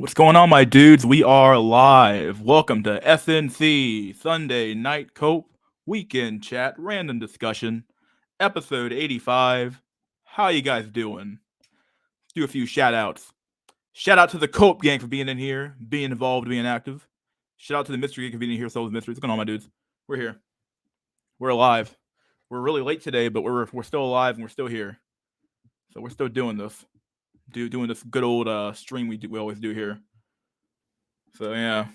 What's going on, my dudes? We are live. Welcome to SNC Sunday Night Cope Weekend Chat Random Discussion, episode 85. How you guys doing? Let's do a few shout outs. Shout out to the Cope gang for being in here, being involved, being active. Shout out to the Mystery Gang for being here, Solve the Mysteries. What's going on, my dudes? We're here. We're alive. We're really late today, but we're still alive and we're still here. So we're still doing this. Doing this good old stream we always do here. So yeah.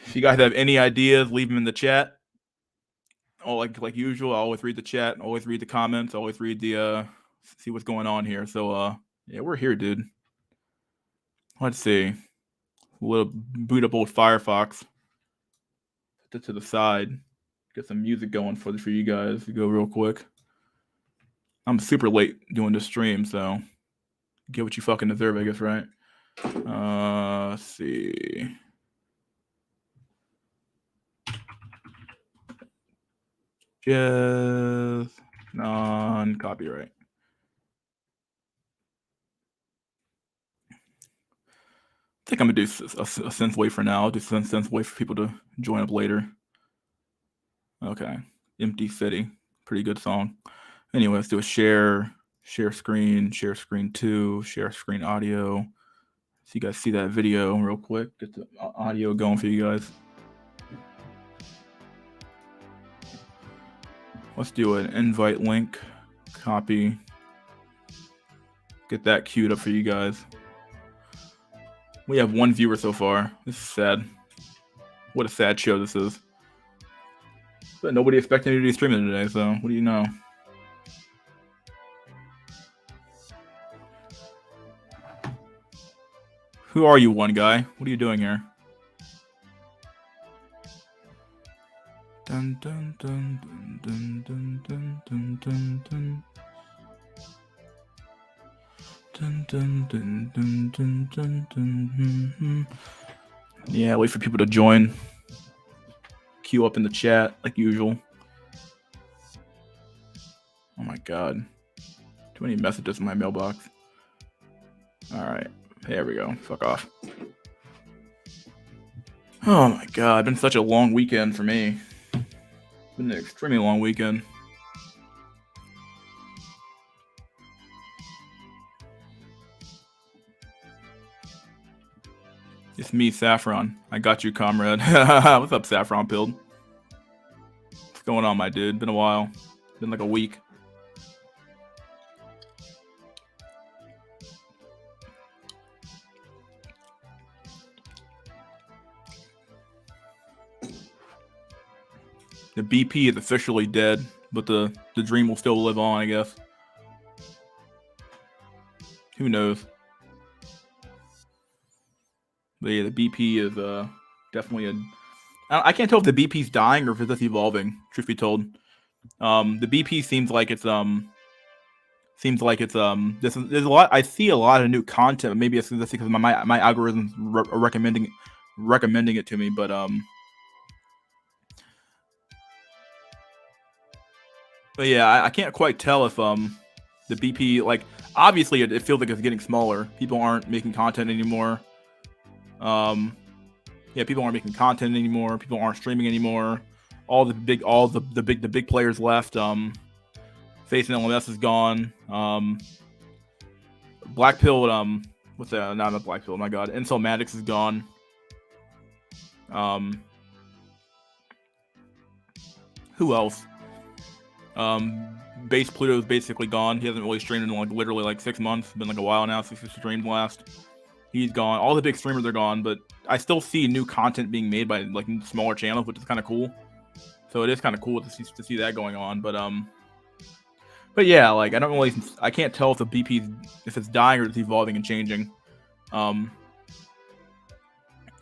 If you guys have any ideas, leave them in the chat. Oh, like usual, I always read the chat, always read the comments, always read the see what's going on here. So yeah, we're here, dude. Let's see. We'll boot up old Firefox. Put it to the side. Get some music going for you guys. Go real quick. I'm super late doing this stream, so get what you fucking deserve, I guess, right? Let's see. Just non-copyright. I think I'm gonna do a synth wave for now. I'll do synth wave for people to join up later. Okay, Empty City, pretty good song. Anyway, let's do a share screen 2, share screen audio. So you guys see that video real quick. Get the audio going for you guys. Let's do an invite link, copy. Get that queued up for you guys. We have one viewer so far. This is sad. What a sad show this is. But nobody expected me to be streaming today, so what do you know? Who are you, one guy? What are you doing here? Dun dun dun dun dun dun dun dun dun. Dun, dun, dun, dun, dun, dun, dun. Yeah, wait for people to join. Queue up in the chat like usual. Oh my god. Too many messages in my mailbox. Alright. There we go. Fuck off. Oh my god. Been such a long weekend for me. Been an extremely long weekend. It's me, Saffron. I got you, comrade. What's up, Saffron Pilled? What's going on, my dude? Been a while. Been like a week. The BP is officially dead, but the dream will still live on, I guess. Who knows? But yeah, the BP is definitely I can't tell if the BP's dying or if it's just evolving. Truth be told, the BP seems like it's there's a lot. I see a lot of new content. Maybe it's just because my algorithms are recommending it to me, but yeah, I can't quite tell if the BP, like, obviously it feels like it's getting smaller. People aren't making content anymore. Yeah, people aren't making content anymore. People aren't streaming anymore. All the big players left. Face and LMS is gone. Black Pill, what's that? Not Black Pill. My God, Insomatics is gone. Who else? Base Pluto's basically gone. He hasn't really streamed in literally like 6 months. It's been like a while now since he streamed last. He's gone. All the big streamers are gone, but I still see new content being made by like smaller channels, which is kind of cool. So it is kind of cool to see that going on. But yeah, like I can't tell if the BP, if it's dying or it's evolving and changing.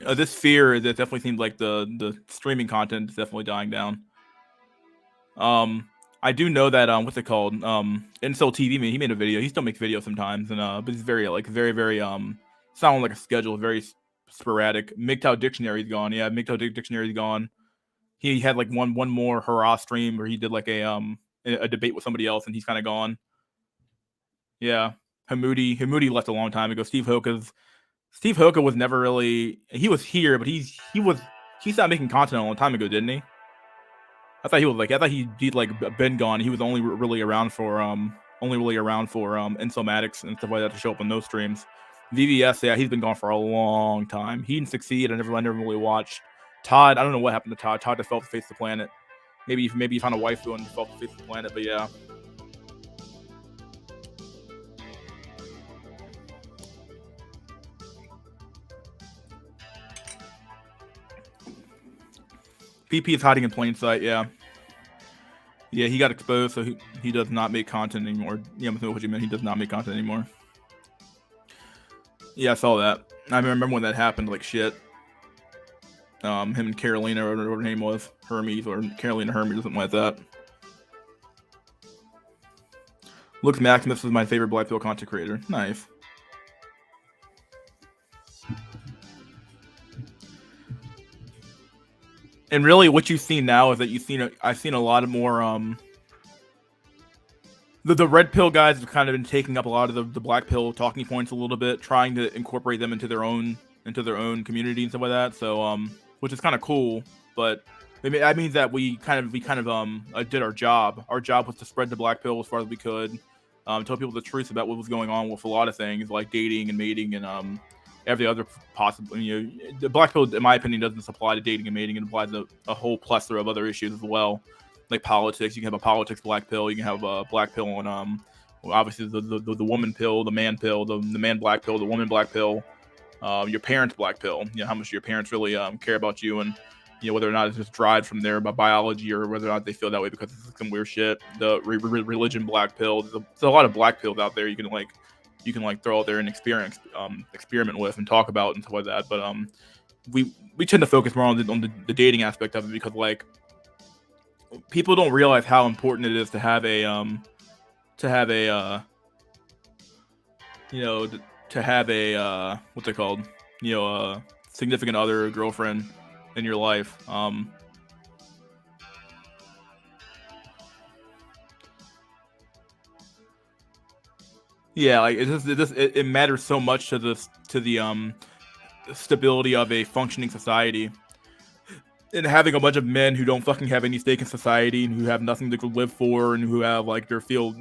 This fear, it definitely seems like the streaming content is definitely dying down. I do know that what's it called? Incel TV, he made a video. He still makes videos sometimes, and but he's very sound like a schedule, very sporadic. MGTOW Dictionary's gone. Yeah, MGTOW Dictionary's gone. He had like one more hurrah stream where he did like a debate with somebody else, and he's kind of gone. Yeah, Hamudi left a long time ago. Steve Hoka was never really. He was here, but he stopped making content a long time ago, didn't he? I thought he'd like been gone. He was only really around for Insomatics and stuff like that to show up on those streams. VVS, yeah, he's been gone for a long time. He didn't succeed. I never really watched. Todd, I don't know what happened to Todd. Todd just fell off the face of the planet. Maybe he found a wife and fell off the face of the planet. But yeah. PP is hiding in plain sight. Yeah. Yeah, he got exposed, so he does not make content anymore. Yeah, I'm what you meant. He does not make content anymore. Yeah, I saw that. I remember when that happened, like shit. Him and Carolina, or whatever her name was, Hermes, or Carolina Hermes, or something like that. Lux Maximus is my favorite Black Pill content creator. Nice. And really, what you've seen now is that I've seen a lot of more. The red pill guys have kind of been taking up a lot of the black pill talking points a little bit, trying to incorporate them into their own community and stuff like that. So which is kind of cool, but that means that we kind of did our job. Our job was to spread the black pill as far as we could, tell people the truth about what was going on with a lot of things like dating and mating and every other possible. The black pill, in my opinion, doesn't apply to dating and mating. It applies to a whole plethora of other issues as well, like politics. You can have a politics black pill. You can have a black pill on obviously the woman pill, the man pill, the man black pill, the woman black pill, your parents black pill. How much your parents really care about you, and whether or not it's just derived from their biology or whether or not they feel that way because it's some weird shit. The religion black pill. There's a lot of black pills out there. You can throw out there and experiment with and talk about and stuff like that. But we tend to focus more on the dating aspect of it because like people don't realize how important it is to have a what's it called, a significant other, girlfriend in your life. Yeah, like it matters so much to the stability of a functioning society. And having a bunch of men who don't fucking have any stake in society and who have nothing to live for and who have like their feel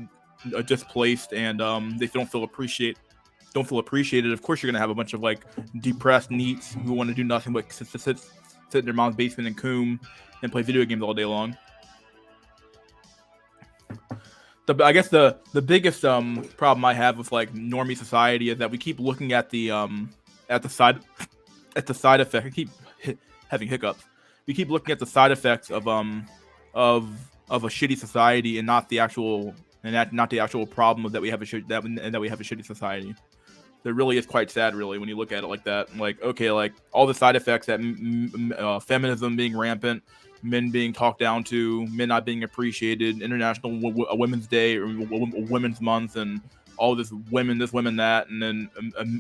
displaced and they don't feel appreciated. Of course, you're gonna have a bunch of like depressed neats who want to do nothing but sit in their mom's basement and coom and play video games all day long. I guess the biggest problem I have with like normie society is that we keep looking at the side effect. I keep having hiccups. We keep looking at the side effects of a shitty society and not the actual problem that we have a shitty society. That really is quite sad, really, when you look at it like that. Like, okay, like all the side effects that feminism being rampant, men being talked down to, men not being appreciated, International Women's Day or Women's Month, and all this women that, and then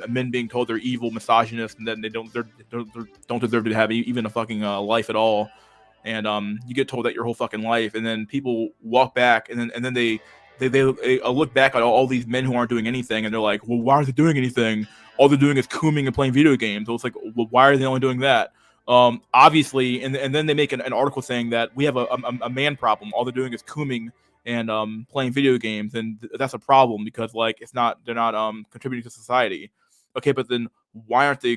men being told they're evil, misogynist, and then they don't deserve to have even a fucking life at all. And you get told that your whole fucking life, and then people walk back, and then they look back at all these men who aren't doing anything, and they're like, well, why aren't they doing anything? All they're doing is cooming and playing video games. So it's like, well, why are they only doing that? Obviously, and then they make an article saying that we have a man problem. All they're doing is cooming and playing video games, and that's a problem because like they're not contributing to society. Okay, but then why aren't they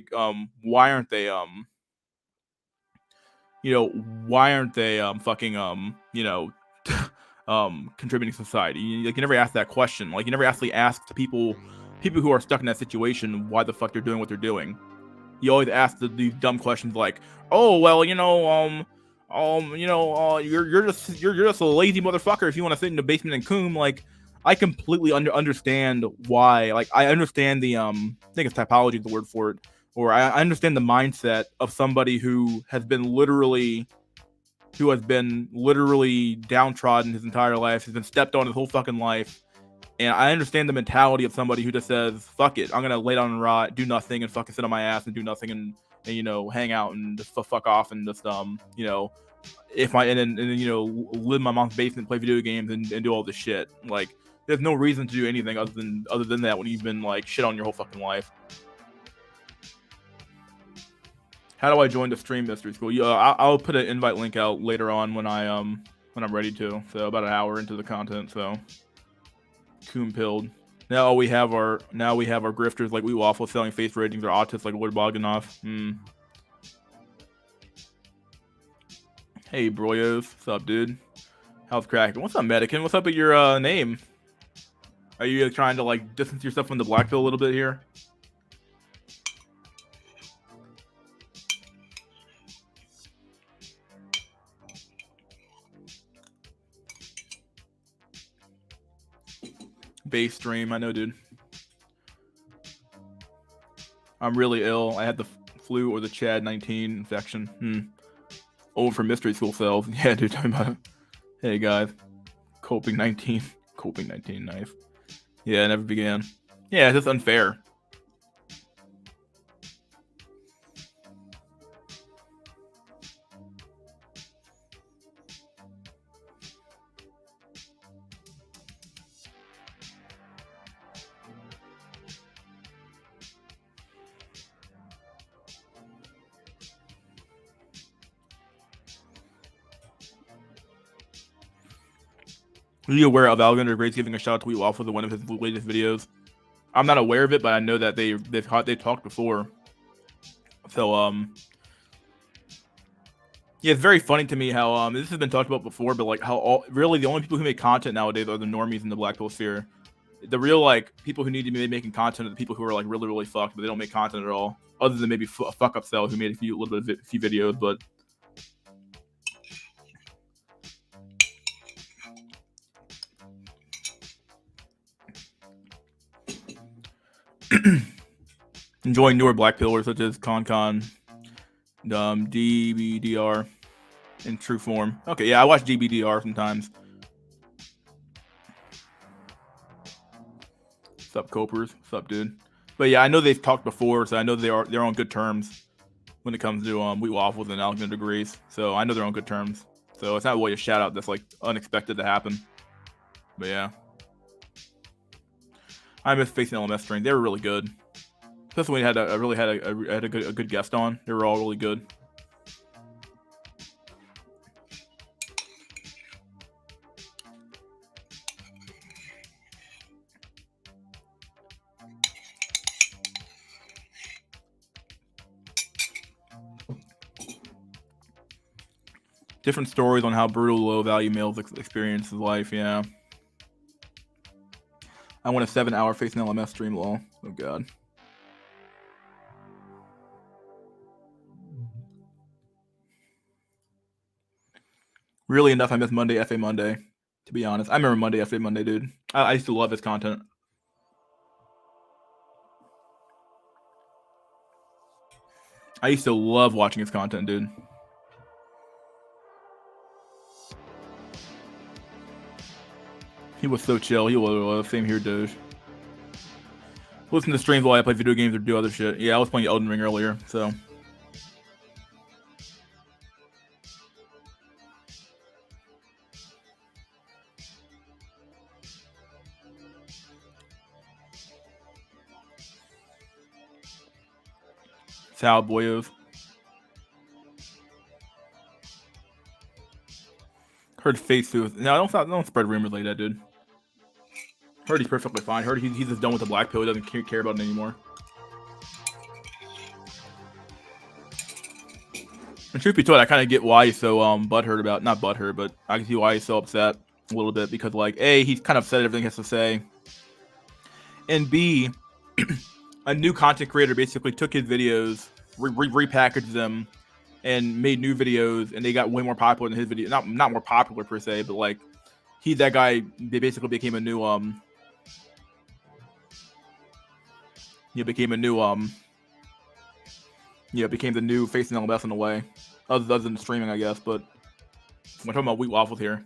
contributing to society? Like, you never ask that question. Like, you never actually ask the people who are stuck in that situation why the fuck they're doing what they're doing. You always ask these dumb questions like, oh well, you're just a lazy motherfucker if you want to sit in the basement and coom. Like, I completely understand why. Like, I understand the I think it's typology is the word for it, or I understand the mindset of somebody who has been literally downtrodden his entire life, has been stepped on his whole fucking life. And I understand the mentality of somebody who just says, fuck it, I'm going to lay down and rot, do nothing, and fucking sit on my ass and do nothing and hang out and just fuck off and just, live in my mom's basement, play video games and do all this shit. Like, There's no reason to do anything other than that when you've been like shit on your whole fucking life. How do I join the stream mystery school? Yeah, I'll put an invite link out later on when I'm ready to. So about an hour into the content. So coon pilled. Now we have our grifters like we waffle selling face ratings or autists like Lord Bogdanov. Hey broyos, what's up, dude? How's cracking? What's up, Medican? What's up with your name? Are you trying to like distance yourself from the black pill a little bit here? Base stream, I know, dude. I'm really ill. I had the flu or the Chad 19 infection. Over for mystery school cells. Yeah, dude, talking about it. Hey guys, coping 19, nice. Yeah, it never began. Yeah, it's just unfair. Are you aware of Alexander Grace giving a shout out to Wheat Waffle for one of his latest videos? I'm not aware of it, but I know that they've talked before. So yeah, it's very funny to me how this has been talked about before, but like how really the only people who make content nowadays are the normies in the black pill sphere. The real like people who need to be making content are the people who are like really fucked, but they don't make content at all, other than maybe a fuck up cell who made a few videos, but. Enjoying newer black pillars such as Con, DBDR in true form. Okay, yeah, I watch DBDR sometimes. What's up, Copers? What's up, dude? But yeah, I know they've talked before, so I know they're on good terms when it comes to Wheat Waffles and Alexander Grace. So I know they're on good terms. So it's not really a shout out that's like unexpected to happen. But yeah, I miss facing LMS stream. They were really good. Especially when we had a good guest on. They were all really good. Different stories on how brutal low-value males experience life, yeah. I want a 7-hour facing LMS stream, lol. Oh, God. Really enough, I miss Monday, FA Monday, to be honest. I remember Monday, FA Monday, dude. I used to love his content. I used to love watching his content, dude. He was so chill. He was same here, dude. Listen to streams while I play video games or do other shit. Yeah, I was playing Elden Ring earlier, so. Sal boyos. Heard face suicide. No, don't spread rumors like that, dude. Heard he's perfectly fine. Heard he's just done with the black pill. He doesn't care about it anymore. And truth be told, I kind of get why he's so butthurt about, not butthurt, but I can see why he's so upset a little bit, because like A, he's kind of said everything he has to say, and B, a new content creator basically took his videos, repackaged them, and made new videos, and they got way more popular than his video. Not more popular per se, but like that guy, they basically became a new became the new facing LMS in a way, other than streaming, I guess. But we're talking about Wheat Waffles here.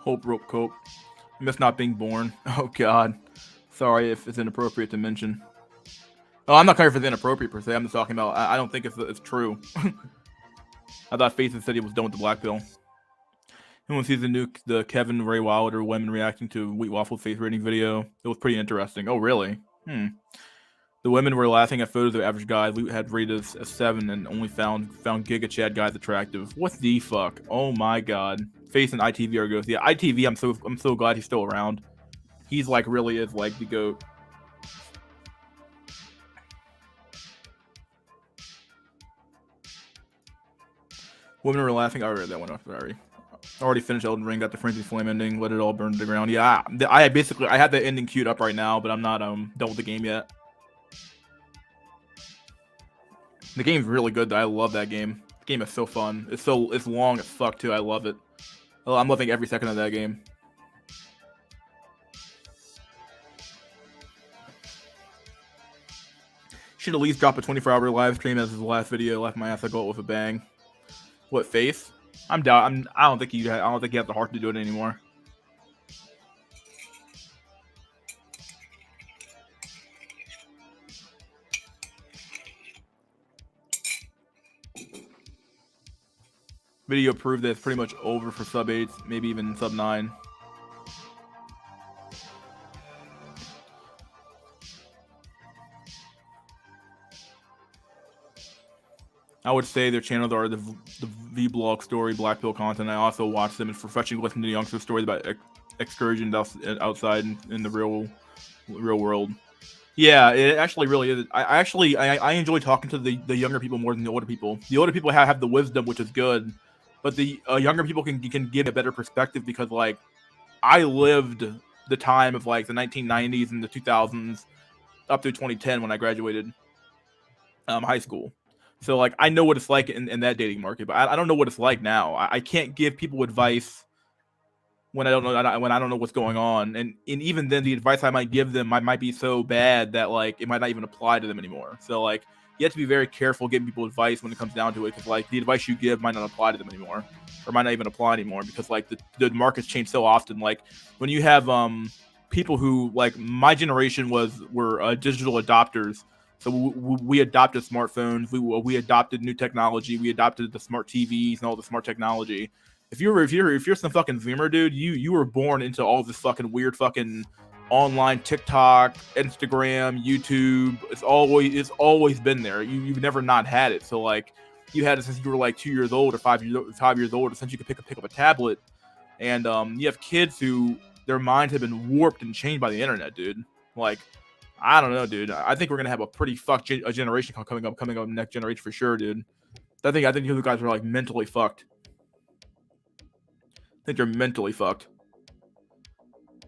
Hope rope cope. I miss not being born. Oh God, sorry if it's inappropriate to mention. Oh, I'm not covering for the inappropriate per se. I'm just talking about. I don't think it's true. I thought Faith said he was done with the black pill. And when sees the Kevin Ray Wilder women reacting to Wheat Waffle face rating video, it was pretty interesting. Oh, really? The women were laughing at photos of average guys we had rated as 7 and only found Giga Chad guys attractive. What the fuck? Oh my god. Face and ITV are ghosts. Yeah, ITV. I'm so glad he's still around. He's like really is like the GOAT. Women were laughing. I read that one. Sorry. Already finished Elden Ring. Got the Frenzy Flame ending. Let it all burn to the ground. Yeah, I had that ending queued up right now, but I'm not done with the game yet. The game's really good though. I love that game. The game is so fun. It's long as fuck too. I love it. I'm loving every second of that game. Should at least drop a 24-hour live stream as his last video. Left my ass I go with a bang. What, Faith? I don't think he has the heart to do it anymore. Video proved that it's pretty much over for sub 8, maybe even sub 9. I would say their channels are the vlog story, Black Pill content. I also watch them for fetching listening to youngster stories about excursions outside in the real world. Yeah, it actually really is. I enjoy talking to the younger people more than the older people. The older people have the wisdom, which is good, but the younger people can give a better perspective because like I lived the time of like the 1990s and the 2000s up through 2010 when I graduated high school. So like I know what it's like in that dating market, but I don't know what it's like now. I can't give people advice when I don't know what's going on, and even then the advice I might give them might be so bad that like it might not even apply to them anymore. So like you have to be very careful giving people advice when it comes down to it, because like the advice you give might not apply to them anymore, or might not even apply anymore, because like the markets change so often. Like when you have people who like my generation were digital adopters. So we adopted smartphones. We adopted new technology. We adopted the smart TVs and all the smart technology. If you're some fucking Zoomer, dude, you were born into all this fucking weird fucking online TikTok, Instagram, YouTube. It's always been there. You've never not had it. So like you had it since you were like 2 years old or 5 years old, since you could pick up a tablet. And you have kids who their minds have been warped and changed by the internet, dude. Like I don't know, dude. I think we're gonna have a pretty fucked generation coming up next generation for sure, dude. I think you guys are like mentally fucked. I think they're mentally fucked.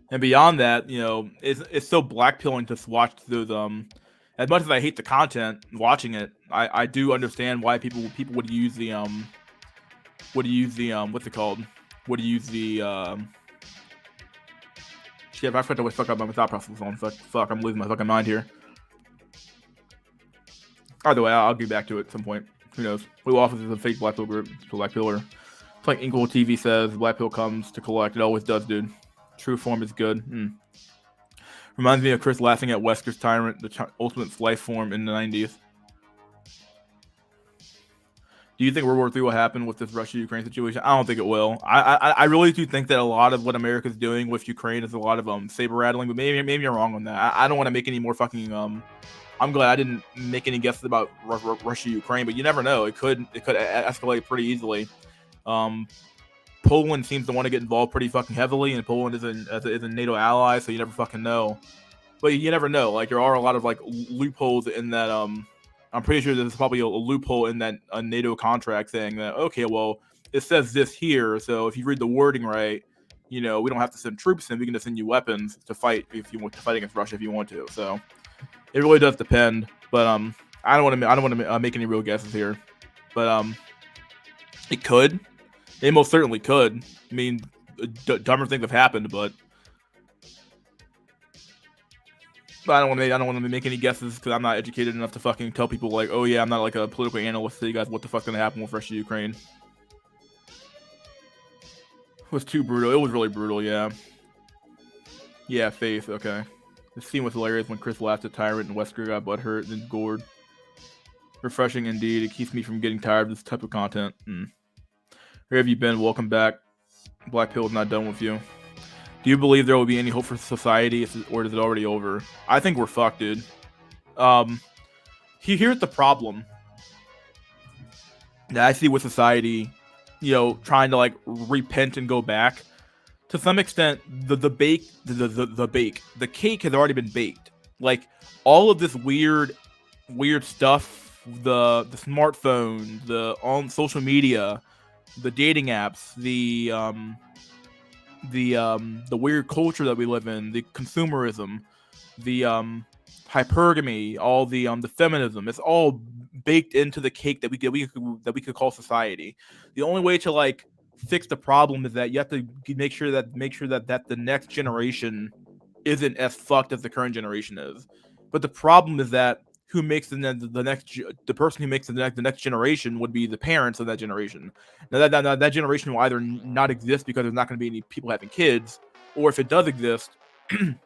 And beyond that, you know, it's so blackpilling to watch those. As much as I hate the content, watching it, I do understand why people would use the what's it called? Would use the Shit, I forgot to fuck up my thought process on. Fuck, I'm losing my fucking mind here. Either way, I'll get back to it at some point. Who knows? Blue Office is a fake Black Pill group. Black Pillar. It's like Inkle TV says, Black Pill comes to collect. It always does, dude. True form is good. Reminds me of Chris laughing at Wesker's Tyrant, the ultimate life form in the 90s. Do you think World War III will happen with this Russia-Ukraine situation? I don't think it will. I really do think that a lot of what America's doing with Ukraine is a lot of saber rattling, but maybe I'm wrong on that. I don't want to make any more fucking I'm glad I didn't make any guesses about Russia-Ukraine, but you never know. It could escalate pretty easily. Poland seems to want to get involved pretty fucking heavily, and Poland is a NATO ally, so you never fucking know. But you never know. Like there are a lot of like loopholes in that I'm pretty sure there's probably a loophole in that NATO contract saying that, okay, well, it says this here, so if you read the wording right, you know, we don't have to send troops in, we can just send you weapons to fight if you want to fight against Russia if you want to. So it really does depend, but I don't want to make any real guesses here, but it could, it most certainly could. I mean, dumber things have happened, but I don't want to make any guesses because I'm not educated enough to fucking tell people like, oh yeah, I'm not like a political analyst to tell you guys what the fuck's gonna happen with Russia Ukraine. It was too brutal. It was really brutal, yeah. Yeah, Faith, okay. The scene was hilarious when Chris laughed at Tyrant and Wesker got butthurt and gored. Refreshing indeed. It keeps me from getting tired of this type of content. Where have you been? Welcome back. Black Pill is not done with you. Do you believe there will be any hope for society, or is it already over? I think we're fucked, dude. Here's the problem that I see with society, trying to like repent and go back. To some extent, the cake has already been baked. Like all of this weird stuff, the smartphone, the on social media, the dating apps, the weird culture that we live in, the consumerism, the hypergamy, all the feminism. It's all baked into the cake that we could call society. The only way to like fix the problem is that you have to make sure that the next generation isn't as fucked as the current generation is. But the problem is that who makes the person who makes the next generation would be the parents of that generation. Now that generation will either not exist because there's not going to be any people having kids, or if it does exist, that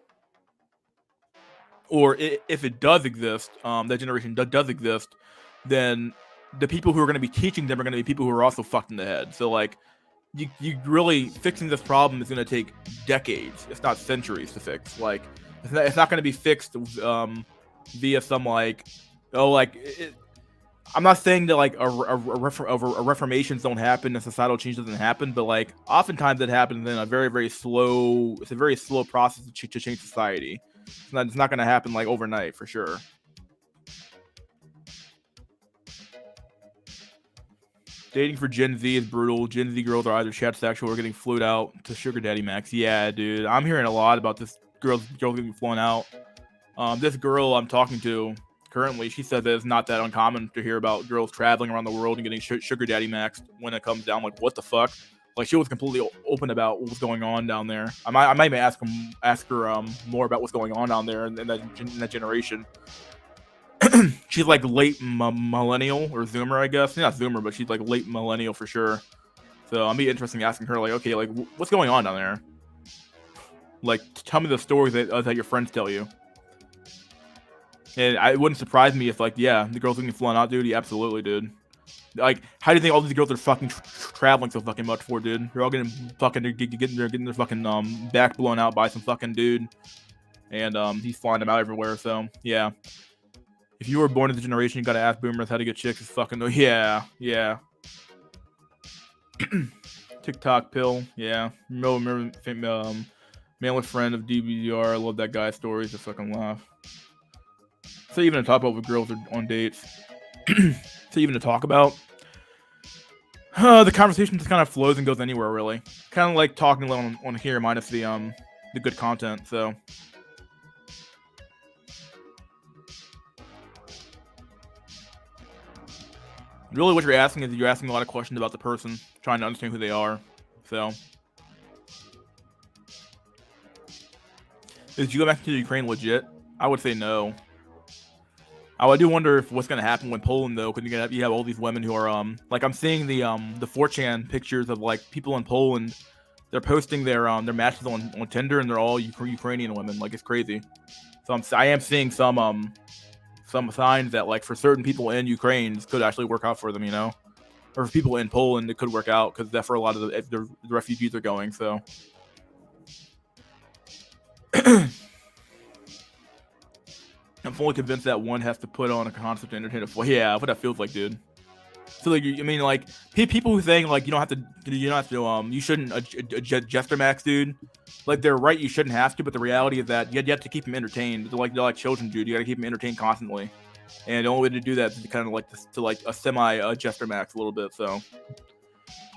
generation does exist, then the people who are going to be teaching them are going to be people who are also fucked in the head. So like, you really fixing this problem is going to take decades, if not centuries, to fix. Like, it's not going to be fixed via some like, I'm not saying that like a reformations don't happen and societal change doesn't happen, but like oftentimes it happens in a very, very slow. It's a very slow process to change society. It's not going to happen like overnight for sure. Dating for Gen Z is brutal. Gen Z girls are either chat sexual or getting flued out to sugar daddy max. Yeah, dude. I'm hearing a lot about this girl getting flown out. This girl I'm talking to currently, she said that it's not that uncommon to hear about girls traveling around the world and getting sugar daddy maxed when it comes down. Like, what the fuck? Like, she was completely open about what was going on down there. I might even ask her more about what's going on down there in that generation. She's like late millennial or Zoomer, I guess. Not Zoomer, but she's like late millennial for sure. So I'll be interested asking her, like, okay, like what's going on down there? Like, tell me the stories that your friends tell you. And it wouldn't surprise me if, like, yeah, the girls getting flown out, dude. Yeah, absolutely, dude. Like, how do you think all these girls are fucking traveling so fucking much for, dude? They're all getting their fucking back blown out by some fucking dude, and he's flying them out everywhere. So yeah. If you were born in the generation, you gotta ask boomers how to get chicks. It's fucking yeah. TikTok pill, yeah. Remember, male friend of DBDR. I love that guy's stories. Just fucking laugh. So even to talk about with girls on dates. So even to talk about, the conversation just kind of flows and goes anywhere really. Kind of like talking on here minus the good content. So. Really what you're asking is you're asking a lot of questions about the person, trying to understand who they are. So. Is you go back to Ukraine legit? I would say no. I do wonder if what's gonna happen with Poland though, because you have all these women who are like I'm seeing the 4chan pictures of like people in Poland. They're posting their matches on Tinder and they're all Ukrainian women. Like it's crazy. So I am seeing some signs that like for certain people in Ukraine this could actually work out for them, or for people in Poland it could work out because that's where a lot of the refugees are going. So. I'm fully convinced that one has to put on a concept to entertain a. Yeah, what that feels like, dude. So like, I mean, like people who saying like you shouldn't jester max, dude. Like they're right, you shouldn't have to, but the reality is that you have to keep them entertained. They're like children, dude. You gotta keep them entertained constantly, and the only way to do that is to kind of like to like a semi jester max a little bit. So.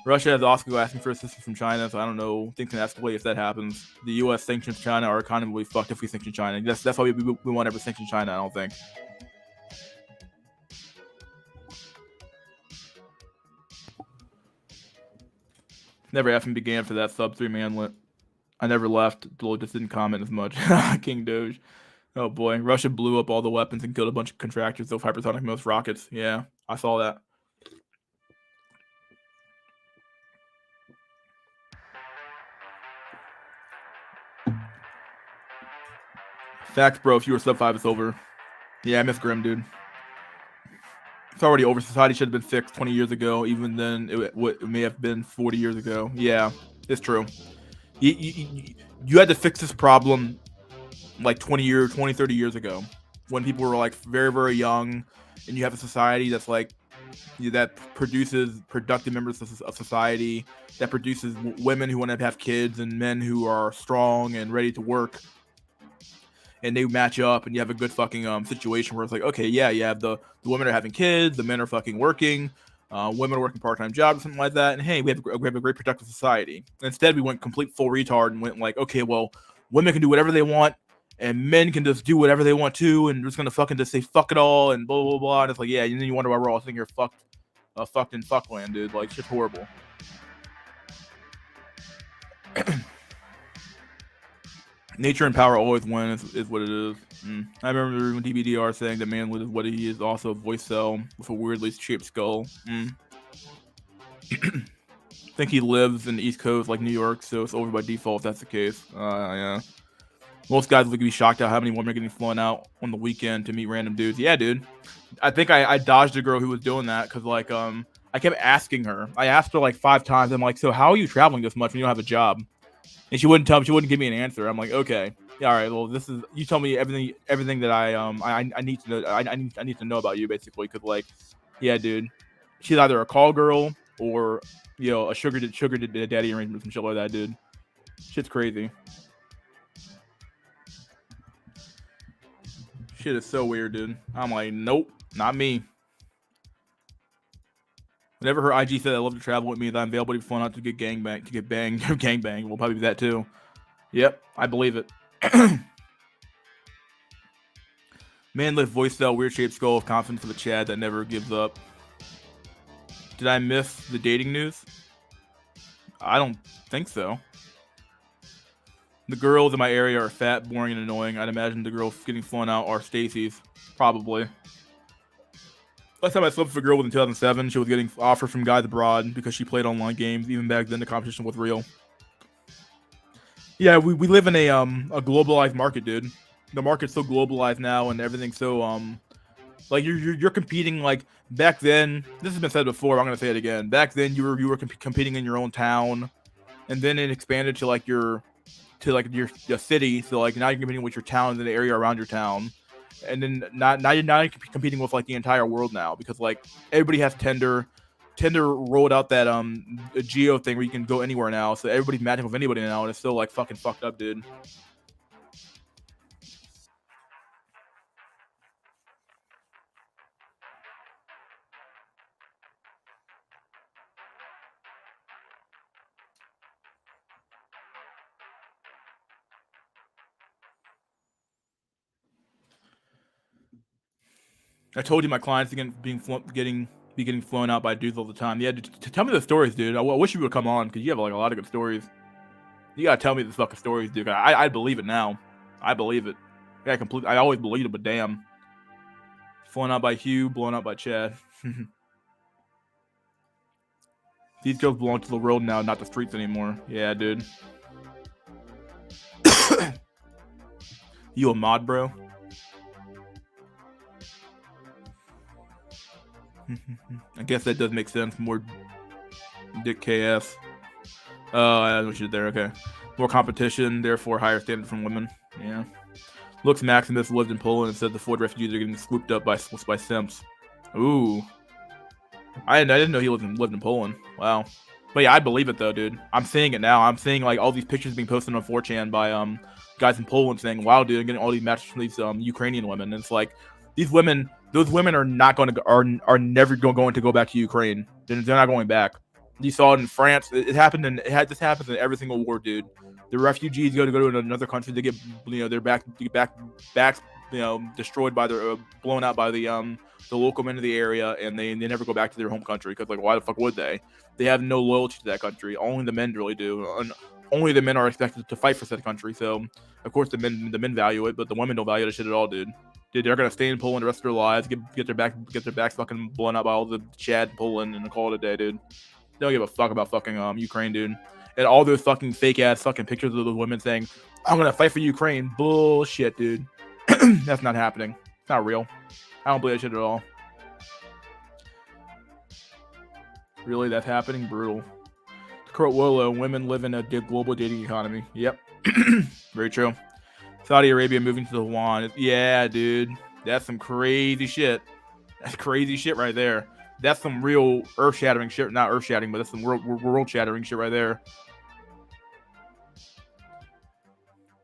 Russia has also asking for assistance from China, so I don't know. Things can escalate if that happens. The U.S. sanctions China, our economy will be fucked if we sanction China. That's why we won't ever sanction China, I don't think. Never effing began for that sub 3-man lit. I never left. Dolo just didn't comment as much. King Doge. Oh boy. Russia blew up all the weapons and killed a bunch of contractors of hypersonic most rockets. Yeah, I saw that. Facts, bro. If you were sub 5, it's over. Yeah, I miss Grim, dude. It's already over. Society should have been fixed 20 years ago. Even then, it may have been 40 years ago. Yeah, it's true. You had to fix this problem like 20, 30 years ago when people were like very, very young, and you have a society that's like that produces productive members of society, that produces women who want to have kids and men who are strong and ready to work, and they match up, and you have a good fucking situation where it's like, okay, yeah, you have the women are having kids, the men are fucking working, women are working part-time jobs, something like that, and hey, we have a great productive society. Instead, we went complete full retard and went like, okay, well, women can do whatever they want, and men can just do whatever they want to, and we're just gonna fucking just say fuck it all and blah blah blah. And it's like, yeah, and then you wonder why we're all thinking you're fucked in fuckland, dude. Like, shit's horrible. Nature and power always win, is what it is. I remember when DBDR saying that man with what he is also a voice cell with a weirdly shaped skull. I think he lives in the East Coast, like New York, so it's over by default if that's the case. Yeah. Most guys would be shocked at how many women are getting flown out on the weekend to meet random dudes. Yeah, dude. I think I dodged a girl who was doing that because, like, I kept asking her. I asked her like 5 times. I'm like, so how are you traveling this much when you don't have a job? And she wouldn't tell me. She wouldn't give me an answer. I'm like, okay, yeah, all right. Well, this is you tell me everything that I need to know. I need to know about you basically because, like, yeah, dude, she's either a call girl or a sugar daddy arrangement, some shit like that, dude. Shit's crazy. Shit is so weird, dude. I'm like, nope, not me. Whenever her IG said I love to travel with me, that I'm available to be flown out to get banged, gangbang. Will probably be that too. Yep, I believe it. Man lift voice cell, weird shaped skull of confidence for the Chad that never gives up. Did I miss the dating news? I don't think so. The girls in my area are fat, boring, and annoying. I'd imagine the girls getting flown out are Stacy's. Probably. Last time I slept with a girl was in 2007. She was getting offers from guys abroad because she played online games. Even back then, the competition was real. Yeah, we live in a globalized market, dude. The market's so globalized now, and everything's so like you're competing. Like back then, this has been said before. I'm gonna say it again. Back then, you were competing in your own town, and then it expanded to your city. So like now you're competing with your town and the area around your town, and then now you're competing with like the entire world now because like everybody has Tinder. Tinder rolled out that a geo thing where you can go anywhere now, so everybody's matching with anybody now, and it's still like fucking fucked up, dude. I told you my clients again getting flown out by dudes all the time. Yeah, tell me the stories, dude. I wish you would come on because you have like a lot of good stories. You gotta tell me the fucking stories, dude. I believe it now. I believe it. Yeah, I always believed it, but damn. Flown out by Hugh, blown out by Chad. These girls belong to the world now, not the streets anymore. Yeah, dude. You a mod, bro? I guess that does make sense. More Dick KS. Oh, I know what you did there. Okay. More competition, therefore higher standard from women. Yeah. Looks Maximus lived in Poland and said the Ford refugees are getting swooped up by simps. Ooh. I didn't know he lived in Poland. Wow. But yeah, I believe it though, dude. I'm seeing it now. I'm seeing like all these pictures being posted on 4chan by guys in Poland saying, "Wow, dude, I'm getting all these matches from these Ukrainian women." And it's like those women are not going to are never going to go back to Ukraine. They're not going back. You saw it in France. This happens in every single war, dude. The refugees go to another country. They get they're back destroyed by their blown out by the local men of the area, and they never go back to their home country because like why the fuck would they? They have no loyalty to that country. Only the men really do, and only the men are expected to fight for said country. So of course the men value it, but the women don't value the shit at all, dude. They're gonna stay in Poland the rest of their lives, get their backs fucking blown up by all the Chad in Poland, and call it a day, dude. They don't give a fuck about fucking Ukraine, dude. And all those fucking fake ass fucking pictures of those women saying, "I'm gonna fight for Ukraine." Bullshit, dude. That's not happening. It's not real. I don't believe that shit at all. Really, that's happening? Brutal. To quote Willow, women live in a global dating economy. Yep. Very true. Saudi Arabia moving to the yuan. Yeah, dude. That's some crazy shit. That's crazy shit right there. That's some real earth-shattering shit. Not earth-shattering, but that's some world-shattering shit right there.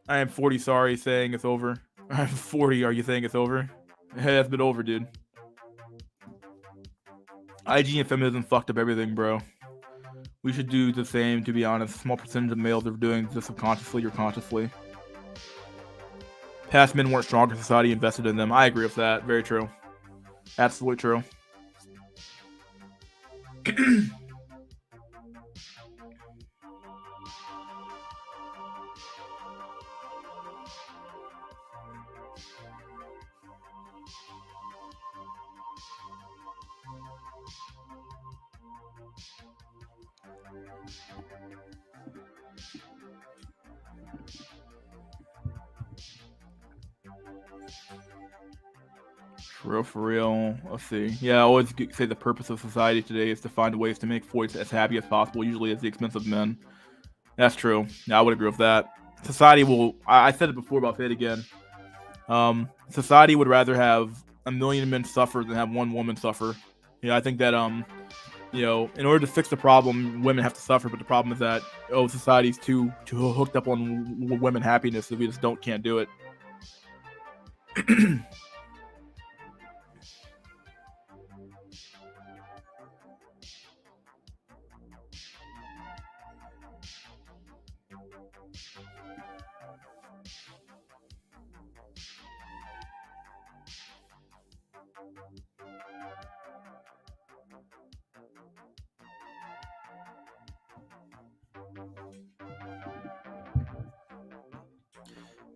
I am 40 sorry saying it's over. I'm 40, are you saying it's over? Hey, it's been over, dude. IG and feminism fucked up everything, bro. We should do the same, to be honest. A small percentage of males are doing this subconsciously or consciously. Past men weren't stronger, society invested in them. I agree with that. Very true. Absolutely true. For real. Let's see. Yeah, I always say the purpose of society today is to find ways to make boys as happy as possible, usually at the expense of men. That's true. Yeah, I would agree with that. Society will. I said it before, but I'll say it again. Society would rather have a million men suffer than have one woman suffer. Yeah, I think that in order to fix the problem, women have to suffer. But the problem is that society's too hooked up on women happiness, so we just can't do it.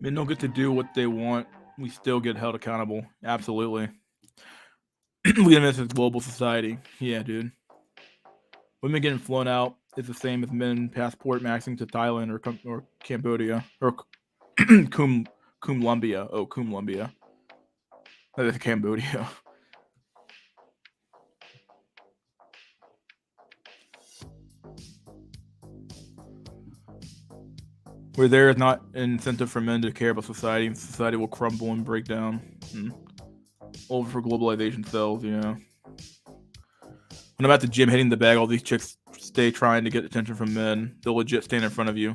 Men don't get to do what they want. We still get held accountable. Absolutely. We live in this global society. Yeah, dude. Women getting flown out is the same as men passport maxing to Thailand or Cambodia or Columbia. Oh, Columbia. That is Cambodia. Where there is not an incentive for men to care about society, and society will crumble and break down. Over for globalization sells, When I'm at the gym hitting the bag, all these chicks stay trying to get attention from men. They'll legit stand in front of you.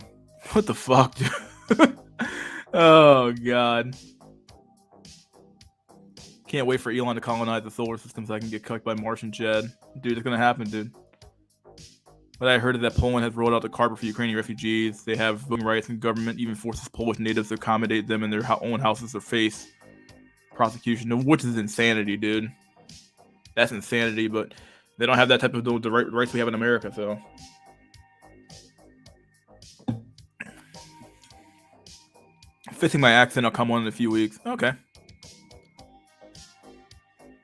What the fuck, dude? Oh, God. Can't wait for Elon to colonize the solar system so I can get cooked by Martian Jed. Dude, it's gonna happen, dude. But I heard that Poland has rolled out the carpet for Ukrainian refugees. They have voting rights, and government even forces Polish natives to accommodate them in their own houses or face prosecution, which is insanity, dude. That's insanity, but they don't have that type of the rights we have in America, so. Fixing my accent, I'll come on in a few weeks. Okay.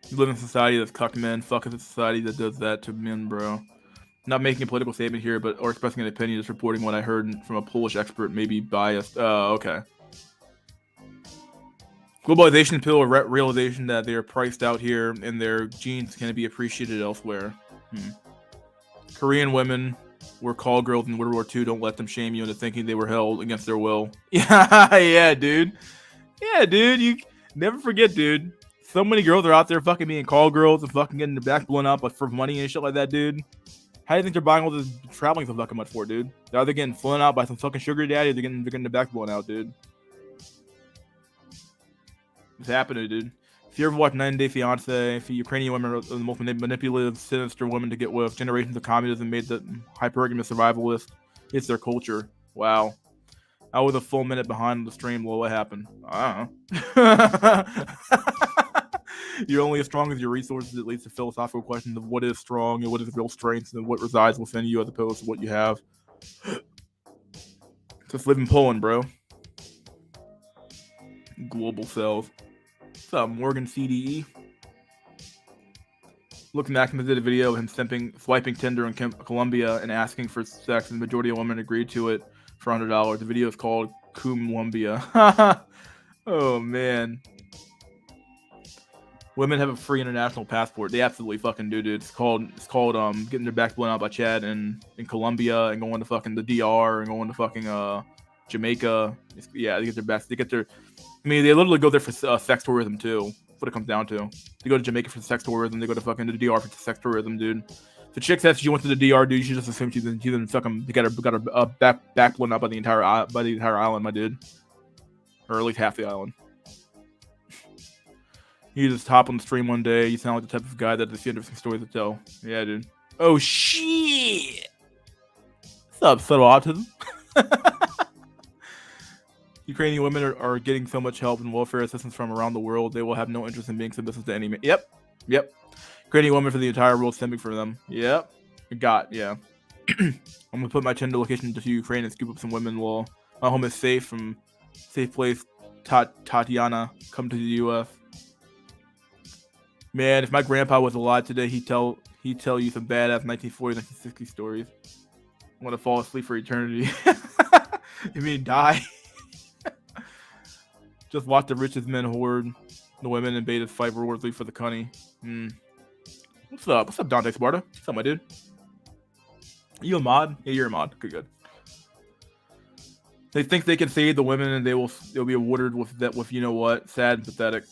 You live in a society that's cucked men. Fuck is a society that does that to men, bro. Not making a political statement here, or expressing an opinion, just reporting what I heard from a Polish expert, maybe biased. Okay. Globalization pill a realization that they are priced out here and their genes can be appreciated elsewhere. Korean women were call girls in World War II. Don't let them shame you into thinking they were held against their will. Yeah, dude. Yeah, dude. You never forget, dude. So many girls are out there fucking being call girls and fucking getting their back blown up for money and shit like that, dude. How do you think they're buying all this traveling so fucking much for, dude? They're either getting flown out by some fucking sugar daddy or they're getting their back blown out, dude. It's happening, dude. If you ever watch 90 Day Fiancé, if Ukrainian women are the most manipulative, sinister women to get with, generations of communism made the hypergamous survivalist. It's their culture. Wow. I was a full minute behind the stream. Well, what happened? I don't know. You're only as strong as your resources. It leads to philosophical questions of what is strong and what is real strength and what resides within you as opposed to what you have. Just live in Poland, bro. Global cells. What's up, Morgan CDE? Look, Maximus did a video of him swiping Tinder in Colombia and asking for sex, and the majority of women agreed to it for $100. The video is called Columbia. Oh, man. Women have a free international passport. They absolutely fucking do, dude. It's called getting their backs blown out by Chad and in Colombia and going to fucking the DR and going to fucking Jamaica. Yeah, they get their backs. They get their. I mean, they literally go there for sex tourism too. That's what it comes down to. They go to Jamaica for sex tourism. They go to fucking the DR for sex tourism, dude. If a chick says she went to the DR, dude, you should just assume she's in fucking got her back blown out by the entire island, my dude, or at least half the island. You just hop on the stream one day. You sound like the type of guy that has interesting stories to tell. Yeah, dude. Oh shit! What's up, subtle autism? Ukrainian women are getting so much help and welfare assistance from around the world. They will have no interest in being submissive to any man. Yep. Ukrainian women for the entire world stemming for them. Yep. Yeah. I'm gonna put my Tinder location into Ukraine and scoop up some women while my home is safe from safe place. Tatiana, come to the U.S. Man, if my grandpa was alive today, he'd tell you some badass 1940s, 1960s stories. I'm gonna fall asleep for eternity. You mean die? Just watch the richest men hoard the women and bait us fight World War III for the cunny. What's up? What's up, Dante Sparta? What's up, my dude? Are you a mod? Yeah, you're a mod. Good. They think they can save the women and they'll be awarded with you know what? Sad and pathetic.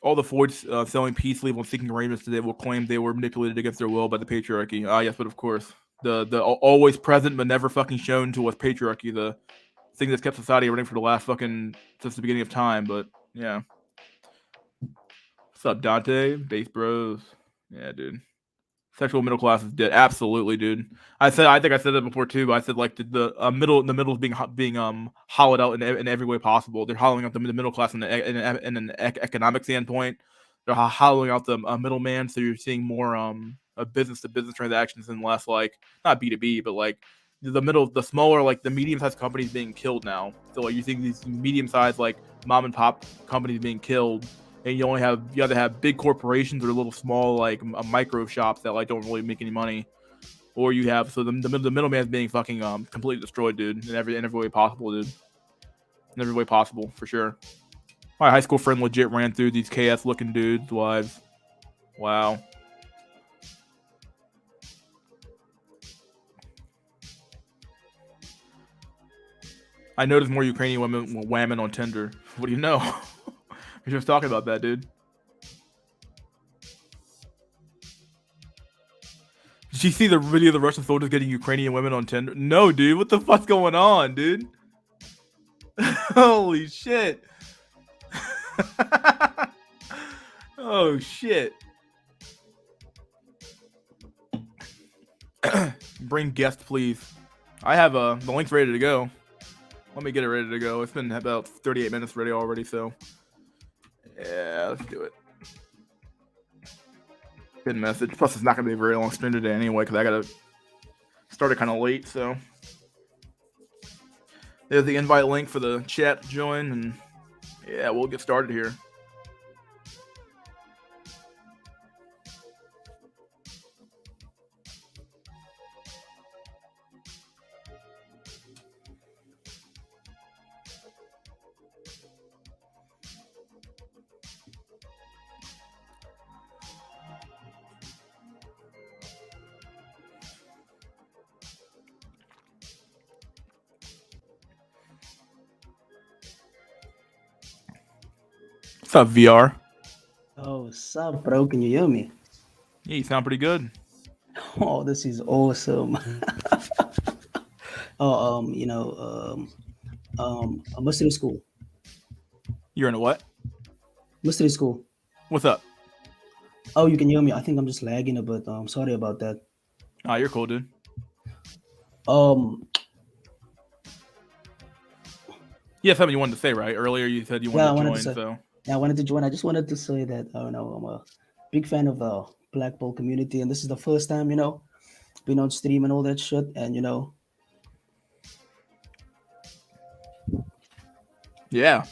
All the forged selling peace, legal, and seeking arrangements today will claim they were manipulated against their will by the patriarchy. Ah, yes, but of course, the always present but never fucking shown to us patriarchy, the thing that's kept society running for the last fucking since the beginning of time. But yeah, what's up, Dante? Base bros. Yeah, dude. Sexual middle class is dead. Absolutely, dude. I think I said it before too. But I said like the middle is being hollowed out in every way possible. They're hollowing out the middle class in an economic standpoint. They're hollowing out the middleman. So you're seeing more business to business transactions and less like not B2B, but like the smaller, like the medium sized companies being killed now. So like you're seeing these medium sized like mom and pop companies being killed. And you either have big corporations or little small like micro shops that like don't really make any money, or you have the middleman's being fucking completely destroyed, dude, in every way possible, dude, in every way possible for sure. My high school friend legit ran through these KS looking dudes' wives. Wow. I noticed more Ukrainian women whamming on Tinder. What do you know? We're just talking about that, dude. Did you see the video of the Russian soldiers getting Ukrainian women on Tinder? No, dude. What the fuck's going on, dude? Holy shit. Oh, shit. Bring guest, please. I have the link's ready to go. Let me get it ready to go. It's been about 38 minutes ready already, so... Yeah, let's do it. Good message. Plus, it's not going to be a very long stream today anyway, because I got to start it kind of late, so. There's the invite link for the chat to join, and yeah, we'll get started here. What's up, VR? Oh, what's up, bro? Can you hear me? Yeah, you sound pretty good. Oh, this is awesome. Oh, a Muslim school. You're in a what? Muslim school. What's up? Oh, you can hear me. I think I'm just lagging a bit. I'm sorry about that. Oh, you're cool, dude. You have something you wanted to say, right? Earlier you said you wanted to join, so. Yeah, I wanted to join. I just wanted to say that, I'm a big fan of the Black Ball community, and this is the first time, being on stream and all that shit, and, Yeah.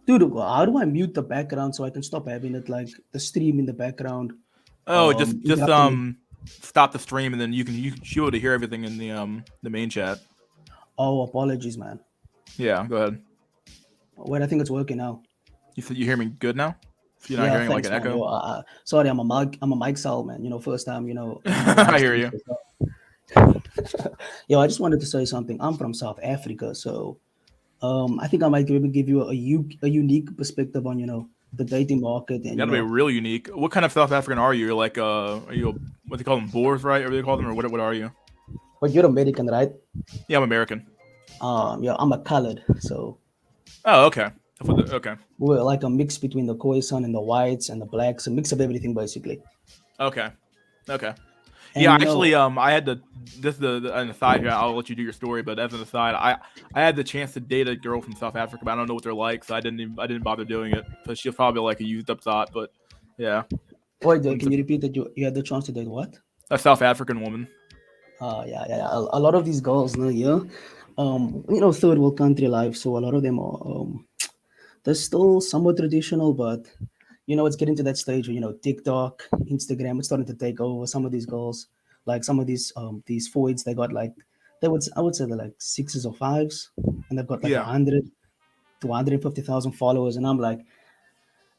Dude, how do I mute the background so I can stop having it like the stream in the background? Oh, just stop the stream and then you can be able to hear everything in the main chat. Oh, apologies, man. Yeah, go ahead. Wait, I think it's working now. You said you hear me good now? If you're not Yeah, hearing like thanks, an man. echo. Sorry, I'm a Mike Sal, man. First time, on I live hear stream. you. Yo, I just wanted to say something. I'm from South Africa, so I think I might be able to give you a unique perspective on the dating market, and Gotta be real unique. What kind of South African are you? You're like, are you what they call them, Boers, right? Or what they call them, or what are you? but you're American, right? Yeah, I'm American. Yeah, I'm a colored, so Oh, okay. Okay, we're like a mix between the Khoisan and the whites and the blacks, a mix of everything basically. okay, okay. And Yeah, actually, I had to. This is an aside here. I'll let you do your story, but as an aside, I had the chance to date a girl from South Africa, but I don't know what they're like, so I didn't bother doing it. So she's probably like a used up thought, but yeah, wait, I'm can you repeat that you had the chance to date what? a South African woman. Yeah. A lot of these girls, no, yeah, third world country life. So a lot of them are, they're still somewhat traditional, but it's getting to that stage where TikTok, Instagram, it's starting to take over. Some of these girls, like some of these foids, they got like I would say they're like sixes or fives, and they've got like Yeah, 100 to 150,000 followers, and I'm like,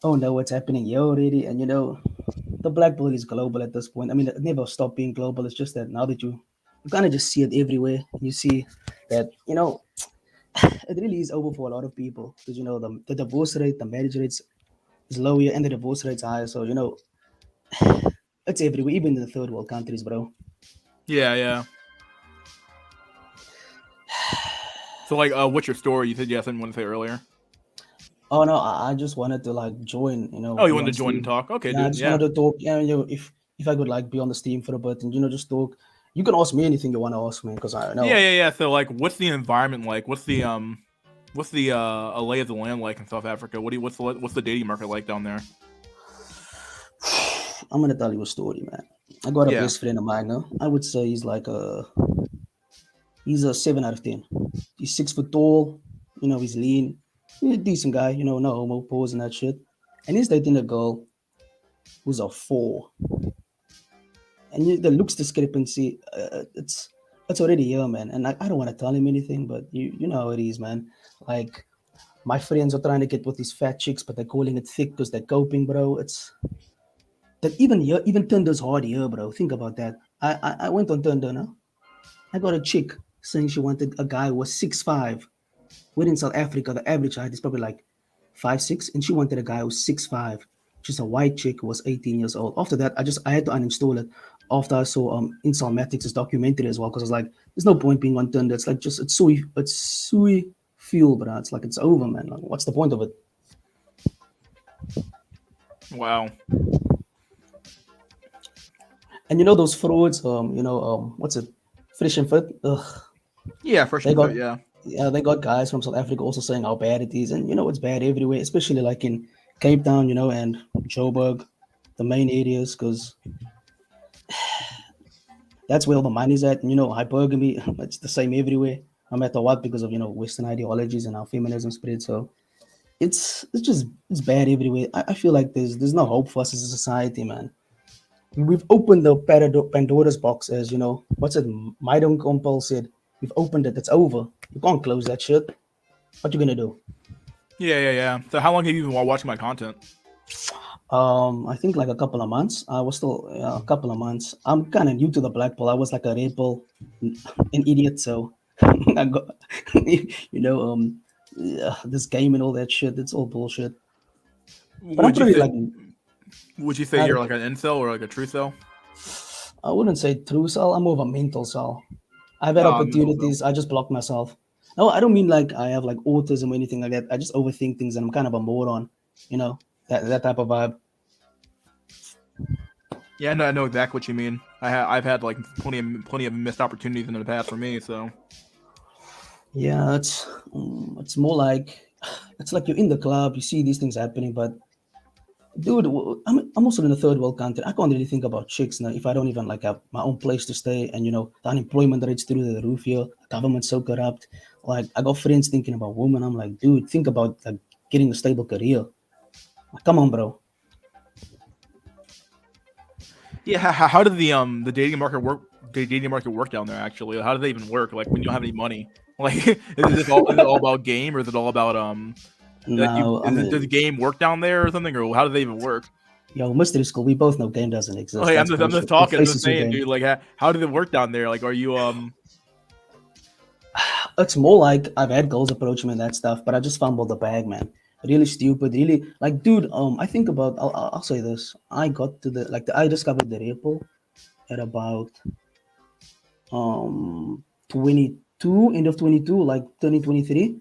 oh no, what's happening here already? And the black bully is global at this point. I mean, it never stopped being global. It's just that now that you kind of just see it everywhere. You see that it really is over for a lot of people because the divorce rate, the marriage rates is lower, and the divorce rate's higher. So it's everywhere, even in the third world countries, bro. yeah, yeah. So like, what's your story? You said you had something you want to say earlier. Oh no, I just wanted to like join, Oh, you be wanted on to join and stream. talk? Okay, Yeah, I dude. just Yeah, wanted to talk. Yeah, if I could like be on the stream for a bit and just talk. You can ask me anything you want to ask me because I yeah, know. yeah, yeah. So like, what's the environment like? What's the lay of the land like in South Africa? What's the dating market like down there? I'm gonna tell you a story, man. I got a Yeah, best friend of mine. No, I would say he's a 7 out of 10. He's 6 foot tall. He's lean. He's a decent guy. No homo pose and that shit. And he's dating a girl who's a 4. And the looks discrepancy, it's already here, man. And I don't want to tell him anything, but you know how it is, man. Like my friends are trying to get with these fat chicks, but they're calling it thick because they're coping, bro. It's that even here, even Tinder's hard here, bro. Think about that. I went on Tinder now. I got a chick saying she wanted a guy who was 6'5". We're in South Africa. The average height is probably like 5'6", and she wanted a guy who was 6'5". She's a white chick who was 18 years old. After that, I had to uninstall it. After I saw Insalmatics' documentary as well, because I was like, there's no point being on Tinder. It's like just it's sui fuel, but it's like it's over, man. Like, what's the point of it? wow. And those frauds, what's it, Fresh and Fit? Ugh, Yeah, fresh they and got fit. Yeah, yeah, they got guys from South Africa also saying how bad it is, and it's bad everywhere, especially like in Cape Town, and Joburg, the main areas, because that's where all the money's at. And, hypergamy, it's the same everywhere, no matter what, because of Western ideologies and how feminism spread. So it's bad everywhere. I feel like there's no hope for us as a society, man. We've opened the Pandora's box, as what's it? Maidon Kompal said. We've opened it. It's over. You can't close that shit. What you gonna do? yeah, yeah, yeah. So how long have you been watching my content? I think like a couple of months. I was still a couple of months. I'm kind of new to the black ball. I was like a red ball, an idiot. So I got, this game and all that shit. It's all bullshit. But I'm Would you pretty say like, Would you say I you're like an incel or like a true cell? wouldn't say true cell. I'm more of a mental cell. I've had Ah, mental cell. opportunities. I just block myself. No, I don't mean like I have like autism or anything like that. I just overthink things and I'm kind of a moron. That type of vibe. Yeah, no, I know exactly what you mean. I've had like plenty of missed opportunities in the past for me. So Yeah, it's more like it's like you're in the club, you see these things happening, but dude, I'm also in a third world country. I can't really think about chicks now if I don't even like have my own place to stay, and the unemployment rates through the roof here. The government's so corrupt. Like I got friends thinking about women. I'm like, dude, think about like getting a stable career. Like, come on, bro. yeah, how did the dating market work? The dating market work down there actually? How do they even work? Like when you don't have any money, like is it all about game or is it all about Like, No, I does the mean, game work down there or something, or how do they even work? yo, mystery school. We both know game doesn't exist. Like, That's I'm just bullshit. It talking, I'm just faces your saying, game. dude. Like, how does it work down there? Like, are you It's more like I've had girls approach me and that stuff, but I just fumbled the bag, man. Really stupid. Really, like, dude. I think about. I'll say this. I got to I discovered the repo at about 22, end of 22, like 2023.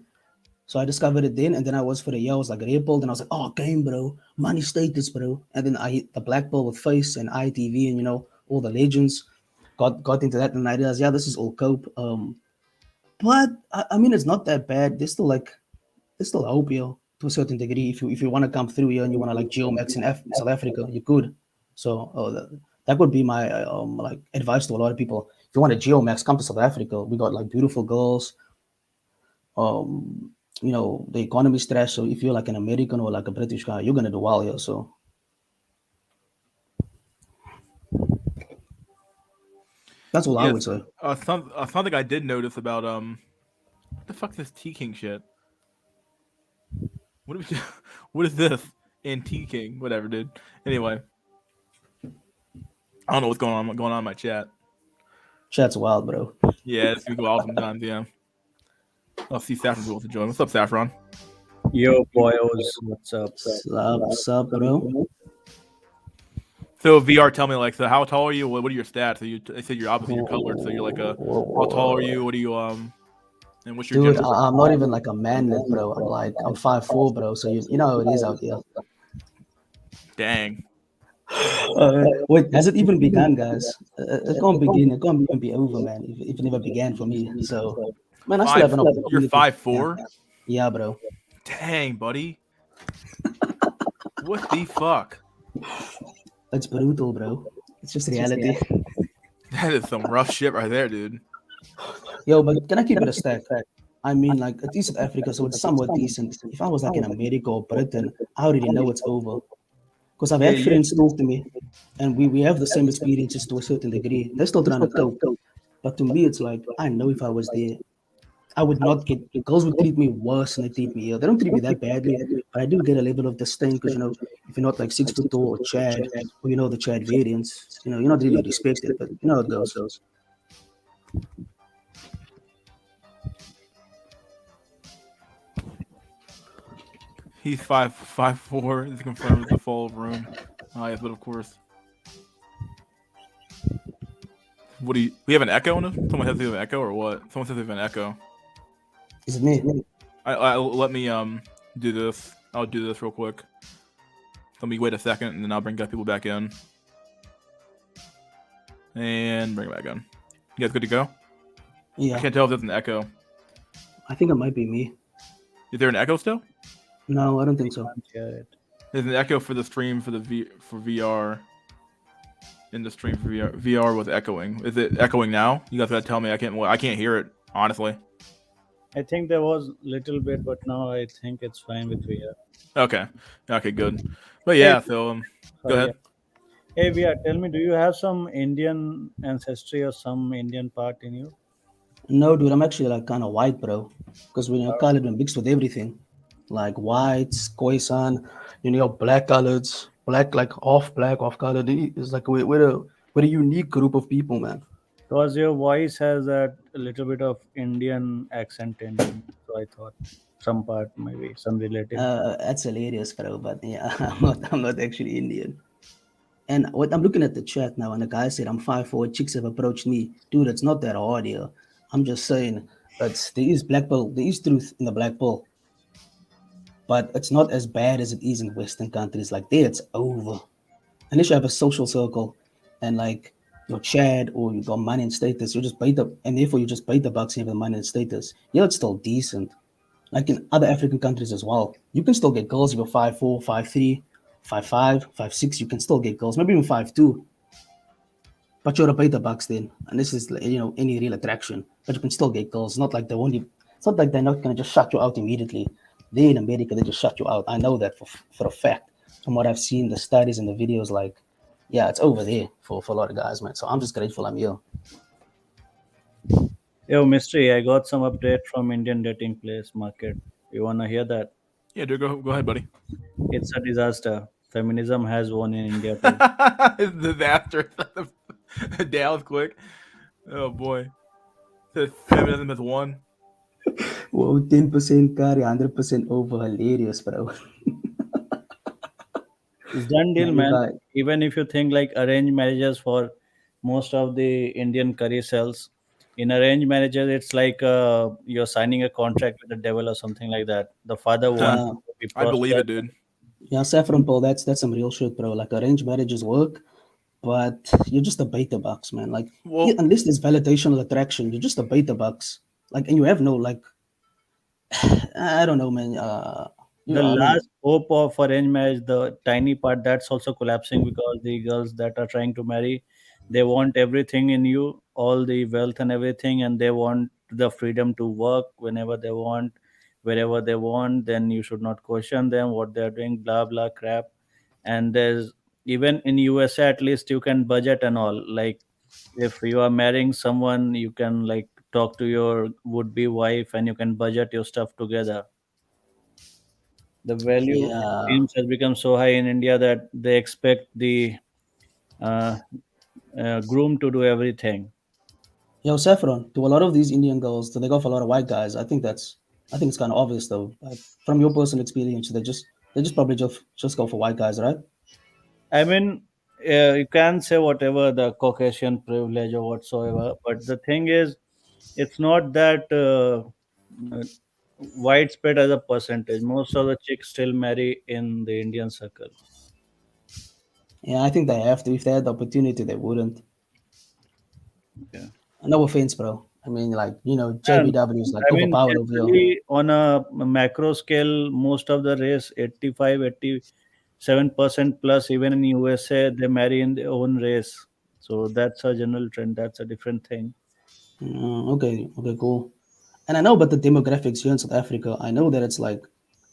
So I discovered it then, and then I was for a year. I was like rippled, and I was like, "Oh, game, bro, money status, bro." And then I hit the black ball with Face and ITV, and all the legends. Got into that, and I realized, yeah, this is all cope. But I mean, it's not that bad. There's still hope here to a certain degree. If you want to come through here and you want to like geomax in South Africa, you could. So that would be my like advice to a lot of people. If you want to geomax, come to South Africa. We got like beautiful girls. The economy stress. So if you're like an American or like a British guy, you're gonna do well here. So that's all I yes? would say. Something I did notice about what the fuck is this T King shit? What do we, what is this? Anti King, whatever, dude. Anyway, I don't know what's going on in my chat. Chat's wild, bro. Yeah, it's gonna go out sometimes. Yeah, I'll see Saffron's able to join. What's up, Saffron? Yo, boyos, what's up? Sup, bro? So VR, tell me like, so how tall are you? What are your stats? So they said you're obviously you're colored, so you're like a. How tall are you? What do you and what's your Dude, general? I'm not even like a manlet, bro. I'm 5'4", bro. So you know how it is out here. Dang. Wait, has it even begun, guys? It can't begin. It can't even be over, man. If it never began for me, so man, I still have an You're opportunity. 5'4". Yeah, bro. Dang, buddy. What the fuck? It's brutal, bro. It's just reality. That is some rough shit right there, dude. Yo, but can I keep it a stack? I mean, like, at least in Africa, so it's somewhat decent. If I was like in America or Britain, I already know it's over. Because I've Yeah, had friends talk to me, and we have the same experiences to a certain degree. They're still trying to cope. But to me, it's like, I know if I was there, I would not get, girls would treat me worse than they treat me here. They don't treat me that badly, but I do get a level of disdain because, if you're not like 6 foot tall or Chad, or the Chad variants, you're not really respected, but you know how it goes. He's 5'4". This confirms the fall of Rome. Yes, but of course. What do you? We have an echo on it. Someone has to have an echo or what? Someone says they have an echo. Is it me? Let me do this. I'll do this real quick. Let me wait a second, and then I'll bring people back in. And bring it back in. You guys good to go? Yeah. I can't tell if there's an echo. I think it might be me. Is there an echo still? No, I don't think so. Yeah, There's an echo for the stream for VR. In the stream for VR was echoing. Is it echoing now? You guys gotta tell me. I can't hear it honestly. I think there was a little bit, but now I think it's fine with VR. Okay, good. But yeah, so go ahead. Hey, VR, tell me, do you have some Indian ancestry or some Indian part in you? No, dude, I'm actually like kind of white, bro. Because when you're colored, we're mixed with everything. Like whites, Khoisan, black coloreds, black, like half black, half colored. It's like we're a unique group of people, man. Because your voice has that a little bit of Indian accent in it. So I thought some part, maybe some relative. That's hilarious, bro. But yeah, I'm not actually Indian. And what I'm looking at the chat now, and the guy said I'm 5'4". Chicks have approached me, dude. It's not that hard here. I'm just saying that there is truth in the black pill, but it's not as bad as it is in Western countries. Like there, it's over. Unless you have a social circle, and like your Chad or you got money and status, you just bait the, and therefore you just bait the bucks and have the money and status. Yeah, it's still decent. Like in other African countries as well, you can still get girls if you're 5'4", 5'3", 5'5", 5'6". You can still get girls, maybe even 5'2". But you're a beta bucks then, and this is any real attraction. But you can still get girls. Not like It's not like they're not gonna just shut you out immediately. They in America they just shut you out. I know that for a fact from what I've seen, the studies and the videos. Like, yeah, it's over there for a lot of guys, man. So I'm just grateful I'm here. Yo, Mystery, I got some update from Indian dating place market. You wanna hear that? Yeah, dude, go ahead, buddy. It's a disaster. Feminism has won in India too. It's a disaster. Dallas quick. Oh boy. The feminism is one. Whoa, 10% carry, 100% over. Hilarious, bro. It's done deal, Man, you man. got, Even if you think like arranged marriages for most of the Indian curry cells, in arranged marriages, it's like you're signing a contract with the devil or something like that. The father wants yeah, you to be I believe prosperous. it, dude. yeah, Saffron Paul, that's some real shit, bro. Like arranged marriages work, but you're just a beta box, man. Like yeah, Well, unless there's validation or attraction, you're just a beta box. Like, and you have no like, I don't know, man. The I mean, last hope of arranged marriage, the tiny part, that's also collapsing because the girls that are trying to marry, they want everything in you, all the wealth and everything, and they want the freedom to work whenever they want, wherever they want. Then you should not question them what they're doing, blah blah crap. And there's, even in USA at least, you can budget and all. Like if you are marrying someone, you can like talk to your would be wife and you can budget your stuff together. The value yeah, seems has become so high in India that they expect the uh, groom to do everything. yo, Saffron. To a lot of these Indian girls, do they go for a lot of white guys? I think it's kind of obvious though. Like, from your personal experience, they just probably just go for white guys, right? I mean, you can say whatever the Caucasian privilege or whatsoever, but the thing is, it's not that uh, widespread as a percentage. Most of the chicks still marry in the Indian circle. Yeah, I think they have to. If they had the opportunity, they wouldn't. Yeah. No offense, bro. I mean, like, And JBW is like I mean, overpowered over here. generally on a macro scale, most of the race, 85, 87% plus, even in USA, they marry in their own race. So that's a general trend. That's a different thing. Okay, okay, cool. And I know about the demographics here in South Africa. I know that it's like,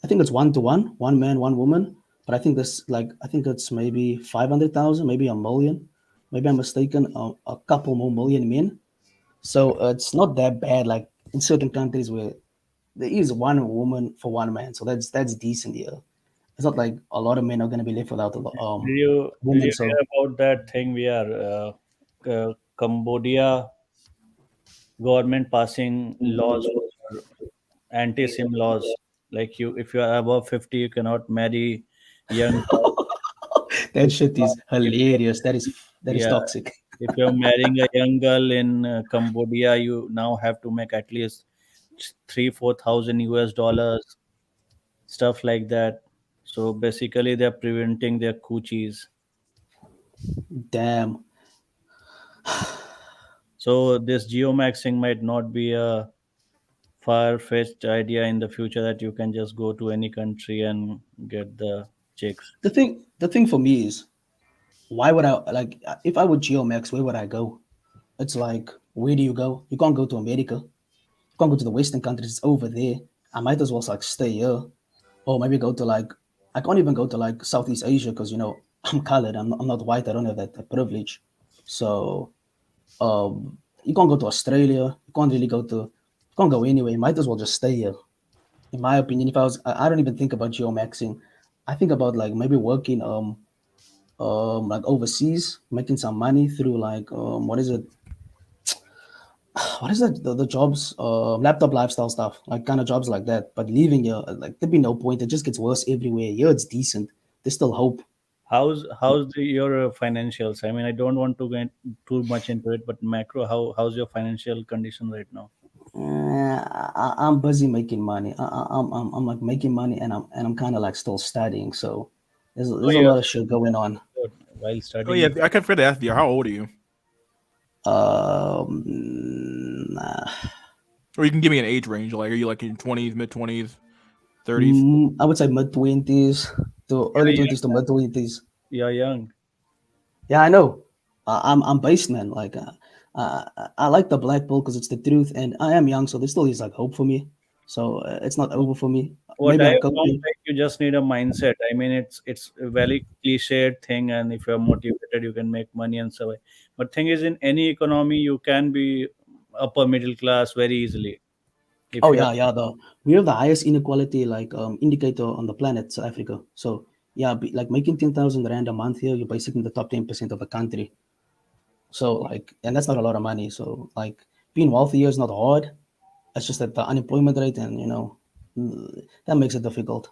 I think it's 1 to 1, one man, one woman. But I think it's maybe 500,000, maybe a million. Maybe I'm mistaken, a couple more million men. So it's not that bad. Like in certain countries where there is one woman for one man. So that's decent here. It's not like a lot of men are going to be left without a Did woman. you hear So about that thing? We are Cambodia government passing laws for anti-sim laws. Like you, if you are above 50, you cannot marry young girls. that If shit you are, is if hilarious. That is Yeah, toxic. if you're marrying a young girl in Cambodia, you now have to make at least 3 4 thousand US dollars, stuff like that. So basically, they're preventing their coochies. Damn. So this geomaxing might not be a far-fetched idea in the future that you can just go to any country and get the chicks. The thing for me is, why would I like if I would geomax? Where would I go? It's like, where do you go? You can't go to America. You can't go to the Western countries. It's over there. I might as well like stay here, or maybe go to like, I can't even go to like Southeast Asia because I'm colored. I'm not white. I don't have that privilege. So you can't go to Australia. You can't really go to. You can't go anywhere. You might as well just stay here. In my opinion, if I don't even think about geomaxing. I think about like maybe working like overseas, making some money through like what is it? What is that? The jobs, laptop lifestyle stuff, like kind of jobs like that. But leaving here, like there'd be no point. It just gets worse everywhere. Here it's decent. There's still hope. Your financials? I mean, I don't want to get too much into it, but macro, how's your financial condition right now? I'm busy making money. I'm like making money, and I'm kind of like still studying. So Oh, there's a you're lot of shit studying. going That's on. good. While Oh yeah, studying, I kind of forgot to ask you. How old are you? Nah. Or you can give me an age range. Like, are you like in 20s, mid 20s, 30s? I would say mid 20s to you're early young, 20s to man. mid 20s. You're young. Yeah, I know. I'm based, man. Like I like the black bull because it's the truth, and I am young, so there still is like hope for me. So it's not over for me. What Maybe I I'm found, coping. like, you just need a mindset. I mean, it's a very cliched thing, and if you're motivated, you can make money and survive. But thing is, in any economy, you can be upper middle class very easily. If Oh you are, yeah, yeah. We have the highest inequality like indicator on the planet, South Africa. So yeah, like making 10,000 rand a month here, you're basically in the top 10% of the country. So like, and that's not a lot of money. So like, being wealthy here is not hard. It's just that the unemployment rate and that makes it difficult.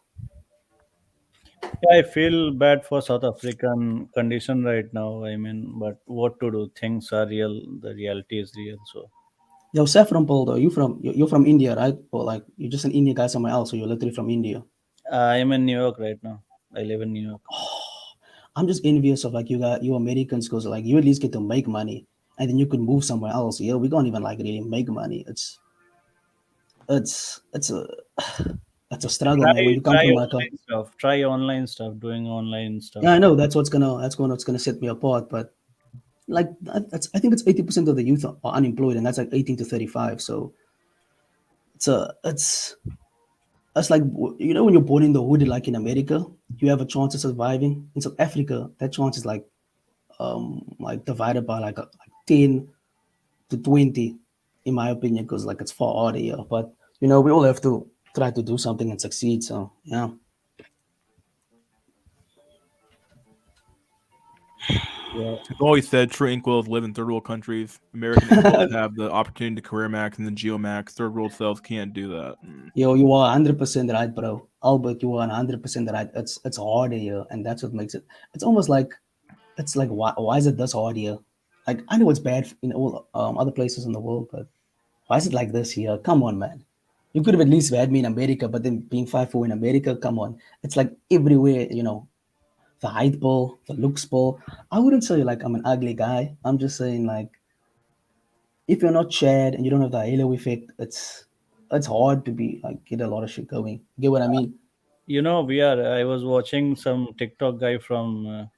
yeah, I feel bad for South African condition right now. I mean, but what to do? Things are real. The reality is real. So Yo, Saffron Paul, though, you're from India, right? Or like you're just an Indian guy somewhere else, so you're literally from India. I am in New York right now. I live in New York. I'm just envious of like you Americans because like you at least get to make money and then you could move somewhere else. Yeah, we can't even like really make money. It's a it's a struggle, man. When you come Try from like a online stuff. Try online stuff. Doing online yeah, stuff. I know that's what's gonna set me apart. But like I think it's 80% of the youth are unemployed, and that's like 18 to 35. So it's like when you're born in the hood, like in America, you have a chance of surviving. In South Africa, that chance is like divided by like 10 to 20, in my opinion, because like it's far harder here. But we all have to try to do something and succeed. So yeah. Yeah. I've always said true equals live in third world countries. American equals have the opportunity to career max and then geo max. Third world cells can't do that. Yo, you are 100% right, bro. Albert, you are 100% right. It's harder here, and that's what makes it. It's almost like why is it this hard here? Like I know it's bad in all other places in the world, but why is it like this here? Come on, man. You could have at least had me in America, but then being 5'4" in America, come on. It's like everywhere, the height ball, the looks ball. I wouldn't say like I'm an ugly guy. I'm just saying like if you're not Chad and you don't have the halo effect, it's hard to be like get a lot of shit going. Get what I mean? We are. I was watching some TikTok guy from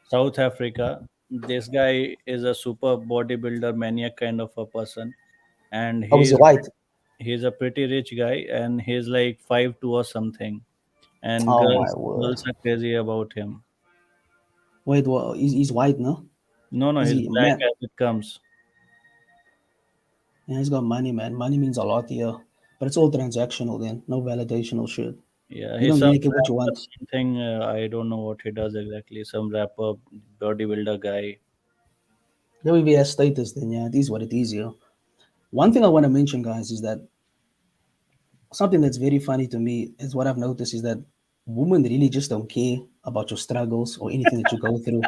South Africa. This guy is a super bodybuilder maniac kind of a person, and Oh, is it white? he's a pretty rich guy, and he's like 5'2" or something, and Oh my girls word. are crazy about him. Wait, well, he's white, no? No, no, Is he's he black man? as it comes. Yeah, he's got money, man. Money means a lot here. But it's all transactional then, no validational shit. Yeah, You he's don't some really get what you rapper, want. something. I don't know what he does exactly. Some rapper, bodybuilder guy. There will be a status then, yeah, it is what it is here. One thing I want to mention, guys, is that something that's very funny to me is what I've noticed is that women really just don't care about your struggles or anything that you go through.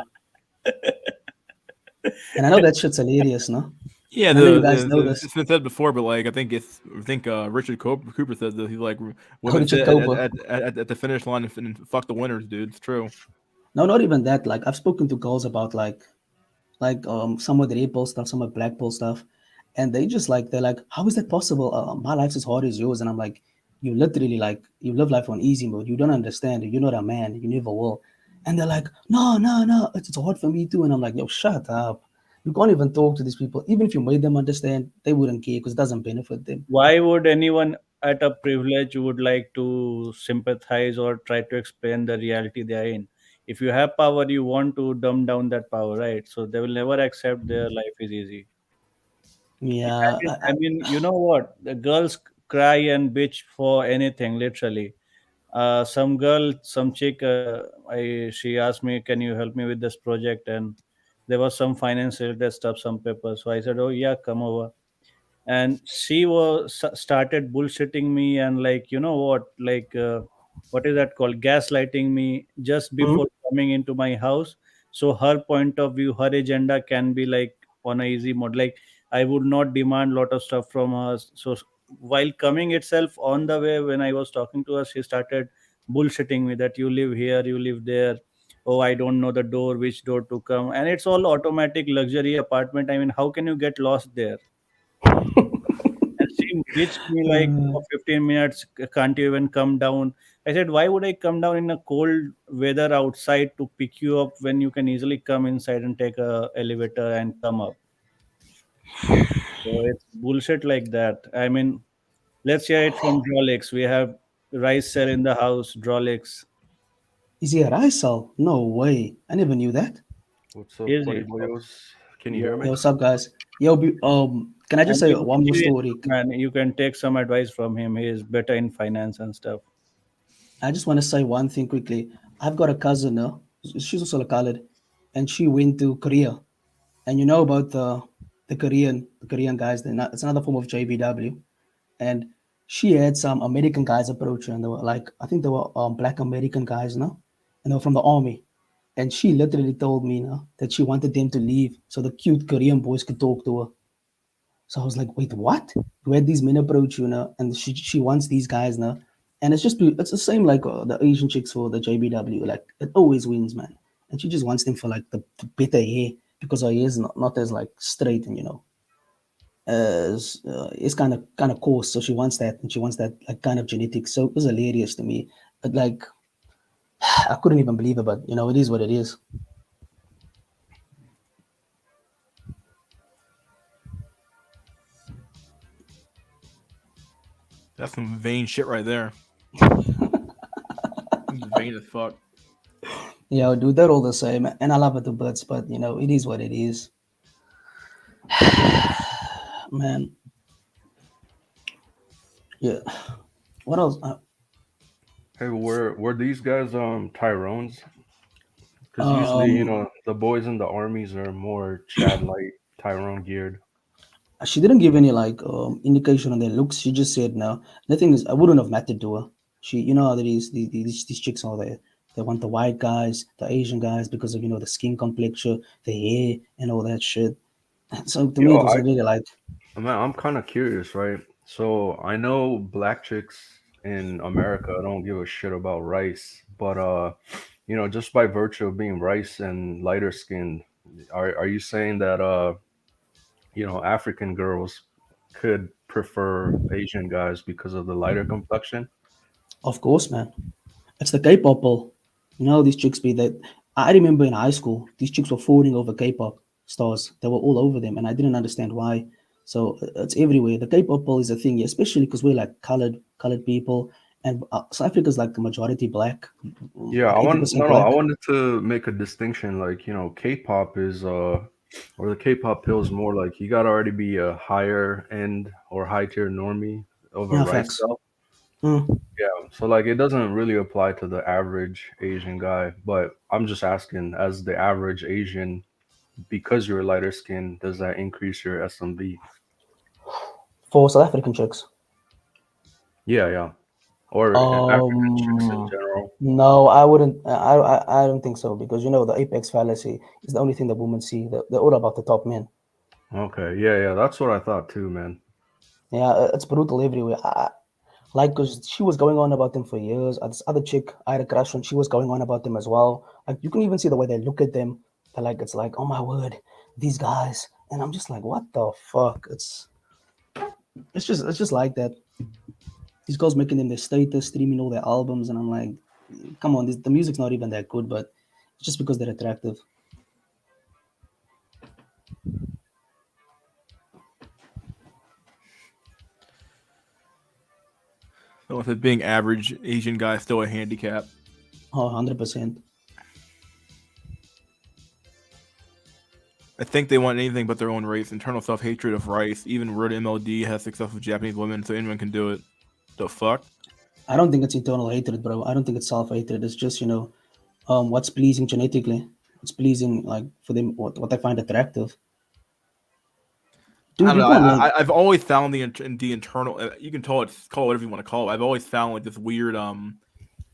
And I know that shit's hilarious, no? Yeah, And I know you guys know this. it's been said before, but like I think Richard Cooper said that he's like How women Richard sit Cooper. at the finish line and fuck the winners, dude. It's true. No, not even that. Like I've spoken to girls about some of the rainbow stuff, some of black pill stuff, and they're like, how is that possible? My life's as hard as yours, and I'm like, you literally like you live life on easy mode. You don't understand. You're not a man. You never will. And they're like, no, no, no, it's hard for me too. And I'm like, yo, shut up. You can't even talk to these people. Even if you made them understand, they wouldn't care because it doesn't benefit them. Why would anyone at a privilege would like to sympathize or try to explain the reality they are in? If you have power, you want to dumb down that power, right? So they will never accept their life is easy. Yeah, I mean, you know what? The girls cry and bitch for anything, literally. Some girl, some chick, she asked me, "Can you help me with this project?" And there was some finance related stuff, some papers. So I said, "Oh yeah, come over." And she was started bullshitting me and like what is that called, gaslighting me just mhm. before coming into my house, so her point of view, her agenda can be like on a easy mode, like I would not demand lot of stuff from her. So while coming itself, on the way when I was talking to her, she started bullshitting me that you live here, you live there. Oh, I don't know the door, which door to come, and it's all automatic luxury apartment. I mean, how can you get lost there? And she bitched me like for 15 minutes, can't you even come down? I said, why would I come down in a cold weather outside to pick you up when you can easily come inside and take a elevator and come up? So it's bullshit like that. I mean, let's hear it from Drolix. We have rice cell in the house, Drolix. Is he a Raisal? No way. I never knew that. What's up, Is buddy he? boyos? Can you hear Yo, me? Yo, what's up, guys? Yo, Can I just And say he, one more he is story? good, man. You can take some advice from him. He is better in finance and stuff. I just want to say one thing quickly. I've got a cousin now. She's also a colored, and she went to Korea. And you know about the Korean guys. It's another form of JBW. And she had some American guys approach her, and they were like, I think they were black American guys, no, and they were from the army. And she literally told me, no, that she wanted them to leave so the cute Korean boys could talk to her. So I was like, wait, what? You had these men approach you now, and she wants these guys now, and it's the same like the Asian chicks for the JBW. Like it always wins, man. And she just wants them for like the better hair because her hair is not as like straight and as it's kind of coarse. So she wants that, and she wants that like kind of genetics. So it was hilarious to me. But like I couldn't even believe it, but it is what it is. That's some vain shit right there. He's vain as fuck. Yeah, dude, they're all the same, and I love it to bits. But it is what it is, man. Yeah. What else? Hey, were these guys Tyrones? Because usually, Um, the boys in the armies are more Chad light, Tyrone geared. she didn't give any like indication on their looks. She just said no. The thing is, I wouldn't have mattered to her. You know how it is. These chicks are there. They want the white guys, the Asian guys, because of the skin complexion, the hair, and all that shit. So to me, Yo, it was really like, man, I'm kind of curious, right? So I know black chicks in America don't give a shit about rice, but just by virtue of being rice and lighter skinned, are you saying that African girls could prefer Asian guys because of the lighter complexion? of course, man. It's the K-pop ball. These chicks be that. I remember in high school, these chicks were falling over K-pop stars. They were all over them, and I didn't understand why. So it's everywhere. The K-pop ball is a thing, especially because we're like colored people, and South Africa's like the majority black, Yeah, like I want 80% no no, I black. wanted to make a distinction like, K-pop is or the K-pop pill is more like you gotta already be a higher end or high tier normie of a Yeah, rice facts. belt. Mm. Yeah, so like it doesn't really apply to the average Asian guy, but I'm just asking as the average Asian, because you're lighter skin, does that increase your SMV? For South African chicks. Yeah, yeah. Or African chicks in Um, general. no, I wouldn't. I don't think so because the apex fallacy is the only thing that women see. They're all about the top men. Okay, yeah, yeah, that's what I thought too, man. Yeah, it's brutal everywhere. Like, because she was going on about them for years. This other chick I had a crush on, she was going on about them as well. Like, you can even see the way they look at them. They're like, it's like, oh my word, these guys. And I'm just like, what the fuck? It's just like that. These girls making them their status, streaming all their albums, and I'm like, come on, the music's not even that good, but it's just because they're attractive. So with it being average Asian guy still a handicap. Oh, 100%. I think they want anything but their own race. Internal self hatred of rice. Even word MLD has success with Japanese women, so anyone can do it. The fuck? I don't think it's internal hatred, bro. I don't think it's self hatred. It's just, what's pleasing genetically. It's pleasing, like, for them, what they find attractive. I Dude, don't you know. can't like, I've always found the internal. You can call it whatever you want to call it. I've always found like this weird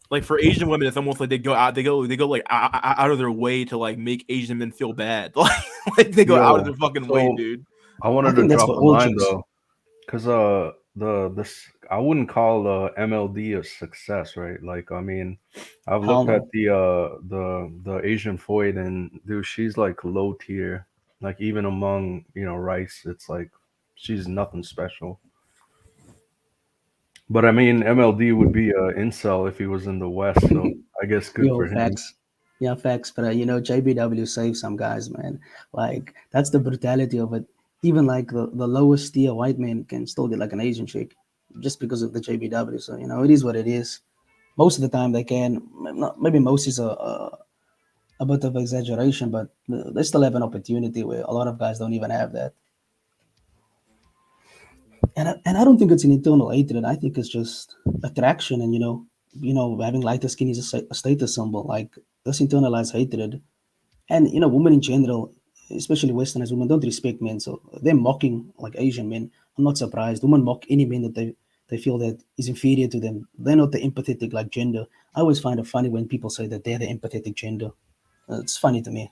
like for Asian women, it's almost like they go like out of their way to like make Asian men feel bad. Like they go out of Yo, their fucking way, so dude. I I wanted to think that's drop for a all line chicks. though. Because this I wouldn't call MLD a success, right? Like I mean, I've Hell looked at no. the Asian Foyd, and dude, she's like low tier. Like even among rice, it's like she's nothing special. But I mean, MLD would be a incel if he was in the West, so I guess good Yo, for him. facts. Yeah, facts. But JBW saved some guys, man. Like that's the brutality of it. Even like the lowest tier white man can still get like an Asian chick just because of the JBW. So it is what it is. Most of the time they can. Maybe most is a bit of exaggeration, but they still have an opportunity where a lot of guys don't even have that. And I don't think it's an internal hatred. I think it's just attraction, and having lighter skin is a status symbol. Like this internalized hatred, and women in general, especially Westernized women, don't respect men. So they're mocking like Asian men. I'm not surprised. Women mock any man that they feel that is inferior to them. They're not the empathetic like gender. I always find it funny when people say that they're the empathetic gender. It's funny to me.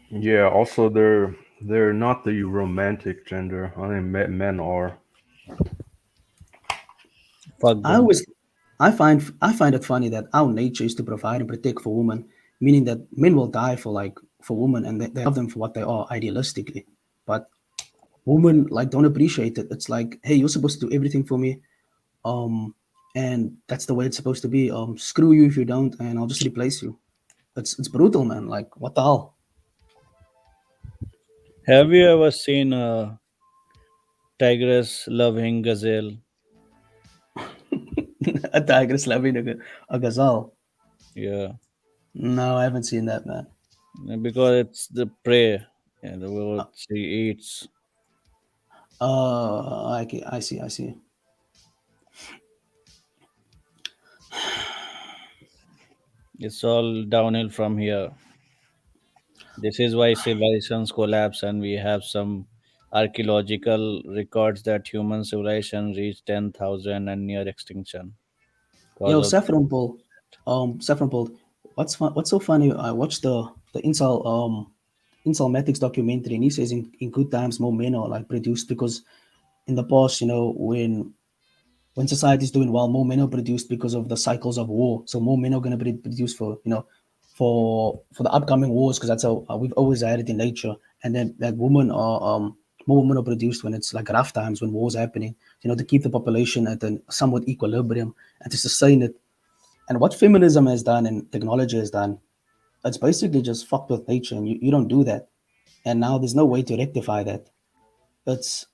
Yeah. Also, they're not the romantic gender. I think men are. Fuck I them. always I find it funny that our nature is to provide and protect for women, meaning that men will die for women and they love them for what they are idealistically. But women like don't appreciate it. It's like, hey, you're supposed to do everything for me. Um and that's the way it's supposed to be. Screw you if you don't, and I'll just replace you. It's brutal, man. Like what the hell? Have you ever seen a tigress loving gazelle? A tiger slapping a gazelle. Yeah, No, I haven't seen that, man. because it's the prey and Uh, what she eats. I see. It's all downhill from here. This is why civilizations collapse, and we have some archaeological records that human civilization reached 10,000 and near extinction because Yo, of. Saffron Paul, what's so funny? I watched the Incel Matics documentary, and he says in good times more men are like produced because in the past, when society is doing well, more men are produced because of the cycles of war. So more men are going to be produced for the upcoming wars, because that's how we've always had it in nature. And then like women are more women are produced when it's like rough times, when wars are happening. To keep the population at a somewhat equilibrium and to sustain it. And what feminism has done and technology has done, it's basically just fucked with nature, and you don't do that. And now there's no way to rectify that. It's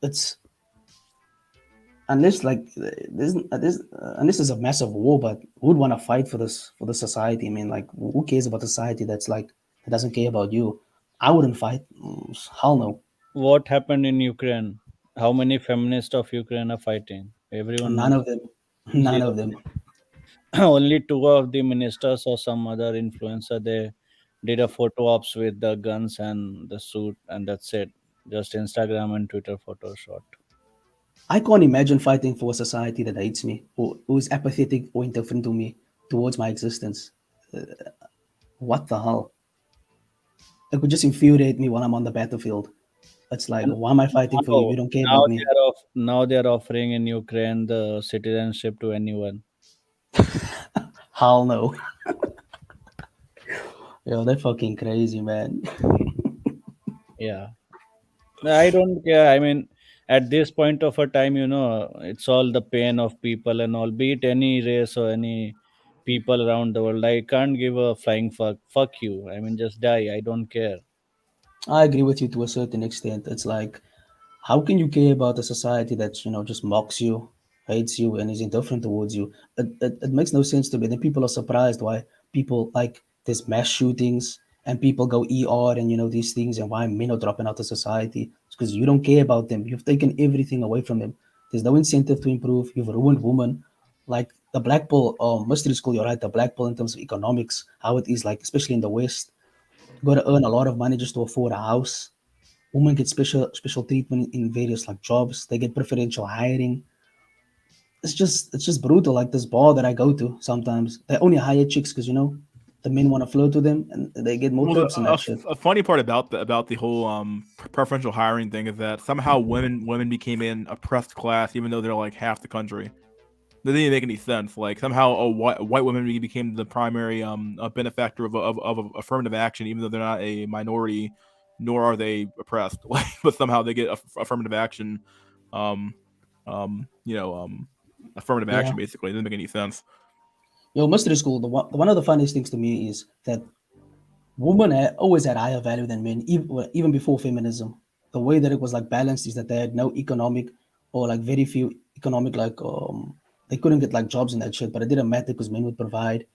unless like unless there's a massive war, but who would want to fight for the society? I mean, like who cares about a society that's like that doesn't care about you? I wouldn't fight. Hell no. What happened in Ukraine? How many feminists of Ukraine are fighting? Everyone None knows. of them. None Zero. of them. Only two of the ministers or some other influencer, they did a photo ops with the guns and the suit, and that's it. Just Instagram and Twitter photo shot. I can't imagine fighting for a society that hates me or who is apathetic or indifferent to me towards my existence. What the hell? It would just infuriate me when I'm on the battlefield. It's like, And why am I fighting for you if now, you don't care now about they me? are now they are offering in Ukraine the citizenship to anyone. Hell no. Yo, they're fucking crazy, man. Yeah, I don't care. I mean, at this point of a time, it's all the pain of people and all, be it any race or any people around the world. I can't give a flying fuck. Fuck you. I mean, just die. I don't care. I agree with you to a certain extent. It's like, how can you care about a society that just mocks you, hates you, and is indifferent towards you? It makes no sense to me. Then people are surprised why people like there's mass shootings and people go ER and these things, and why men are dropping out of society. It's because you don't care about them. You've taken everything away from them. There's no incentive to improve. You've ruined women. Like the black pill, mystery school. You're right. The black pill in terms of economics, how it is like, especially in the West, you got to earn a lot of money just to afford a house. Women get special treatment in various like jobs. They get preferential hiring. It's just brutal. Like this bar that I go to, sometimes they only hire chicks because the men want to flirt with them and they get more Well, tips and that shit. a funny part about the whole preferential hiring thing is that somehow women became an oppressed class, even though they're like half the country. That didn't make any sense. Like somehow white women became the primary a benefactor of affirmative action, even though they're not a minority, nor are they oppressed. Like, but somehow they get affirmative action, um, you know, affirmative Yeah. action. Basically, it doesn't make any sense. Yo, mystery school. One of the funniest things to me is that women always had higher value than men, even before feminism. The way that it was like balanced is that they had no economic or like very few economic they couldn't get like jobs and that shit, but it didn't matter because men would provide,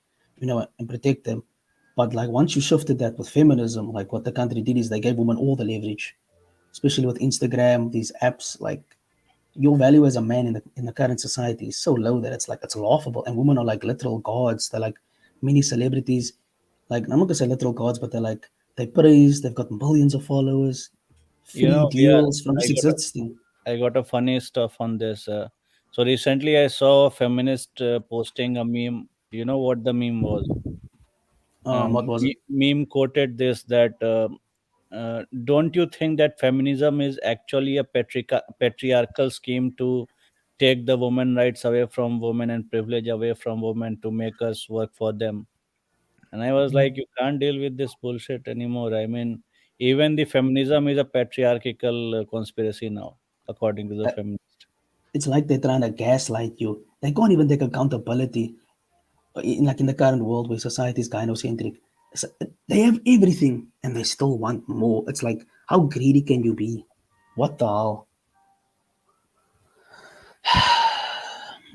and protect them. But like once you shifted that with feminism, like what the country did is they gave women all the leverage, especially with Instagram, these apps. Like your value as a man in the current society is so low that it's like it's laughable. And women are like literal gods. They're like mini celebrities. Like I'm not gonna say literal gods, but they're like they praise. They've got millions of followers, free Yeah, deals from I just got a, existing. I got a funny stuff on this. So recently, I saw a feminist posting a meme. You know what the meme was? What was it? Meme quoted this that don't you think that feminism is actually a patriarchal scheme to take the women rights away from women and privilege away from women to make us work for them? And I was like, you can't deal with this bullshit anymore. I mean, even the feminism is a patriarchal conspiracy now, according to the Uh, feminist. It's like they're trying to gaslight you. They can't even take accountability. In like in the current world where society is gynocentric, they have everything and they still want more. It's like how greedy can you be? What the hell?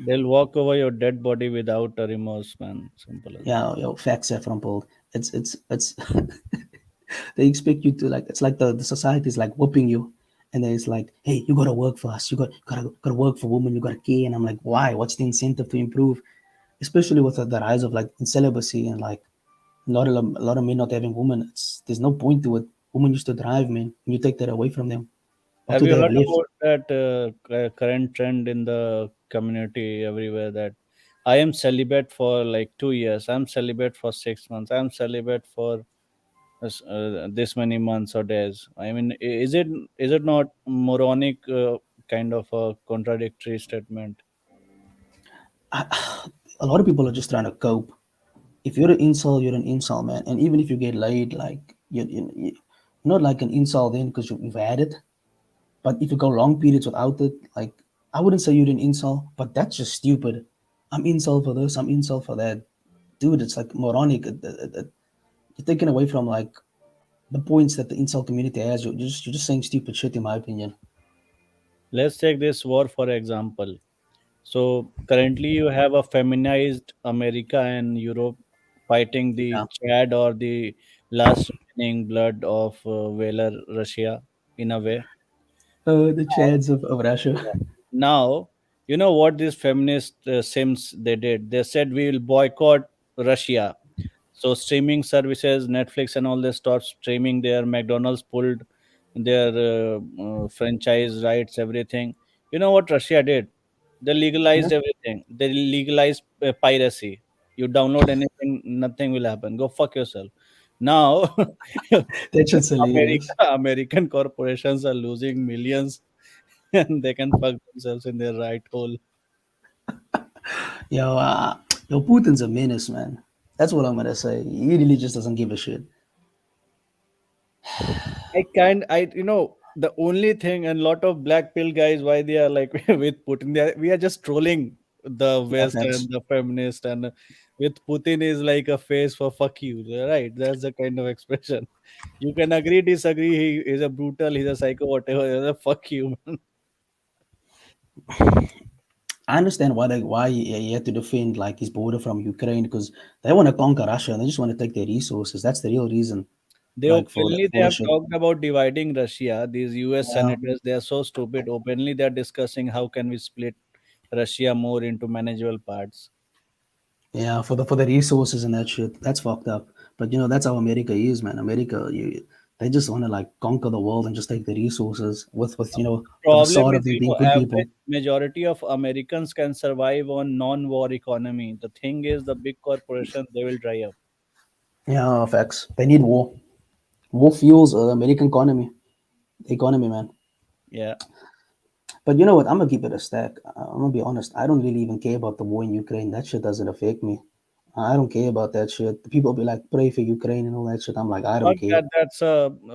They'll walk over your dead body without a remorse, man. Simple as that. Yeah, yo, facts are from bold. It's they expect you to like it's like the society is like whooping you and then it's like, hey, you gotta work for us, you gotta work for women, you gotta care. And I'm like, why? What's the incentive to improve? Especially with the rise of like celibacy and like a lot of men not having women. There's no point to it. Women used to drive, man, and you take that away from them. What Have do you they have heard left? about that current trend in the community everywhere that I am celibate for like 2 years, I'm celibate for 6 months, I'm celibate for this many months or days? I mean, is it not moronic kind of a contradictory statement? A lot of people are just trying to cope. If you're an incel, you're an incel, man. And even if you get laid, like you're not like an incel then because you've had it. But if you go long periods without it, like I wouldn't say you're an incel, but that's just stupid. I'm incel for this, I'm incel for that. Dude, it's like moronic. You're taken away from like the points that the incel community has. You're just saying stupid shit, in my opinion. Let's take this war for example. So currently you have a feminized America and Europe fighting the Yeah. Chad or the last remaining blood of whaler Russia in a way. The chads of Russia. Yeah. Now, you know what these feminist sims they did? They said we will boycott Russia. So streaming services, Netflix and all, they stopped streaming. Their McDonald's pulled their franchise rights, everything. You know what Russia did? They Yeah, legalized everything. They legalized piracy. You download anything, nothing will happen. Go fuck yourself. Now, that shit's hilarious. American corporations are losing millions and they can fuck themselves in their right hole. Yo, yo, Putin's a menace, man. That's what I'm gonna say. He really just doesn't give a shit. The only thing, and lot of black pill guys, why they are like with Putin, we are just trolling the Yeah, West facts. and the feminist, and with Putin is like a face for fuck you, right? That's the kind of expression. You can agree, disagree. He is a brutal, he's a psycho, whatever. Fuck you, man. I understand why he had to defend like his border from Ukraine because they want to conquer Russia and they just want to take their resources. That's the real reason, They like for openly they the have shit. talked about dividing Russia. These US Yeah, senators, they are so stupid. Openly they are discussing how can we split Russia more into manageable parts. yeah, for the resources and that shit. That's fucked up. But you know that's how America is, man. America, they just want to like conquer the world and just take the resources with the Problem facade is, of them being good average people. majority of Americans can survive on non-war economy. The thing is, the big corporations they will dry up. Yeah, facts. They need war. War fuels the American economy, man. Yeah, But you know what? I'm gonna keep it a stack. I'm gonna be honest. I don't really even care about the war in Ukraine. That shit doesn't affect me. I don't care about that shit. The people be like, pray for Ukraine and all that shit. I'm like, I don't fuck care. that. That's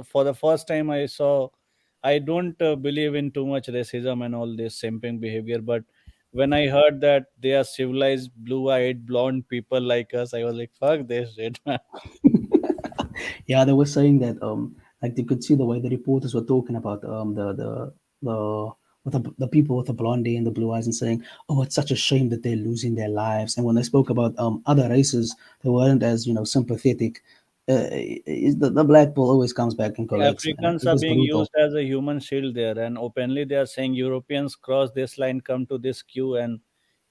for the first time I saw. I don't believe in too much racism and all this simping behavior, but when I heard that they are civilized, blue-eyed, blonde people like us, I was like, fuck this shit, man. Yeah, they were saying that like they could see the way the reporters were talking about the with the people with the blonde hair and the blue eyes and saying, "Oh, it's such a shame that they're losing their lives." And when they spoke about other races, they weren't as sympathetic. The black bull always comes back and collects, man. Africans It are was being brutal. used as a human shield there, and openly they are saying Europeans cross this line, come to this queue, and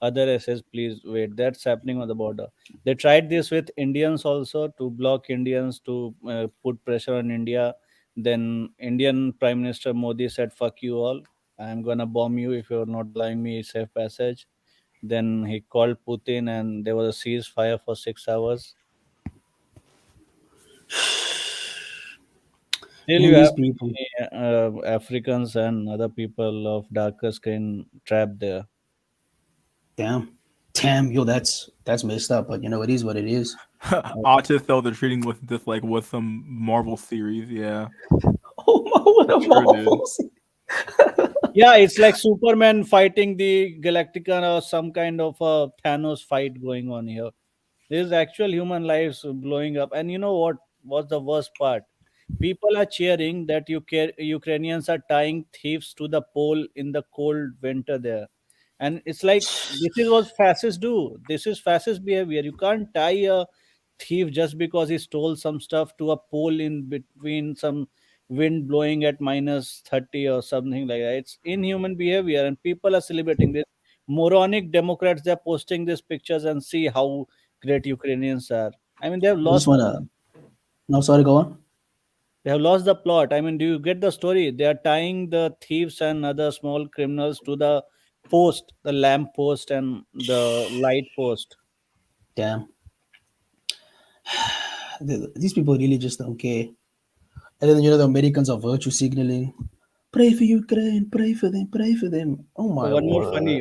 other SS, please wait. That's happening on the border. They tried this with Indians also to block Indians to put pressure on India. Then Indian Prime Minister Modi said, "Fuck you all. I'm gonna bomb you if you're not allowing me safe passage." Then he called Putin, and there was a ceasefire for 6 hours. Still, Man, you these have people, many Africans and other people of darker skin trapped there. damn, damn, yo, that's messed up. But it is what it is. Artists though they're treating with this like with some Marvel series. Yeah, Oh my, what a sure, dude. Marvels. Yeah, it's like Superman fighting the Galactica or some kind of a Thanos fight going on here. There's actual human lives blowing up. And you know what? What's the worst part? People are cheering that Ukrainians are tying thieves to the pole in the cold winter there. And it's like, this is what fascists do. This is fascist behavior. You can't tie a thief just because he stole some stuff to a pole in between some wind blowing at minus 30 or something like that. It's inhuman behavior, and people are celebrating this. Moronic Democrats, they're posting these pictures and see how great Ukrainians are. I mean, I just wanna. No, sorry, go on. they have lost the plot. I mean, do you get the story? They are tying the thieves and other small criminals to the post, the lamp post and the light post. Damn, these people really just don't care. And then the Americans are virtue signaling. Pray for Ukraine, pray for them, pray for them. Oh So my word.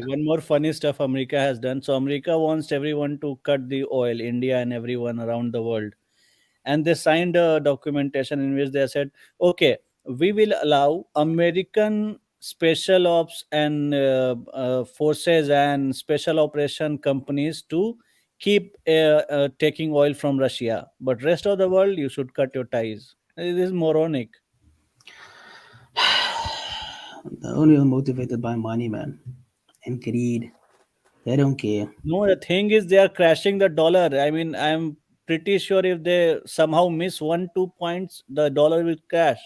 one more funny stuff America has done. So America wants everyone to cut the oil, India and everyone around the world. And they signed a documentation in which they said, okay, we will allow American special ops and forces and special operation companies to keep taking oil from Russia, but rest of the world you should cut your ties. It is moronic. They're only motivated by money, man, and greed. They don't care. No, the thing is they are crashing the dollar. I mean, I'm pretty sure if they somehow miss 1 2 points, the dollar will crash,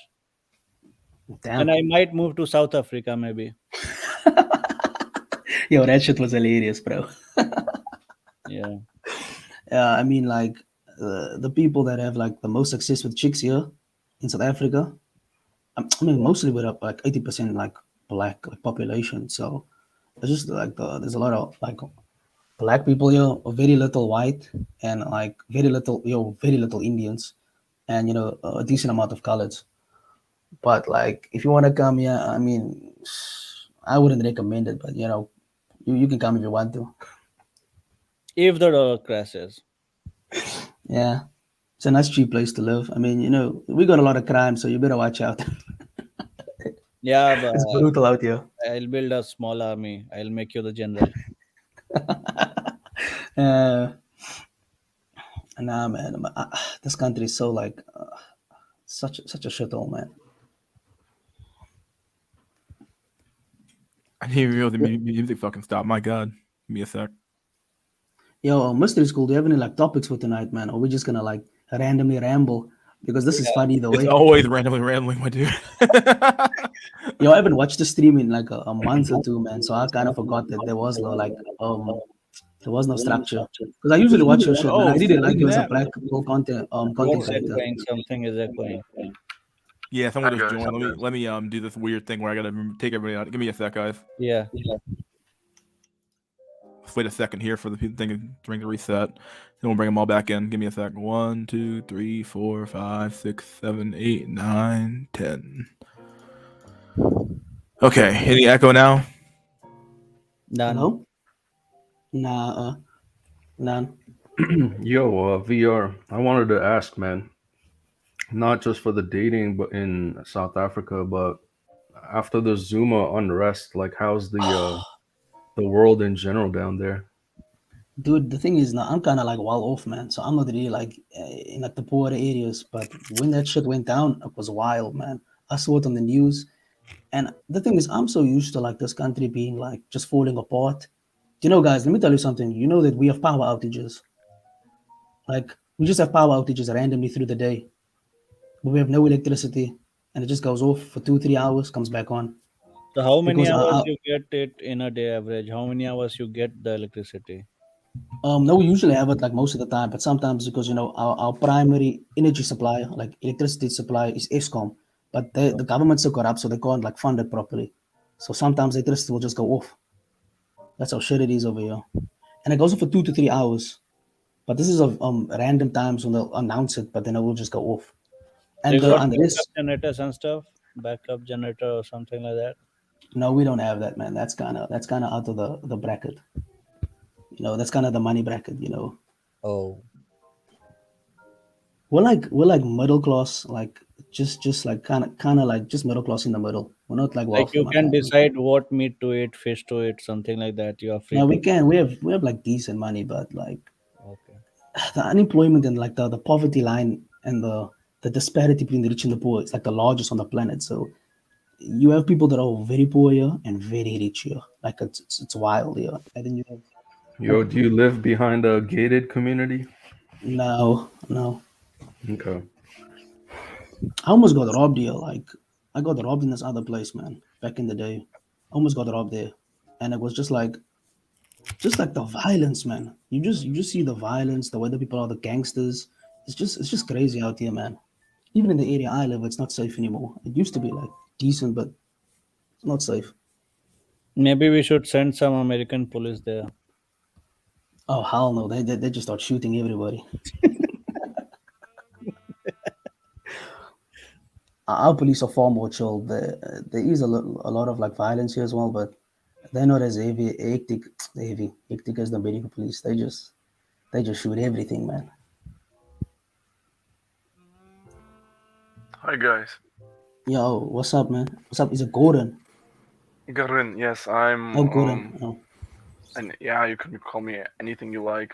and Damn. I might move to South Africa maybe. Yo, that shit was hilarious, bro. Yeah. I mean, like, the people that have like the most success with chicks here in South Africa. I mean, mostly with like 80% like black like, population. So it's just like there's a lot of like black people here, very little white, and like very little Indians, and a decent amount of coloreds. But like, if you want to come here, I mean, I wouldn't recommend it. But you can come if you want to. If the dollar crashes. Yeah, it's a nice cheap place to live. I mean, we got a lot of crime, so you better watch out. Yeah, but It's brutal out here. I'll build a small army. I'll make you the general. Uh, nah, man, this country is so like such a shithole, man. I didn't even realize the music fucking stopped. My god, give me a sec. Yo, mystery school. Do you have any like topics for tonight, man? Or we just gonna like randomly ramble because this is fun either It's way. always randomly rambling, my dude. Yo, I haven't watched the stream in like a month or two, man. So I kind of forgot that there was no like there was no structure because I usually watch your shit, man. I Oh, really like you as a snap. black people content What's creator. echoing? Something is echoing. Yeah, someone just joined. Let me do this weird thing where I gotta take everybody out. Give me a sec, guys. Yeah. Let's wait a second here for the thing to ring the reset. Then we'll bring them all back in. Give me a sec. 1, 2, 3, 4, 5, 6, 7, 8, 9, 10. Okay, any echo now? None. Hello? Nah, none. Yo, VR, I wanted to ask, man, not just for the dating, but in South Africa, but after the Zuma unrest, like how's the world in general down there? Dude, the thing is now I'm kind of like well off, man. So I'm not really like in like the poorer areas. But when that shit went down, it was wild, man. I saw it on the news, And the thing is, I'm so used to like this country being like just falling apart. You know, guys, let me tell you something. You know that we have power outages. Like we just have power outages randomly through the day. But we have no electricity, and it just goes off for 2 3 hours, comes back on. So how many Because hours you get it in a day average? How many hours you get the electricity? no, we usually have it like most of the time, but sometimes because our primary energy supplier, like electricity supply, is ESCOM, but the government's so corrupt, so they can't like fund it properly. So sometimes electricity will just go off. That's how shit it is over here, and it goes on for 2 to 3 hours. But this is of random times when they'll announce it, but then it will just go off. So And you the got unless backup generators and stuff, backup generator or something like that. no, we don't have that, man. That's kind of out of the bracket. That's kind of the money bracket. Oh, We're like middle class, like just like kind of like just middle class in the middle. We're not like like wealthy, you my can family. decide what meat to eat, fish to eat, something like that. You are free Now we to. can we have like decent money, but like Okay. the unemployment and like the poverty line and the disparity between the rich and the poor is like the largest on the planet. So you have people that are very poor here and very rich here. Like it's wild here. And then you have Yo, do you live behind a gated community? no. Okay. I almost got robbed here. Like I got robbed in this other place, man. Back in the day, I almost got robbed there, and it was just like the violence, man. You just see the violence, the way the people are, the gangsters. It's just crazy out here, man. Even in the area I live, it's not safe anymore. It used to be like decent, but it's not safe. Maybe we should send some American police there. Oh hell no, they just start shooting everybody. Our police are far more chill. There is a lot of like violence here as well, but they're not as hectic as the medical police. They just shoot everything, man. Hi guys. Yo, what's up, man? What's up? Is it Gordon? Garin, yes, Oh, I'm Gordon. Oh, and yeah, you can call me anything you like.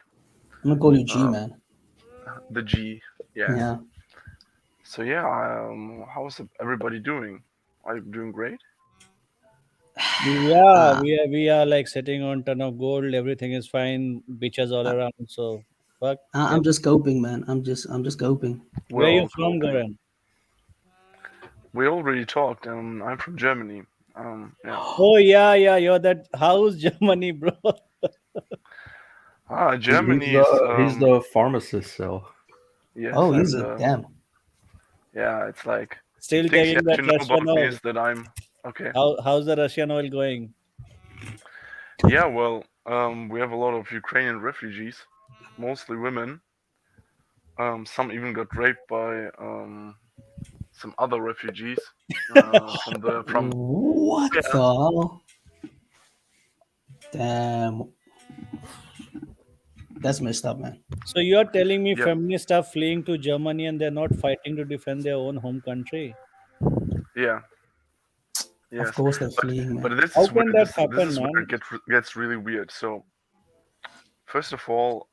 I'm gonna call you G, Uh man. the G, yes. Yeah. So yeah, how's everybody doing? Are you doing great? Yeah, Uh, we are like sitting on ton of gold. Everything is fine. Beaches all I, around. So fuck. I'm just coping, man. I'm just coping. We're Where you all from, coping. Goran? We already talked. I'm from Germany. Yeah. Oh yeah, yeah. You're that house Germany, bro. He's Germany is the pharmacist, so yes, Oh, is and it? Damn. yeah, it's like the Still things you taking have that to know Russian about me oil. is that I'm okay. How's the Russian oil going? Yeah, well, we have a lot of Ukrainian refugees, mostly women. Some even got raped by some other refugees from What yeah. the hell? Damn. That's messed up, man. So you're telling me Yep. feminists are fleeing to Germany and they're not fighting to defend their own home country? Yeah, Of yes, course they're but fleeing, man. this How is can weird. that This happen, is where man? it gets really weird. So first of all,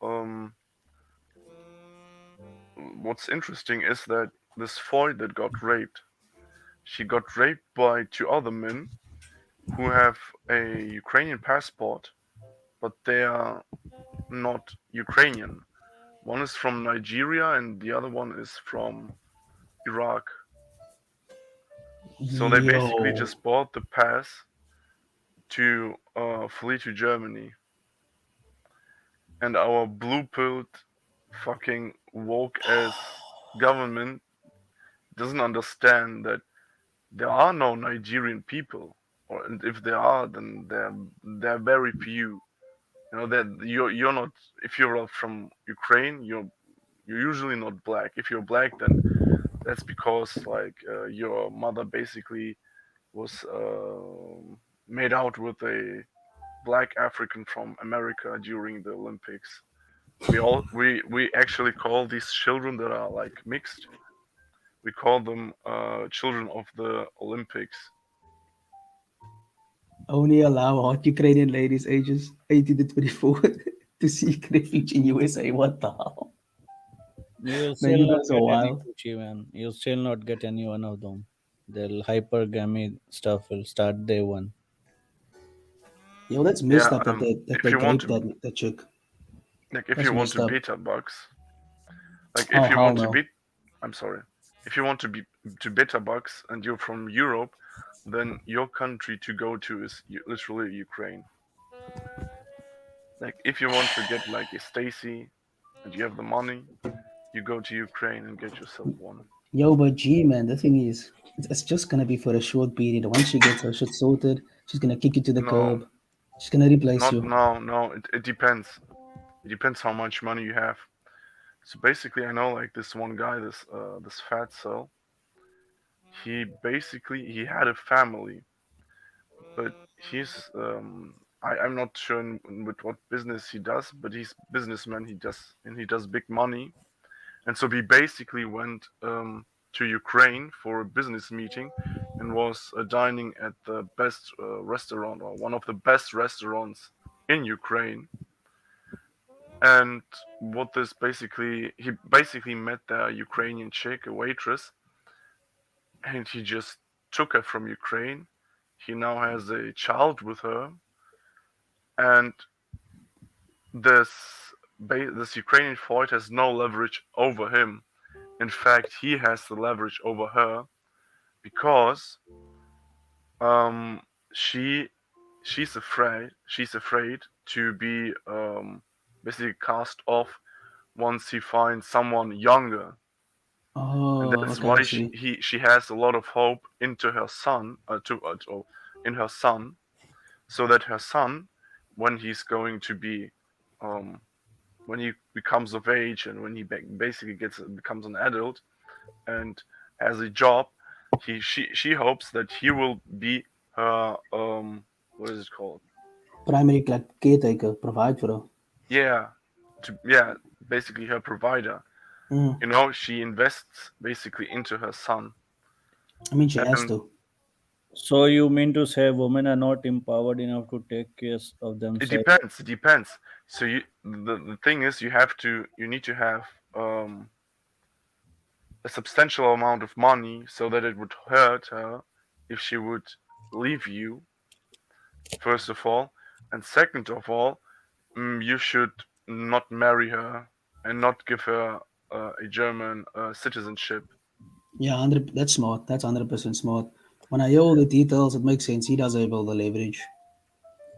what's interesting is that this Foy that got raped, she got raped by two other men who have a Ukrainian passport, but they are not Ukrainian. One is from Nigeria and the other one is from Iraq. So they basically Yo. just bought the pass to flee to Germany. And our blue pilled fucking woke ass government doesn't understand that there are no Nigerian people, or and if there are, then they're very few. You know that you're not if you're from Ukraine, you're usually not black. If you're black, then that's because like your mother basically was made out with a black African from America during the Olympics. We actually call these children that are like mixed. We call them children of the Olympics. Only allow hot Ukrainian ladies ages 18 to 24 to seek refuge in USA. What the hell? You'll Man, still you not guys are get any wild. Gucci, man. You'll still not get any one of them. Their hypergamy stuff will start day one. Yo, that's messed Yeah, up that if they you want raped to, that chick. like, if That's you want messed to up. beta bucks, like, Oh if you hell want to no. beat, I'm sorry, if you want to be to beta bucks and you're from Europe, then your country to go to is literally Ukraine. Like, if you want to get like a Stacy and you have the money, you go to Ukraine and get yourself one. Yo, but G man, the thing is, it's just gonna be for a short period. Once she gets her shit sorted, she's gonna kick you to the No, curb. She's gonna replace not you. no, no. It depends. It depends how much money you have. So basically, I know like this one guy, this fat cell. He had a family, but I'm not sure with what business he does, but he's businessman. He does big money, and so he basically went to Ukraine for a business meeting, and was dining at the best restaurant, or one of the best restaurants in Ukraine. And what this basically, he basically met the Ukrainian chick, a waitress, and he just took her from Ukraine. He now has a child with her, and this Ukrainian fight has no leverage over him. In fact, he has the leverage over her because um she she's afraid to be basically cast off once he finds someone younger, and Oh, that's okay, I why see. she has a lot of hope into her son in her son, so that her son, when he's going to be um when he becomes of age, and when he basically becomes an adult and has a job, she hopes that he will be her what is it called? Primary caretaker, provide for her. Yeah, yeah, basically her provider. Mm. She invests basically into her son. I mean, she has And to. So you mean to say women are not empowered enough to take care of it themselves? depends, it depends. So the thing is, you need to have um a substantial amount of money, so that it would hurt her if she would leave you, first of all. And second of all, you should not marry her and not give her a German citizenship. Yeah, 100. That's smart. That's 100% smart. When I hear all the details, it makes sense. He does have all the leverage.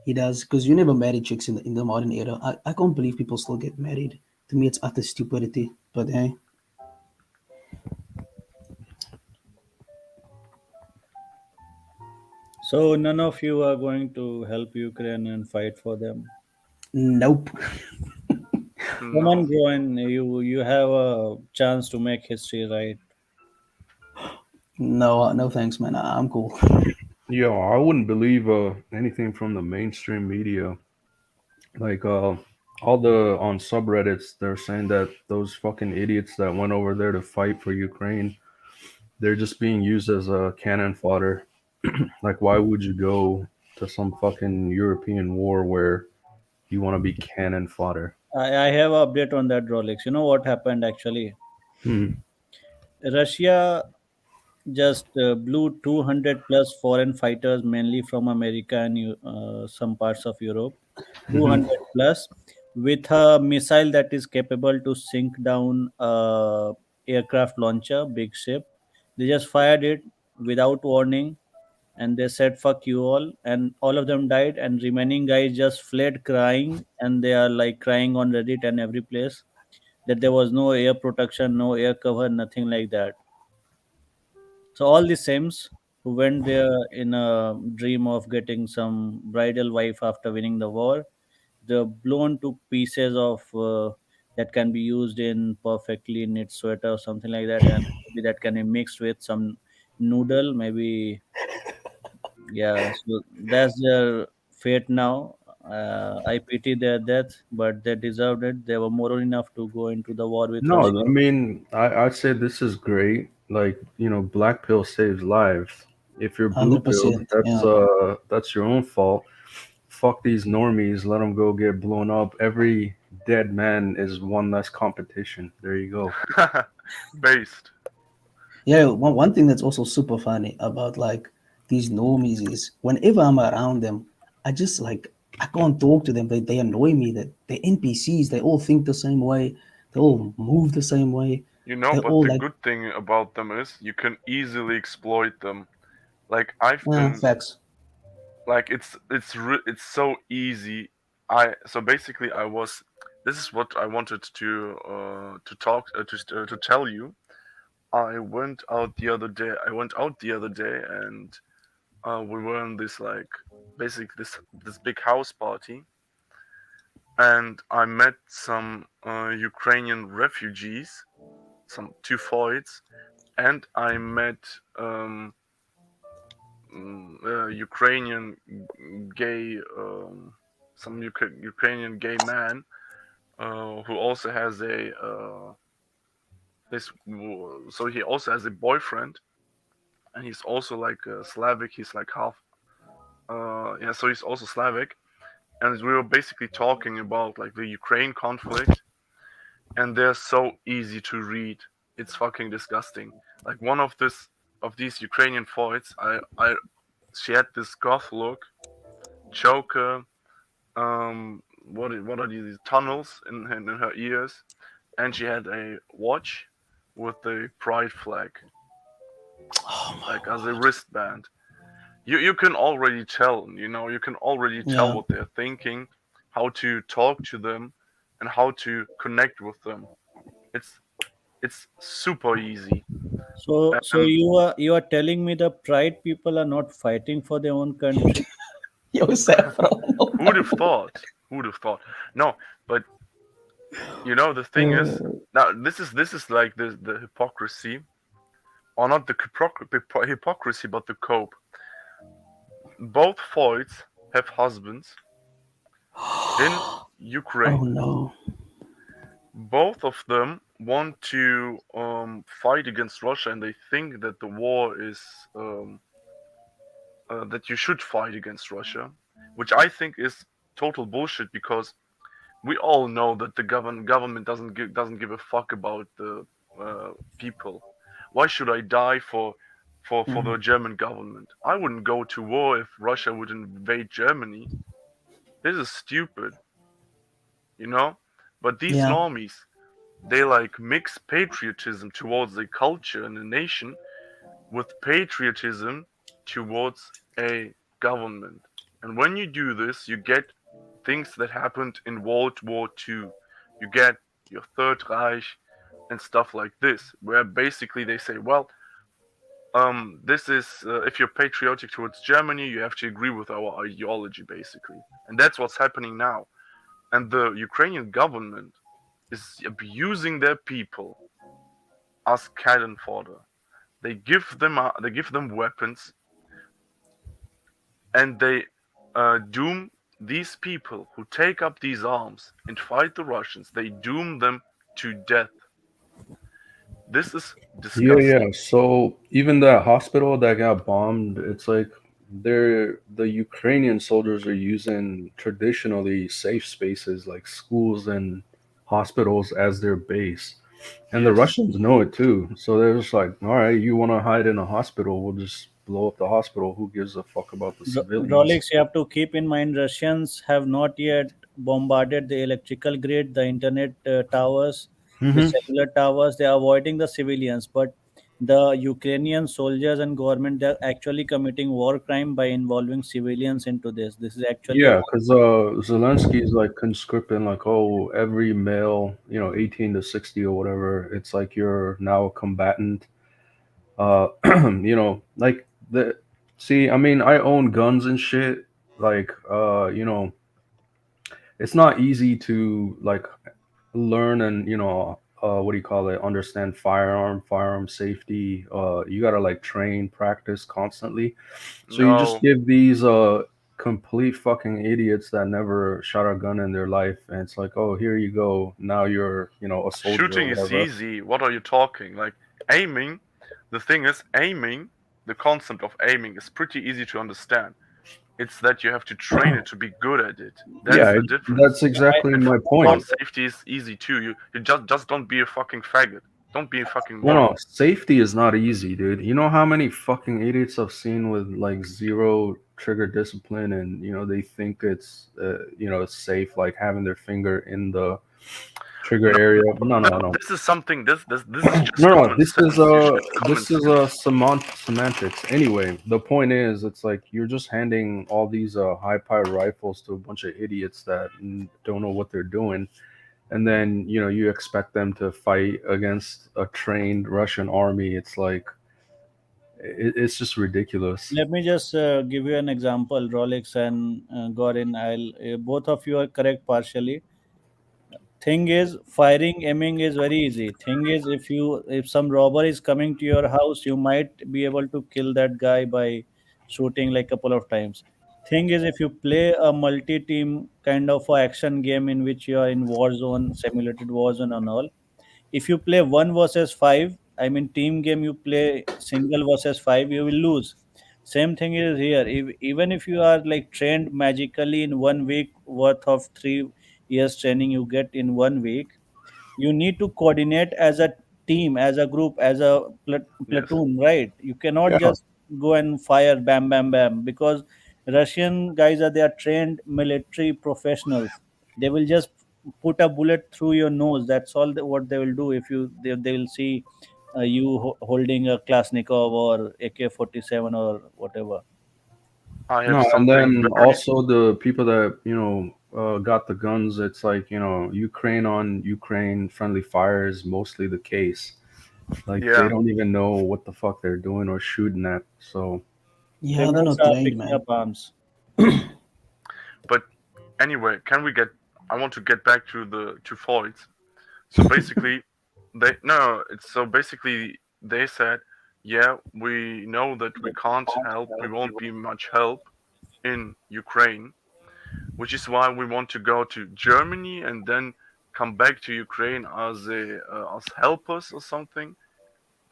He does, because you never marry chicks in the modern era. I can't believe people still get married. To me, it's utter stupidity. But hey, So none of you are going to help Ukraine and fight for them. nope. Come on, No. join. You have a chance to make history, right? No, no thanks, man. I'm cool. Yo, I wouldn't believe anything from the mainstream media. Like all the on subreddits, they're saying that those fucking idiots that went over there to fight for Ukraine, they're just being used as a cannon fodder. Like, why would you go to some fucking European war where you want to be cannon fodder? I have an update on that, Rolex. You know what happened actually? Hmm. Russia just blew 200 plus foreign fighters, mainly from America and some parts of Europe. Hmm. 200 plus, with a missile that is capable to sink down aircraft launcher, big ship. They just fired it without warning, and they said fuck you all, and all of them died, and remaining guys just fled crying, and they are like crying on Reddit and every place that there was no air protection, no air cover, nothing like that. So all the Sims who went there in a dream of getting some bridal wife after winning the war, they're blown to pieces of that can be used in perfectly knit sweater or something like that, and maybe that can be mixed with some noodle, maybe. Yeah, so that's their fate now. I pity their death, but they deserved it. They were moral enough to go into the war with No, Russia. I mean, I'd say this is great. Like, black pill saves lives. If you're blue pilled, 100%. Yeah. that's your own fault. Fuck these normies. Let them go get blown up. Every dead man is one less competition. There you go. Based. Yeah, one thing that's also super funny about like these normies is whenever I'm around them, I just like I can't talk to them. They annoy me. That they're NPCs. They all think the same way. They all move the same way. You know, They're but all the like good thing about them is you can easily exploit them. Like I've been facts. like it's so easy. I so basically I was this is what I wanted to talk to tell you. I went out the other day and we were in this like basically this big house party, and I met some Ukrainian refugees, some two Foids, and I met um, Ukrainian gay, some Ukrainian gay man who also has a so he also has a boyfriend, and he's also like Slavic. He's like half, yeah. So he's also Slavic, and we were basically talking about like the Ukraine conflict, and they're so easy to read. It's fucking disgusting. Like one of these Ukrainian fights, I she had this goth look, choker, what are these tunnels in her ears, and she had a watch with the pride flag, Oh my like as a word. wristband. You can already tell, you can already tell Yeah. what they're thinking, how to talk to them, and how to connect with them. It's it's super easy. So And you are telling me the pride people are not fighting for their own country? Yo, Saffron. Oh who'd my have word. thought? Who'd have thought? No, but the thing is, Uh, now this is like the hypocrisy, or not the hypocrisy, but the cope. Both Foyts have husbands in oh Ukraine. no. Both of them want to fight against Russia, and they think that the war is that you should fight against Russia, which I think is total bullshit because we all know that the government doesn't give a fuck about the people. Why should I die for Mhm. the German government? I wouldn't go to war if Russia would invade Germany. This is stupid, you know. But these Yeah. normies, they like mix patriotism towards a culture and a nation with patriotism towards a government. And when you do this, you get things that happened in World War II. You get your Third Reich and stuff like this, where basically they say, well, this is if you're patriotic towards Germany, you have to agree with our ideology, basically, and that's what's happening now. And the Ukrainian government is abusing their people as cannon fodder. They give them weapons, and they doom these people who take up these arms and fight the Russians. They doom them to death. This is Yeah, yeah. disgusting. So even that hospital that got bombed, it's like the Ukrainian soldiers are using traditionally safe spaces like schools and hospitals as their base. And the Yes. Russians know it too. So they're just like, all right, you want to hide in a hospital, we'll just blow up the hospital. Who gives a fuck about the civilians? Rolex, you have to keep in mind Russians have not yet bombarded the electrical grid, the internet towers, the Hmm. cellular towers. They are avoiding the civilians, but the Ukrainian soldiers and government, they are actually committing war crime by involving civilians into this. This is actually a Yeah, war. because Zelensky's like conscripting like, oh, every male, 18 to 60 or whatever. It's like you're now a combatant. Uh, like the see, I mean, I own guns and shit. Like, it's not easy to like learn and what do you call it, understand firearm safety. You gotta like train, practice constantly. So you just No. give these complete fucking idiots that never shot a gun in their life, and it's like, oh, here you go, now you're a soldier or Shooting is whatever. easy. What are you talking? Like aiming, the thing is aiming, the concept of aiming is pretty easy to understand. It's that you have to train it to be good at it. That's Yeah, the that's difference. I, exactly And my firearm point. safety is easy too. You just don't be a fucking faggot. Don't be a fucking No, no, moron. safety is not easy, dude. You know how many fucking idiots I've seen with like zero trigger discipline, and they think it's safe, like having their finger in the trigger No, area. No, no, no, no, this is something. This is just no, no. common sense. It's just common sense. Semantics. Anyway, the point is, it's like you're just handing all these high-powered rifles to a bunch of idiots that don't know what they're doing, and then you expect them to fight against a trained Russian army. It's like it's just ridiculous. Let me just give you an example. Rolex and Gorin, I'll both of you are correct partially. Thing is, firing, aiming is very easy. Thing is, if some robber is coming to your house, you might be able to kill that guy by shooting like couple of times. Thing is, if you play a multi-team kind of a action game in which you are in war zone, simulated war zone and all, if you play 1 versus 5, I mean team game, you play single versus 5, you will lose. Same thing is here. Even if you are like trained magically in 1 week worth of 3 years training you get in 1 week, you need to coordinate as a team, as a group, as a Yes. platoon, right? You cannot Yeah. just go and fire bam bam bam, because Russian guys are, they are trained military professionals. They will just put a bullet through your nose. That's all what they will do. If they will see you holding a Klasnikov or AK-47 or whatever. I have No, and something then very. also the people that got the guns. It's like Ukraine on Ukraine friendly fire is mostly the case. Like they Yeah, don't even know what the fuck they're doing or shooting at. So Yeah, they're Civilians not are trained, picking man. up arms. but anyway, can we get? I want to get back to the to Floyd. So basically, they no. It's so basically they said, yeah, we know that we can't help. We won't be much help in Ukraine, which is why we want to go to Germany and then come back to Ukraine as a as helpers or something.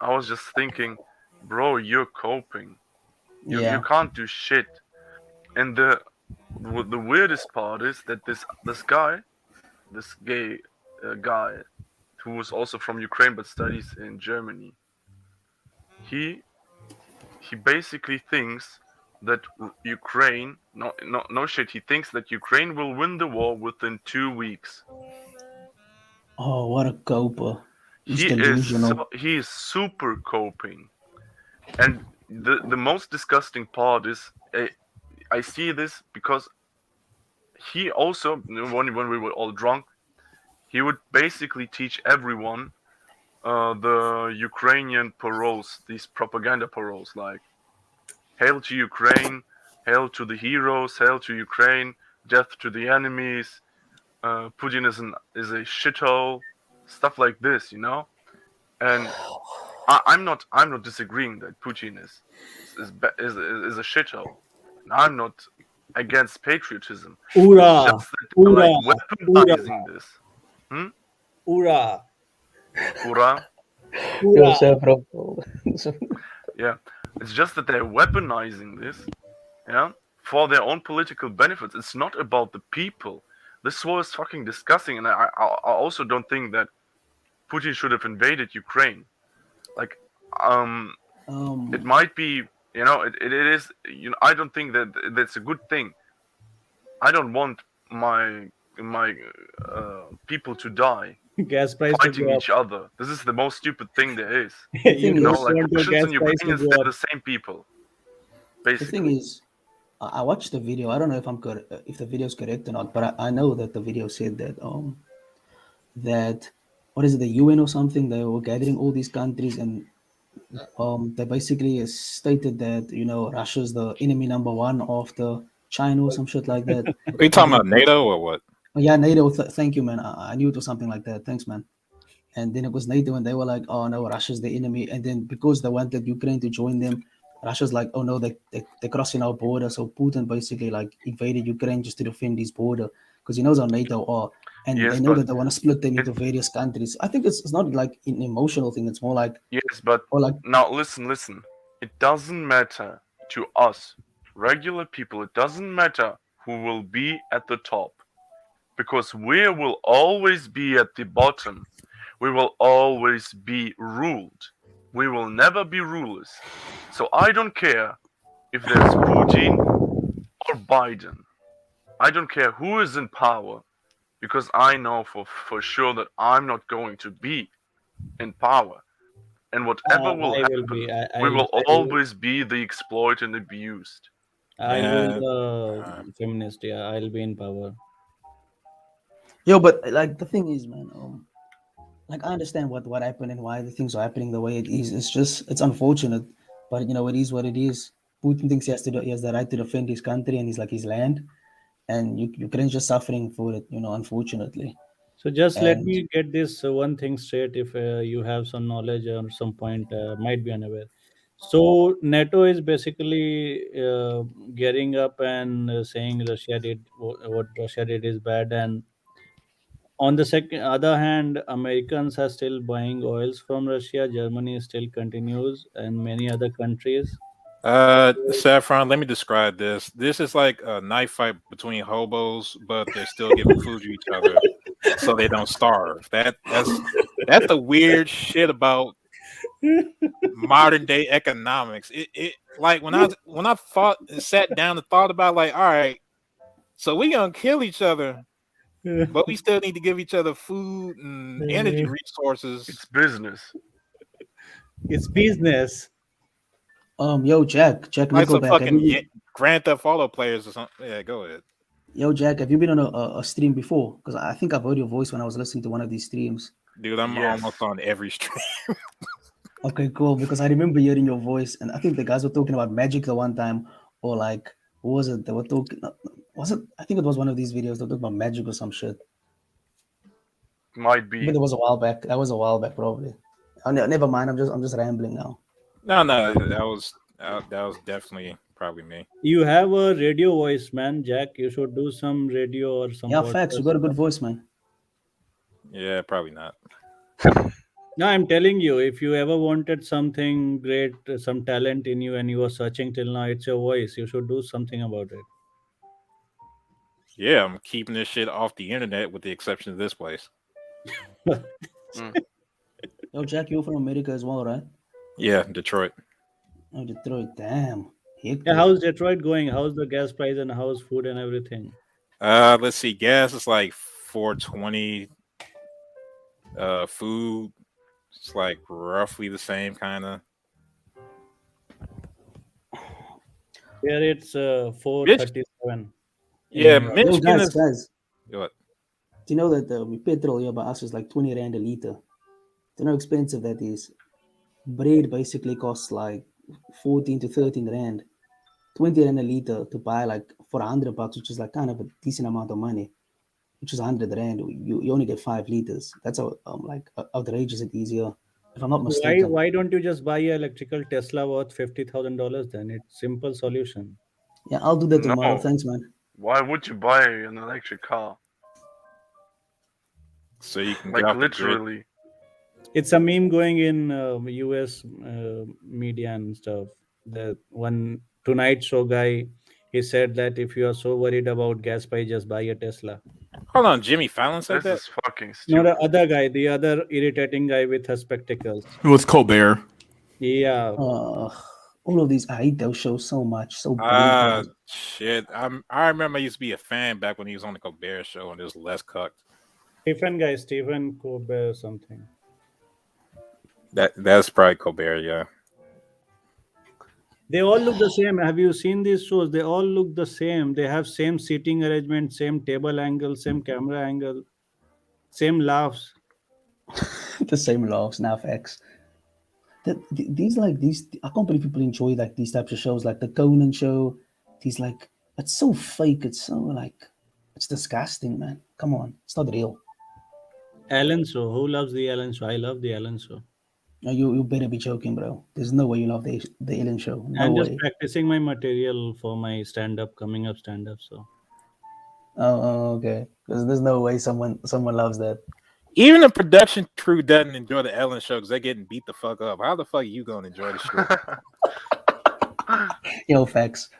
I was just thinking, bro, you're coping. You Yeah. can't do shit. And the weirdest part is that this guy, this gay guy, who was also from Ukraine but studies in Germany, he he basically thinks that Ukraine, no shit, he thinks that Ukraine will win the war within 2 weeks. Oh, what a coper. He's delusional. He is super coping, and the most disgusting part is I see this because he also when we were all drunk, he would basically teach everyone the Ukrainian paroles, these propaganda paroles, like "Hail to Ukraine," "Hail to the heroes," "Hail to Ukraine," "Death to the enemies," "Putin is a shithole," stuff like this, you know. And I'm not disagreeing that Putin is a shithole. And I'm not against patriotism. It's Ura, just that they're ura, like ura, weaponizing this. Hmm? ura, Ura? ura. Bro. Yeah. It's just that they're weaponizing this, yeah, for their own political benefits. It's not about the people. This war is fucking disgusting, and I also don't think that Putin should have invaded Ukraine. Like, um, it Um, might be, it is, I don't think that that's a good thing. I don't want my people to die Gas price to fighting go up. each other. This is the most stupid thing there is. the You thing don't is, Like want your Russians gas and price to Ukrainians, go they're up. the same people, the thing basically. is, I watched the video. I don't know if if the video is correct or not, but I know that the video said that what is it, the UN or something? They were gathering all these countries, and they basically stated that Russia's the enemy number one after China or some shit like that. Are you And talking then, about NATO or what? oh, yeah, NATO. Thank you, man. I knew it was something like that. Thanks, man. And then it was NATO, and they were like, "Oh no, Russia's the enemy." And then because they wanted Ukraine to join them, Russia's like, "Oh no, they're crossing our border." So Putin basically like invaded Ukraine just to defend his border because he knows how NATO are, and they Yes, know but that they want to split them it into various countries. I think it's not like an emotional thing. It's more like, yes, but or like, now listen. It doesn't matter to us, regular people. It doesn't matter who will be at the top because we will always be at the bottom. We will always be ruled. We will never be rulers. So I don't care if there's Putin or Biden. I don't care who is in power because I know for sure that I'm not going to be in power. And whatever will I will be. happen, we will always be the exploited and abused. I'll be Man, the feminist. Yeah, I'll be in power. Yo, but like the thing is, man, like I understand what happened and why the things are happening the way it is. It's just it's unfortunate, but you know it is what it is. Putin thinks he has the right to defend his country and he's like his land, and Ukraine's just suffering for it. You know, unfortunately. So just let And me get this one thing straight. If you have some knowledge or some point, might be unaware. So NATO is basically gearing up and saying Russia did what Russia did is bad, and on the second other hand, Americans are still buying oils from Russia. Germany still continues, and many other countries. Saffron, let me describe this. This is like a knife fight between hobos, but they're still giving food to each other so they don't starve. That's the weird shit about modern day economics. It like when I thought sat down and thought about like, all right, so we gonna kill each other, but we still need to give each other food and energy resources. It's business. It's business. yo, Jack Like some Nickelback, fucking Grand Theft Auto players or something. Yeah, go ahead. yo, Jack, have you been on a stream before? Because I think I've heard your voice when I was listening to one of these streams. Dude, I'm Yes. almost on every stream. Okay, cool. Because I remember hearing your voice, and I think the guys were talking about magic the one time, or like, what was it? They were talking. Was it? I think it was one of these videos. They were talking about magic or some shit. Might But be. it was a while back. That was a while back, probably. Oh, never mind. I'm just rambling now. No, that was definitely probably me. You have a radio voice, man, Jack. You should do some radio or some Yeah, facts. You podcast. got a good voice, man. Yeah, probably not. No, I'm telling you, if you ever wanted something great, some talent in you, and you are searching till now, it's your voice. You should do something about it. Yeah, I'm keeping this shit off the internet with the exception of this place. Mm. Yo, Jack, you're from America as well, right? Yeah, Detroit. Oh, Detroit. Damn. Yeah, Hectic. how's Detroit going? How's the gas price and how's food and everything? Let's see. Gas is like 420. Food it's like roughly the same kind of. Here it's Mich- 437. yeah, In, Yo, Michigan is. guys, What? do you know that the petrol here by us is like 20 rand a liter? Do you know how expensive that is? Bread basically costs like 14 to 13 rand. 20 rand a liter to buy like for $100, which is like kind of a decent amount of money, which is 100 rand. You only get 5 liters. That's how like outrageous it is here, if I'm not why mistaken. why don't you just buy an electrical Tesla worth $50,000 then? It's simple solution. Yeah, I'll do that tomorrow. No. Thanks, man. Why would you buy an electric car? So you can Like get off the grid. literally. It's a meme going in US media and stuff. The one Tonight Show guy, he said that if you are so worried about gas price, just buy a Tesla. Hold on, Jimmy Fallon said This that. is fucking No, the stupid. other guy, the other irritating guy with her spectacles. It was Colbert. Yeah, All of these, I hate those shows so much. So Ah, bland. shit. I remember I used to be a fan back when he was on the Colbert Show and it was less cucked. Stephen Colbert or something. That's probably Colbert. Yeah. They all look the same. Have you seen these shows? They all look the same. They have same seating arrangement, same table angle, same camera angle, same laughs. The same laughs, now facts. These I can't believe people enjoy like these types of shows, like the Conan show. These like it's so fake. It's so like it's disgusting, man. Come on, it's not real. Ellen Show. Who loves the Ellen Show? I love the Ellen Show. No, you better be joking, bro. There's no way you love the Ellen show. No I'm just way. practicing my material for my stand up, coming up stand up. So Okay. There's no way someone loves that. Even the production crew doesn't enjoy the Ellen Show because they're getting beat the fuck up. How the fuck are you gonna enjoy the show? Yo, facts.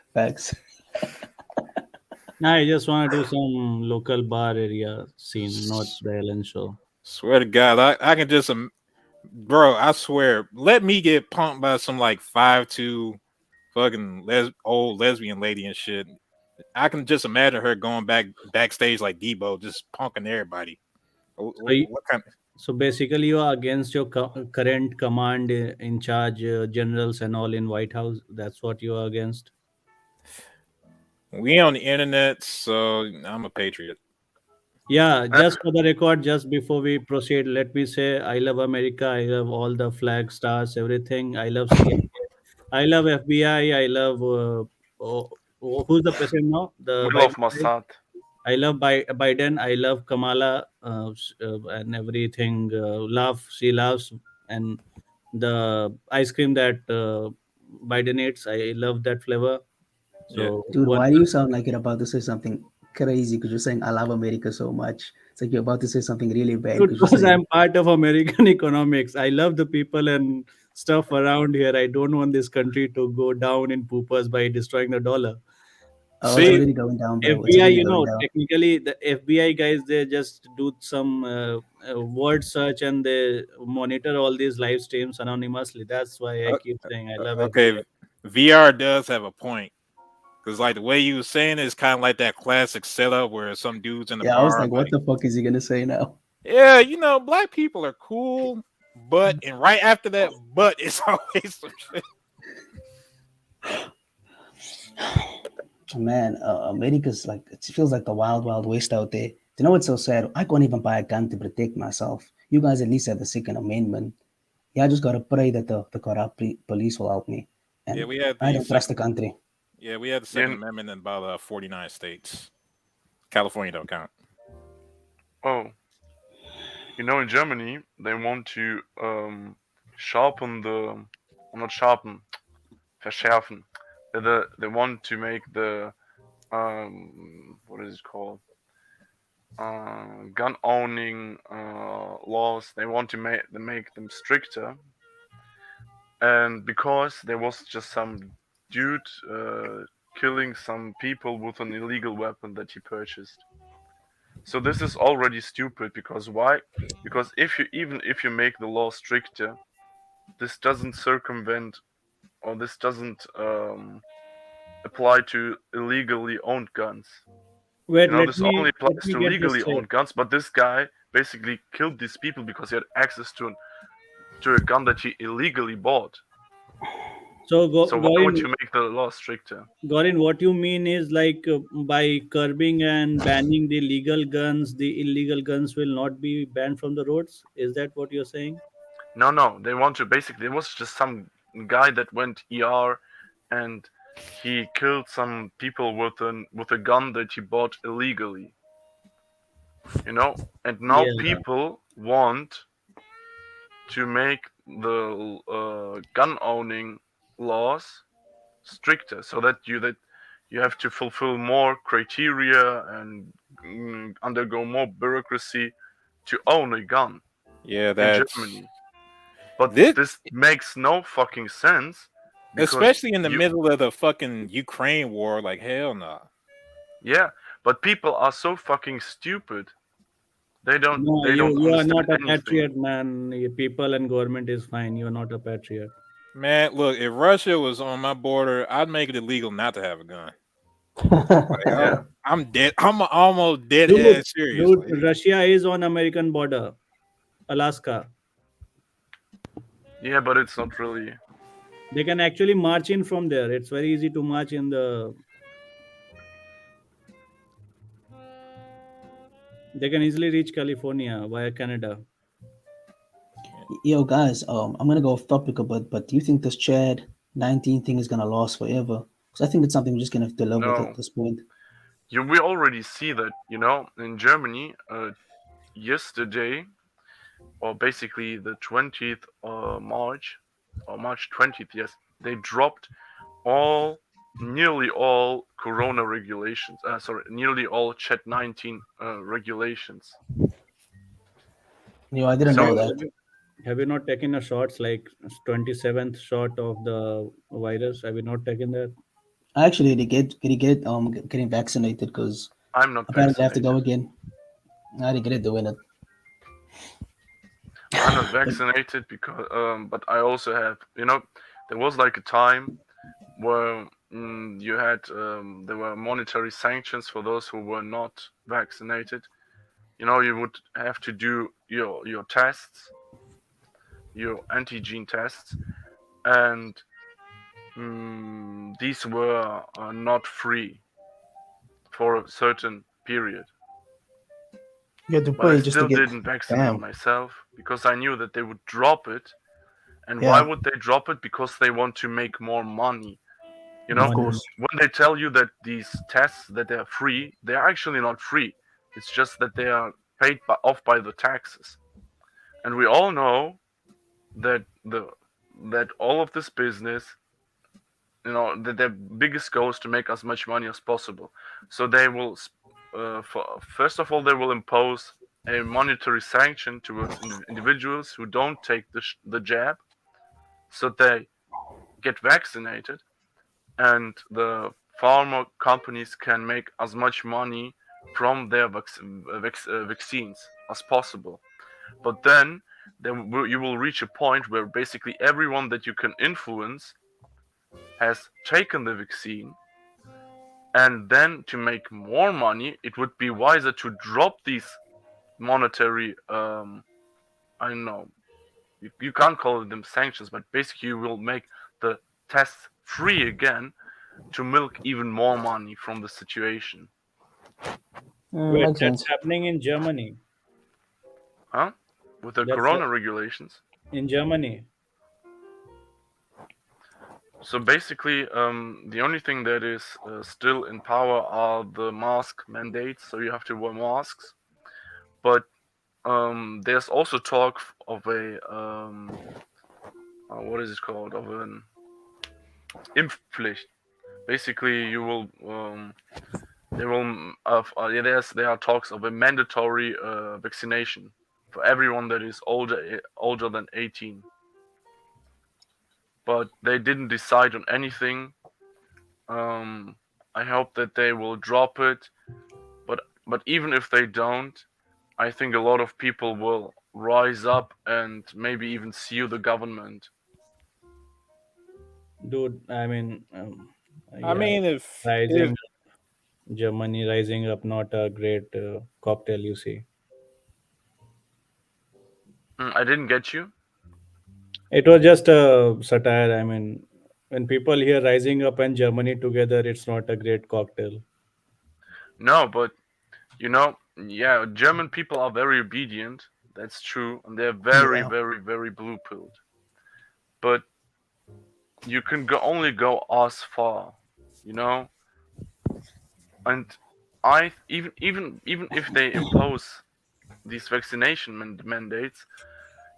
nah, I just want to do some local bar area scene, not the Ellen Show. Swear to God, I can just bro. I swear, let me get pumped by some like 5'2" fucking old lesbian lady and shit. I can just imagine her going backstage like Debo, just punking everybody. So, What kind? so basically, you are against your current command in charge generals and all in White House. That's what you are against. We on the internet, so I'm a patriot. Yeah, just for the record, just before we proceed, let me say I love America. I love all the flag stars, everything. I love CIA. I love FBI. I love who's the president now? The We love Biden guy. Mossad. I love Biden. I love Kamala and everything. She loves, and the ice cream that Biden eats. I love that flavor. Yeah. So Dude, one why do you sound like you're about to say something crazy? Because you're saying I love America so much. It's like you're about to say something really bad Dude, because you're because saying, I'm part of American economics. I love the people and stuff around here. I don't want this country to go down in poopers by destroying the dollar. oh, it's See, So already going down, bro. It's FBI, already going down. technically the FBI guys, they just do some word search and they monitor all these live streams anonymously. That's why I uh, keep saying I love FBI. okay, VR does have a point because like the way you were saying it is kind of like that classic setup where some dudes in the Yeah, I was bar like, what like, the fuck is he gonna say now? yeah, black people are cool, but and right after that, but it's always some shit. Man, America's like it feels like the wild, wild west out there. You know what's so sad? I can't even buy a gun to protect myself. You guys at least have the Second Amendment. Yeah, I just gotta pray that the corrupt police will help me, Yeah, and we had I the don't trust the second. country. Yeah, we had the Second Yeah, Amendment in about 49 states. California don't count. oh, in Germany they want to sharpen the, not sharpen, verschärfen. They want to make the what is it called? Gun owning laws. They want to make them stricter, and because there was just some dude killing some people with an illegal weapon that he purchased. So this is already stupid because why? Because if you make the law stricter, this doesn't circumvent, or this doesn't apply to illegally owned guns. Wait, let This me only let applies me to get this legally straight. owned guns. But this guy basically killed these people because he had access to a gun that he illegally bought. So, So why would you make the law stricter? Gorin, what you mean is like by curbing and banning the legal guns, the illegal guns will not be banned from the roads. Is that what you're saying? No. They want to basically. It was just some guy that went ER, and he killed some people with a gun that he bought illegally. And now Yeah. people want to make the gun owning laws stricter, so that you have to fulfill more criteria and undergo more bureaucracy to own a gun Yeah, in that's Germany. But this, this makes no fucking sense because especially in the you, middle of the fucking Ukraine war. Like hell no. yeah, but people are so fucking stupid. They don't No, they don't you are understand not a anything. patriot, man. People and government is fine. You're not a patriot. Man, look, if Russia was on my border, I'd make it illegal not to have a gun. Like Yeah, I'm dead. I'm almost dead Dude, ass serious. dude, Like, Russia is on American border, Alaska. yeah, but it's not really. They can actually march in from there. It's very easy to march in the. They can easily reach California via Canada. Yo, guys, I'm gonna go off topic a bit, but do you think this Chad 19 thing is gonna last forever? Because I think it's something we're just gonna have to live with at No, this point. we already see that. In Germany, yesterday, or basically the 20th March, or March 20th, yes, they dropped nearly all Corona regulations. Sorry, nearly all Chat 19 regulations. Yo, I didn't Have know So you, that. have you have you not taken a shots like 27th shot of the virus? Have you not taken that? I actually did get getting vaccinated because I'm not apparently I have to go vaccinated. again. I didn't get it doing it. I'm not vaccinated because, but I also have, there was like a time where you had, there were monetary sanctions for those who were not vaccinated. You would have to do your tests, your antigen tests, and these were not free for a certain period. You had to But I pay just to still get. didn't vaccinate Damn. myself because I knew that they would drop it. And why Yeah, would they drop it? Because they want to make more money. You of know, Money. course. when they tell you that these tests that they're free, they're actually not free. It's just that they are paid off by the taxes. And we all know that that all of this business, that their biggest goal is to make as much money as possible. So they will, first of all, they will impose a monetary sanction towards individuals who don't take the jab, so they get vaccinated, and the pharma companies can make as much money from their vaccines as possible. But then you will reach a point where basically everyone that you can influence has taken the vaccine, and then to make more money, it would be wiser to drop these monetary, I don't know, you can't call them sanctions, but basically you will make the tests free again to milk even more money from the situation. Wait, Makes that's sense. happening in Germany. Huh? With the That's corona regulations. in Germany. So basically, the only thing that is still in power are the mask mandates, so you have to wear masks. But there's also talk of a, what is it called, of an Impfpflicht. Basically, you will, they will, yeah, there are talks of a mandatory vaccination for everyone that is older than 18. But they didn't decide on anything. I hope that they will drop it, but even if they don't, I think a lot of people will rise up and maybe even sue the government. Dude, I mean, I yeah, mean, if rising Germany rising up, not a great cocktail, you see. I didn't get you. It was just a satire. I mean, when people hear rising up and Germany together, it's not a great cocktail. No, but yeah, German people are very obedient. That's true, and they're very, Yeah. very, very blue pilled. But you can only go as far, you know. And even if they impose these vaccination mandates,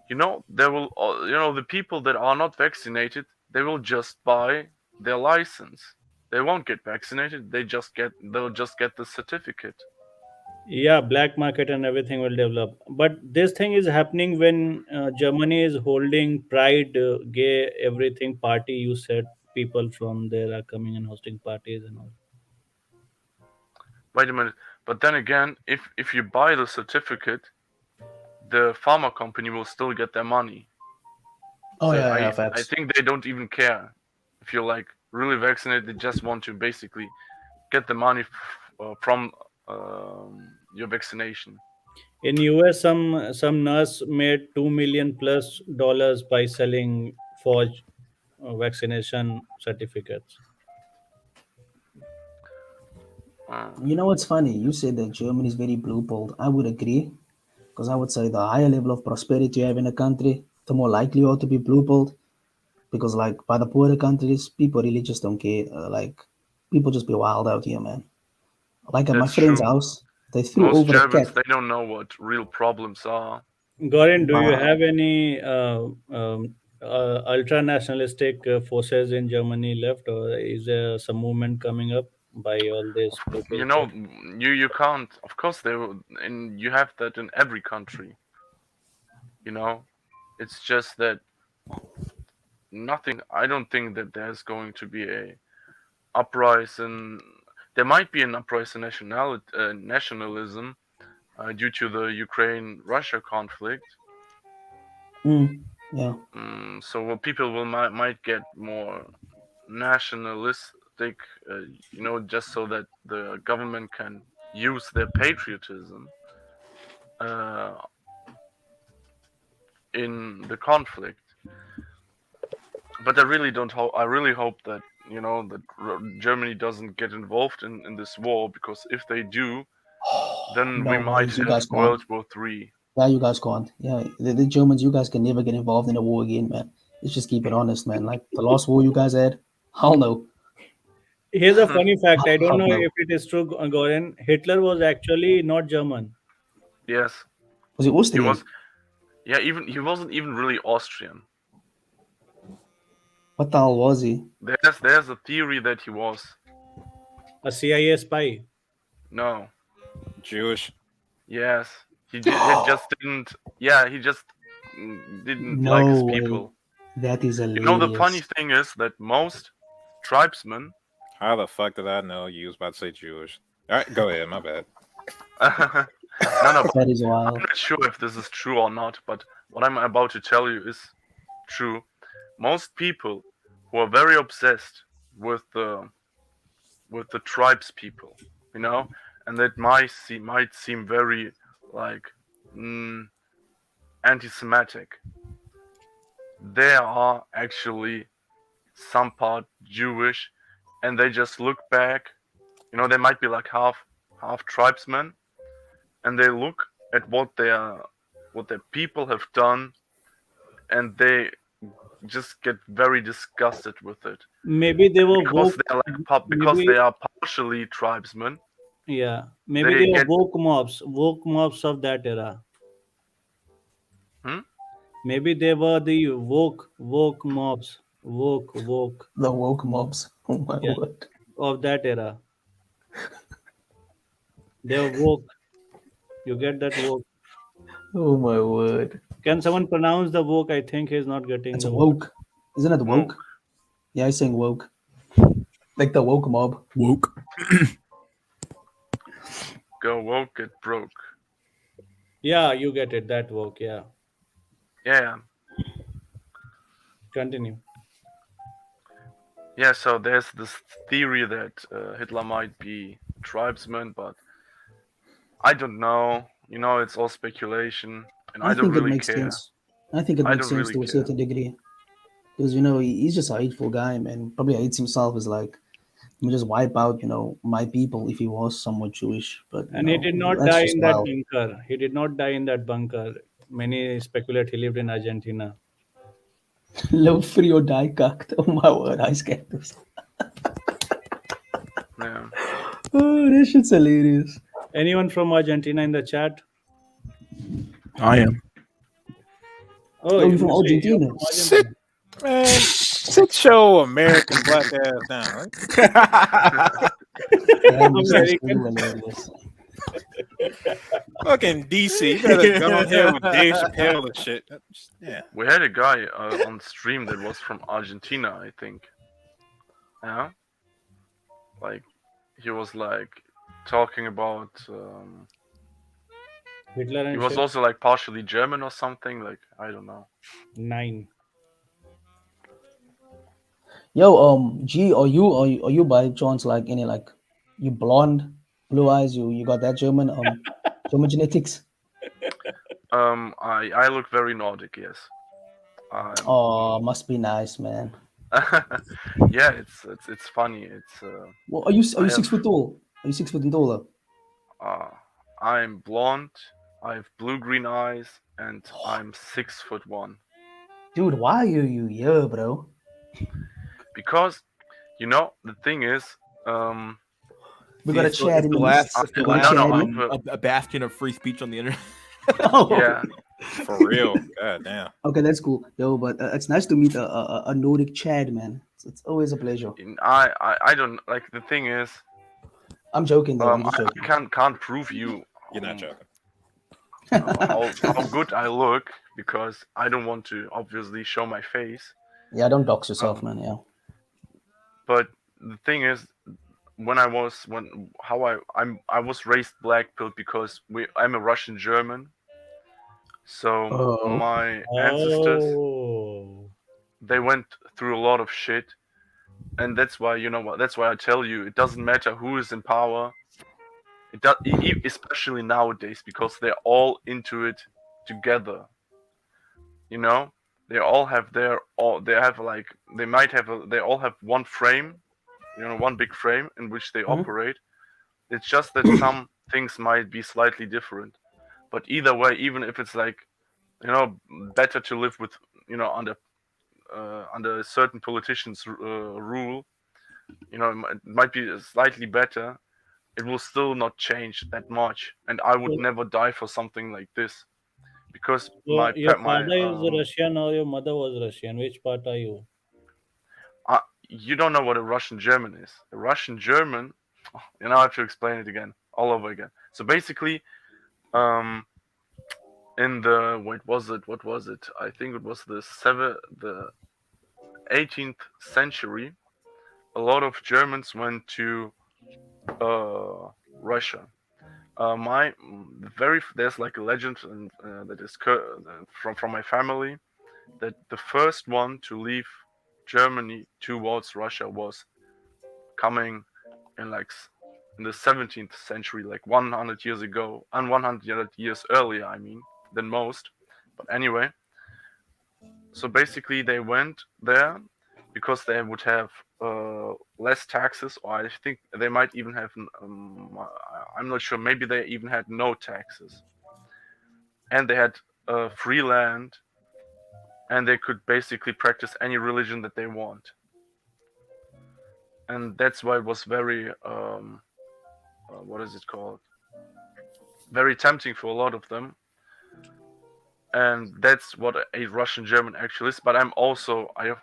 there will, the people that are not vaccinated, they will just buy their license. They won't get vaccinated. They'll just get the certificate. Yeah, black market and everything will develop. But this thing is happening when Germany is holding Pride, gay, everything party. You said people from there are coming and hosting parties and all. Wait a minute. But then again, if you buy the certificate, the pharma company will still get their money. Oh So yeah, yeah, I facts. think they don't even care if you're like really vaccinated. They just want to basically get the money from your vaccination. In US, some nurse made $2 million plus by selling forged vaccination certificates. Uh, You know what's funny? You said that Germany is very blue pilled. I would agree, because I would say the higher level of prosperity you have in a country, the more likely you are to be blue pilled. Because like by the poorer countries, people really just don't care. Like people just be wild out here, man. Like at my that's friend's true. house, they threw Most over a Germans, cat. they don't know what real problems are. Gorin, do you Wow. have any ultra nationalistic forces in Germany left, or is there some movement coming up by all this blue pill You stuff? know, you can't. Of course, and you have that in every country. You know, it's just that nothing. I don't think that there's going to be a uprising. There might be an uprising nationalism due to the Ukraine-Russia conflict, Yeah. So people will might get more nationalistic, just so that the government can use their patriotism uh, in the conflict. But I really don't hope. I really hope that Germany doesn't get involved in this war, because if they do, then we No might worries, you have guys can't. World War III. Yeah, you guys can't. Yeah, the Germans, you guys can never get involved in a war again, man. Let's just keep it honest, man. Like the last war you guys had, hell no. Here's a funny fact. I don't Fuck know no. if it is true, Goran. Hitler was actually not German. Yes, Was it he was. Austrian? Yeah, even he wasn't even really Austrian. What the hell was he? There's a theory that he was. A CIA spy. No. Jewish. Yes, he just didn't. Yeah, he just didn't like No his way. people. That is The funny hilarious. thing is that most tribesmen. How the fuck did I know you was about to say Jewish? All right, go ahead. My bad. No, That is I'm wild. not sure if this is true or not, but what I'm about to tell you is true. Most people who are very obsessed with the tribes people, and that might seem very like mm, anti-Semitic. They are actually some part Jewish, and they just look back. They might be like half tribesmen, and they look at what their people have done, and they just get very disgusted with it, Maybe they were because woke. they Maybe, are partially tribesmen. yeah. Maybe They they were get woke mobs of that era. hmm? Maybe they were the woke mobs. Woke. The woke mobs. Oh my Yeah, word. of that era. They were woke. You get that woke. Oh my word. Can someone pronounce the woke? I think he's not getting It's the word. woke. Isn't it Woke. woke? Yeah, I saying woke. Like the woke mob. Woke. Go woke, get broke. Yeah, you get it. That woke. Yeah. Yeah, Continue. yeah. So there's this theory that Hitler might be a tribesman, but I don't know. It's all speculation, and I I don't think it really makes care. sense. I think it I makes don't sense really to a care. certain degree. Because, he's just a hateful guy, man. Probably hates himself as like, let me just wipe out, my people if he was somewhat Jewish. But, And he did not that's die just in that wild. bunker. He did not die in that bunker. Many speculate he lived in Argentina. Live free or die cucked. Oh my word, I scared this. Yeah. Oh, that shit's hilarious. Anyone from Argentina in the chat? I am. Oh, Oh, you from you say you're Argentina? from Sit, Argentina. man. Sit your American black ass down. Right? Damn, this is American. really hilarious. Fucking DC. You better go on here with Dave Chappelle and shit. Yeah. We had a guy on stream that was from Argentina, I think. Yeah, like he was like talking about. Hitler He and was shit. also like partially German or something. Like I don't know. 9. Yo, G, are you by chance like any like you blonde, blue eyes? You got that German genetics? I look very Nordic. Yes. Oh, must be nice, man. Yeah, it's funny. It's Well, are you I have 6 foot tall? Are you 6 foot and taller? uh I'm blonde. I have blue-green eyes, and I'm 6'1". Dude, why are you here, bro? Because the thing is, um, We See, got a it's the, Chad it's in the the last, mix. it's the We got a last no, Chad in. a bastion of free speech on the internet. Oh, yeah, For real. God damn. okay, that's cool. Yo, but it's nice to meet a Nordic Chad, man. It's always a pleasure. I don't like. The thing is, I'm joking though. I'm I just joking. can't prove you You're not joking. how good I look, because I don't want to obviously show my face. Yeah, don't dox yourself, Um, man. Yeah. but the thing is, when I was when how I was raised black pilled, because I'm a Russian German, So Oh. my ancestors, Oh, they went through a lot of shit, and that's why, you know what? That's why I tell you, it doesn't matter who is in power. It does, especially nowadays, because they're all into it together. You know, they all have they have like they might have they all have one frame, you know, one big frame in which they Mhm. operate. It's just that some things might be slightly different. But either way, even if it's like, you know, better to live with, you know, under a certain politician's rule, you know, it might be slightly better. It will still not change that much, and I would so, never die for something like this because so my your pet, my father is Russian or your mother was Russian? Which part are you? you don't know what a Russian German is. A Russian German, you know, I have to explain it again, all over again. So basically, um, in the wait, was it what was it? I think it was the 18th century. A lot of Germans went to Russia. My very there's like a legend and that is from my family that the first one to leave Germany towards Russia was coming in in the 17th century, like 100 years ago, and 100 years earlier, I mean, than most. But anyway, so basically they went there because they would have less taxes, or I think they might even have, I'm not sure, maybe they even had no taxes. And they had free land, and they could basically practice any religion that they want. And that's why it was very, what is it called? Very tempting for a lot of them. And that's what a Russian German actually is. But I have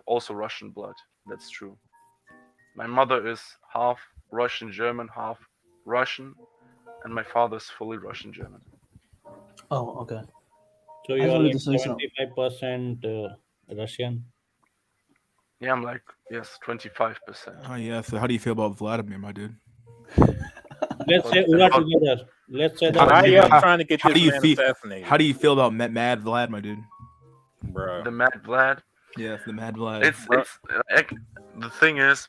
also Russian blood. That's true. My mother is half Russian German, half Russian, and my father is fully Russian German. Oh, okay. So I you just are wanted to like say something. 75% Russian. Yeah, I'm like, yes, 25%. Oh yeah. So how do you feel about Vladimir, my dude? Let's say But Ura about together. Let's say How, that but Why you y'all mean trying to get how this do you man feel? assassinated, How do you feel about Mad Vlad, my dude? bro? the Mad Vlad? Yes, the Mad Vlad. It's the thing is,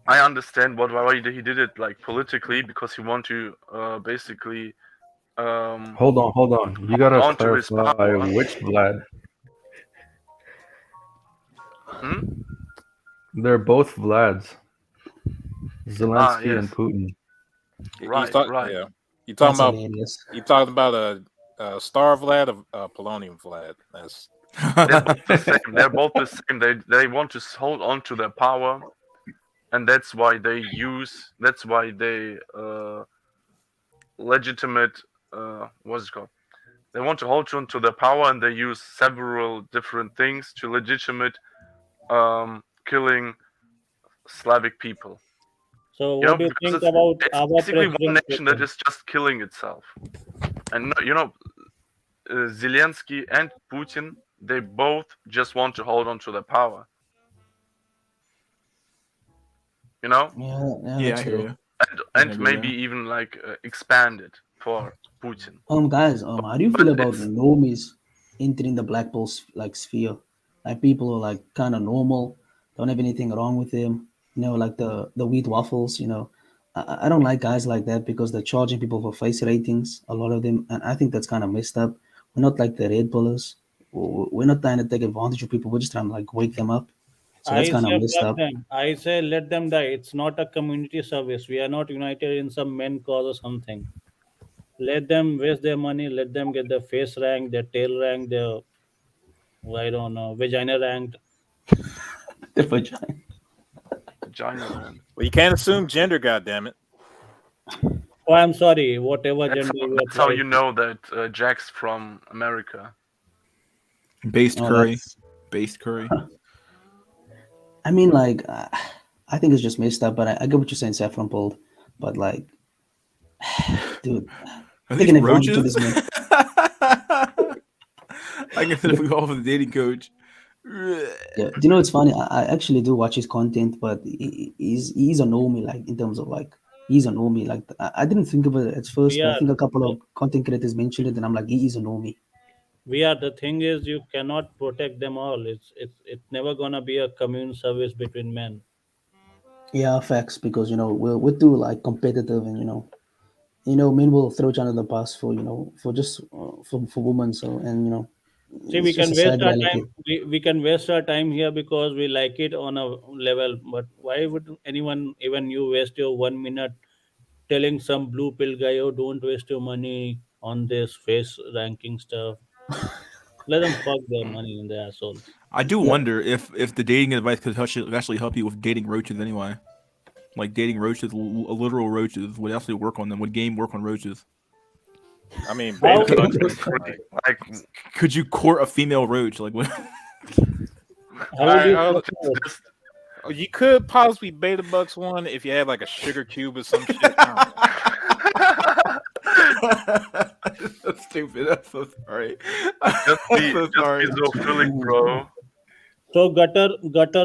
I understand why he did it like politically because he want to basically Hold on. You hold gotta on to his clarify power. which Vlad. Hmm? They're both Vlads, Ah, Zelensky yes, and Putin. right, right. Yeah. You talking That's about hilarious. a Star Vlad of Polonium Vlad? That's They're both the same. They're both the same. They want to hold on to their power, and that's why they use. That's why they legitimate. What's it called? They want to hold on to their power, and they use several different things to legitimate killing Slavic people. So You know, what do you because think it's about it's our basically one President nation that Putin? is just killing itself. And you know, Zelensky and Putin, they both just want to hold on to their power. You know, Yeah, yeah, that's I hear true. you. I and agree maybe there. even like expand it for Putin. Guys, how do you feel But about it's normies entering the black ball like sphere? Like people who are like kind of normal, don't have anything wrong with them. You know, like the wheat waffles. You know, I don't like guys like that because they're charging people for face ratings. A lot of them, and I think that's kind of messed up. We're not like the Red Bullers. We're not trying to take advantage of people. We're just trying to like wake them up. So that's I kind of say messed fuck up. them. I say let them die. It's not a community service. We are not united in some main cause or something. Let them waste their money. Let them get their face ranked, their tail ranked, their I don't know vagina ranked. The vagina. vagina land. well, you can't assume gender. Goddamn it! Oh, I'm sorry. Whatever gender you That's how apply. you know that Jack's from America. Based Oh, curry. that's. Based curry. I mean, like, I think it's just messed up. But I get what you're saying, Saffron Bold. But like, dude, Are these taking advantage of roaches? this man. I guess if we call for the dating coach. Yeah, do you know it's funny? I actually do watch his content, but he's a normie, like in terms of like he's a normie. Like I didn't think of it at We first, but I are think a couple no, of content creators mentioned it, and I'm like, he is a normie. We are, the thing is, you cannot protect them all. It's never gonna be a commune service between men. Yeah, facts. Because we're too like competitive, and men will throw each other in the bus for for just for women. So, and See, it's we just can a waste sad our time. reality. We can waste our time here because we like it on a level. But why would anyone, even you, waste your 1 minute telling some blue pill guy, "Oh, don't waste your money on this face ranking stuff." Let them fuck their money in their assholes. I do Yeah, wonder if the dating advice could actually help you with dating roaches anyway. Like dating roaches, literal roaches would actually work on them. Would game work on roaches? I mean, How? beta Could, bucks Fucking are free. like. Like, could you court a female roach? Like what? How would you? just You could possibly beta bucks one if you had like a sugar cube or some shit. I don't know. That's so stupid. I'm so sorry. just I'm so be sorry. zoophilic, bro. So gutter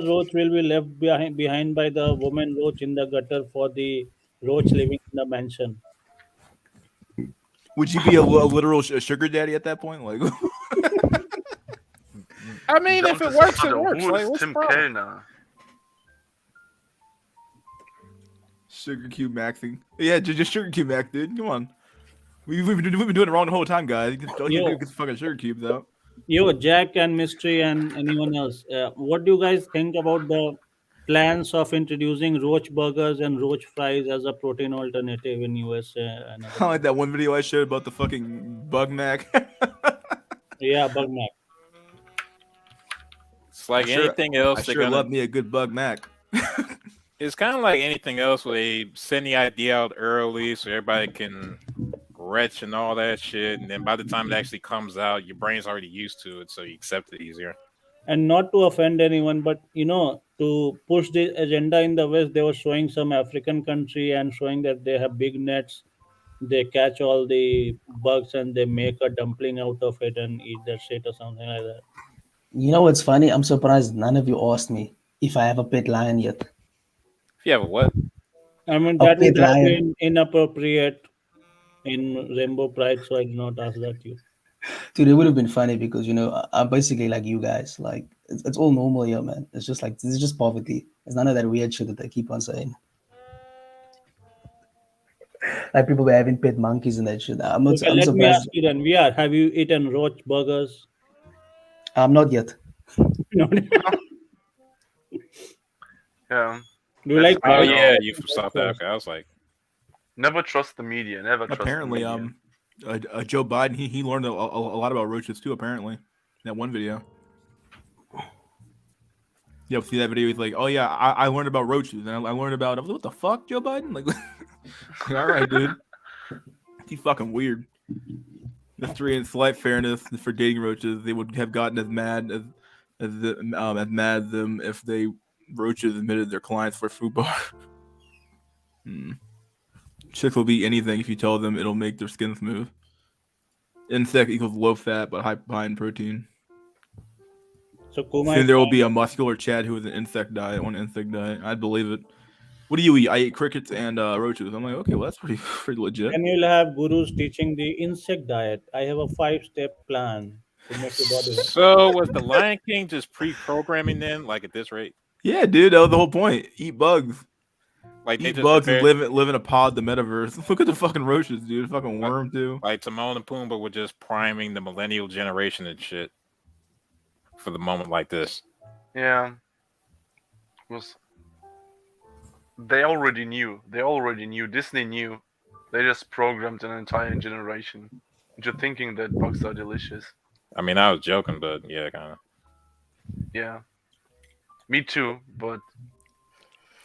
roach will be left behind by the woman roach in the gutter for the roach living in the mansion. Would you be a literal sugar daddy at that point? Like I mean, if Jump it is works, it harder. works. Who Like, is what's the Tim problem? Kellner? sugar cube maxing. Yeah, just sugar cube max, dude. Come on. We've been doing it wrong the whole time, guys. All you do is Yo, get fucking sugar cubes out. Jack and Mystery and anyone else, what do you guys think about the plans of introducing roach burgers and roach fries as a protein alternative in USA and other I like countries? that one video I showed about the fucking bug mac. Yeah, Bug Mac. It's like anything I else, they're sure gonna. love me a good bug mac. It's kind of like anything else where they send the idea out early so everybody can retch and all that shit, and then by the time it actually comes out, your brain's already used to it, so you accept it easier. And not to offend anyone, but to push the agenda in the West, they were showing some African country and showing that they have big nets. They catch all the bugs and they make a dumpling out of it and eat that shit or something like that. you know what's funny? I'm surprised none of you asked me if I have a pet lion yet. If you have a what? I mean, A that would pet have lion. been inappropriate in Rainbow Pride, so I did not ask that you. Dude, it would have been funny because I'm basically like you guys. Like it's all normal here, man. It's just like this is just poverty. It's none of that weird shit that they keep on saying. Like people were having pet monkeys and that shit. I'm not. Okay, I'm let me surprised. ask you then. Have you eaten roach burgers? I'm not yet. No. Do Yeah. you That's like why Oh you yeah, know, you from South Africa. I was like, never trust the media. Never trust Apparently, the media. Joe Biden he learned a lot about roaches too. Apparently, in that one video. Yeah, see that video? He's like, "Oh yeah, I learned about roaches, and I learned about what the fuck, Joe Biden? Like, all right, dude, he's fucking weird." The three in slight fairness for dating roaches, they would have gotten as mad as mad as them if they roaches admitted their clients for food bar. Chicks will be anything if you tell them it'll make their skin smooth. Insect equals low fat but high in protein. So Kuma Soon is there will be a muscular Chad who is an insect diet on an insect diet. I'd believe it. What do you eat? I eat crickets and roaches. I'm like, okay, well that's pretty legit. and you'll have gurus teaching the insect diet. I have a 5-step plan to make your body healthy. so was the Lion King just pre-programming then? Like at this rate, Yeah, dude, that was the whole point. Eat bugs. like they Eat just bugs and prepared, live in a pod, the metaverse. Look at the fucking roaches, dude. Fucking worm too. like Timon and Pumbaa were just priming the millennial generation and shit for the moment like this. Yeah. Was they already knew. They already knew. Disney knew. They just programmed an entire generation into thinking that bugs are delicious. I mean, I was joking, but yeah, kind of. Yeah. Me too, but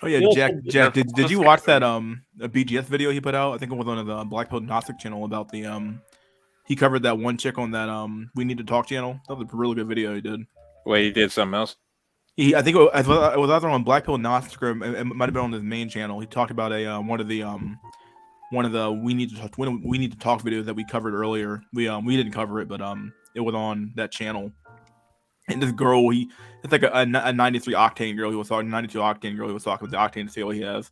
Oh yeah, Yo, Jack. so Jack, That's did you also watch that scary. a BGS video he put out? I think it was on the Black Pill Gnostic channel about the he covered that one chick on that We Need to Talk channel. That was a really good video he did. Wait, he did something else. I think it was either on Black Pill Gnostic or it might have been on his main channel. He talked about a one of the We Need to Talk videos that we covered earlier. We didn't cover it, but it was on that channel. And this girl, it's like a 93 octane girl. He was talking 92 octane girl. He was talking with the octane scale he has.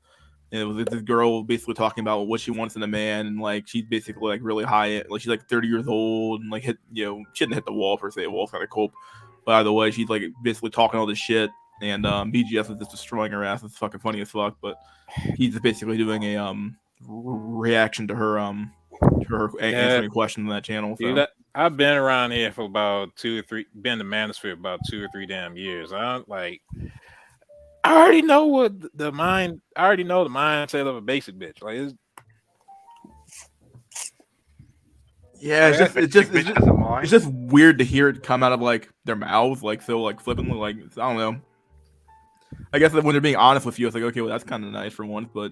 And it was this girl basically talking about what she wants in a man, and like she's basically like really high, like she's like 30 years old, and like hit, you know, she didn't hit the wall per se. The wall's kind of cope. By the way, she's like basically talking all this shit, and BGS is just destroying her ass. It's fucking funny as fuck. But he's just basically doing a reaction to her answering questions on that channel. So. Dude, I've been around here for about 2 or 3, been to Manosphere about 2 or 3 damn years. I already know what the mindset of a basic bitch. Like, it's just weird to hear it come out of like their mouths, like so like flippantly. Like, I don't know. I guess when they're being honest with you, it's like, okay, well that's kind of nice for once, but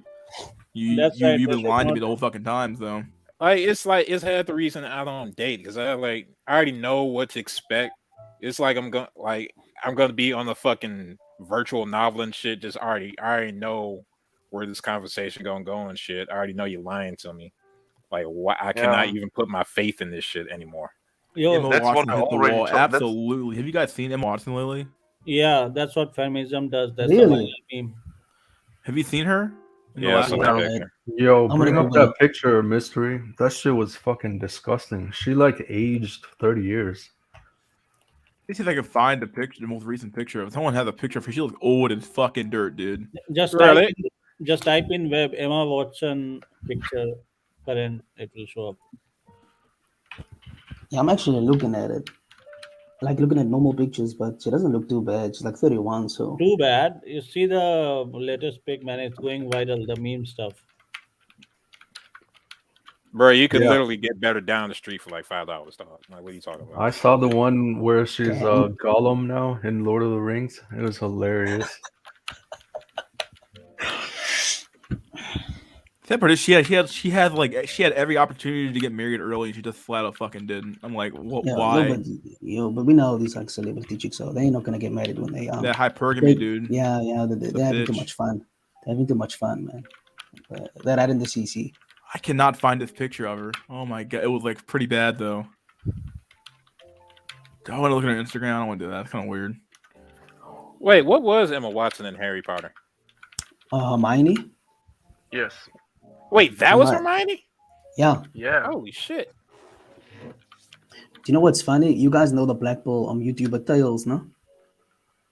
you've been lying to me the whole fucking time. So it's half the reason I don't date, because I already know what to expect. It's like I'm gonna be on the fucking virtual novel and shit. I already know where this conversation gonna go and shit. I already know you're lying to me. Like, I cannot even put my faith in this shit anymore. Emma Watson hit the wall. Absolutely. Have you guys seen Emma Watson lately? Yeah, that's what feminism does. That's Really? the meme. Have you seen her? Yeah, yo, bring up that picture, Mystery. That shit was fucking disgusting. She like aged 30 years. Let me see if I can find the most recent picture. If someone has a picture of her, she looks old as fucking dirt, dude. Just type in web Emma Watson picture current, it will show up. Yeah, I'm actually looking at it. Like looking at normal pictures, but she doesn't look too bad. She's like 31, so. Too bad. You see the latest pic, man, it's going viral, the meme stuff. Bro, you could literally get better down the street for like $5, dog. Like, what are you talking about? I saw the one where she's Gollum now in Lord of the Rings. It was hilarious. She had every opportunity to get married early, and she just flat out fucking didn't. I'm like, why? But we know these like celebrity chicks, so they ain't not gonna get married when they that hypergamy, dude. Yeah, they're having too much fun. They're having too much fun, man. They're not in the CC. I cannot find this picture of her. Oh my god, it was like pretty bad though. I want to look at her Instagram. I don't want to do that. It's kind of weird. Wait, what was Emma Watson in Harry Potter? Hermione. Yes. Wait, that was Hermione? Yeah. Yeah. Holy shit. Do you know what's funny? You guys know the Black Bull YouTuber Tails, no?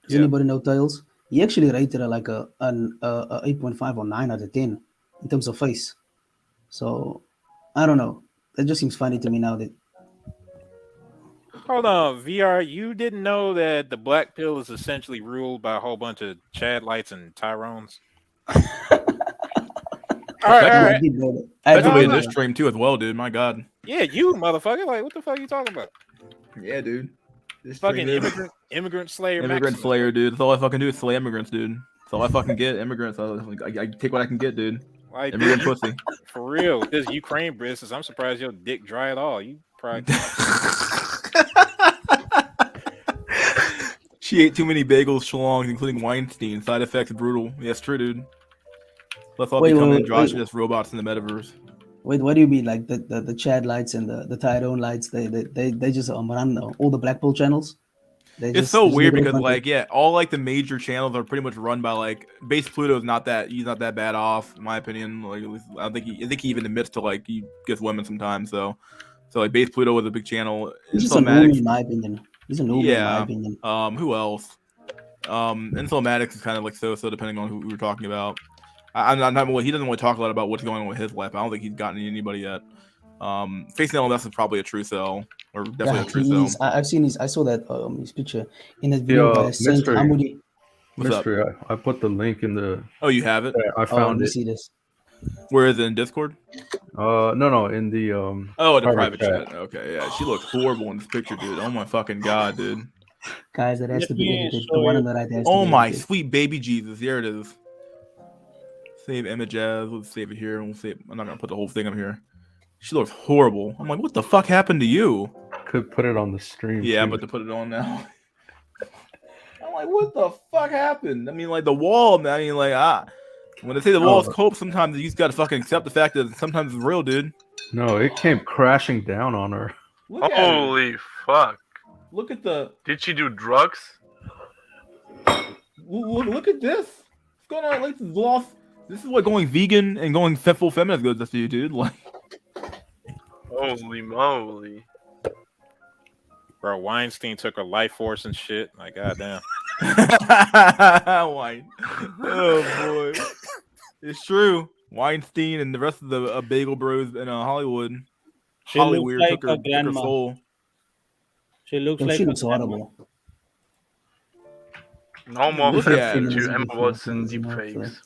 Does anybody know Tails? He actually rated her like a 8.5 or 9 out of 10 in terms of face. So, I don't know. That just seems funny to me now. That Hold on, VR. You didn't know that the Black Pill is essentially ruled by a whole bunch of Chad Lights and Tyrones? All right. Especially in this stream too, as well, dude. My god. Yeah, you motherfucker. Like, what the fuck are you talking about? Yeah, dude. This fucking immigrant slayer. Immigrant slayer, dude. That's all I fucking do is slay immigrants, dude. That's all I fucking get. Immigrants. I take what I can get, dude. Like, immigrant pussy. For real. This Ukraine business, I'm surprised your dick dry at all. You probably. She ate too many bagels, schlongs, including Weinstein. Side effects brutal. Yes, true, dude. Let's all become androgynous robots in the metaverse. Wait, what do you mean? Like the Chad lights and the Tyrone lights? They just run all the Black Bull channels. It's so weird because all like the major channels are pretty much run by like Base Pluto's not that bad off in my opinion. Like at least I think he even admits to like he gets women sometimes. So like Base Pluto was a big channel. He's just a noob in my opinion. He's a noob in my opinion. Who else? Infomatics is kind of like so depending on who we were talking about. He doesn't want to talk a lot about what's going on with his life. I don't think he's gotten anybody yet. Facing LMS is probably a true sell, or definitely a true sell. I've seen I saw that his picture in that video by Saint Hamudi. Mystery, I put the link in the. Oh, you have it? I found it. See this. Where is it, in Discord? No, in the the private chat. Okay, yeah, she looks horrible in this picture, dude. Oh my fucking god, dude. Guys, that has to be edited. The one on the right there. Oh my sweet baby Jesus, there it is. Save image as. Let's save it here. I'm not gonna put the whole thing up here. She looks horrible. I'm like, what the fuck happened to you? Could put it on the stream. Yeah, but to put it on now. I'm like, what the fuck happened? I mean, like the wall. I mean, like when they say the wall is cope, sometimes you just gotta fucking accept the fact that sometimes it's real, dude. No, it came crashing down on her. Holy fuck! Look at the. Did she do drugs? Look at this. What's going on? Like lost This is what going vegan and going full feminist goes to you, dude. Like, Holy moly. Bro, Weinstein took her life force and shit. Like, goddamn. Wine. Oh boy, it's true. Weinstein and the rest of the Bagel Bros in Hollywood. She looks Hollywood like took her her grandma. soul. She looks Yo, like she her looks grandma. horrible. No more Look fat at her. to Emma Feminism Watson before feminism deepfakes. after.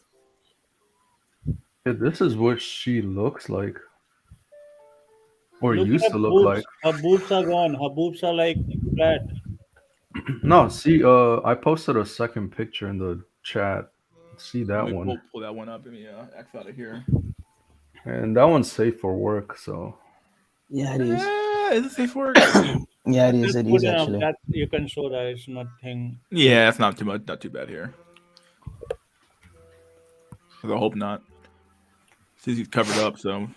Yeah, this is what she looks like, or Look used at to her look boobs. like. Her boobs are gone. Her boobs are like flat. No, see, I posted a second picture in the chat. See Let that me one, pull that one up. Let me X out of here. and that one's safe for work. So Yeah, it is. Is it safe work? Yeah, it is. That's It good is enough. actually. That you can show that it's nothing. Yeah, it's not too much. Not too bad here. 'Cause I hope not. Since he's covered up, so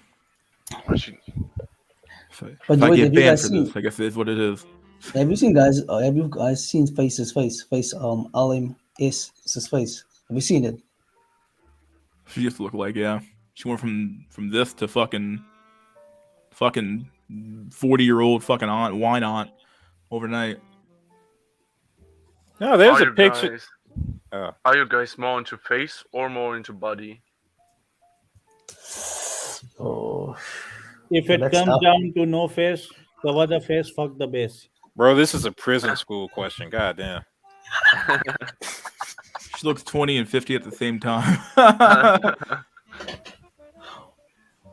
But she, if But I wait, get have you banned guys for seen? this, I guess it is what it is. Have you seen guys? Have you guys seen face? Alim is his face. Have you seen it? She just looked like, yeah. She went from this to fucking 40-year-old fucking wine aunt overnight. No, there's are a you picture. guys, Oh. are you guys more into face or more into body? Oh, If it That's comes tough. down to no face, cover the face, fuck the base. Bro, this is a prison school question. Goddamn. She looks 20 and 50 at the same time.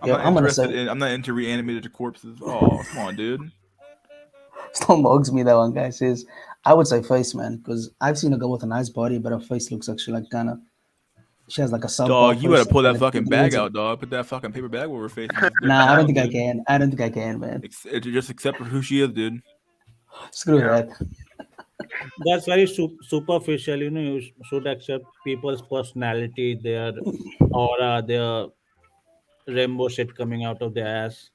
Yo, I'm gonna say I'm not into reanimated corpses. Oh, come on, dude. still mugs me that one guy says. I would say face, man, because I've seen a girl with a nice body, but her face looks actually like kind of. She has like a subpar Dog, you gotta face pull and that it fucking bag ruins it. out, dog. Put that fucking paper bag over her face. Nah, I don't think I can. I don't think I can, man. Just accept her who she is, dude. Screw Yeah. that. That's very superficial. You know, you should accept people's personality, their aura, their rainbow shit coming out of their ass.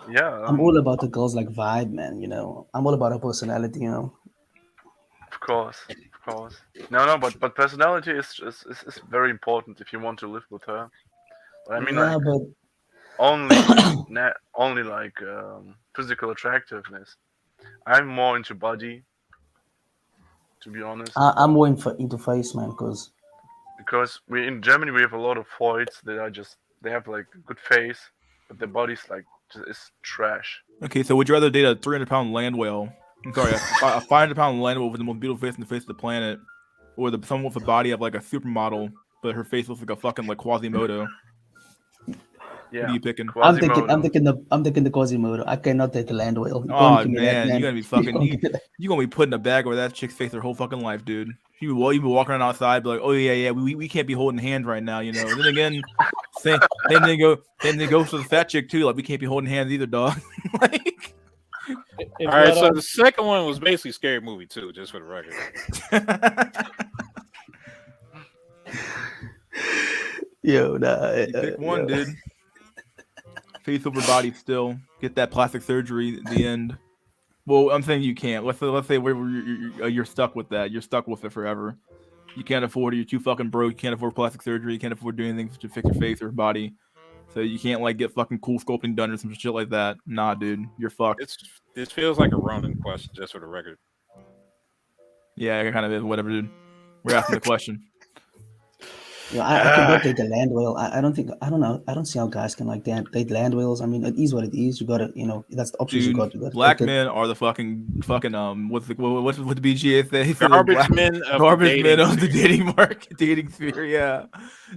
Yeah, I'm all about the girls like vibe, man. You know, I'm all about her personality. You know, of course, of course. No, but personality is very important if you want to live with her. But I mean, yeah, like but only like physical attractiveness. I'm more into body, to be honest, I'm more into face, man, because because we in Germany we have a lot of Freuds that are just they have like a good face, but their body's like just is trash. Okay, so would you rather date a 300-pound land whale? I'm sorry, a 500-pound land whale with the most beautiful face in the face of the planet, or someone with a body of like a supermodel, but her face looks like a fucking like Quasimodo? Yeah, What are you picking? I'm thinking Quasimodo. I'm thinking the Quasimodo. I cannot take the land whale. You Oh can't give me that, man, man. you gotta be fucking. can't give me that. You gonna be putting a bag over that chick's face her whole fucking life, dude. You be walking around outside, be like, oh yeah, we can't be holding hands right now, you know. And then again, same thing goes for the fat chick too. Like we can't be holding hands either, dog. Like, If All right, you're so on- the second one was basically Scary Movie too, just for the record. Yo, nah. You pick one, dude. Face over body still. Get that plastic surgery at the end. Well, I'm saying you can't. Let's say you're stuck with that. You're stuck with it forever. You can't afford it. You're too fucking broke. You can't afford plastic surgery. You can't afford doing anything to fix your face or body. So you can't like get fucking cool sculpting done or some shit like that. Nah, dude, you're fucked. This feels like a Ronin question, just for the record. Yeah, it kind of is. Whatever, dude. We're asking the question. Yo, I cannot take the land whale. I don't know. I don't see how guys can like date land whales. I mean, it is what it is. You gotta, you know, that's the options Dude, you got. You got black men are the fucking what's the BGA say? He said Garbage black- men of the garbage dating men of the sphere. dating market, dating sphere. Yeah,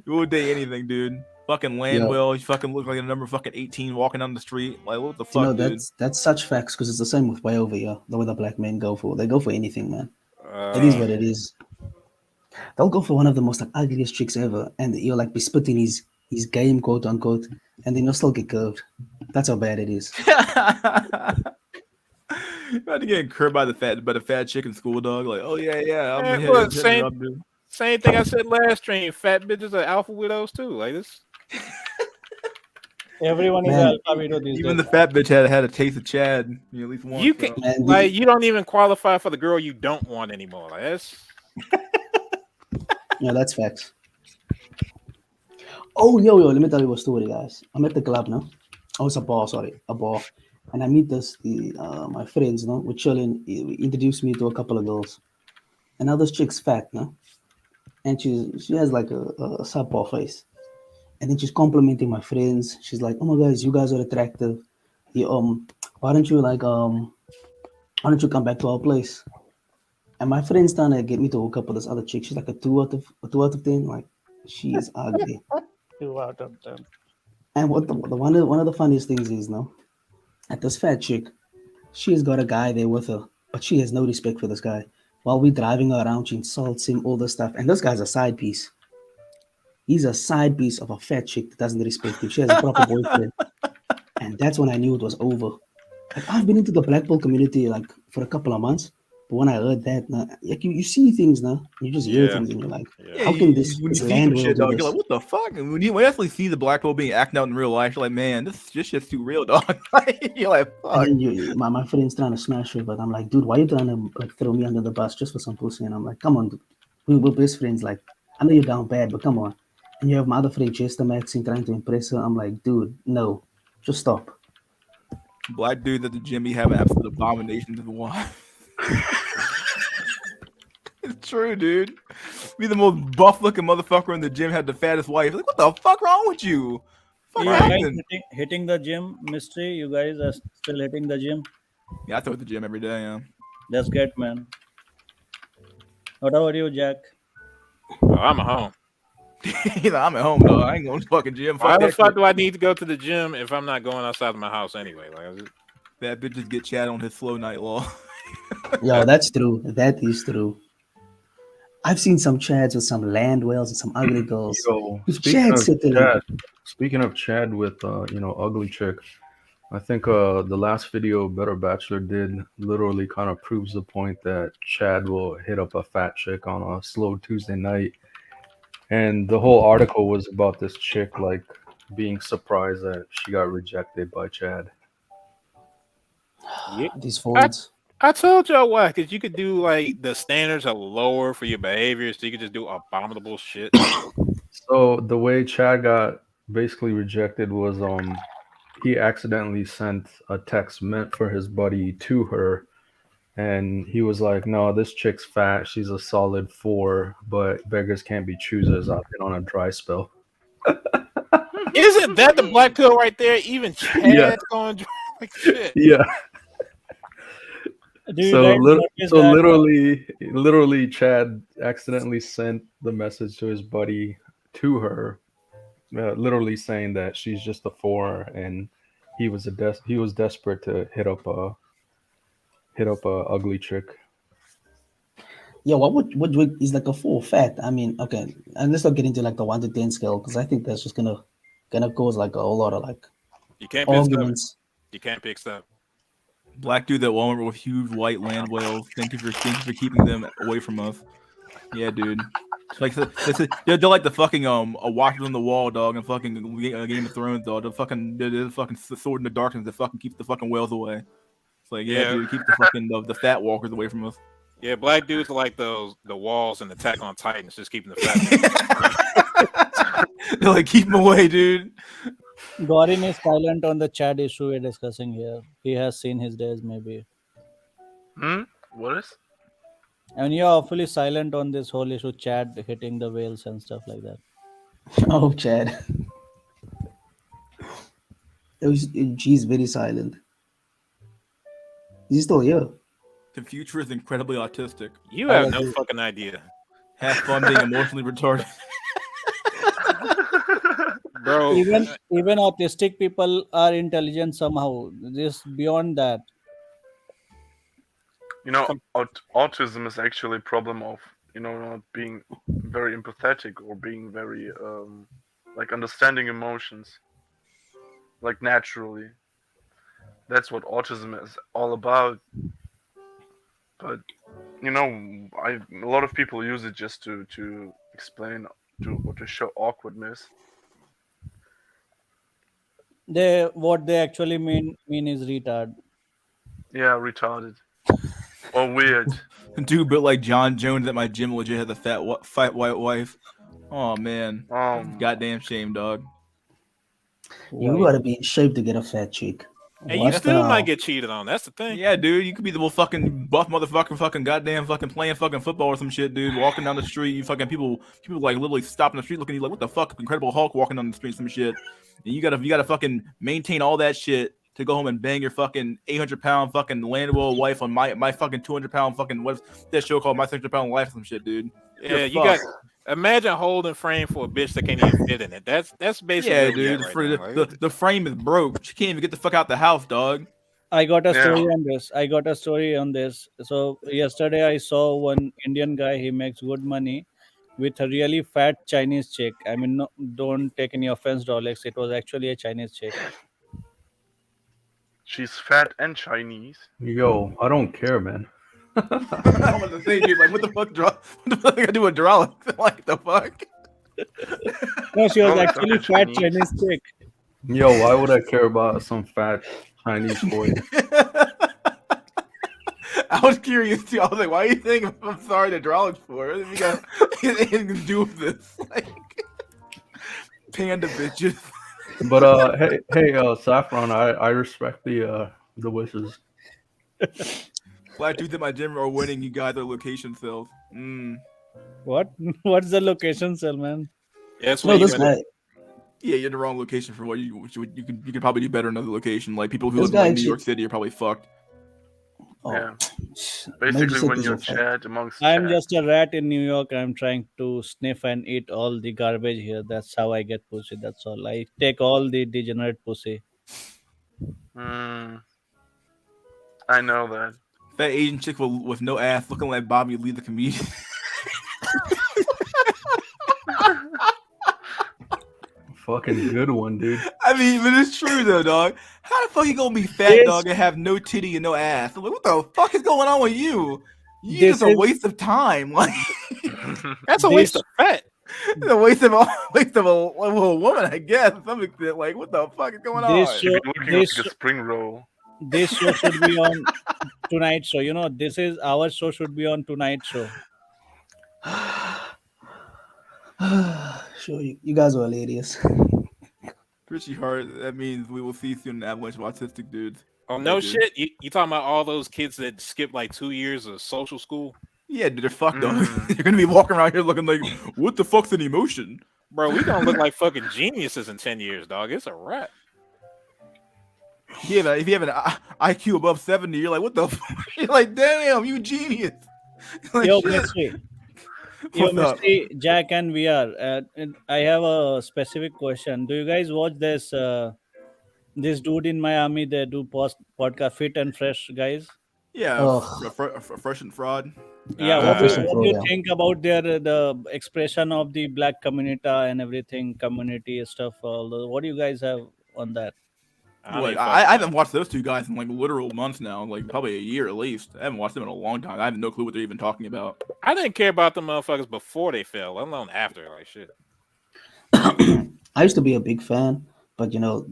you will date anything, dude. Fucking land Yeah. whale. You fucking look like a number fucking 18 walking down the street. Like what the fuck, You know, dude? that's such facts because it's the same with way over here. The way the black men go for, they go for anything, man. It is what it is. They'll go for one of the most like ugliest chicks ever, and you'll like be spitting his game, quote unquote, and then you'll still get curved. That's how bad it is. About to get curved by the fat chick in school, dog. Like, oh yeah, I'm Man, hitting look, it up, dude. Same thing I said last stream. Fat bitches are alpha widows too. Like this. everyone is Man, an alpha video these Even days. the fat bitch had a taste of Chad, you know, at least once. You so. can Man, like you don't even qualify for the girl you don't want anymore. Like that's Yeah, that's facts. Oh, yo, let me tell you a story, guys. I'm at the club now. Oh, it's a bar, sorry, a bar. And I meet my friends, we're chilling. He introduced me to a couple of girls. And now this chick's fat, no? And she has like a subpar face. And then she's complimenting my friends. She's like, "Oh my guys, you guys are attractive. You, why don't you why don't you come back to our place?" And my friend's trying to get me to hook up with this other chick. She's like a 2 out of 10. Like, she is ugly. 2 out of 10. And one of the funniest things is, at this fat chick, she has got a guy there with her, but she has no respect for this guy. While we're driving her around, she insults him, all this stuff. And this guy's a side piece. He's a side piece of a fat chick that doesn't respect him. She has a proper boyfriend. And that's when I knew it was over. Like, I've been into the black belt community like for a couple of months, but when I heard that, like you see things now, you just hear Yeah. things, and you're like, Yeah. how can this when you see land some world shit, do dog, this? you're like, what the fuck? And when you actually see the black hole being acting out in real life, you're like, man, this shit's too real, dog. You're like, fuck. And then my friend's trying to smash her, but I'm like, dude, why you trying to like throw me under the bus just for some pussy? And I'm like, come on, dude. We're best friends. Like, I know you're down bad, but come on. And you have my other friend Chester Maxine trying to impress her. I'm like, dude, no, just stop. Black dudes at the gym, you have an absolute abomination to the wife. It's true, dude. Be the most buff looking motherfucker in the gym, had the fattest wife. Like, what the fuck wrong with you? Fuck You guys happened? hitting the gym, mystery? You guys are still hitting the gym? Yeah, I throw at the gym every day, yeah. That's great, man. What about you, Jack? Oh, I'm at home. He's like, I'm at home, dog. I ain't going to the fucking gym. Why Fuck the that fuck shit. do I need to go to the gym if I'm not going outside of my house anyway? Like, That bitches get chat on his slow night law. Yo, that's true. That is true. I've seen some chads with some land whales and some ugly girls. Yo, With Chad settling. speaking of Chad with ugly chick, I think the last video Better Bachelor did literally kind of proves the point that Chad will hit up a fat chick on a slow Tuesday night. And the whole article was about this chick like being surprised that she got rejected by Chad. yeah. These phones. I told y'all why, because you could do like the standards are lower for your behavior, so you could just do abominable shit. So the way Chad got basically rejected was he accidentally sent a text meant for his buddy to her, and he was like, "No, this chick's fat. She's a solid 4, but beggars can't be choosers. I've been on a dry spell." Isn't that the black pill right there? Even Chad's going like shit. Yeah. Do you So, guys notice that? literally, Chad accidentally sent the message to his buddy to her, literally saying that she's just a 4, and he was desperate to hit up a ugly chick. Yeah, what is like a 4 fat? I mean, okay, and let's not get into like the 1 to 10 scale because I think that's just gonna cause like a whole lot of like You can't pick stuff. arguments. You can't pick stuff. Black dude that Walmart with huge white land whales. Thank you for keeping them away from us. Yeah, dude. It's like they're like the fucking a watchers on the wall, dog, and fucking Game of Thrones, dog. They're the fucking sword in the darkness that fucking keeps the fucking whales away. It's like, yeah, dude, keep the fucking the fat walkers away from us. Yeah, black dudes are like the walls in Attack on Titans, just keeping the fat. They're like, keep them away, dude. Gorin is silent on the Chad issue we're discussing here. He has seen his days, maybe. What is? And you're awfully silent on this whole issue, Chad hitting the whales and stuff like that. Oh, Chad. She's very silent. He's still here. The future is incredibly autistic. You have no fucking idea. Have fun being emotionally retarded. Bro, Even autistic people are intelligent somehow. Just beyond that. You know, autism is actually a problem of not being very empathetic or being very like understanding emotions, like naturally. That's what autism is all about. But a lot of people use it just to explain or to show awkwardness. What they actually mean is retard. Yeah, retarded or weird. Dude built like John Jones at my gym legit has a fat white wife. Oh man, goddamn shame, dog. You Why? gotta be in shape to get a fat chick. And you What still the might hell? get cheated on. That's the thing. Yeah, dude, you could be the most fucking buff motherfucker, fucking goddamn fucking playing fucking football or some shit, dude. Walking down the street, you fucking people like literally stopping the street looking at you like, what the fuck, Incredible Hulk walking down the street, some shit. And you gotta fucking maintain all that shit to go home and bang your fucking 800-pound fucking Landwell wife on my fucking 200-pound fucking what's that show called My 600-Pound Life, some shit, dude. Yeah, you got. Imagine holding frame for a bitch that can't even fit in it. That's basically yeah, where we dude. at right now. The frame is broke. She can't even get the fuck out the house, dog. I got a Yeah. story on this. I got a story on this. So yesterday I saw one Indian guy. He makes good money with a really fat Chinese chick. I mean, no, don't take any offense, Rolex. It was actually a Chinese chick. She's fat and Chinese. Yo, I don't care, man. I was to say, dude, like, what the fuck I do with hydraulics? Like, the fuck? No, she was Oh, it's actually not fat Chinese. Chinese chick. Yo, why would I care about some fat Chinese boy? I was curious too. I was like, why are you saying I'm sorry to hydraulics for? What have you got anything to do with this? Like, panda bitches. But hey, Saffron, I respect the wishes. Black dudes at my gym are winning. You guys are location sales. What? What's the location, cell man? Yeah, that's No, where you this gonna- guy, Yeah, you're in the wrong location for what you could probably do better in another location. Like people who This live in like, guy New actually- York City are probably fucked. Yeah. Major Basically, when cities you are fat. chat amongst I'm chat. just a rat in New York. I'm trying to sniff and eat all the garbage here. That's how I get pussy. That's all. I take all the degenerate pussy. I know that. That Asian chick with no ass, looking like Bobby Lee the comedian. Fucking good one, dude. I mean, but it's true though, dog. How the fuck you gonna be fat, This- dog, and have no titty and no ass? I'm like, what the fuck is going on with you? You This just a is- waste of time. Like, That's a waste of fat. it's a waste of a woman, I guess. To some extent, like, what the fuck is going on? This She'd show, be looking this, like a spring roll. this show should be on tonight show. You know, this is our show should be on tonight show. Sure, you guys are hilarious. Pretty hard. That means we will see soon an avalanche of autistic dudes. Oh no dude. shit! You talking about all those kids that skipped like 2 years of social school? Yeah, dude, they're fucked, dog. You're gonna be walking around here looking like, what the fuck's an emotion? Bro, we gonna look like fucking geniuses in 10 years, dog. It's a wrap. Yeah, if you have an IQ above 70, you're like, what the fuck? You're like, damn, you genius. Like, Yo, shit. mystery. Yo, What's up? mystery, Jack and VR. And I have a specific question. Do you guys watch this dude in Miami? They do podcast Fit and Fresh guys. Yeah, Ugh. fresh and fraud. Yeah, Uh, what do you yeah. think about their the expression of the black community and everything, community stuff? What do you guys have on that? Like, I haven't watched those two guys in like literal months now, like probably a year at least. I haven't watched them in a long time. I have no clue what they're even talking about. I didn't care about them motherfuckers before they fell, let alone after. Like shit. I used to be a big fan, but you know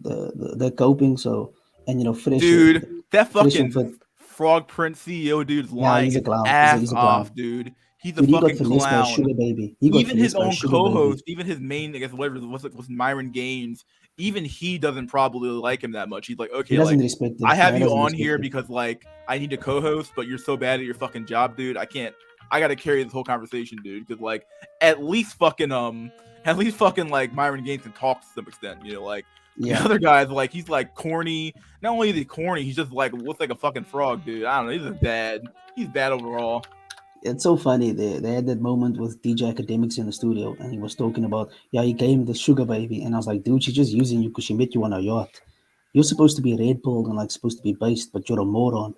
they're coping. So and you know, Fresh, Dude, that Fresh and fucking Fit, Frog Prince CEO dude's Yeah, lying he's a his clown. ass He's a clown. off, dude. He's a dude, he got fucking finessed by a clown. sugar baby. He got Even his finessed by a own sugar baby. co-host, even his main, I guess, whatever was Myron Gaines. Even he doesn't probably like him that much. He's like, He okay, doesn't like respect it. I have Yeah, he you doesn't on respect here it. because like I need to co-host, but you're so bad at your fucking job, dude. I can't. I got to carry this whole conversation, dude. Because like at least fucking like Myron Gaines can talk to some extent, you know, like. The Yeah, other guy's like he's like corny. Not only is he corny, he's just like looks like a fucking frog, dude. I don't know. He's just bad. He's bad overall. it's so funny. They had that moment with DJ Academics in the studio, and he was talking about, yeah, he gave him the sugar baby, and I was like, dude, she's just using you because she met you on a yacht. You're supposed to be red pilled and like supposed to be based, but you're a moron.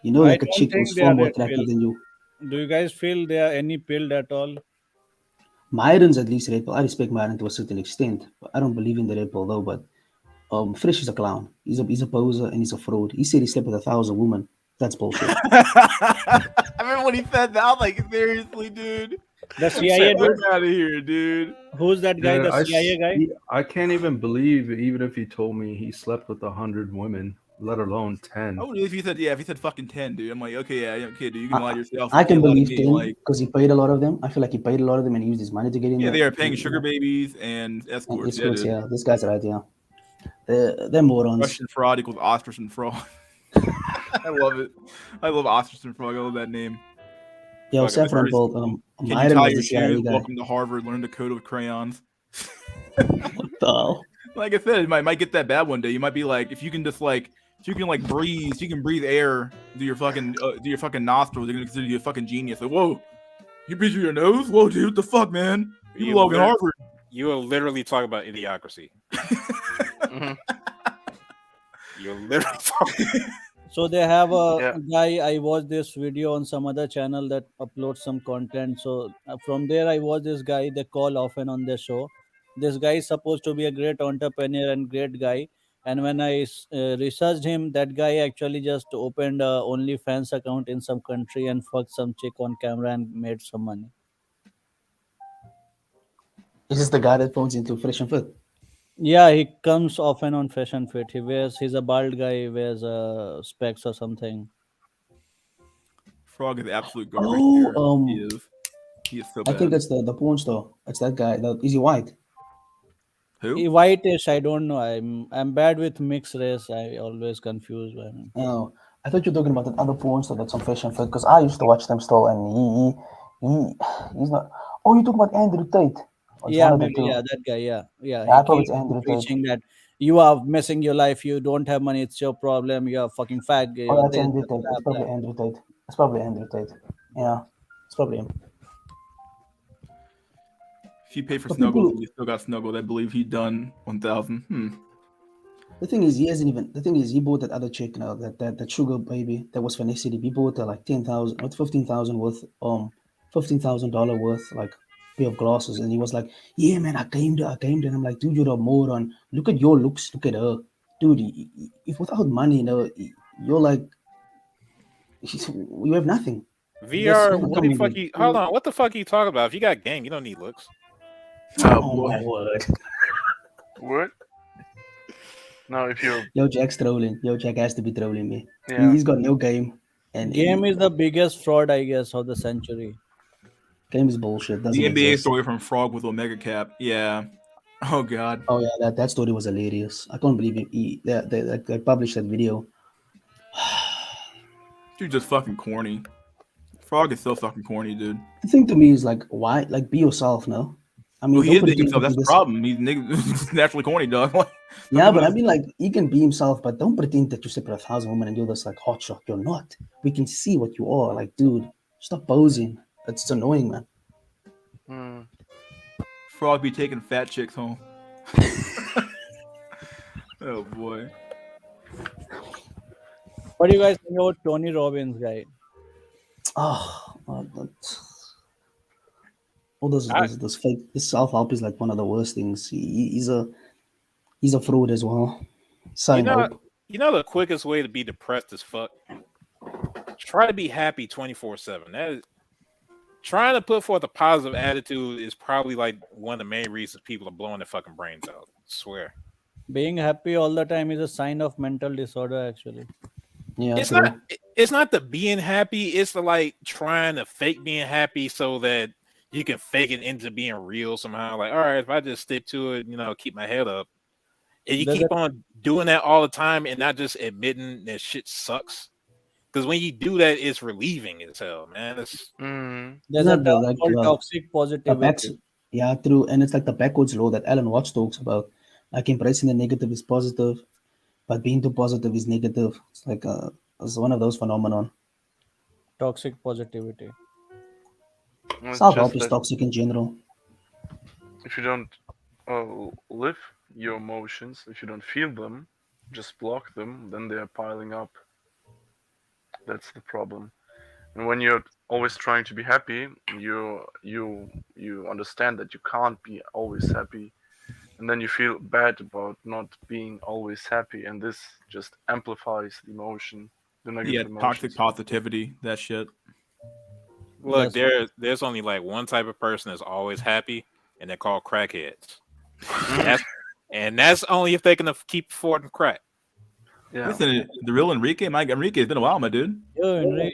You know, I like a don't chick think who's they far are more red attractive pilled. than you. Do you guys feel they are any pilled at all? Myron's at least red pill. I respect Myron to a certain extent. But I don't believe in the red pill though. But Fresh is a clown. He's a poser and he's a fraud. He said he slept with 1,000 women. That's bullshit. I remember when he said that. I was like, seriously, dude. The CIA Get dude. out of here, dude. Who's that guy? The CIA guy? I can't even believe, even if he told me he slept with 100 women. let alone 10. I would if he said fucking 10, dude. I'm like, okay, yeah, okay, dude, you can lie to yourself. I You can can't lie to believe me. 10 Like, because he paid a lot of them. I feel like he paid a lot of them and he used his money to get in yeah, there. they are paying You sugar know, babies and and escorts. Yeah, escorts, dude. yeah. This guy's right, yeah. They're morons. Russian fraud equals ostrich fraud. I love it. I love ostrich fraud. I love that name. Yo, Fucking Saffron Curtis. Bolt, Can you Myron tie was your the CIA shoes? guy. Welcome to Harvard. Learn the code of crayons. What the hell? Like I said, it might get that bad one day. You might be like, if you can breathe, you can breathe air through your fucking nostrils. They're gonna consider you a fucking genius. Like, whoa, you breathe through your nose? Whoa, dude, what the fuck, man? You You belong in lit- Harvard. You are literally talking about idiocracy. Mhm. You're literally talking. So they have a Yeah. guy. I watched this video on some other channel that uploads some content. So from there, I watched this guy. They call often on their show. This guy is supposed to be a great entrepreneur and great guy. And when I researched him, that guy actually just opened a OnlyFans account in some country and fucked some chick on camera and made some money. Is this the guy that phones into Fresh and Fit? Yeah, he comes often on Fashion Fit. He's a bald guy. He wears specs or something. Frog is absolute garbage Oh, here. He is so I think bad. it's the porn star. It's that guy. Is he white? Who? Whitish, I don't know. I'm bad with mixed race. I always confuse. I mean, Oh, I thought you were talking about that other porn star that's on Fresh and Fit because I used to watch them still, and he's not. Oh, you talking about Andrew Tate? Oh, it's yeah, one of the maybe two. yeah, that guy. Yeah, yeah. Yeah, He I thought it's keeps Andrew Tate. preaching that you are missing your life. You don't have money. It's your problem. You're a fucking fag. Oh, You're that's this, Andrew Tate. blah, It's blah. probably Andrew Tate. It's probably Andrew Tate. Yeah, it's probably him. If you pay for But snuggles people, and you still got snuggled, I believe he done 1,000. the thing is, he hasn't even. The thing is, he bought that other chick now, that sugar baby that was Felicity. He bought her like 10,000, not 15,000 worth, $15,000 worth like pair of glasses, and he was like, "Yeah, man, I claimed her, and I'm like, dude, you're a moron. Look at your looks, look at her, dude. If without money, you're like, you have nothing. VR, You're not what the coming fuck in. you hold on, what the fuck are you talking about? If you got game, you don't need looks. Oh, Oh my boy. word. What? Now, if you're Yo, Jack's trolling. Yo, Jack has to be trolling me. yeah, He's got no game, and Game is the biggest fraud, I guess, of the century. game is bullshit. Doesn't The NBA exist. story from Frog with Omega Cap. Yeah. Oh god. Oh yeah, that story was hilarious. I can't believe they published that video. Dude, just fucking corny. Frog is so fucking corny, dude. The thing to me is like, why? Like, be yourself, no? I mean, Well, he don't is being pretend himself. to That's be the this. problem. He's naturally corny, dog. Like, some Yeah, people but I just- mean, like, he can be himself, but don't pretend that you sleep with 1,000 women and you're this like hot shot. You're not. We can see what you are. Like, dude, stop posing. It's annoying, man. hmm. Frog be taking fat chicks home. Oh boy. What do you guys think about Tony Robbins guy? Oh, all this I- this fake this self help is like one of the worst things. He's a fraud as well. Selling hope. You know the quickest way to be depressed as fuck? Try to be happy 24/7. That is trying to put forth a positive attitude is probably like one of the main reasons people are blowing their fucking brains out. I swear. Being happy all the time is a sign of mental disorder, actually. Yeah, It's true. not the being happy, it's the like trying to fake being happy so that you can fake it into being real somehow. Like, all right, if I just stick to it, keep my head up. And you There's keep on doing that all the time and not just admitting that shit sucks. Because when you do that, it's relieving as hell, man. It's Mm. There's Isn't a that term like called the toxic positivity. yeah, true. And it's like the backwards law that Alan Watts talks about. Like embracing the negative is positive, but being too positive is negative. It's like it's one of those phenomenon. Toxic positivity. It's Self just help is that toxic in general. if you don't live your emotions, if you don't feel them, just block them, then they are piling up. That's the problem. And when you're always trying to be happy, you understand that you can't be always happy, and then you feel bad about not being always happy, and this just amplifies the emotion, the Yeah, negative toxic emotions. positivity. That shit. look, Yes. there's only like one type of person that's always happy, and they're called crackheads. Mm. That's, and that's only if they can keep affording crack. Yeah. Listen, the real Enrique, Enrique, it's been a while, my dude. Yo, Enrique,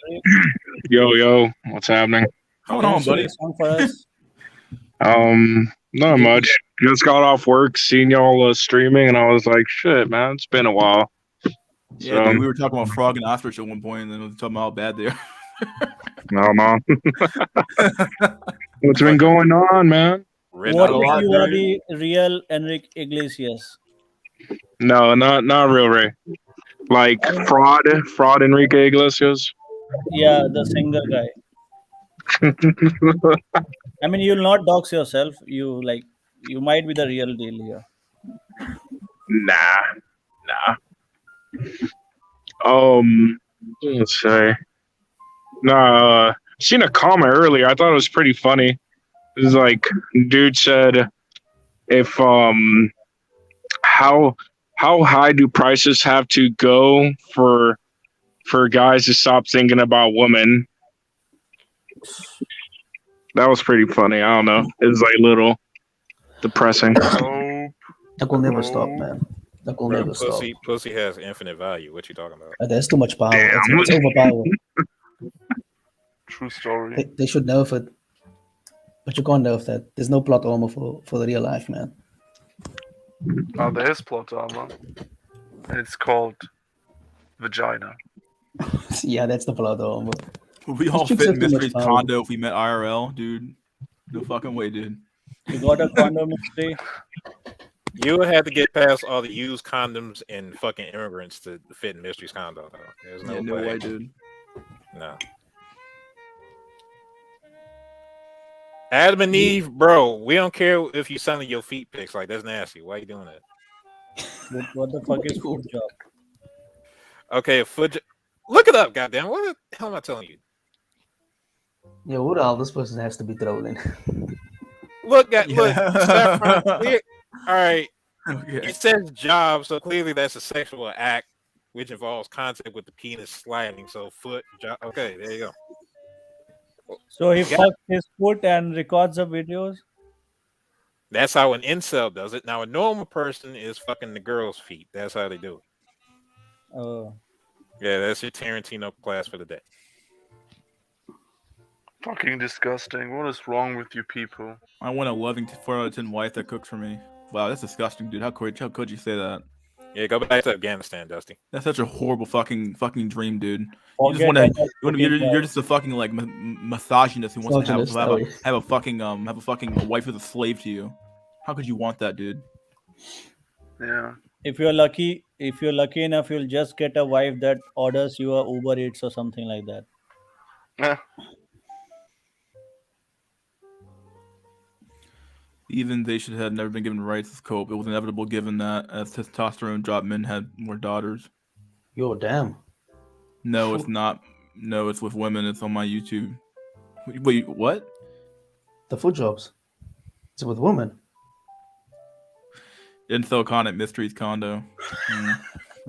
Yo, what's happening? What's going on, sing buddy? a song for us. Not much. Just got off work, seen y'all streaming, and I was like, shit, man, it's been a while. Yeah, dude, we were talking about Frog and Ostrich at one point, and then we were talking about how bad they are. No. What's been going on, man? Written What out if lot, you are dude. the real Enrique Iglesias? No, not real Ray. Like fraud Enrique Iglesias. Yeah, the singer guy. I mean, you'll not dox yourself. You might be the real deal here. Nah. Let's say. Seen a comment earlier. I thought it was pretty funny. It was like, dude said, if how high do prices have to go for guys to stop thinking about women? That was pretty funny. I don't know. It was like a little depressing. Nope. That will never stop, man. That will Bro, never stop. pussy has infinite value. What you talking about? There's too much power. Damn. It's overpowered. True story. They should nerf it. But you can't nerf that. There's no plot armor for the real life, man. Oh, there is plot armor. And it's called vagina. Yeah, that's the plot armor. We all chicks fit in have too much Mystery's power. condo if we met IRL, dude. No fucking way, dude. You got a condo mystery? You would have to get past all the used condoms and fucking immigrants to fit in Mystery's condo, though. There's no, Yeah, no way, dude. No. Adam and Eve, bro, we don't care if you sending your feet pics. Like, that's nasty. Why are you doing that? What the fuck is food job? Okay, look it up, goddamn. What the hell am I telling you? Yeah, who the hell this person has to be trolling? Look, Yeah. Saffron, all right. Okay. It says job, so clearly that's a sexual act which involves contact with the penis sliding. So foot job. Okay, there you go. So he Yeah. fucks his foot and records the videos. That's how an incel does it. Now a normal person is fucking the girl's feet. That's how they do it. Oh, Yeah, that's your Tarantino class for the day. Fucking disgusting. What is wrong with you people? I want a loving 4 out of 10 wife that cooks for me. Wow, that's disgusting, dude. How could you say that? Yeah, go back to Afghanistan, Dusty. That's such a horrible fucking dream, dude. You just forget want to. about cooking You're guy. just a fucking like misogynist who wants to Misogynist, have a fucking wife who's a slave to you. How could you want that, dude? Yeah. If you're lucky enough, you'll just get a wife that orders you a Uber Eats or something like that. Eh, Even they should have never been given rights to cope. It was inevitable given that as testosterone dropped, men had more daughters. Yo, damn. No, it's not. No, it's with women. It's on my YouTube. Wait, what? The foot jobs. It's with women. Info con at Mystery's condo.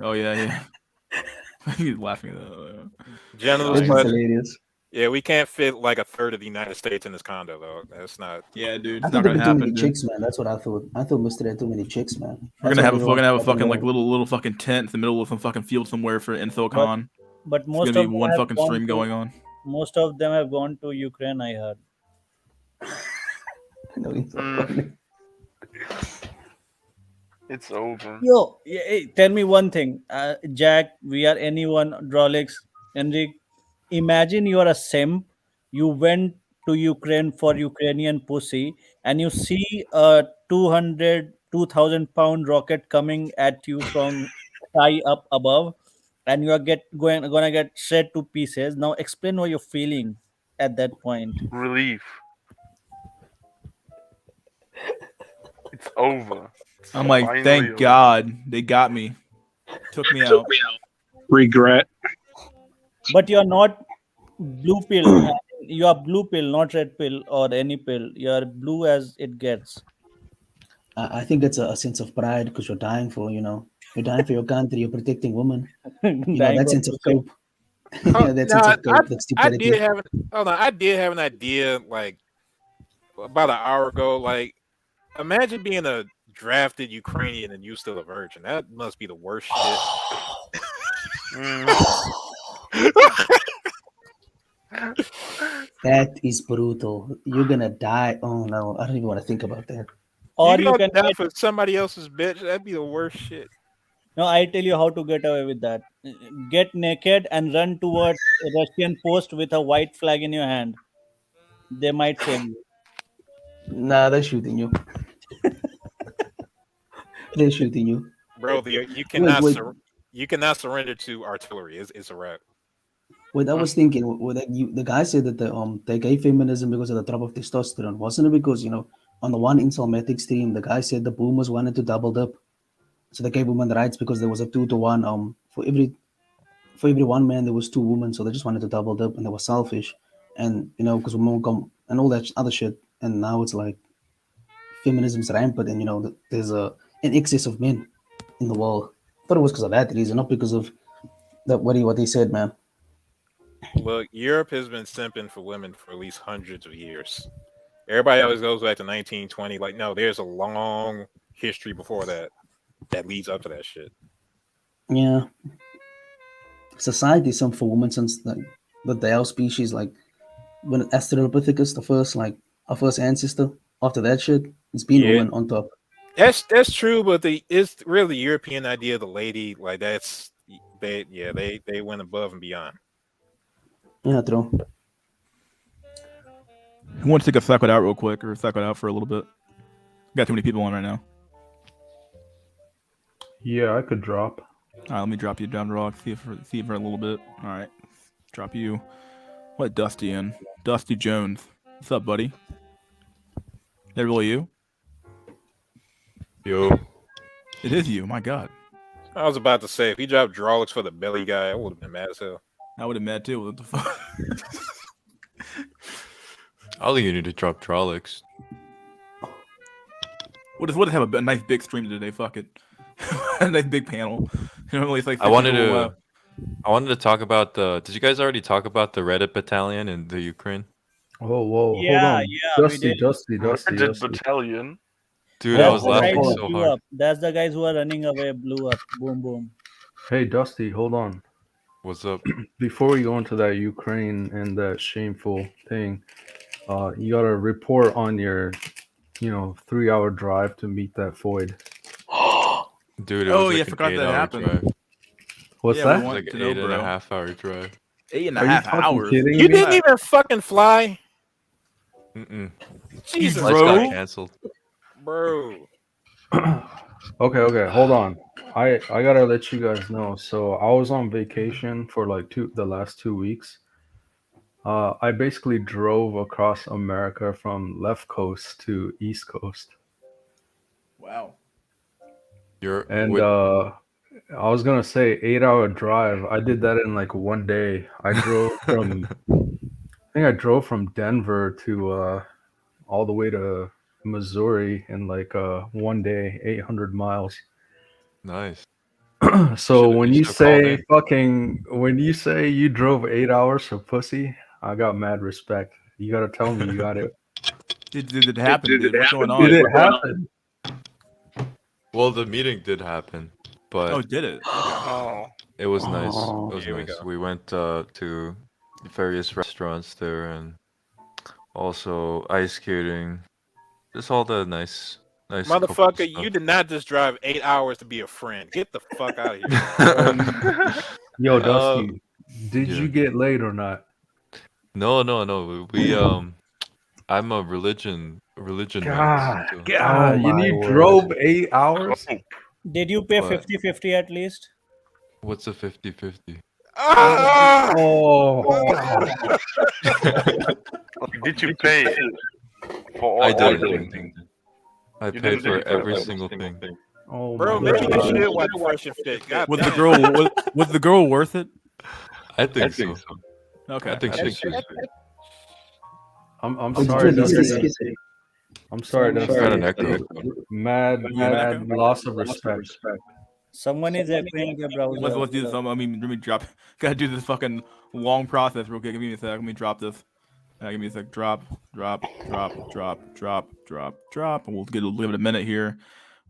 Oh yeah. He's laughing at that. Genitals, It's but hilarious. yeah, we can't fit like a third of the United States in this condo, though. That's not. Yeah, dude. I It's thought not there gonna were too happen, many dude. chicks, man. That's what I thought. I thought Mr. had too many chicks, man. We're gonna That's have what a we want fucking to know. little fucking tent in the middle of some fucking field somewhere for InfoCon. But It's most gonna of be them one have fucking gone stream to- going on. Most of them have gone to Ukraine, I heard. No, it's so Mm. funny. it's over. Yo, hey, tell me one thing, Jack. We are anyone, Drolix, Enric. Imagine you are a simp. You went to Ukraine for Ukrainian pussy, and you see a 2,000 pound rocket coming at you from sky up above, and you are gonna get shred to pieces. Now, explain what you're feeling at that point. Relief. It's over. It's I'm like, finally thank over. God they got me. Took me out. Regret. But you're not blue pill. You are blue pill, not red pill or any pill. You are blue as it gets. I think that's a sense of pride because you're dying for, you're dying for your country. You're protecting women. Dying That for sense of pussy. cope. Yeah, that sense of cope. That's I stupidity. did have an idea like about an hour ago. Like, imagine being a drafted Ukrainian and you still a virgin. That must be the worst shit. That is brutal. You're gonna die. Oh no, I don't even want to think about that. Or you you gotta can die get, for somebody else's bitch. That'd be the worst shit. no, I tell you how to get away with that. Get naked and run towards a Russian post with a white flag in your hand. They might save you. Nah, they're shooting you. They're shooting you. Bro, Wait. you cannot surrender to artillery. It's a wrap. Wait, I was thinking, the guy said that they gave feminism because of the drop of testosterone. Wasn't it because, on the one Incelmatic stream, the guy said the boomers wanted to double up. So they gave women rights because there was a 2-to-1. For every one man, there was 2 women. So they just wanted to double up and they were selfish. And, because women come and all that other shit. And now it's like feminism's rampant and, there's an excess of men in the world. I thought it was because of that reason, not because of what he said, man. Look, Europe has been simping for women for at least hundreds of years. Everybody always goes back to 1920. Like, no, there's a long history before that leads up to that shit. Yeah. Society is some for women since the Dale species, like when Australopithecus, our first ancestor, after that shit, it's been women on top. That's true, but it's really the European idea of the lady, like they went above and beyond. Yeah, true. Who wants to take a suck it out real quick or suck it out for a little bit? Got too many people on right now. Yeah, I could drop. All right, let me drop you down, Rock. See for a little bit. All right, drop you. What Dusty in? Dusty Jones. What's up, buddy? That really you? Yo. It is you. My God. I was about to say, if he dropped Drawlix for the belly guy, I would have been mad as hell. I would have mad too. What the fuck? I think you need to drop Trollocs. We'll just have a nice big stream today. Fuck it. A nice big panel. Normally it's like I wanted to talk about did you guys already talk about the Reddit battalion in the Ukraine? Whoa, Yeah, hold on. we Dusty. Reddit battalion. Dude, I was the guys laughing who so blew hard. up. That's the guys who are running away, blew up. Boom, boom. Hey, Dusty, hold on. What's up? Before we go into that Ukraine and that shameful thing, you got to report on your, 3-hour drive to meet that void. Dude, it Oh, was yeah, I like forgot an that 8-hour happened. drive. What's Yeah, we that? It was want like to an know, 8.5-hour drive. 8.5 fucking hours. kidding You me? didn't even fucking fly, Mm-mm. Jesus, Flights got drove? canceled. bro. Okay, hold on. I gotta let you guys know. So I was on vacation for like the last 2 weeks. I basically drove across America from left coast to east coast. Wow. And I was gonna say 8-hour drive. I did that in like one day. I think I drove from Denver to all the way to Missouri in like one day, 800 miles. Nice. So when you should've called when you say you drove 8 hours for pussy, I got mad respect. You gotta tell me you got it. Did it happen, dude? What's going on? Did it happen? Well, the meeting did happen, but Oh, did it? Oh, it was nice. Oh. It was Here we nice. go. We went to various restaurants there and also ice skating. Just all the nice couple Motherfucker, stuff. you did not just drive 8 hours to be a friend. Get the fuck out of here. Yo, Dusty, did yeah. you get laid or not? No. We I'm a religion man. So. God, my you word. drove 8 hours? Did you pay What? 50-50 at least? What's a 50-50? Ah! Oh, God. did you pay for all I did. everything? I You paid didn't for pay for every every single thing. Oh, Bro, my maybe you God. should watch Fresh and Fit. God Was damn. the girl worth it? I think so. Okay. I think she's I'm It's sorry, good, it's Dusty. good. I'm sorry, got Dusty. an echo. Mad loss of respect. Someone is echoing the browser. Let's do this. Let me drop. Gotta do this fucking long process real quick. Give me a sec. Let me drop this. Give me a sec. Drop. And we'll give it a minute here.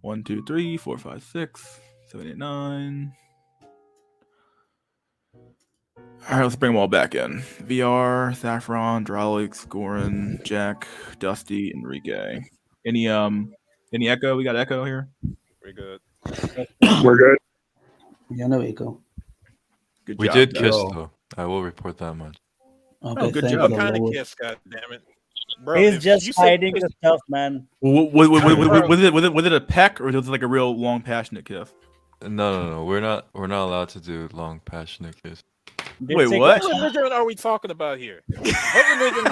1, 2, 3, 4, 5, 6, 7, 8, 9. All right, let's bring them all back in. VR, Saffron, Drolix, Goran, Jack, Dusty, Enrique. Any echo? We got echo here. We're good. We're good. Yeah, no echo. Good We job. did Jack. kiss Yo. though. I will report that much. Okay, good thank job. the What kind of Lord. kiss, goddammit? Bro, He's if just you said hiding kiss- the stuff, man. Was it a peck or was it like a real long, passionate kiss? No. We're not allowed to do long, passionate kiss. Did Wait, she what? kiss What him? religion are we talking about here? What religion?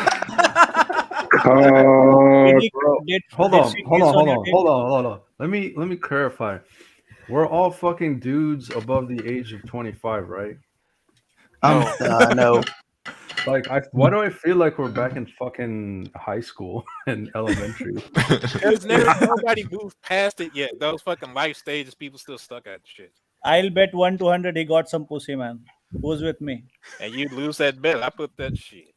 Did he- Bro, did- hold did on, she hold kiss on, hold your on, dick? hold on. Let me clarify. We're all fucking dudes above the age of 25, right? No. Like, why do I feel like we're back in fucking high school and elementary? There's nobody moved past it yet. Those fucking life stages, people still stuck at shit. I'll bet 1-200 he got some pussy, man. Who's with me? And you lose that bet. I put that shit.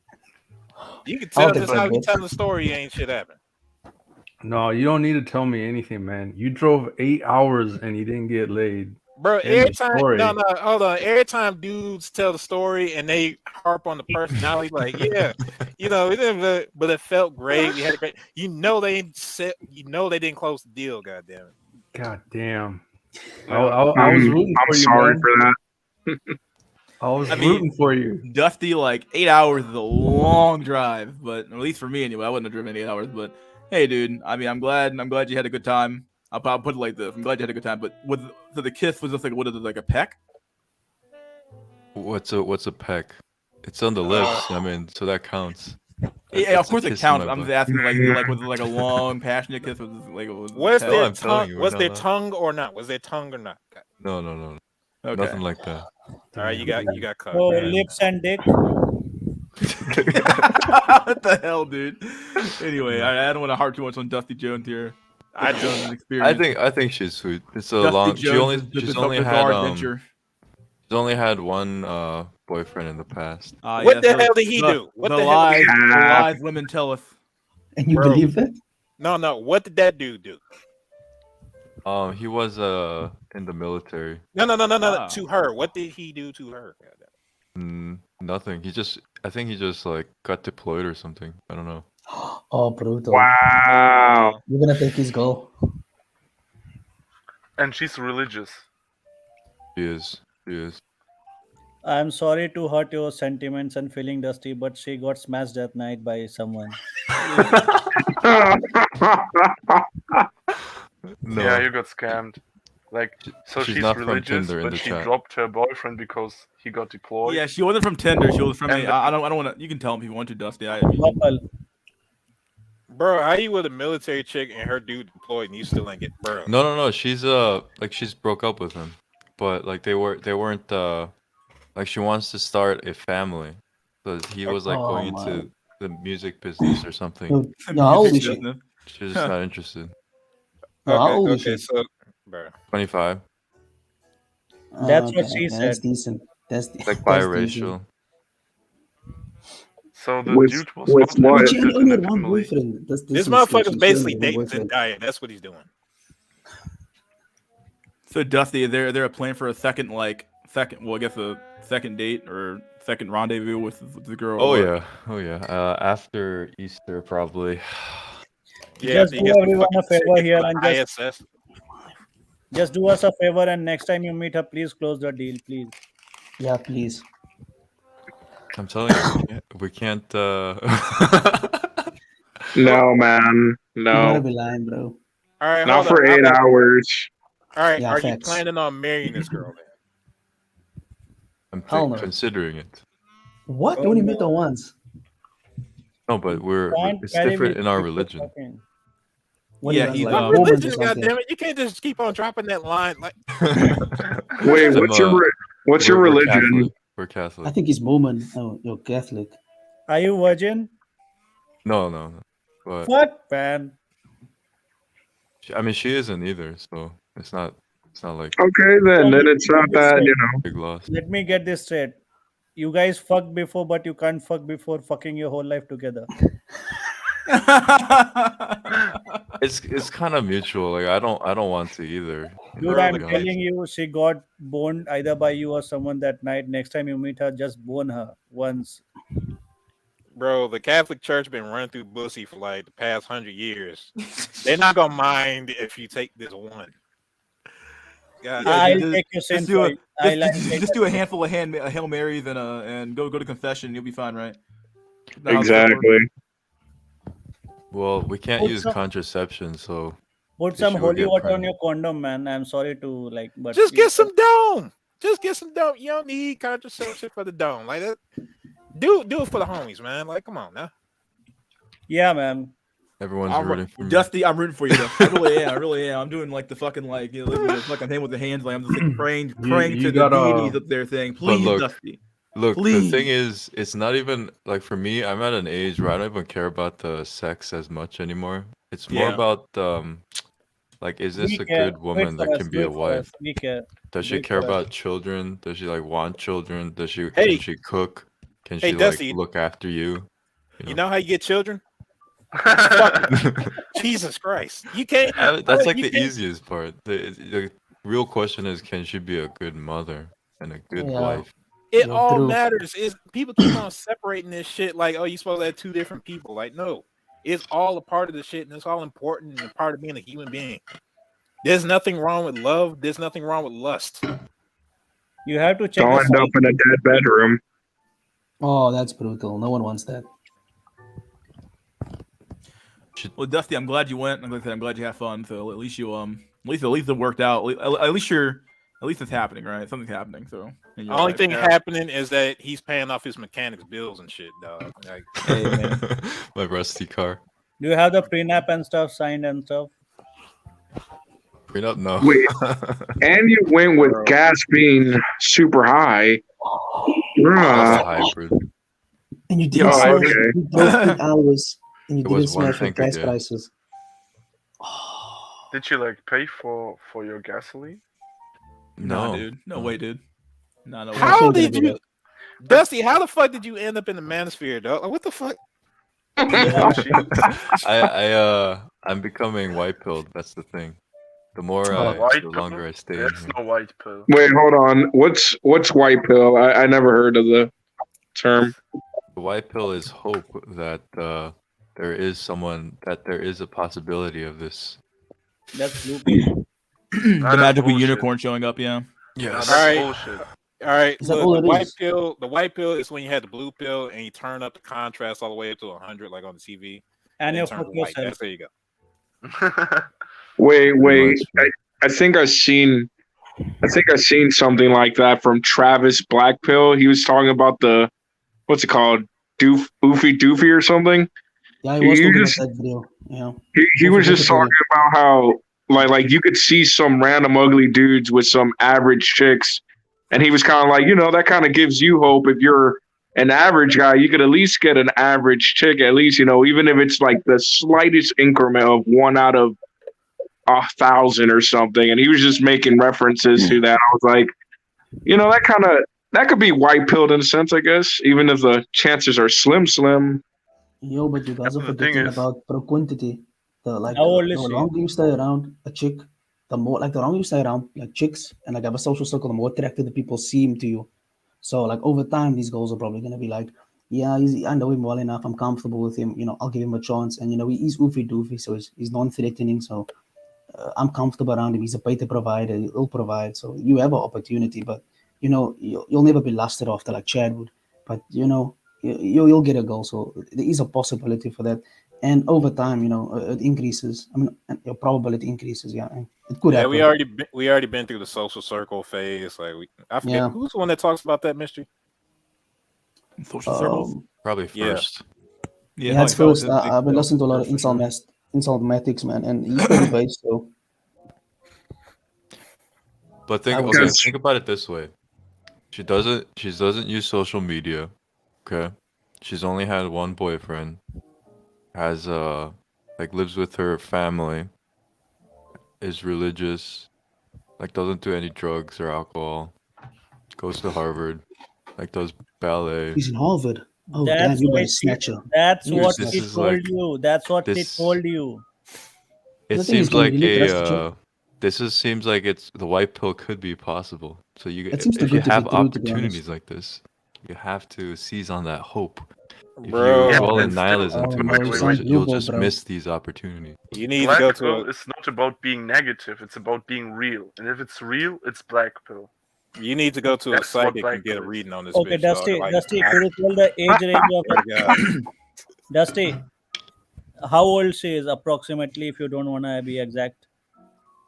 You can tell Okay, just how you bet. tell the story, ain't shit happened. No, you don't need to tell me anything, man. You drove 8 hours and you didn't get laid. Bro, In every the time story. no, hold on. Every time dudes tell the story and they harp on the personality, like, yeah, it didn't, but it felt great. We had a great, they didn't close the deal, goddamn it. God damn. I Yeah. was rooting I'm for you, sorry man. for that. I was I mean- rooting for you. Dusty, like 8 hours is a long drive, but at least for me anyway, I wouldn't have driven 8 hours. But hey, dude, I mean, I'm glad you had a good time. I'll put it like this: I'm glad you had a good time. But so the kiss was just like, what is it, like a peck? What's a peck? It's on the lips. I mean, so that counts. Yeah, of That's a course it kiss in counts. my I'm just butt. asking, like was it like a long, passionate kiss? Was it like it was? Was a peck? No, there I'm telling tongue? you, we're Was not there allowed. tongue or not? Was there tongue or not? No. Okay. Nothing like that. All right, you got caught. Oh, man. lips and dick. What the hell, dude? Anyway, I don't want to harp too much on Dusty Jones here. I Dusty Jones' I experience. think she's sweet. It's a Dusty long. Jones' She's only bizarre had adventure. she's only had one boyfriend in the past. What the hell did he do? What the hell did he lies, do? the lies women tell us. And you Bro. believe it? No. What did that dude do? He was in the military. No. Ah. To her. What did he do to her? Nothing. I think he just like got deployed or something. I don't know. Oh, brutal. Wow. You're gonna take his goal. And she's religious. She is. I'm sorry to hurt your sentiments and feeling, Dusty, but she got smashed that night by someone. No, Yeah, you got scammed. Like, so she's she's not from religious, Tinder in but the she chat. dropped her boyfriend because he got deployed. Yeah, she wasn't from Tinder. She was from. And I don't want to. You can tell him if you want to, Dusty. I mean, Buckle. Bro, how you with a military chick and her dude deployed and you still ain't get bro? No. She's she's broke up with him, but like they weren't like she wants to start a family, so he was like Oh, going man. into the music business or something. No, how old is she? business. She's just not interested. No, how old is Okay, she? so bro. 25, That's what she That's said. decent. That's like that's decent. biracial. So the With- dude was with not what? But she interested only in had the one family. boyfriend. This This is motherfucker's she basically only had one dating boyfriend. Zendaya. That's what he's doing. So Dusty, is there a plan for a second? Well, I guess a second date or second rendezvous with the girl? Oh or- yeah. After Easter probably. Yeah, Just he do gets the everyone a fucking favor ticket here for and the just ISS. Just do us a favor, and next time you meet her, please close the deal, please. Yeah, please. I'm telling you, we can't. No, man. You gotta No. be lying, bro. All right, Not hold for on. 8 hours. All right, Yeah, are you facts. planning on marrying this girl then? I'm Hell no. considering it. What? Oh, You only no. met her once. No, but Can't it's marry different me in our before religion. talking. What Yeah, is he's, like um, Mormons or Religion, something? goddammit. You can't just keep on dropping that line. Like, Wait, I'm, what's your we're religion? Catholic. We're I Catholic. think he's Mormon. Oh, you're Catholic. Are you virgin? No. But Fuck, man. I mean, she isn't either, so it's not like Okay, then it's not that, big loss. Let me get this straight. You guys fucked before, but you can't fuck before fucking your whole life together. it's kind of mutual. Like I don't want to either. Dude, to I'm be honest. telling you, she got boned either by you or someone that night. Next time you meet her, just bone her once. Bro, the Catholic Church been running through pussy for like the past 100 years. They're not gonna mind if you take this one. God, Yeah, I'll just- take your sin Just do for a you. I'll take just your do a sin. handful of Hail Marys and go to confession. You'll be fine, right? Isn't that how this works? Exactly. Well, we can't Put use some- contraception, so Put If some she would holy get water on pregnant. your condom, man. I'm sorry to like, but just you- get some dome. Just get some dome. You don't need contraception for the dome. Like that. Do it for the homies, man. Like, come on now. Yeah, man. everyone's I'm rooting for me. Dusty, I'm rooting for you. Though. I really am. I really am. I'm doing like the fucking like living the fucking thing with the hands. Like I'm just like praying you to the gotta- deities up there, saying, "Please, look, Dusty." Look, the Please. thing is, it's not even like for me. I'm at an age where I don't even care about the sex as much anymore. It's more Yeah. about like, is this We a care. good woman Do it that for can us, be do a it for us. wife? We care. Does Do she it care for us. about children? Does she like want children? Does she Hey. can she cook? Can Hey, she Dusty. like look after you? You know how you get children? Jesus Christ. You can't. That's like you the can't- easiest part. The real question is, can she be a good mother and a good Yeah. wife? It Yo, all true. matters. Is people keep on separating this shit like, oh, you supposed to have two different people. Like, no, it's all a part of the shit, and it's all important and a part of being a human being. There's nothing wrong with love. There's nothing wrong with lust. You have to check Don't the end up in a dead bedroom. Oh, that's brutal. No one wants that. Well, Dusty, I'm glad you went. Like I said, I'm glad you had fun. So at least you at least it worked out. At least it's happening, right? Something's happening. So The and only like, thing yeah. happening is that he's paying off his mechanics bills and shit, dog. Like, Hey, man. My rusty car. Do you have the prenup and stuff signed and stuff? Prenup? No. Wait. And you went with Bro. gas being super high. That's a Bruh. hybrid. And you didn't Oh, smash okay. it. You drove 8 hours and you It was didn't one smash with tanker gas day. prices. Did you like pay for your gasoline? Nah, No, dude. No way, dude. No way. how can't did do you, that. Dusty? How the fuck did you end up in the manosphere, dog? Like, what the fuck? I'm becoming white pilled. That's the thing. The more White the pill? longer I stay in There's here. no white pill. Wait, hold on. What's white pill? I never heard of the term. The white pill is hope that there is a possibility of this. That's blue pill. The that's magical bullshit. unicorn showing up. Yeah. Nah, Yes. that's Alright. bullshit. All right, Is that look, all the it white is? pill. The white pill is when you had the blue pill and you turn up the contrast all the way up to 100, like on the TV. And then you turn fuck to white. yourself. There you go. Wait. much. I think I've seen something like that from Travis Blackpill. He was talking about the what's it called? Oofy Doofy or something. Yeah, I was You talking just- about that video. Yeah. He was just Multiple. talking about how like you could see some random ugly dudes with some average chicks, and he was kind of like, that kind of gives you hope. If you're an average guy, you could at least get an average chick, at least, even if it's like the slightest increment of 1 out of 1,000 or something. And he was just making references to that. I was like, that could be white pilled in a sense, I guess, even if the chances are slim. Yo, but you guys are The thing forgetting is- about pro quantity. How old is The she? longer you stay around a chick, the longer you stay around like chicks and like have a social circle, the more attractive the people seem to you. So like over time, these girls are probably gonna be like, yeah, I know him well enough. I'm comfortable with him. I'll give him a chance. And he's oofy doofy, so he's non-threatening. So I'm comfortable around him. He's a better provider. He'll provide. So you have an opportunity, but you'll never be lusted after like Chad would. But you'll get a goal. So there is a possibility for that. And over time, it increases. I mean, your probability increases. Yeah, and it could Yeah, happen. we already been through the social circle phase. Like I forget Yeah. who's the one that talks about that mystery. Social circles. Probably Yeah. first. Yeah, it's like, first. I've been listening to a lot of Insolmatics, man, and he's pretty based. So But I would say- think about it this way. She doesn't use social media. Okay. She's only had one boyfriend. Has lives with her family. Is religious. Doesn't do any drugs or alcohol. Goes to Harvard. Does ballet. he's in Harvard. Oh damn, That's you why got a snatcher. That's Yes, what this he is told like- you. That's what they this- told you. The It thing is, seems don't like you need to rest the chick? seems like it's the white pill could be possible. So It seems too if you good to be have true, to be honest. opportunities like this, you have to seize on that hope. If Bro, you Yeah, dwell but in still, nihilism Oh too no, much, you wait, sound wait. blue you'll ball, just bro. miss these opportunities. you need to go Black to pill a, is not about being negative. It's about being real. And if it's real, it's black pill. you need to go to a That's what psychic black and get a pill is. reading on this Okay, bitch, dog. Dusty, Like, Dusty, could you tell the age range of swear to God. Dusty? How old she is approximately, if you don't want to be exact?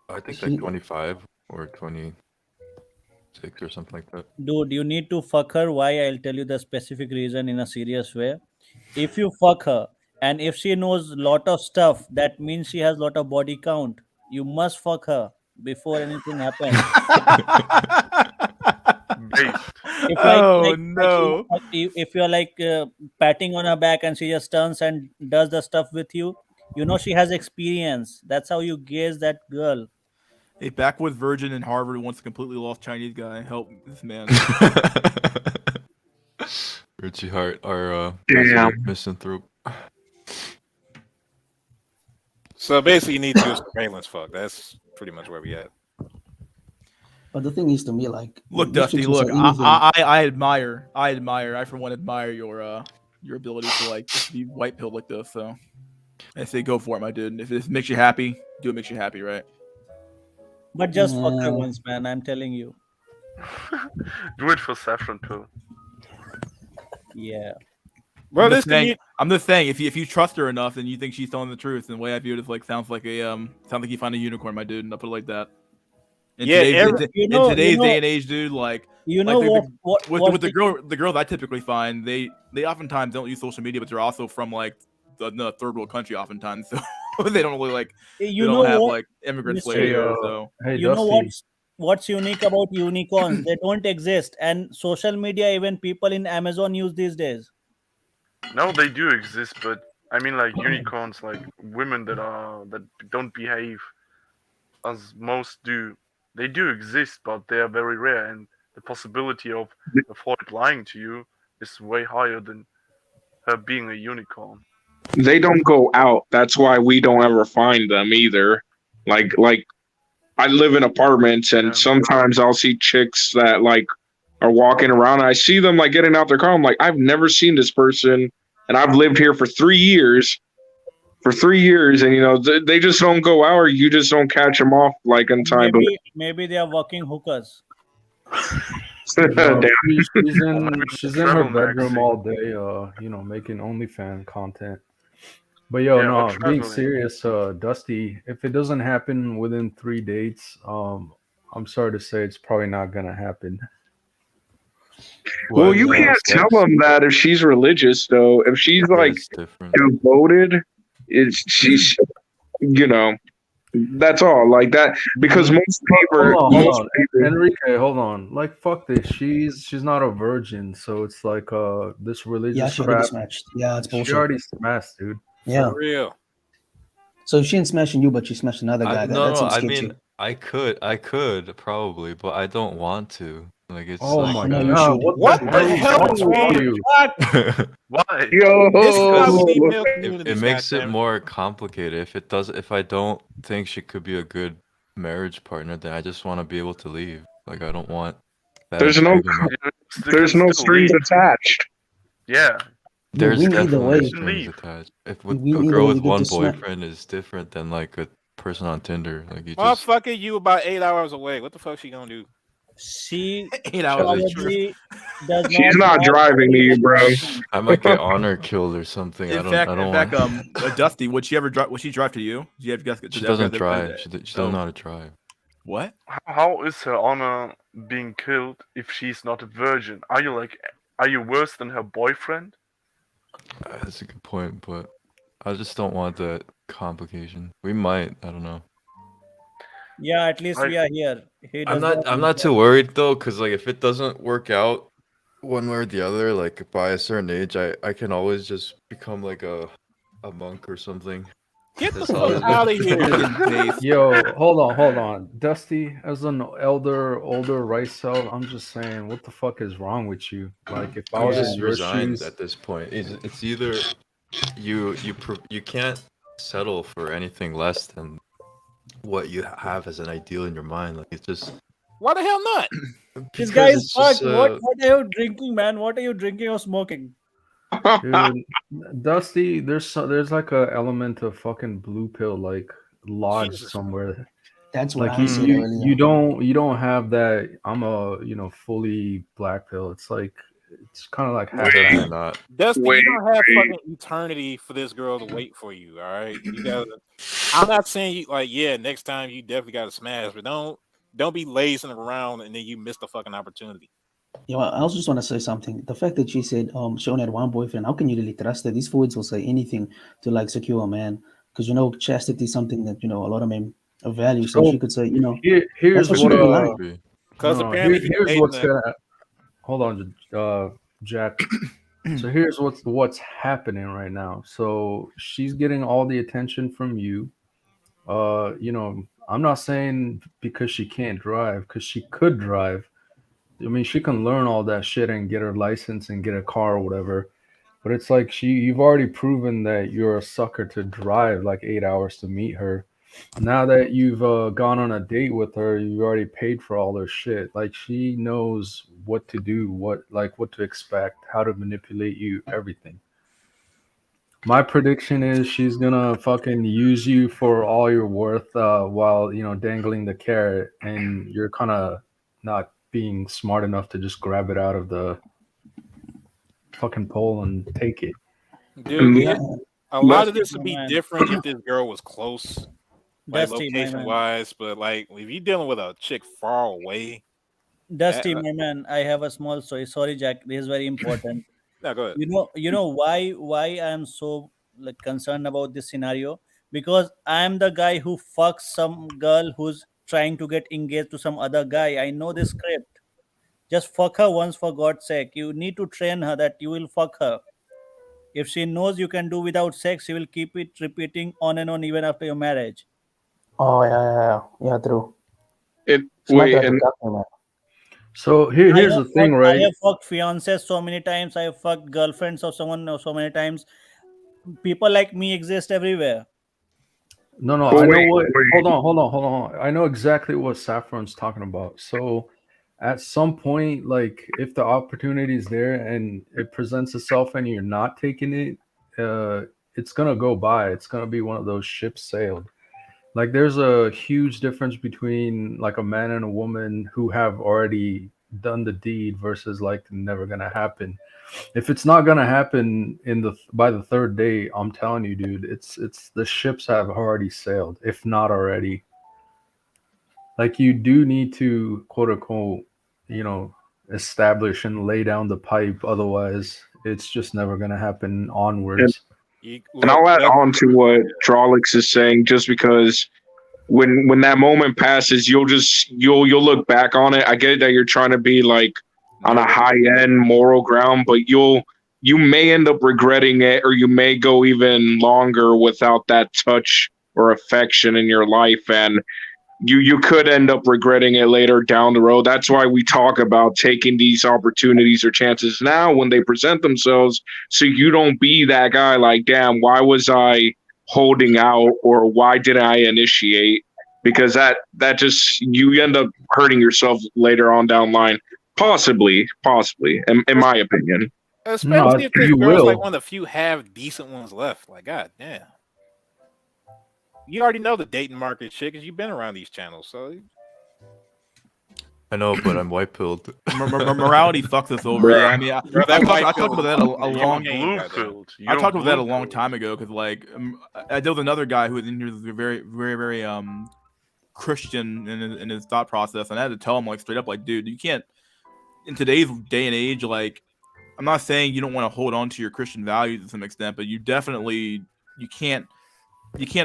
I think She- like 25 or 26 or something like that. Dude, you need to fuck her. Why? I'll tell you the specific reason in a serious way. If you fuck her and if she knows lot of stuff, that means she has lot of body count. You must fuck her before anything happens. Based. If Oh like no. if you're like patting on her back and she just turns and does the stuff with you, you know she has experience. That's how you gauge that girl. A backwoods virgin in Harvard wants a completely lost Chinese guy. Help this man. Richie Hart, our Damn. resident misanthrope. So basically, you need to do a surveillance fuck. That's pretty much where we at. But the thing is, to me, like, Look, these Dusty. chicks will Look, say anything. I admire. I for one admire your ability to like just be white pilled like this. So I say go for it, my dude. If it makes you happy, do it makes you happy, right? But just fuck her Yeah. once, man. I'm telling you. Do it for saffron pill. Yeah. Bro, I'm this just saying. commu- I'm just saying. If you trust her enough, and you think she's telling the truth, and the way I view it is like sounds like you find a unicorn, my dude. And I'll put it like that. In Yeah, today's, every- in today's day and age, dude, like You like know the- what with the girls I typically find, they oftentimes don't use social media, but they're also from like the third world country oftentimes, so they don't really like you they know don't have what like immigrants Mr. later Hey, here. So hey, you know Dusty. what's unique about unicorns? They don't exist, and social media, even people in Amazon use these days. No, they do exist, but I mean like unicorns, like women that don't behave as most do. They do exist, but they are very rare, and the possibility of Freud lying to you is way higher than her being a unicorn. They don't go out. That's why we don't ever find them either. Like I live in apartments, and Yeah. sometimes I'll see chicks that like are walking around. And I see them like getting out their car. I'm like, I've never seen this person, and I've lived here for 3 years. For 3 years, and you know they just don't go out, or you just don't catch them off like in time. Maybe they are walking hookers. But No, damn, she's in her Travel bedroom magazine. all day, making OnlyFans content. But yo, Yeah, no, or being traveling. serious, Dusty, if it doesn't happen within 3 dates, I'm sorry to say it's probably not gonna happen. well, What, you can't tell sex? them that if she's religious, though. If she's Yeah, like it's different. devoted, she's that's all like that. Because most Hold on. people, Enrique, hold on. Like, fuck this. She's not a virgin, so it's like this Yeah, religious she already crap. smashed. Yeah, it's She bullshit. already smashed, dude. Yeah. For real. So she ain't smashing you, but she smashed another guy. No, That's no. some I sketchy. mean, I could probably, but I don't want to. Like, it's Oh like my no, you god, should. What the the hell is wrong wrong with with you? what? Why? This is why we need yo, male it communities. makes it goddamn more complicated. If I don't think she could be a good marriage partner, then I just want to be able to leave. Like, I don't want that there's no entanglement. there's no strings attached. Yeah, You There's win either definitely way. strings Leave. attached. If You with win a either girl way. with You get one to smash. boyfriend is different than like a person on Tinder. Like, you just Motherfucker, you about 8 hours away. What the fuck she gonna do? She 8 hours is probably does not She's not have driving to you, bro. I might get honor killed or something. I In don't fact, want. Dusty, would she ever drive? Would she drive to you? Do you have guys? She doesn't drive. She doesn't know how to drive. What? how is her honor being killed if she's not a virgin? Are you worse than her boyfriend? That's a good point, but I just don't want that complication. We might. I don't know. Yeah, at least we are here. He I'm does not. I'm not too worried though, because like if it doesn't work out one way or the other, like by a certain age, I can always just become like a monk or something. Get the That's all fuck it out of is. here. Yo, hold on. Dusty, as an older rice cell, I'm just saying, what the fuck is wrong with you? Like, if I I'm was just in your resigned shoes, at this point. It's either you can't settle for anything less than what you have as an ideal in your mind. Like it's just Why the hell not? This guy because is it's fucked. just What are you drinking, man? What are you drinking or smoking? Dude, Dusty, there's like a element of fucking blue pill like lodged Jesus. somewhere. That's what Like I said earlier. you don't have that. I'm a fully black pill. It's like it's kind of like half definitely half. not. Dusty, Wait, you don't have wait. fucking eternity for this girl to wait for you. All right, you gotta. I'm not saying you like, yeah, next time you definitely gotta smash, but don't be lazing around and then you miss the fucking opportunity. You know, I also just want to say something. The fact that she said she only had one boyfriend, how can you really trust her? These fools will say anything to like secure a man. Because chastity is something that a lot of men value. So So she could say, that's here's what she what could be I like. agree. Because no, apparently he's here's dating what's gonna hold on, Jack. So here's what's happening right now. So she's getting all the attention from you. I'm not saying because she can't drive, because she could drive. I mean, she can learn all that shit and get her license and get a car or whatever. But it's like you've already proven that you're a sucker to drive like 8 hours to meet her. Now that you've gone on a date with her, you've already paid for all her shit. Like she knows what to do, what to expect, how to manipulate you, everything. My prediction is she's gonna fucking use you for all you're worth, while dangling the carrot, and you're kind of not being smart enough to just grab it out of the fucking pole and take it. dude. And Yeah, A lot of Dusty, this would my be man. different if this girl was close, like Dusty, my location man. wise, but like if you're dealing with a chick far away, Dusty, that, my man. I have a small story. Sorry, Jack. This is very important. no, go ahead. You know why I am so like concerned about this scenario, because I am the guy who fucks some girl who's trying to get engaged to some other guy. I know this script. Just fuck her once, for God's sake. You need to train her that you will fuck her. If she knows you can do without sex, she will keep it repeating on and on even after your marriage. oh yeah, true. it She might wait try to and duck me, man. So here's the thing, I right? have fucked fiancés so many times. I have fucked girlfriends of someone so many times. People like me exist everywhere. No, no, but I know wait, what. wait. Hold on. I know exactly what Saffron's talking about. So, at some point, like if the opportunity is there and it presents itself and you're not taking it, it's gonna go by. It's gonna be one of those ships sailed. Like there's a huge difference between like a man and a woman who have already done the deed versus like never gonna happen. If it's not gonna happen in the by the third day, I'm telling you, dude, it's the ships have already sailed, if not already. Like you do need to quote unquote, you know, establish and lay down the pipe. Otherwise, it's just never gonna happen And, onwards. You and look, I'll add that, on to what Trolix is saying, just because when that moment passes, you'll look back on it. I get that you're trying to be like on a never. high end moral ground, but you may end up regretting it, or you may go even longer without that touch or affection in your life, and you could end up regretting it later down the road. That's why we talk about taking these opportunities or chances now when they present themselves, so you don't be that guy like, damn, why was I holding out, or why didn't I initiate? Because that just, you end up hurting yourself later on down the line. Possibly, in my opinion. No, Especially if this you girl's like will. one of the few have decent ones left. Like, god damn. You already know the dating market shit because you've been around these channels. So I know, but I'm white pilled. Morality fucks us over. Bruh. Yeah, I mean, bro, that I white talked pill about is that fucking a You long. insane, blue goddamn. pilled. I You're talked about that a blue long pilled. time ago because there was another guy who was in here was very Christian in his thought process, and I had to tell him like straight up, like, dude, you can't in today's day and age, like, I'm not saying you don't want to hold on to your Christian values to some extent, but you can't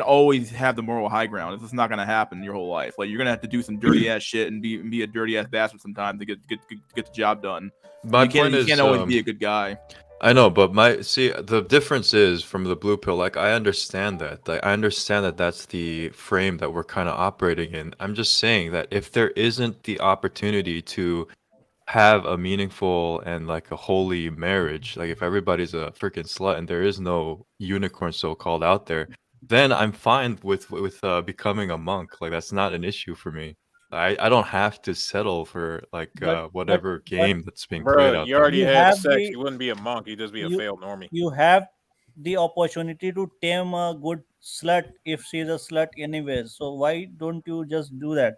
always have the moral high ground. It's just not gonna happen your whole life. Like you're gonna have to do some dirty ass shit and be a dirty ass bastard sometimes to get the job done. My point You is, can't always be a good guy. I know, but the difference is from the blue pill. Like I understand that. Like I understand that that's the frame that we're kind of operating in. I'm just saying that if there isn't the opportunity to have a meaningful and like a holy marriage, like if everybody's a freaking slut and there is no unicorn so called out there, then I'm fine with becoming a monk. Like that's not an issue for me. I don't have to settle for like but whatever but game that's being Bro, played out you there. already you had have sex. the You wouldn't be a monk. You'd just be a you failed normie. you have the opportunity to tame a good slut if she's a slut anyways. So why don't you just do that?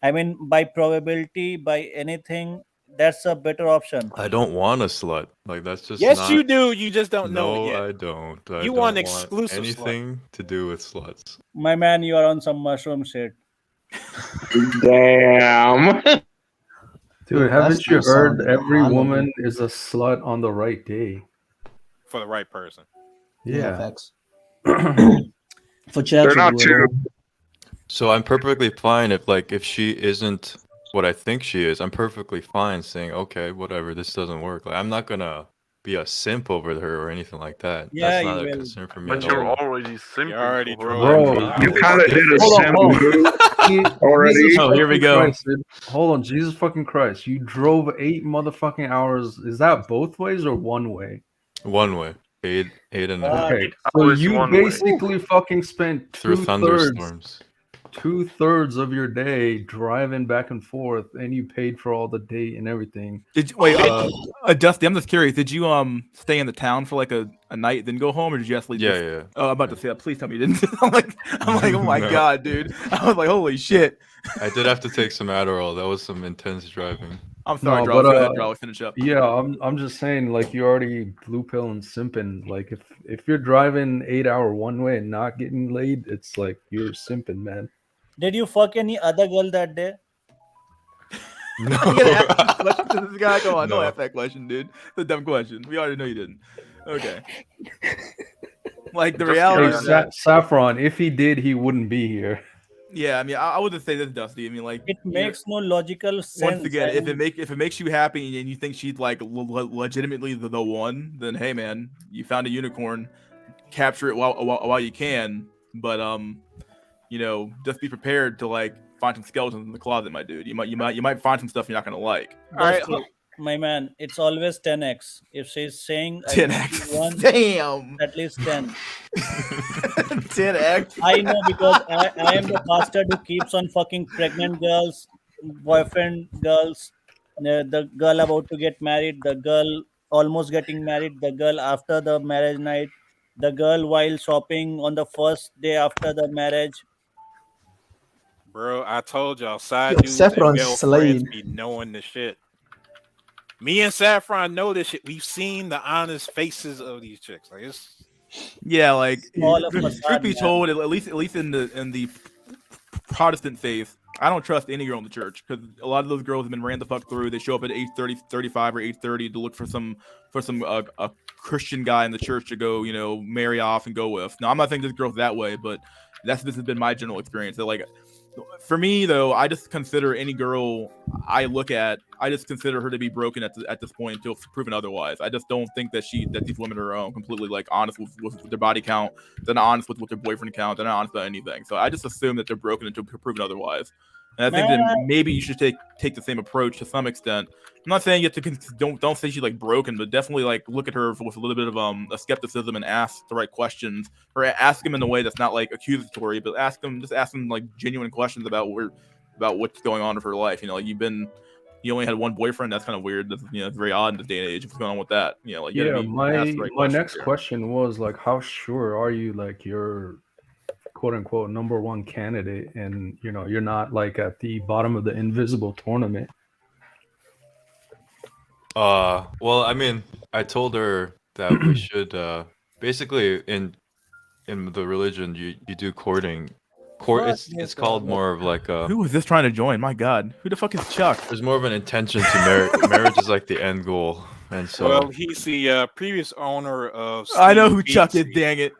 I mean, by probability, by anything, that's a better option. I don't want a slut. Like that's just Yes, you not. do. You just don't know it No, yet. I don't. I You want don't an want exclusive slut. anything to do with sluts. My man, you are on some mushroom shit. Damn. Dude, Yo, haven't that's you not heard sounding every honorable. woman is a slut on the right day? For the right person. Yeah, Yeah. facts. For Chad They're to not do it too. all. So I'm perfectly fine if she isn't what I think she is. I'm perfectly fine saying, okay, whatever, this doesn't work. Like I'm not gonna be a simp over her or anything like that. Yeah, That's you not a will. concern for me But at you're all. already simping already for her. drove Like, Bro, I'm You just kind of did a hold on, simp, hold on. dude, already. Jesus Oh, here we fucking go. Christ, dude. Hold on, Jesus fucking Christ. You drove 8 motherfucking hours. Is that both ways or one way? One way, 8.5 Okay, 8 so hours you one way. basically fucking spent through thunderstorms. 2/3 of your day driving back and forth, and you paid for all the date and everything. Did you, wait, Dusty? I'm just curious. Did you stay in the town for like a night, then go home, or did you actually? Yeah, just, yeah. Oh, I'm about to say that. Please tell me you didn't. I'm like, oh my No. god, dude. I was like, holy shit. I did have to take some Adderall. That was some intense driving. I'm sorry, No, Draw. but Go ahead, Draw. Finish up. yeah, I'm just saying, like you already blue pill and simping. Like if you're driving 8 hour one way and not getting laid, it's like you're simping, man. Did you fuck any other girl that day? No. You gotta ask this question to this guy. Go on, No. don't ask that question, dude. It's a dumb question. We already know you didn't. Okay. Like the Just reality Yeah, is yeah. that, Saffron, if he did, he wouldn't be here. yeah. I mean, I would just say this, Dusty. I mean, like, It you're- makes no logical sense. once again, I if mean, it makes you happy and you think she's like legitimately the one, then hey, man, you found a unicorn. Capture it while you can, but you know, just be prepared to like find some skeletons in the closet, my dude. You might find some stuff you're not gonna like. All right. Dusty, my man, it's always 10x. If she's saying I give you 10x. one, Damn. at least 10. 10x. I know because I am the bastard who keeps on fucking pregnant girls, boyfriend girls, the girl about to get married, the girl almost getting married, the girl after the marriage night, the girl while shopping on the first day after the marriage. Bro, I told y'all, side Yo, dudes and Saffron's male friends slaying. be knowing the shit. Me and Saffron know this shit. We've seen the honest faces of these chicks. Like it's Yeah, like All of truth facade, be man. told, at least in the Protestant faith, I don't trust any girl in the church because a lot of those girls have been ran the fuck through. They show up at 8:30, 35 or 8:30 to look for some a Christian guy in the church to go, you know, marry off and go with. Now, I'm not saying this girl's that way, but this has been my general experience. That like, for me though, I just consider any girl I look at, I just consider her to be broken at this point until proven otherwise. I just don't think that these women are completely like honest with their body count. They're not honest with their boyfriend count. They're not honest about anything. So I just assume that they're broken until proven otherwise. And I think that maybe you should take the same approach to some extent. I'm not saying you have to don't say she's like broken, but definitely like look at her with a little bit of a skepticism and ask the right questions, or ask them in a way that's not like accusatory, but ask them like genuine questions about what's going on with her life. You know, like you only had one boyfriend. That's kind of weird. That's, you know, it's very odd in this day and age. What's going on with that? You know, like you Yeah, gotta ask the right my questions next here. question was like, how sure are you like you're quote unquote number one candidate, and you know you're not like at the bottom of the invisible tournament? Well, I mean, I told her that we should basically in the religion you do courting. It's called more of like Who is this trying to join? My God, who the fuck is Chuck? there's more of an intention to marry. Marriage is like the end goal, and so well, he's the previous owner of. I know Steve who Chuck is. Beatsy. Dang it!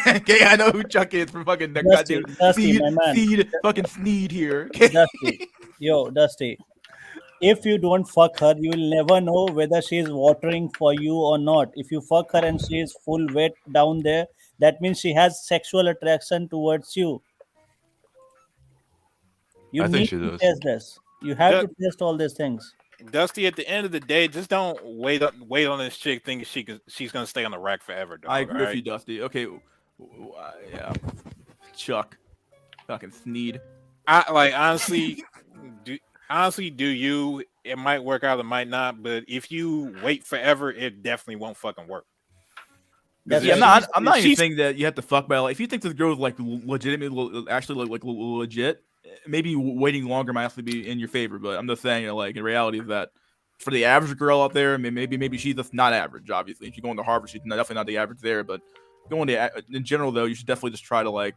Okay, I know who Chuck is from fucking that Dusty, goddamn Dusty, my man. seed fucking Sneed here. Okay? Dusty, yo, Dusty. If you don't fuck her, you will never know whether she is watering for you or not. If you fuck her and she is full wet down there, that means she has sexual attraction towards you. You I think need she to does. test this. You have Yeah. to test all these things. Dusty, at the end of the day, just don't wait on this chick thinking she's gonna stay on the rack forever. Dog, I agree with alright? you, Dusty. Okay, yeah. Chuck. Fucking Sneed. I like honestly, do you? It might work out, it might not. But if you wait forever, it definitely won't fucking work. That's Yeah, right. I'm not even she's- saying that you have to fuck by like if you think this girl is like legitimately actually like legit, maybe waiting longer might actually be in your favor. But I'm just saying, like in reality, is that for the average girl out there, maybe she's just not average. Obviously, if you're going to Harvard, she's definitely not the average there. But going to in general though, you should definitely just try to like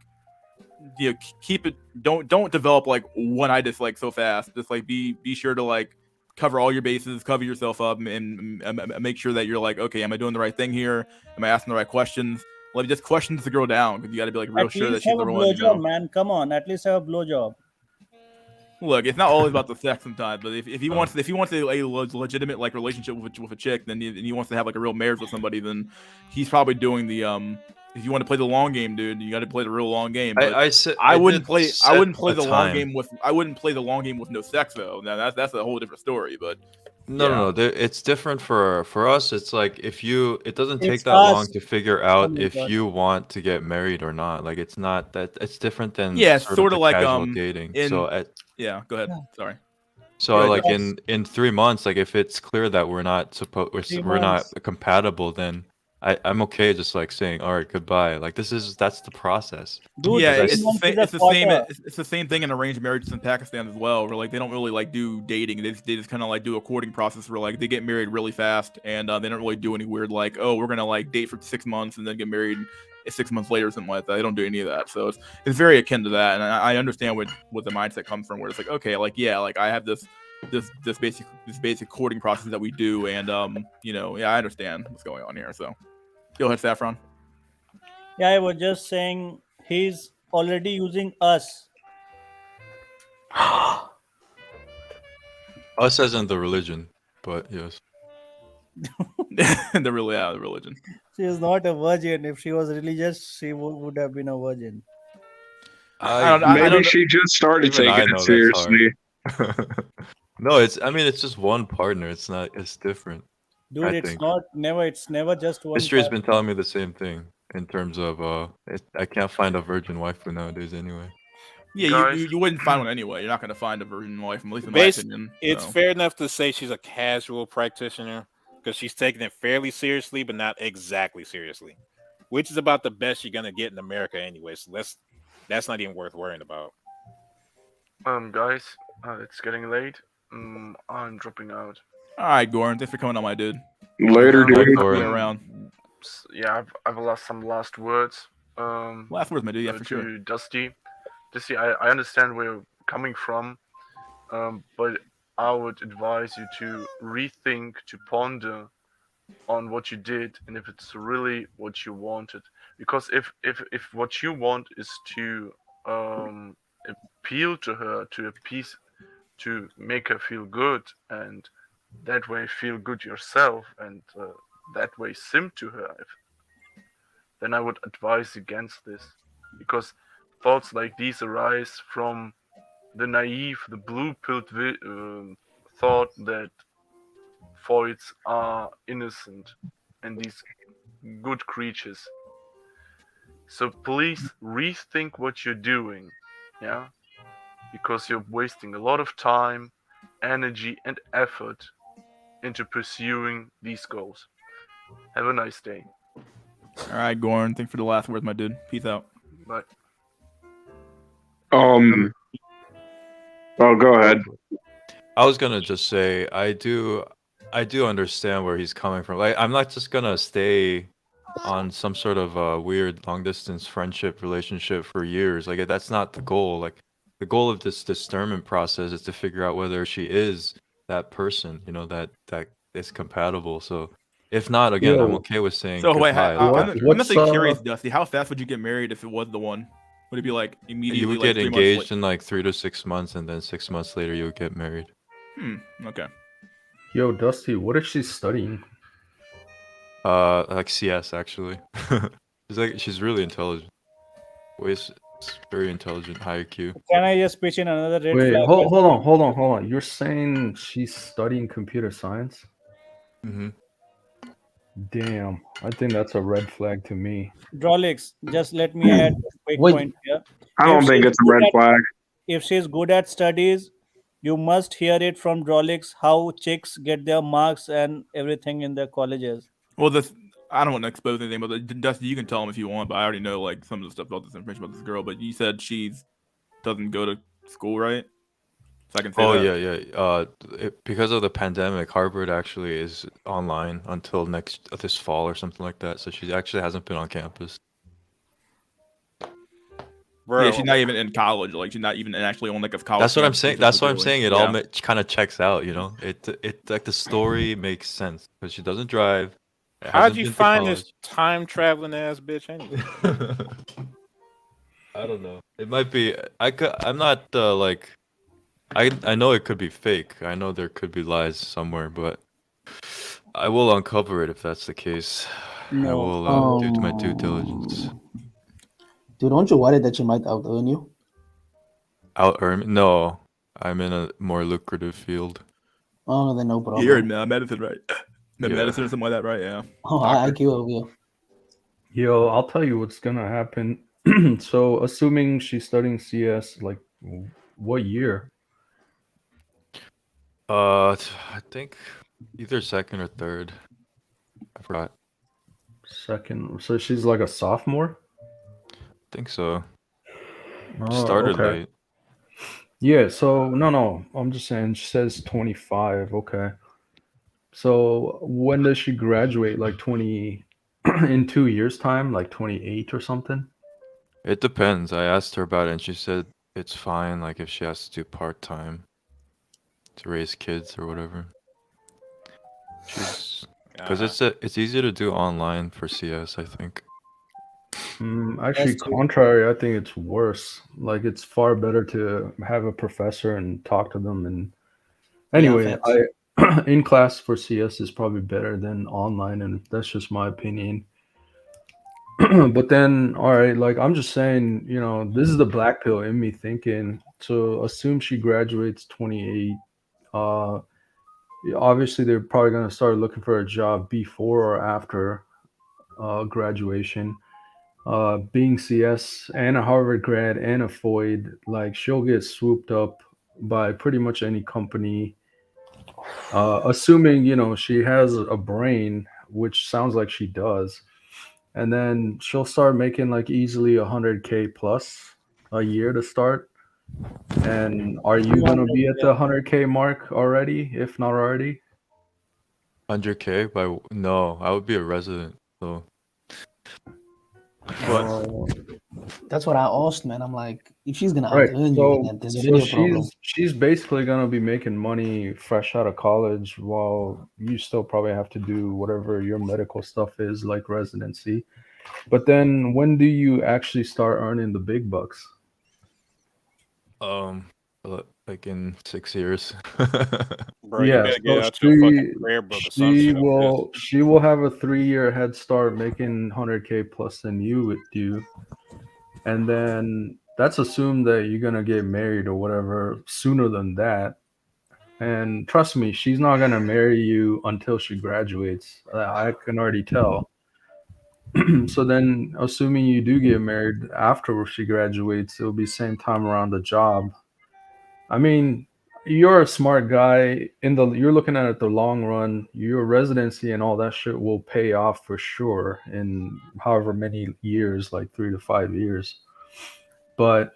keep it. Don't develop like one I dislike so fast. Just like be sure to like cover all your bases, cover yourself up, and make sure that you're like, okay, am I doing the right thing here? Am I asking the right questions? Like just questions the girl down because you got to be like real At sure that least she's have the a one. blowjob, man. Come on, at least have a blowjob. Look, it's not always about the sex sometimes, but if he wants a legitimate like relationship with a chick, then he wants to have like a real marriage with somebody, then he's probably doing the If you want to play the long game, dude, you got to play the real long game. But I wouldn't play the long game with no sex though. Now that's a whole different story. But No. It's different for us. It's like it doesn't take It's that long us. to figure Oh out my if God. you want to get married or not. Like it's not that. It's different than yeah, it's sort of the like casual dating. yeah. Go ahead. Sorry. So Go ahead, like Josh. in 3 months, like if it's clear that we're not 3 we're not months. compatible, then I'm okay just like saying all right, goodbye. Like that's the process. Dude, Yeah, 3 it's months is a the same. quarter. It's the same thing in arranged marriages in Pakistan as well, where like they don't really like do dating. They just kind of like do a courting process where like they get married really fast, and they don't really do any weird like, oh, we're gonna like date for 6 months and then get married 6 months later or something like that. They don't do any of that. So it's very akin to that, and I understand what the mindset comes from, where it's like, okay, like yeah, like I have this basic courting process that we do, and I understand what's going on here. So go ahead, Saffron. Yeah, I was just saying he's already using us. Us as in the religion, but yes. The religion. She is not a virgin. If she was religious, she would have been a virgin. I Maybe don't know. she just started Even I taking know it that's hard. seriously. No, it's just one partner. It's different. Dude, I it's think. never just one. History's been telling me the same thing in terms of I can't find a virgin waifu nowadays anyway. Yeah, Guys. you wouldn't find one anyway. You're not gonna find a virgin wife, at least in my opinion. It's so. fair enough to say she's a casual practitioner because she's taking it fairly seriously, but not exactly seriously, which is about the best you're gonna get in America anyway. So that's not even worth worrying about. Guys, it's getting late. I'm dropping out. All right, Goran, thanks for coming on, my dude. Later, Bye, dude. Goran. Be around. Yeah, I've lost some last words. Last words, my dude. Yeah, for to sure. Dusty. Dusty, I understand where you're coming from, but I would advise you to rethink, to ponder on what you did, and if it's really what you wanted. Because if what you want is to appeal to her, to appease, to make her feel good, and that way feel good yourself, and that way sim to her, then I would advise against this, because thoughts like these arise from the naive, the blue-pilled thought that foids are innocent and these good creatures. So please rethink what you're doing, yeah? Because you're wasting a lot of time, energy, and effort into pursuing these goals. Have a nice day. All right, Goran, thanks for the last words, my dude. Peace out. Bye. Oh, go ahead. I was gonna just say I do understand where he's coming from. Like I'm not just gonna stay on some sort of weird long distance friendship relationship for years. Like that's not the goal. Like the goal of this discernment process is to figure out whether she is that person, that is compatible. So if not, again, I'm Yo. okay with saying So wait, goodbye. I'm just curious, Dusty. How fast would you get married if it was the one? Would it be like immediately? You would like get 3 months engaged in like 3 to 6 months, and then 6 months later you would get married. Okay. Yo, Dusty, what is she studying? Like CS actually. She's really intelligent. It's very intelligent, high IQ. Can I just pitch in another red Wait, flag? hold on. You're saying she's studying computer science? Mm-hmm. Damn, I think that's a red flag to me. Drolix, just let me add a quick Wait, point here. I If don't think she's it's a good red at flag. if she's good at studies, you must hear it from Drolix how chicks get their marks and everything in their colleges. Well, this I don't want to expose anything, but Dusty, you can tell him if you want. But I already know like some of the stuff about this information about this girl. But you said she doesn't go to school, right? So I can say Oh that. yeah. Because of the pandemic, Harvard actually is online until this fall or something like that. So she actually hasn't been on campus. Bro, Yeah, she's not even in college. Like she's not even actually on like a college. That's what I'm campus saying. That's what I'm specifically. saying. It Yeah. all kind of checks out. You know, it like the story makes sense because she doesn't drive. how'd you Been to find this college. time traveling ass bitch anyway? I don't know. It might be. I'm not like. I know it could be fake. I know there could be lies somewhere, but I will uncover it if that's the case. I No. will do my due diligence. dude, aren't you worried that she might out earn you? Out earn? No, I'm in a more lucrative field. Oh, then no problem. You're in medicine, right? Yeah. Medicine or something like that, right? Yeah. Oh, I IQ over here. Yo, I'll tell you what's gonna happen. So, assuming she's studying CS, like, what year? I think either second or third. I forgot. Second. So she's like a sophomore. I think so. Oh, Started okay. late. Yeah. So no. I'm just saying. She says 25. Okay. So when does she graduate? Like 20 in 2 years' time, like 28 or something. It depends. I asked her about it, and she said it's fine. Like if she has to do part time to raise kids or whatever. She's because it's easy to do online for CS. I think. Actually, That's true. contrary, I think it's worse. Like it's far better to have a professor and talk to them. And anyway, facts. I in class for CS is probably better than online, and that's just my opinion. But then, all right, like I'm just saying, this is the black pill in me thinking. So assume she graduates 28. Obviously, they're probably gonna start looking for a job before or after graduation. Being CS and a Harvard grad and a FOID, like she'll get swooped up by pretty much any company. Assuming she has a brain, which sounds like she does, and then she'll start making like easily 100K plus a year to start. And are you gonna be at the 100K mark already, if not already? 100K by no, I would be a resident. So Oh, That's what I asked, man. I'm like, if she's gonna right. out earn you, So then there's so already a problem. she's basically gonna be making money fresh out of college while you still probably have to do whatever your medical stuff is, like residency. But then when do you actually start earning the big bucks? like in 6 years. Bro, you Yeah, better so get out your fucking prayer book or some shit. she will have a 3-year head start making 100K plus than you would do. And then that's assumed that you're gonna get married or whatever sooner than that. And trust me, she's not gonna marry you until she graduates. I can already tell. So then, assuming you do get married after she graduates, it'll be same time around the job. I mean, you're a smart guy. You're looking at it the long run. Your residency and all that shit will pay off for sure in however many years, like 3 to 5 years. But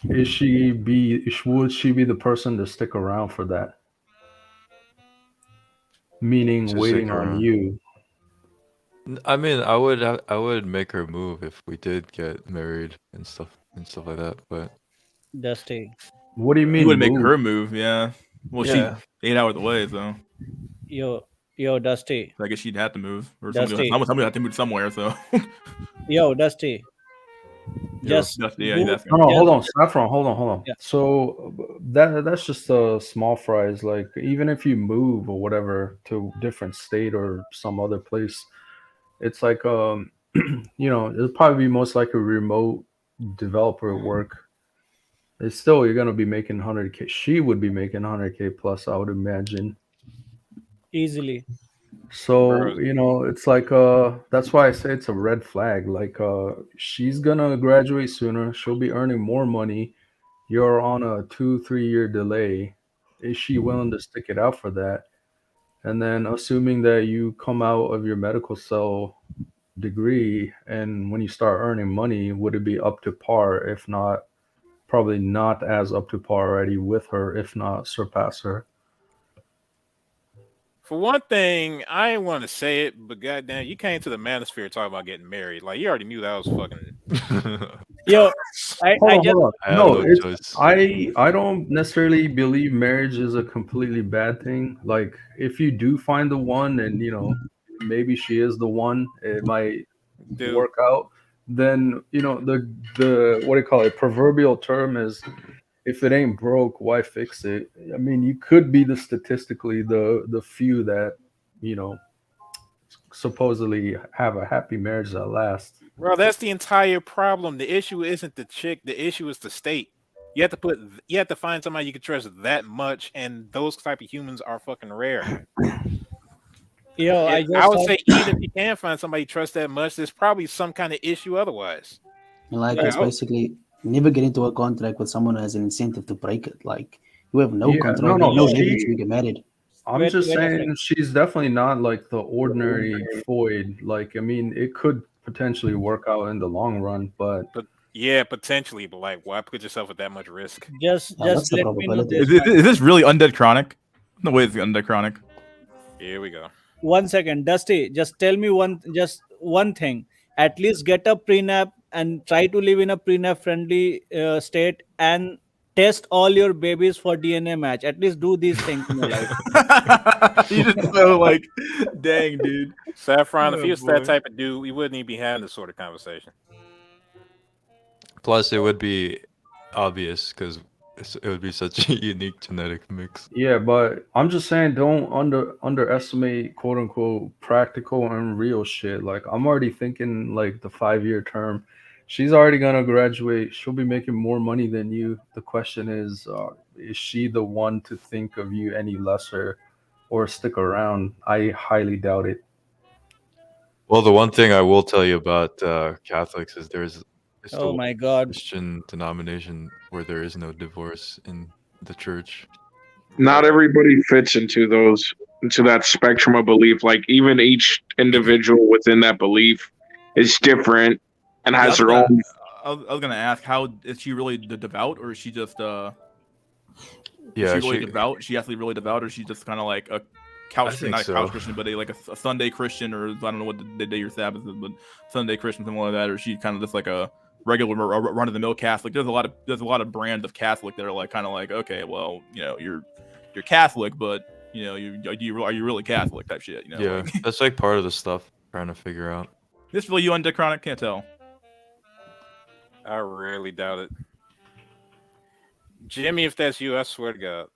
would she be the person to stick around for that? Meaning To waiting stick on around. you. I mean, I would make her move if we did get married and stuff like that. But Dusty. What do you mean You would make move? her move, yeah. Well, yeah, she's 8 hours away, so Yo, Dusty. I guess she'd have to move, or Dusty. somebody would have to move somewhere. So Yo, Dusty. Just yeah, he's do asking. No, hold on, just Saffron, hold on. Yeah. So that's just a small fries. Like even if you move or whatever to different state or some other place, it's like it'll probably be most likely remote developer work. It's still you're gonna be making 100K. She would be making 100K plus, I would imagine. easily. So, Bro. it's like that's why I say it's a red flag. Like she's gonna graduate sooner, she'll be earning more money. You're on a 2-3 year delay. Is she willing to stick it out for that? And then assuming that you come out of your medical cell degree and when you start earning money, would it be up to par? If not, probably not as up to par already with her, if not surpass her. For one thing, I ain't want to say it, but goddamn, you came to the manosphere talking about getting married. Like you already knew that was fucking. Yo, I Hold just on. I had No, no it's choice. I don't necessarily believe marriage is a completely bad thing. Like if you do find the one and maybe she is the one, it might Dude, work out. Then the what do you call it? Proverbial term is if it ain't broke, why fix it? I mean, you could be the statistically the few that you know supposedly have a happy marriage that lasts. bro, that's the entire problem. The issue isn't the chick. The issue is the state. You have to find somebody you can trust that much, and those type of humans are fucking rare. yo, I I just would have, say even if you can find somebody you trust that much, there's probably some kind of issue otherwise. And like Like, it's basically never get into a contract with someone who has an incentive to break it. Like you have no Yeah, control, no, no yo, leverage when she. you get married. I'm wait, just wait a second. saying she's definitely not like the ordinary Floyd. Like, I mean, it could potentially work out in the long run, but but yeah, potentially, but like, why put yourself at that much risk? Just Yeah, what's the let me know probability? this Is much. this really Undead Chronic? No way it's Undead Chronic. Here we go. 1 second, Dusty. Just tell me just one thing. At least get a prenup and try to live in a prenup friendly state and test all your babies for DNA match. At least do these things in your life. You just so like, dang, dude. Saffron, if Oh, he was that boy. type of dude, we wouldn't even be having this sort of conversation. Plus, it would be obvious because it would be such a unique genetic mix. yeah, but I'm just saying don't underestimate quote unquote practical and real shit. Like I'm already thinking like the 5 year term. She's already gonna graduate. She'll be making more money than you. The question is she the one to think of you any lesser or stick around? I highly doubt it. Well, the one thing I will tell you about Catholics is it's the Oh one my God. Christian denomination where there is no divorce in the church. Not everybody fits into that spectrum of belief. Like even each individual within that belief is different and Yeah, has their own. I was gonna ask, how is she really devout, or is she just is Yeah, she really devout? She has to be really devout, or is she just kind of like a couch, think not a so. couch Christian, but a Sunday Christian, or I don't know what the day your Sabbath is, but Sunday Christian, something like that, or is she kind of just like a regular run of the mill Catholic? There's a lot of brands of Catholic that are like kind of like, okay, well, you're Catholic, but are you really Catholic type shit? Yeah, Like, that's like part of the stuff trying to figure out. this really you Undead Chronic? Can't tell. I really doubt it. Jimmy, if that's you, I swear to God.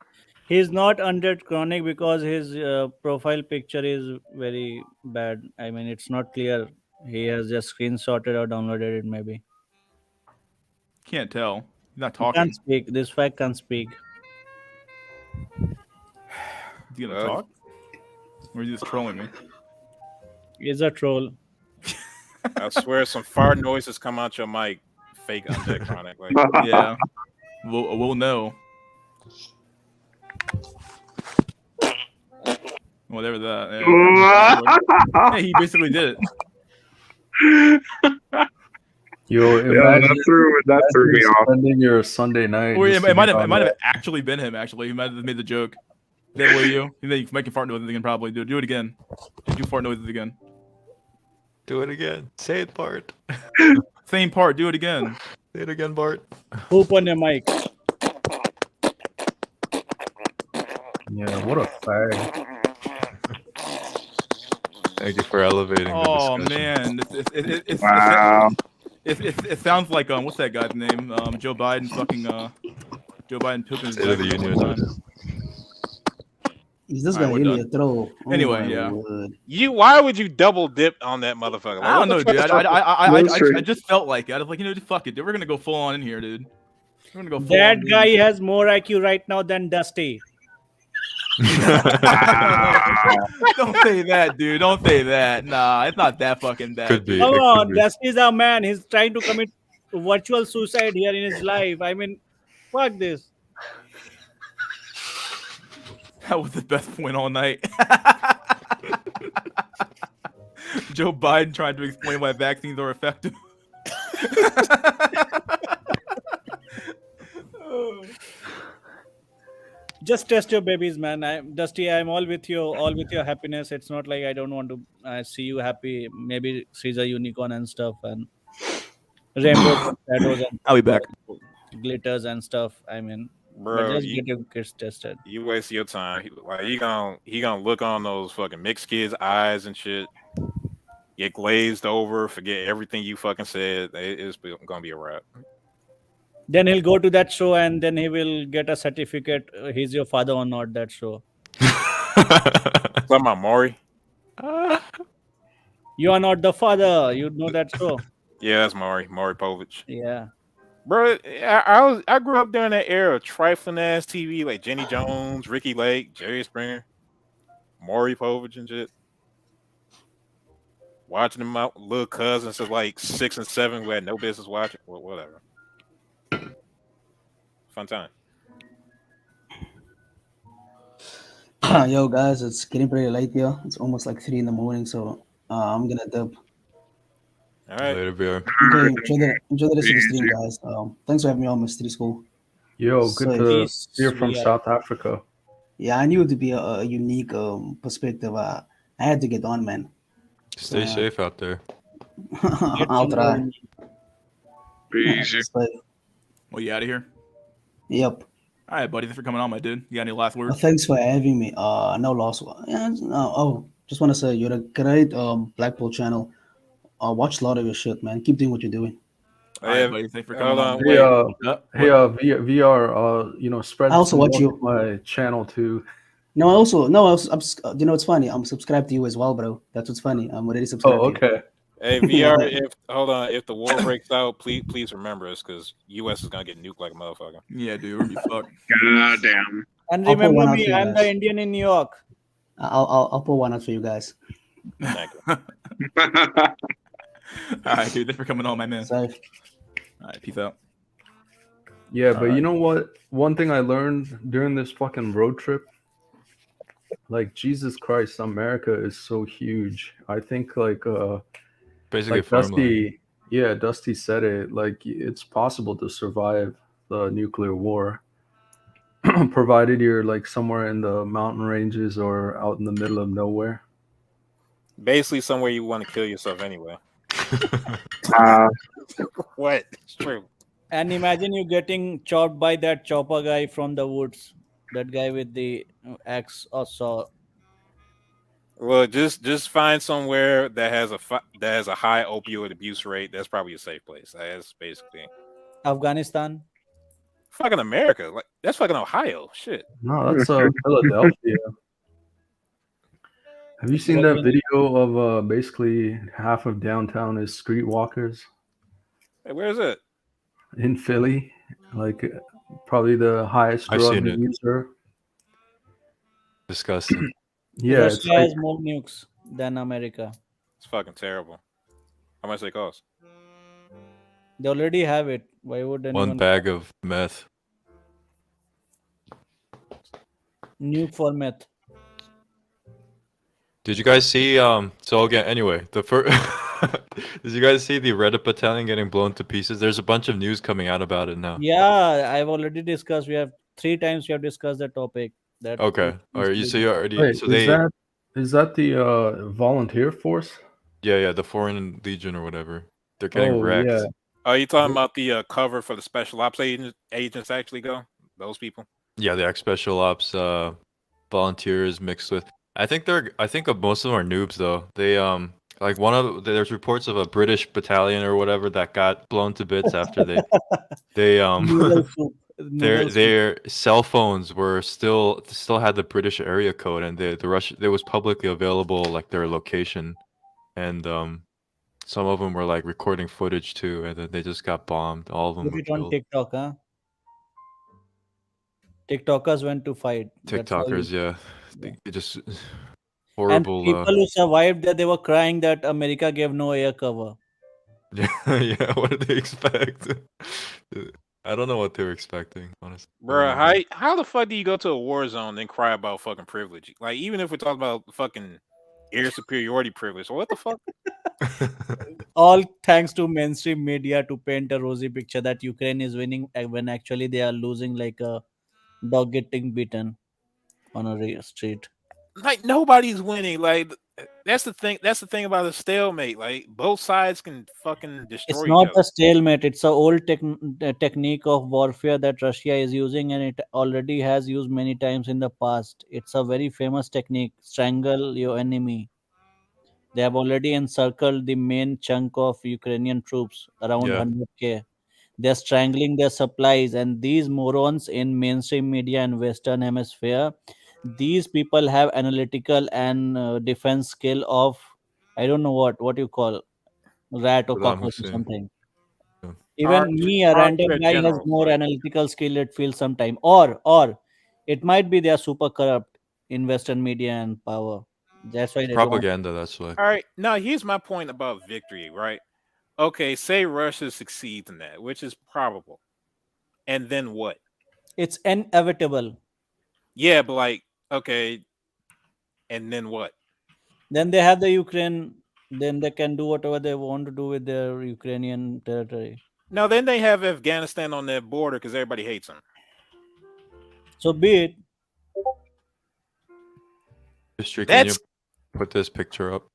He's not under chronic because his profile picture is very bad. I mean, it's not clear. He has just screenshotted or downloaded it, maybe. Can't tell. He's not He talking. can't speak. This fact can't speak. Is he gonna Well, talk? Or is he just trolling me? He's a troll. I swear some fart noises come out your mic. Fake undead chronic. Like, Yeah. We'll know. Whatever that. Yeah, he basically did it. Yo, Yeah, imagine, that threw me off. spending your Sunday night. Or just it might sitting on have that. actually been him. Actually, he might have made the joke. That way, you making fart noises again. Probably do it again. Do fart noises again. Do it again. Say it, Bart. Same part. Do it again. Say it again, Bart. Poop on your mic. Yeah, what a fag. Thank you for elevating Oh the discussion. man, Wow. it sounds like what's that guy's name? Joe Biden fucking Joe Biden pooping his State of the leg Union. one time. Is this All right, guy we're really done. a troll? Oh Anyway, my yeah. word. why would you double dip on that motherfucker? Like, I don't know, what the dude. fuck- I just felt like it. I was like, just fuck it, dude. We're gonna go full on in here, dude. We're gonna go full That on. guy has more IQ right now than Dusty. Don't say that, dude. Don't say that. Nah, it's not that fucking bad. Could be. dude. Come It could on, be. Dusty's a man. He's trying to commit virtual suicide here in his life. I mean, fuck this. That was the best point all night. Joe Biden trying to explain why vaccines are effective. Just test your babies, man. Dusty, I'm all with you, all with your happiness. It's not like I don't want to see you happy. Maybe she's a unicorn and stuff, and rainbows and shadows and I'll be back. glitters and stuff. I mean, but Bro, just get your kids tested. you waste your time. He gonna look on those fucking mixed kids' eyes and shit. Get glazed over, forget everything you fucking said. It's gonna be a wrap. Then he'll go to that show and then he will get a certificate. He's your father or not? That show. Talking about Maury? You are not the father. You know that show. Yeah, that's Maury Povich. Yeah. Bro, I grew up during that era of trifling ass TV like Jenny Jones, Ricky Lake, Jerry Springer, Maury Povich and shit. Watching them out, little cousins of like 6 and 7 who had no business watching. Well, whatever. Fun time. Yo, guys, it's getting pretty late here. It's almost like 3 in the morning, so I'm gonna dip. All right. Later, beer. Enjoy the rest of the stream, guys. Thanks for having me on Mystery School. Yo, So, good to Peace, hear from sweetheart. South Africa. Yeah, I knew it to be a unique perspective. I had to get on, man. Stay safe out there. I'll try. Easy. So, Well, you out of here? yep. All right, buddy. Thanks for coming on, my dude. You got any last words? Thanks for having me. No loss. Yeah, no, just want to say you're a great Blackpool channel. Watch a lot of your shit, man. Keep doing what you're doing. All right, buddy. Thanks for coming Hold on. on, Hey, wait. hey, VR, spread I also some watch love you. to my channel too. No, you know, it's funny. I'm subscribed to you as well, bro. That's what's funny. I'm already subscribed Oh, to you. okay. Hey VR, if the war breaks out, please remember us because US is gonna get nuked like a motherfucker. Yeah, dude. We're gonna be fucked. God damn. And I'll put remember one out me, for you I'm guys. the Indian in New York. I'll pull one out for you guys. Thank you. All right, dude. Thanks for coming on, my man. So, All right, peace out. Yeah, but you know what? One thing I learned during this fucking road trip, like Jesus Christ, America is so huge. I think Basically, like Dusty said it, like it's possible to survive the nuclear war, provided you're like somewhere in the mountain ranges or out in the middle of nowhere. Basically, somewhere you want to kill yourself anyway. What? It's true. And imagine you getting chopped by that chopper guy from the woods. That guy with the axe or saw. Well, just find somewhere that has a high opioid abuse rate. That's probably a safe place. That's basically Afghanistan. fucking America. Like that's fucking Ohio. Shit. No, that's Philadelphia. Have you seen that video of basically half of downtown is streetwalkers Hey, where is it? in Philly? Like probably the highest I've drug seen it. user. Disgusting. Yeah, it's Russia like, has more nukes than America. It's fucking terrible. How much they cost? They already have it. Why would anyone One bag of meth. nuke for meth? Did you guys see? So again, anyway, the first. Did you guys see the Reddit battalion getting blown to pieces? There's a bunch of news coming out about it now. Yeah, I've already discussed. We have 3 times we have discussed the topic. That Okay. All right. So you already. wait, So they. is that the volunteer force? Yeah, the Foreign Legion or whatever. They're getting wrecked. yeah. Are you talking about the cover for the special ops agents actually go? Those people? Yeah, the ex special ops volunteers mixed with. I think most of them are noobs though. They like there's reports of a British battalion or whatever that got blown to bits after they Noodle soup. Noodle soup. their cell phones were still had the British area code, and the Russian, it was publicly available, like their location, and some of them were like recording footage too, and then they just got bombed. All of them Put were it on killed. TikTok, huh? TikTokers went to fight. That's how TikTokers, yeah, It just And horrible. people who survived there, they were crying that America gave no air cover. Yeah, what did they expect? I don't know what they were expecting, honestly. I have no Bro, idea. how the fuck do you go to a war zone and cry about fucking privilege? Like, even if we're talking about fucking air superiority privilege, what the fuck? All thanks to mainstream media to paint a rosy picture that Ukraine is winning when actually they are losing like a dog getting beaten on a street. Like, nobody's winning. Like, that's the thing. That's the thing about a stalemate. Like, both sides can fucking It's destroy each not other. a stalemate. It's a old technique of warfare that Russia is using, and it already has used many times in the past. It's a very famous technique. Strangle your enemy. They have already encircled the main chunk of Ukrainian troops, around Yeah, 100K. They're strangling their supplies, and these morons in mainstream media and Western Hemisphere, these people have analytical and defense skill of, I don't know what you call, rat or Saddam cockroach or Hussein. something. Yeah. Even me, a random Armchair guy, has generals, more like, analytical skill. It feels sometime, or it might be they are super corrupt in Western media and power. That's why It's they don't want. propaganda, that's why. all right. Now, here's my point about victory, right? Okay, say Russia succeeds in that, which is probable. And then what? It's inevitable. Yeah, but like, okay, and then what? Then they have the Ukraine. Then they can do whatever they want to do with their Ukrainian territory. Now, then they have Afghanistan on their border because everybody hates them. So be it. History, can you That's put this picture up?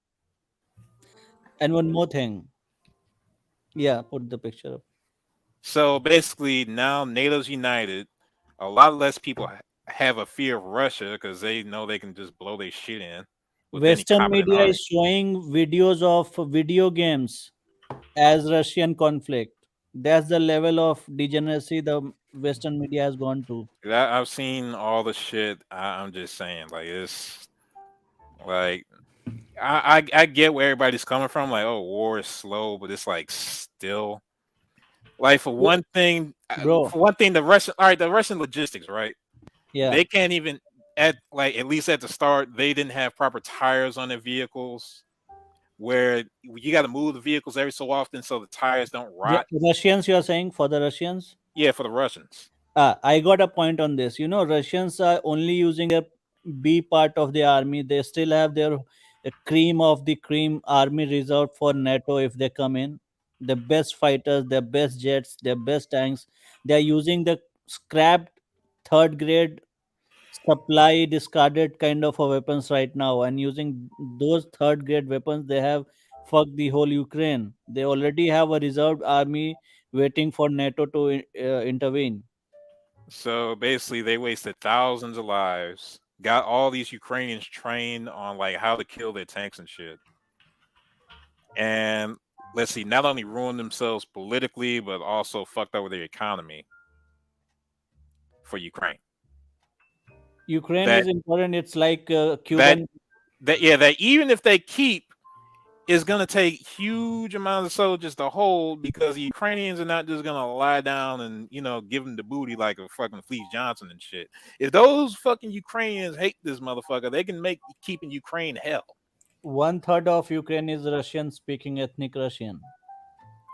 And one more thing. Yeah, put the picture up. so basically now NATO's united. A lot less people have a fear of Russia because they know they can just blow their shit in with any Western competent media army. is showing videos of video games as Russian conflict. That's the level of degeneracy the Western media has gone to. I've seen all the shit. I'm just saying, like, it's like I get where everybody's coming from. Like, oh, war is slow, but it's like still like Bro, for one thing, the Russian the Russian logistics, right? yeah. They can't even at least at the start they didn't have proper tires on their vehicles. Where you got to move the vehicles every so often so the tires don't rot. Russians, you are saying for the Russians? Yeah, for the Russians. I got a point on this. You know, Russians are only using their B part of the army. They still have their cream of the cream army reserved for NATO if they come in. The best fighters, their best jets, their best tanks. They are using the scrapped third grade supply discarded kind of a weapons right now, and using those third grade weapons they have fucked the whole Ukraine. They already have a reserved army waiting for NATO to intervene. So basically, they wasted thousands of lives. Got all these Ukrainians trained on like how to kill their tanks and shit. And let's see, not only ruined themselves politically, but also fucked over their economy for Ukraine. Ukraine That is important. It's like that Cuban. that even if they keep, it's gonna take huge amounts of soldiers to hold because the Ukrainians are not just gonna lie down and give them the booty like a fucking Fleece Johnson and shit. If those fucking Ukrainians hate this motherfucker, they can make keeping Ukraine hell. One third of Ukraine is Russian speaking ethnic Russian.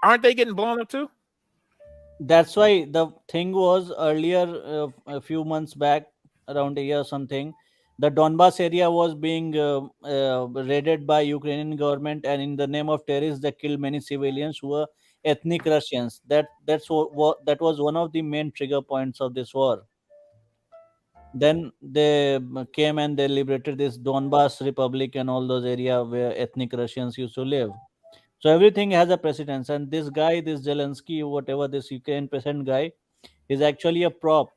Aren't they getting blown up too? That's why the thing was earlier, a few months back, around a year or something, the Donbas area was being raided by Ukrainian government, and in the name of terrorists, they killed many civilians who were ethnic Russians. That was one of the main trigger points of this war. Then they came and they liberated this Donbas Republic and all those area where ethnic Russians used to live. So everything has a precedence, and this guy, this Zelensky, whatever this Ukraine president guy, is actually a prop.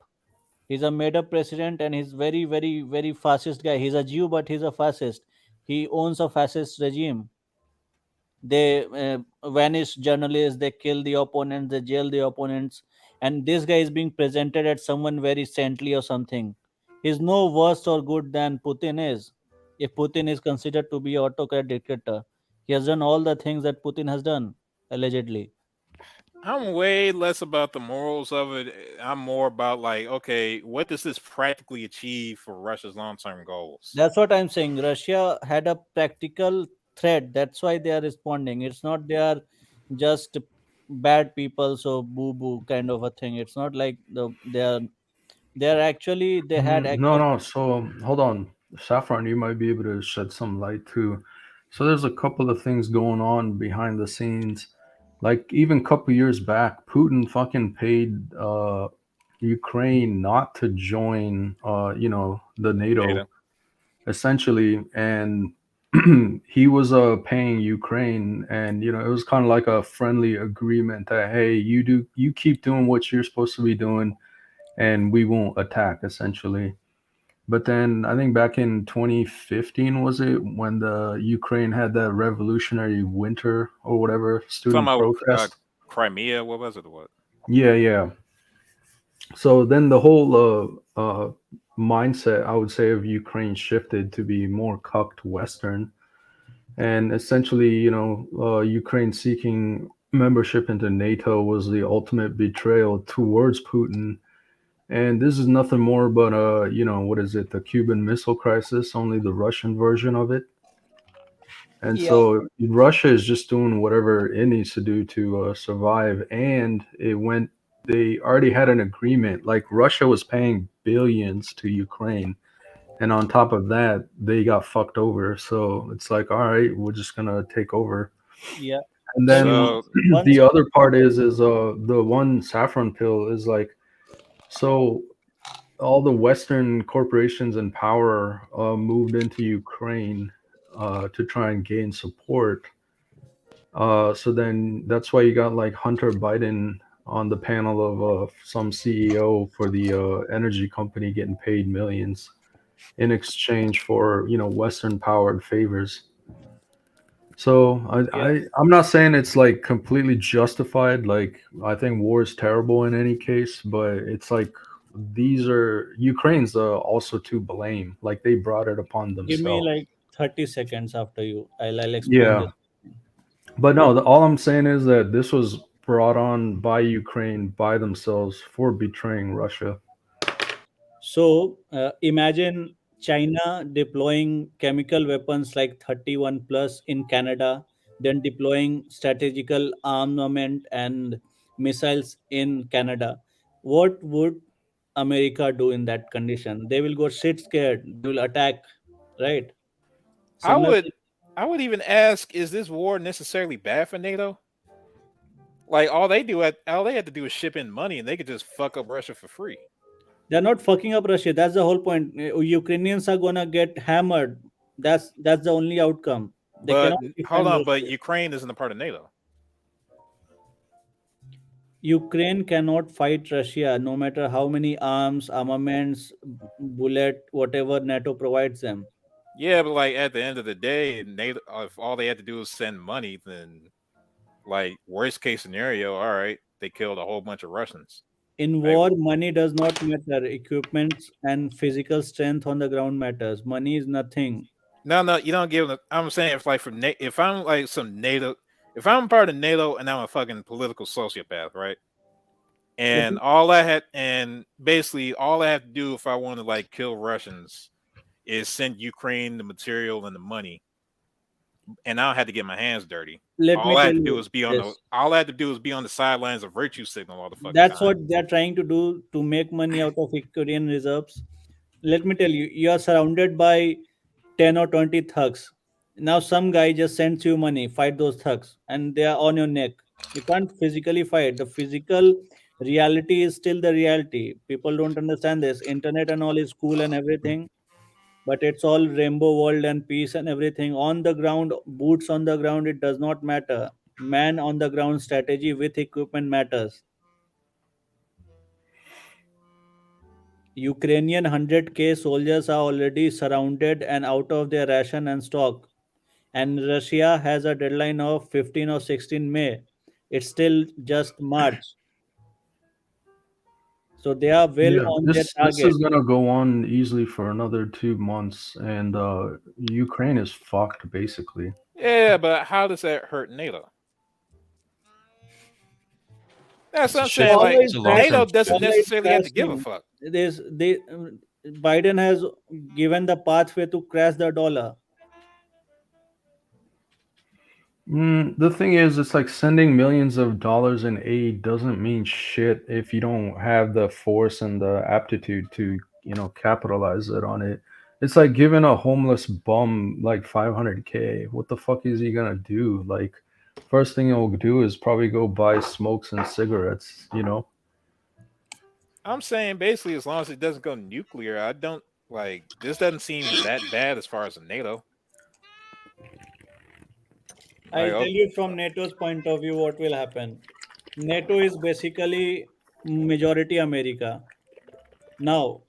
He's a made-up president, and he's very, very, very fascist guy. He's a Jew, but he's a fascist. He owns a fascist regime. They vanish journalists, they kill the opponents, they jail the opponents, and this guy is being presented as someone very saintly or something. He's no worse or good than Putin is. If Putin is considered to be autocrat dictator, he has done all the things that Putin has done allegedly. I'm way less about the morals of it. I'm more about like, okay, what does this practically achieve for Russia's long-term goals? That's what I'm saying. Russia had a practical threat. That's why they are responding. It's not they are just bad people, so boo boo kind of a thing. It's not like they are actually they had No, actual. no. So hold on, Saffron, you might be able to shed some light too. So there's a couple of things going on behind the scenes. Like even a couple years back, Putin fucking paid Ukraine not to join, the NATO Data. essentially, and he was paying Ukraine, and it was kind of like a friendly agreement that hey, you keep doing what you're supposed to be doing, and we won't attack essentially. But then I think back in 2015 was it when the Ukraine had that revolutionary winter or whatever Talking student about protest? Crimea, what was it? Or what? Yeah, yeah. So then the whole mindset I would say of Ukraine shifted to be more cucked Western, and essentially, Ukraine seeking membership into NATO was the ultimate betrayal towards Putin. And this is nothing more but what is it, the Cuban Missile Crisis, only the Russian version of it. And Yeah, so Russia is just doing whatever it needs to do to survive. And they already had an agreement. Like Russia was paying billions to Ukraine. And on top of that, they got fucked over. So it's like, all right, we're just going to take over. yeah. And So then So the once other part is the one saffron pill is like, so all the Western corporations and power moved into Ukraine to try and gain support. So then that's why you got like Hunter Biden on the panel of some CEO for the energy company getting paid millions in exchange for Western powered favors. So yeah, I'm not saying it's like completely justified. Like I think war is terrible in any case, but it's like these are Ukraine's also to blame. Like they brought it upon give me themselves. like 30 seconds after you. I'll explain Yeah, this. but no, all I'm saying is that this was brought on by Ukraine by themselves for betraying Russia. So imagine China deploying chemical weapons like 31 plus in Canada, then deploying strategical armament and missiles in Canada. What would America do in that condition? They will go shit scared. They will attack, right? I would Similarly, I would even ask, is this war necessarily bad for NATO? Like all they had to do is ship in money and they could just fuck up Russia for free. they're not fucking up Russia. That's the whole point. Ukrainians are gonna get hammered. That's the only outcome. They But cannot hold defend on, but Russia. Ukraine isn't a part of NATO. Ukraine cannot fight Russia no matter how many arms, armaments, bullet, whatever NATO provides them. Yeah, but like at the end of the day, NATO, if all they had to do was send money, then like worst case scenario, all right, they killed a whole bunch of Russians. In Right? war, money does not matter. Equipment and physical strength on the ground matters. Money is nothing. No, no, you don't give them. I'm saying if like if I'm like some NATO, if I'm part of NATO and I'm a fucking political sociopath, right? Let And me, basically all I have to do if I want to like kill Russians is send Ukraine the material and the money, and I don't have to get my hands dirty. let me tell you this. All I had to do is be on the sidelines of virtue signal all the fucking That's time. what they're trying to do to make money out of Korean reserves. Let me tell you, you are surrounded by 10 or 20 thugs. Now, some guy just sends you money, fight those thugs, and they are on your neck. You can't physically fight. The physical reality is still the reality. People don't understand this. Internet and all is cool and everything, but it's all rainbow world and peace and everything. On the ground, boots on the ground, it does not matter. Man on the ground strategy with equipment matters. Ukrainian 100K soldiers are already surrounded and out of their ration and stock. And Russia has a deadline of 15 or 16 May. It's still just March. So they are well Yeah, on their this target. is gonna go on easily for another 2 months, and Ukraine is fucked basically. Yeah, but how does that hurt NATO? That's what I'm shit. saying. Like Dollar It's is a long-term NATO crashing. doesn't shit. Dollar is necessarily have to give a crashing. fuck. Biden has given the pathway to crash the dollar. The thing is, it's like sending millions of dollars in aid doesn't mean shit if you don't have the force and the aptitude to, capitalize it on it. It's like giving a homeless bum like 500K. What the fuck is he gonna do? Like, first thing he'll do is probably go buy smokes and cigarettes. I'm saying basically, as long as it doesn't go nuclear, I don't like this. Doesn't seem that bad as far as a NATO. I'll Like, tell you from NATO's point of view what will happen. NATO is basically majority America. Now,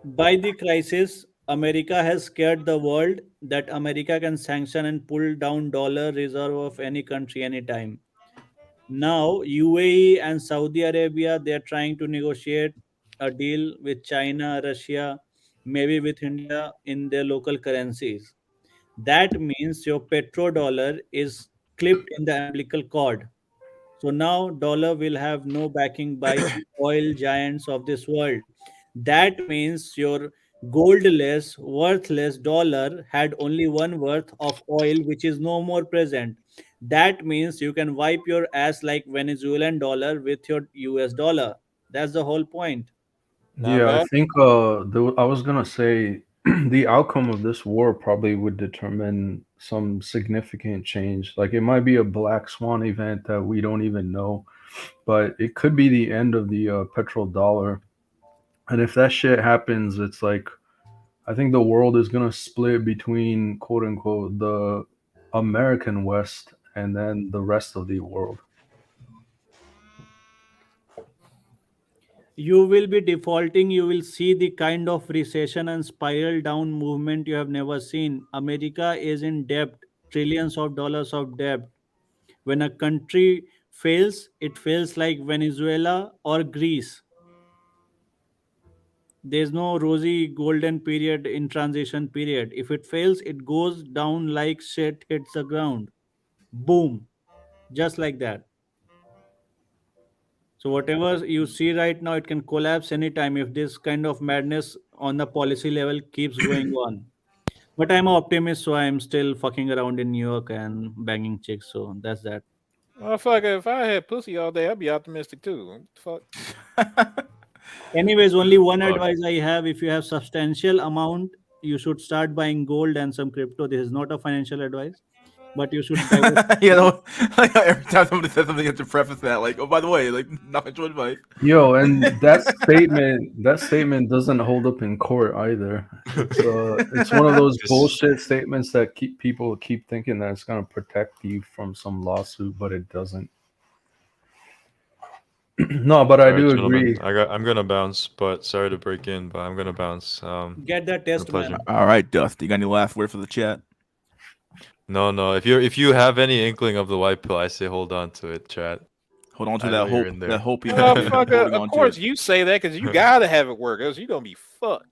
by the crisis, America has scared the world that America can sanction and pull down dollar reserve of any country anytime. Now, UAE and Saudi Arabia, they are trying to negotiate a deal with China, Russia, maybe with India in their local currencies. That means your petrodollar is clipped in the umbilical cord. So now dollar will have no backing by the oil giants of this world. That means your goldless, worthless dollar had only one worth of oil, which is no more present. That means you can wipe your ass like Venezuelan dollar with your US dollar. That's the whole point. not Yeah, I bad. think I was gonna say the outcome of this war probably would determine some significant change. Like it might be a black swan event that we don't even know, but it could be the end of the petrodollar. And if that shit happens, it's like I think the world is gonna split between quote unquote the American West and then the rest of the world. You will be defaulting. You will see the kind of recession and spiral down movement you have never seen. America is in debt, trillions of dollars of debt. When a country fails, it fails like Venezuela or Greece. There's no rosy golden period in transition period. If it fails, it goes down like shit hits the ground. Boom. Just like that. So whatever you see right now, it can collapse anytime if this kind of madness on the policy level keeps going on. But I'm an optimist, so I'm still fucking around in New York and banging chicks. So that's that. Motherfucker, if I had pussy all day, I'd be optimistic too. What the fuck. Anyways, only one Fuck. advice I have: if you have substantial amount, you should start buying gold and some crypto. This is not a financial advice, but you should diversify. Like every time somebody says something, you have to preface that, like, oh, by the way, like, not much advice. Yo, and that statement doesn't hold up in court either. It's one of those This- bullshit statements that people keep thinking that it's gonna protect you from some lawsuit, but it doesn't. No, but I Alright, do gentlemen, agree. I'm gonna bounce, but sorry to break in, but I'm gonna bounce. Get that been a test, pleasure. man. All right, Dusty, got any last word for the chat? No. If you have any inkling of the white pill, I say hold on to it, chat. Hold on to I know that you're hope. in there. That hope you Motherfucker, holding of on course to. you say that because you gotta have it work, else you gonna be fucked.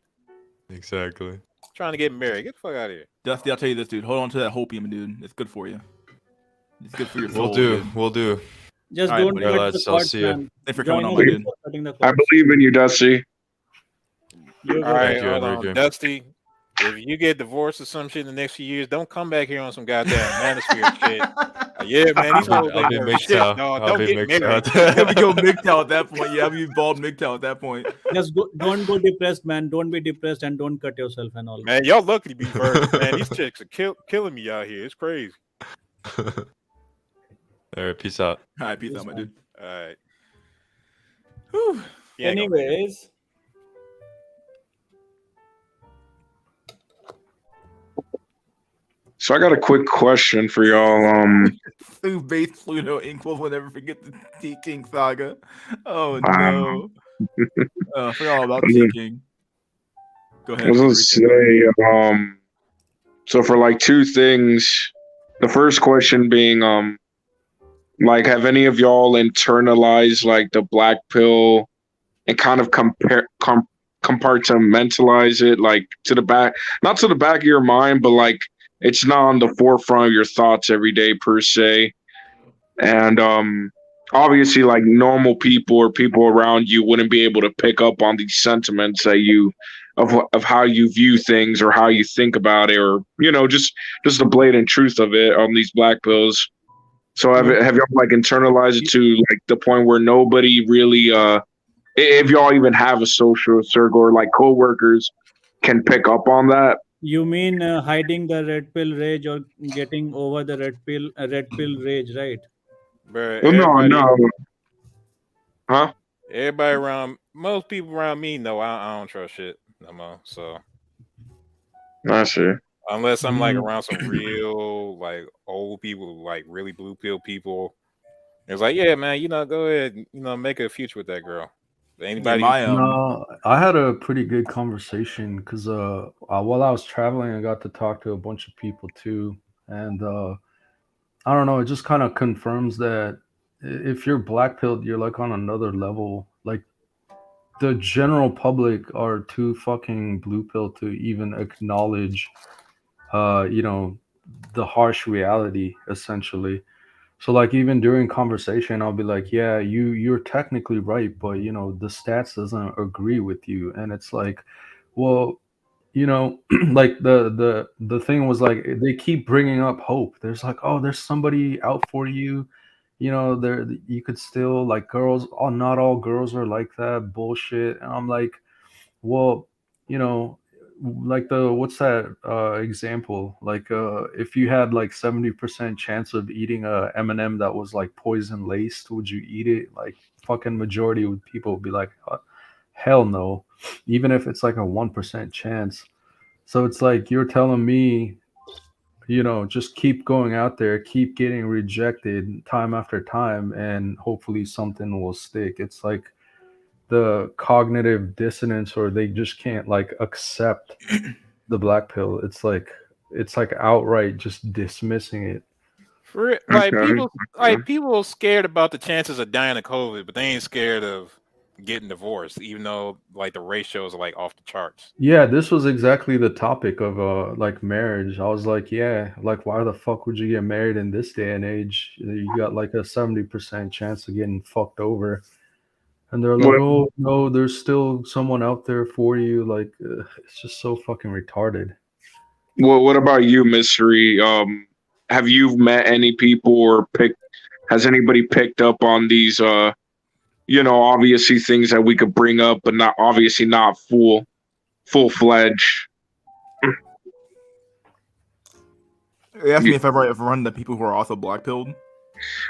Exactly. Trying to get married. Get the fuck out of here. Dusty, I'll tell you this, dude. Hold on to that hopium, dude. It's good for you. It's good for your soul. We'll do. Dude. We'll do. Just All right, don't buddy. cut the Lads, I'll cords, see ya. man. Thanks for Join coming on, us my in dude. cutting the I cords. believe in you, Dusty. You All go. right, you, hold Andre on, Game. Dusty. If you get divorced or some shit in the next few years, don't come back here on some goddamn manosphere shit. Yeah, man, these hoes I'll ain't be worth shit. MGTOW. No, I'll don't be get married. He'll be MGTOW. going MGTOW at that point. Yeah, I'll be bald MGTOW at that point. Just go, don't go depressed, man. Don't be depressed and don't cut yourself and all. Man, y'all lucky to be virgins, man. These chicks are killing me out here. It's crazy. Alright, peace out. All right, peace Yes, out, my man. dude. All right. Whew. You ain't gonna make it. Anyways, So I got a quick question for y'all. Flu base Pluto Inkwell will never forget the T King saga. Oh Wow. no. I forgot all about I T was King. Go I ahead. was gonna Enrique. say, so for like two things, the first question being, like, have any of y'all internalized like the black pill and kind of compartmentalize it like to the back, not to the back of your mind, but like it's not on the forefront of your thoughts every day per se. And obviously like normal people or people around you wouldn't be able to pick up on these sentiments that you of how you view things or how you think about it, or just the blatant truth of it on these black pills. So have y'all like internalized it to like the point where nobody really if y'all even have a social circle or like coworkers can pick up on that? You mean hiding the red pill rage or getting over the red pill rage, right? But Well, no, everybody, no, huh? everybody around, most people around me know I don't trust shit no more. So I see. unless I'm like Mm. around some real like old people, like really blue pill people, it's like, yeah, man, go ahead, make a future with that girl. But Yeah, anybody, my No, I had a pretty good conversation because while I was traveling, I got to talk to a bunch of people too, and I don't know, it just kind of confirms that if you're black pilled, you're like on another level. Like the general public are too fucking blue pill to even acknowledge, you know, the harsh reality essentially. So like even during conversation, I'll be like, yeah, you're technically right, but you know the stats doesn't agree with you, and it's like, well, you know, like the thing was like they keep bringing up hope. There's like, oh, there's somebody out for you, you know, there you could still like girls. Oh, not all girls are like that bullshit, and I'm like, well, you know, like the what's that example? Like if you had like 70% chance of eating a M&M that was like poison laced, would you eat it? Like fucking majority of people would be like, hell no, even if it's like a 1% chance. So it's like you're telling me, you know, just keep going out there, keep getting rejected time after time, and hopefully something will stick. It's like the cognitive dissonance, or they just can't like accept the black pill. It's like outright just dismissing it. like Okay. people scared about the chances of dying of COVID, but they ain't scared of getting divorced, even though like the ratios are like off the charts. Yeah, this was exactly the topic of like marriage. I was like, yeah, like why the fuck would you get married in this day and age? You got like a 70% chance of getting fucked over. And they're like, What, oh no, there's still someone out there for you. Like, it's just so fucking retarded. what about you, Mystery? Have you met any people or has anybody picked up on these obviously things that we could bring up, but not obviously not full fledged? you asked me if I run the people who are also black pilled.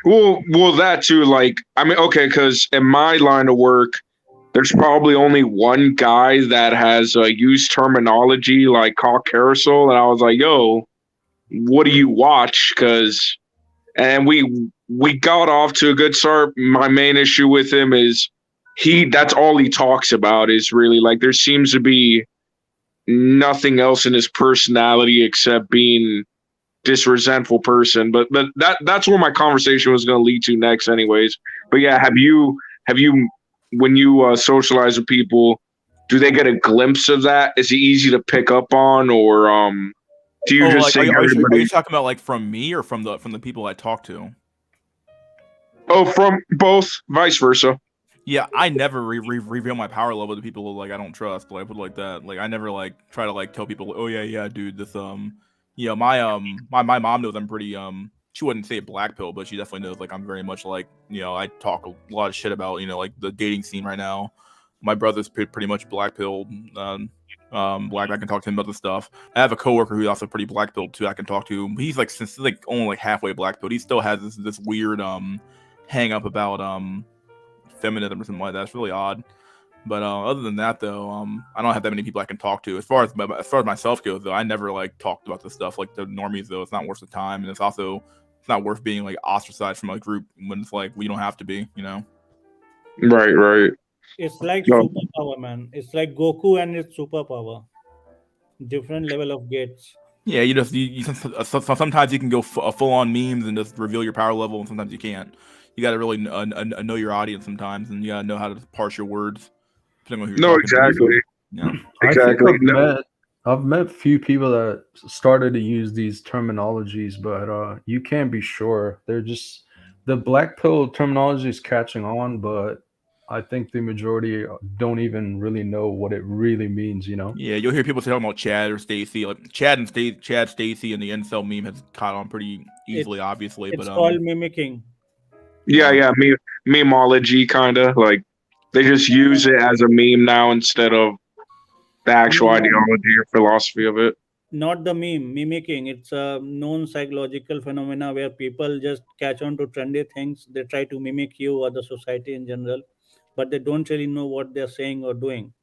Well, that too. Like, I mean, okay, because in my line of work, there's probably only one guy that has used terminology like cock carousel, and I was like, "Yo, what do you watch?" And we got off to a good start. My main issue with him is that's all he talks about is really like there seems to be nothing else in his personality except being this resentful person. But that's where my conversation was going to lead to next, anyways. But yeah, have you when you socialize with people, do they get a glimpse of that? Is it easy to pick up on, or do you just Like think are everybody? you talking about like from me or from the people I talk to? Oh, from both, vice versa. Yeah, I never reveal my power level to people like I don't trust. Like I put it like that. Like I never like try to like tell people, oh yeah, dude, this my mom knows I'm pretty she wouldn't say black pill, but she definitely knows like I'm very much like I talk a lot of shit about like the dating scene right now. My brother's pretty much black pilled. Black. I can talk to him about the stuff. I have a coworker who's also pretty black pilled too. I can talk to him. He's like since like only like halfway black pilled. He still has this weird hang up about feminism or something like that. It's really odd. But other than that, though, I don't have that many people I can talk to. As far as myself goes, though, I never like talked about this stuff like the normies. Though it's not worth the time, and it's not worth being like ostracized from a group when it's like we don't have to be. Right. It's like No, superpower, man. It's like Goku and its superpower. Different level of gates. Yeah, sometimes you can go full on memes and just reveal your power level, and sometimes you can't. You got to really know your audience sometimes, and you got to know how to parse your words depending on who you're no, talking to. exactly. Yeah. I think Exactly. No. I've met few people that started to use these terminologies, but you can't be sure. the black pill terminology is catching on, but I think the majority don't even really know what it really means. Yeah, you'll hear people talking about Chad or Stacy, like Chad Stacy, and the incel meme has caught on pretty easily, obviously. It's But called mimicking. Yeah, memeology kind of like they just use it as a meme now instead of the actual No, ideology or philosophy of it. not the meme, mimicking. It's a known psychological phenomena where people just catch on to trendy things. They try to mimic you or the society in general, but they don't really know what they're saying or doing.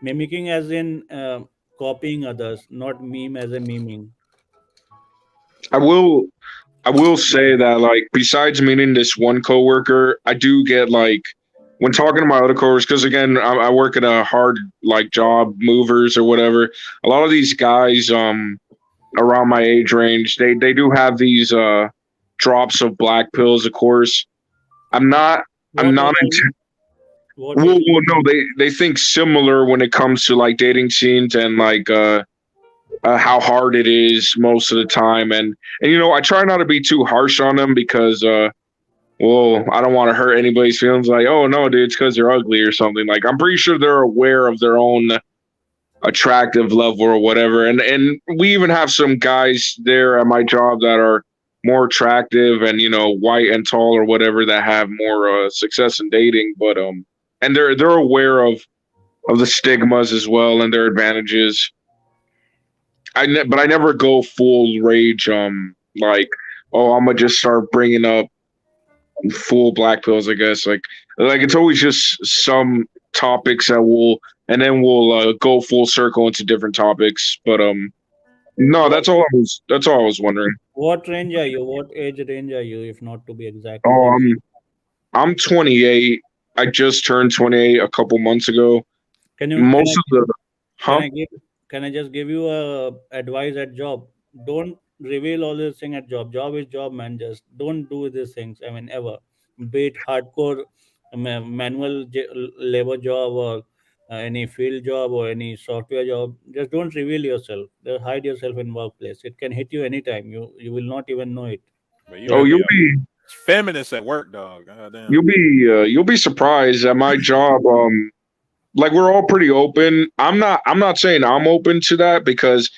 Mimicking as in copying others, not meme as a memeing. I will I will say that like besides meeting this one coworker, I do get like when talking to my other coworkers because again I work at a hard like job movers or whatever. A lot of these guys around my age range they do have these drops of black pills. Of course, I'm not I'm What age not are into you? What well, age? well no they think similar when it comes to like dating scenes and like how hard it is most of the time and I try not to be too harsh on them because well, I don't want to hurt anybody's feelings. Like, oh no, dude, it's because they're ugly or something. Like, I'm pretty sure they're aware of their own attractive level or whatever. And we even have some guys there at my job that are more attractive and white and tall or whatever that have more success in dating. But and they're aware of the stigmas as well and their advantages. But I never go full rage. Like, oh, I'm gonna just start bringing up full black pills, I guess. Like it's always just some topics that we'll go full circle into different topics. But no, What that's all I was wondering. what range are you? What age range are you, if not to be exact? Oh, Maybe I'm 28. I just turned 28 a couple months ago. can you can Most I of the can huh? I give can I just give you a advice at job? Don't reveal all this thing at job. Job is job, man. Just don't do these things. I mean, ever. Be it hardcore manual labor job or any field job or any software job. Just don't reveal yourself. Just hide yourself in workplace. It can hit you anytime. You will not even know it. But you Just Oh, gotta be you'll a be feminist at work, dog. God damn. you'll be surprised at my job. Like we're all pretty open. I'm not saying I'm open to that because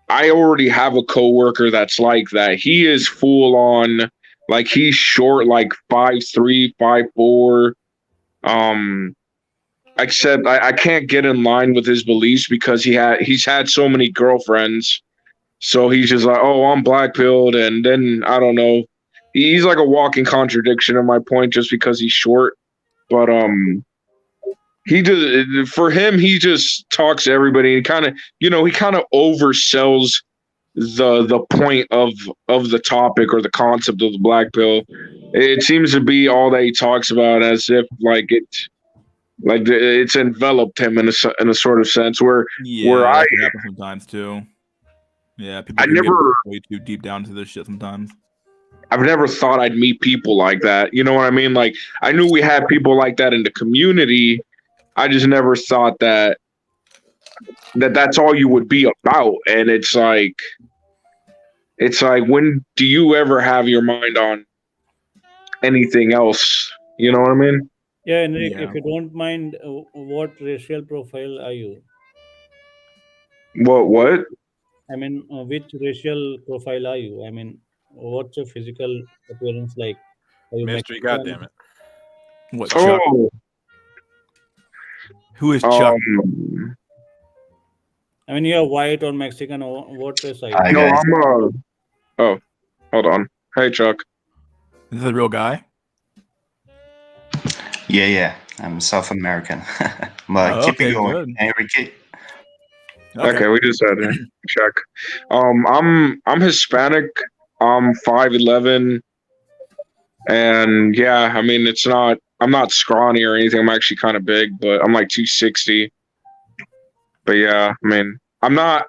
I already have a coworker that's like that. He is full on like he's short, like 5'3", 5'4". Um, except I can't get in line with his beliefs because he's had so many girlfriends. So he's just like, oh, I'm black pilled, and then I don't know. He's like a walking contradiction of my point just because he's short. But he just for him he just talks to everybody and he kind of oversells the point of the topic or the concept of the black pill. It seems to be all that he talks about as if it's enveloped him in a sort of sense where yeah, I that can happen sometimes too. Yeah, people I can get never way too deep down to this shit sometimes. I've never thought I'd meet people like that. You know what I mean? Like I knew we had people like that in the community. I just never thought that's all you would be about. And it's like when do you ever have your mind on anything else? You know what I mean? Yeah, Enric, Yeah. if you don't mind, what racial profile are you? What? I mean, which racial profile are you? I mean, what's your physical appearance like? Are you Mystery, goddamn Mexican? it. What, Sorry. Chuck? Oh, Who is Chuck? I mean, you're white or Mexican, or what race are Hi you? no, guys. oh, hold on. Hey Chuck. Is this a real guy? Yeah. I'm South American. But Oh, keep it okay, going, good. Enrique. Okay. Okay, we just had to check. I'm Hispanic. I'm 5'11", and yeah, I mean I'm not scrawny or anything. I'm actually kind of big, but I'm like 260. But yeah, I mean, I'm not.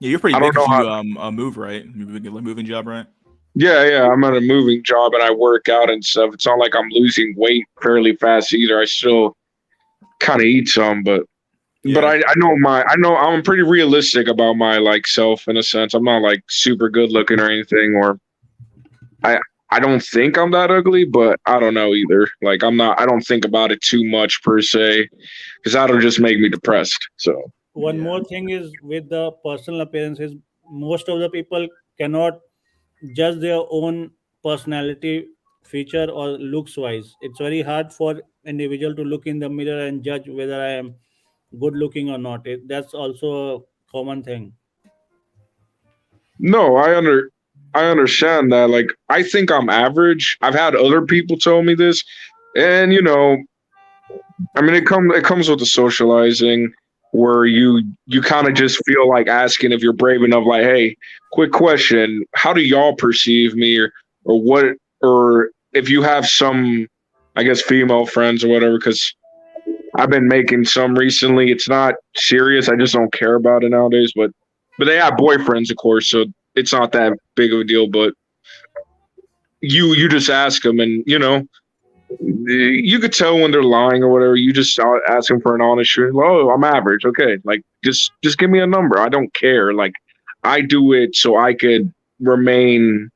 Yeah, you're pretty I big don't know because how. you move, right? You have a moving job, right? Yeah. I'm at a moving job and I work out and stuff. It's not like I'm losing weight fairly fast either. I still kind of eat some, but Yeah. I know I'm pretty realistic about my like self in a sense. I'm not like super good looking or anything or I I don't think I'm that ugly, but I don't know either. Like I'm not. I don't think about it too much per se, because that'll just make me depressed. So One Yeah. more thing is with the personal appearances, most of the people cannot judge their own personality feature or looks wise. It's very hard for individual to look in the mirror and judge whether I am good looking or not. That's also a common thing. no, I understand that. Like I think I'm average. I've had other people tell me this, and I mean, it comes with the socializing where you kind of just feel like asking if you're brave enough. Like, hey, quick question: how do y'all perceive me, or what, or if you have some, I guess, female friends or whatever? Because I've been making some recently. It's not serious. I just don't care about it nowadays. But they have boyfriends, of course, so it's not that big of a deal. But you just ask them, and you could tell when they're lying or whatever. You just ask them for an honest truth. Oh, I'm average. Okay, like just give me a number. I don't care. Like I do it so I could remain,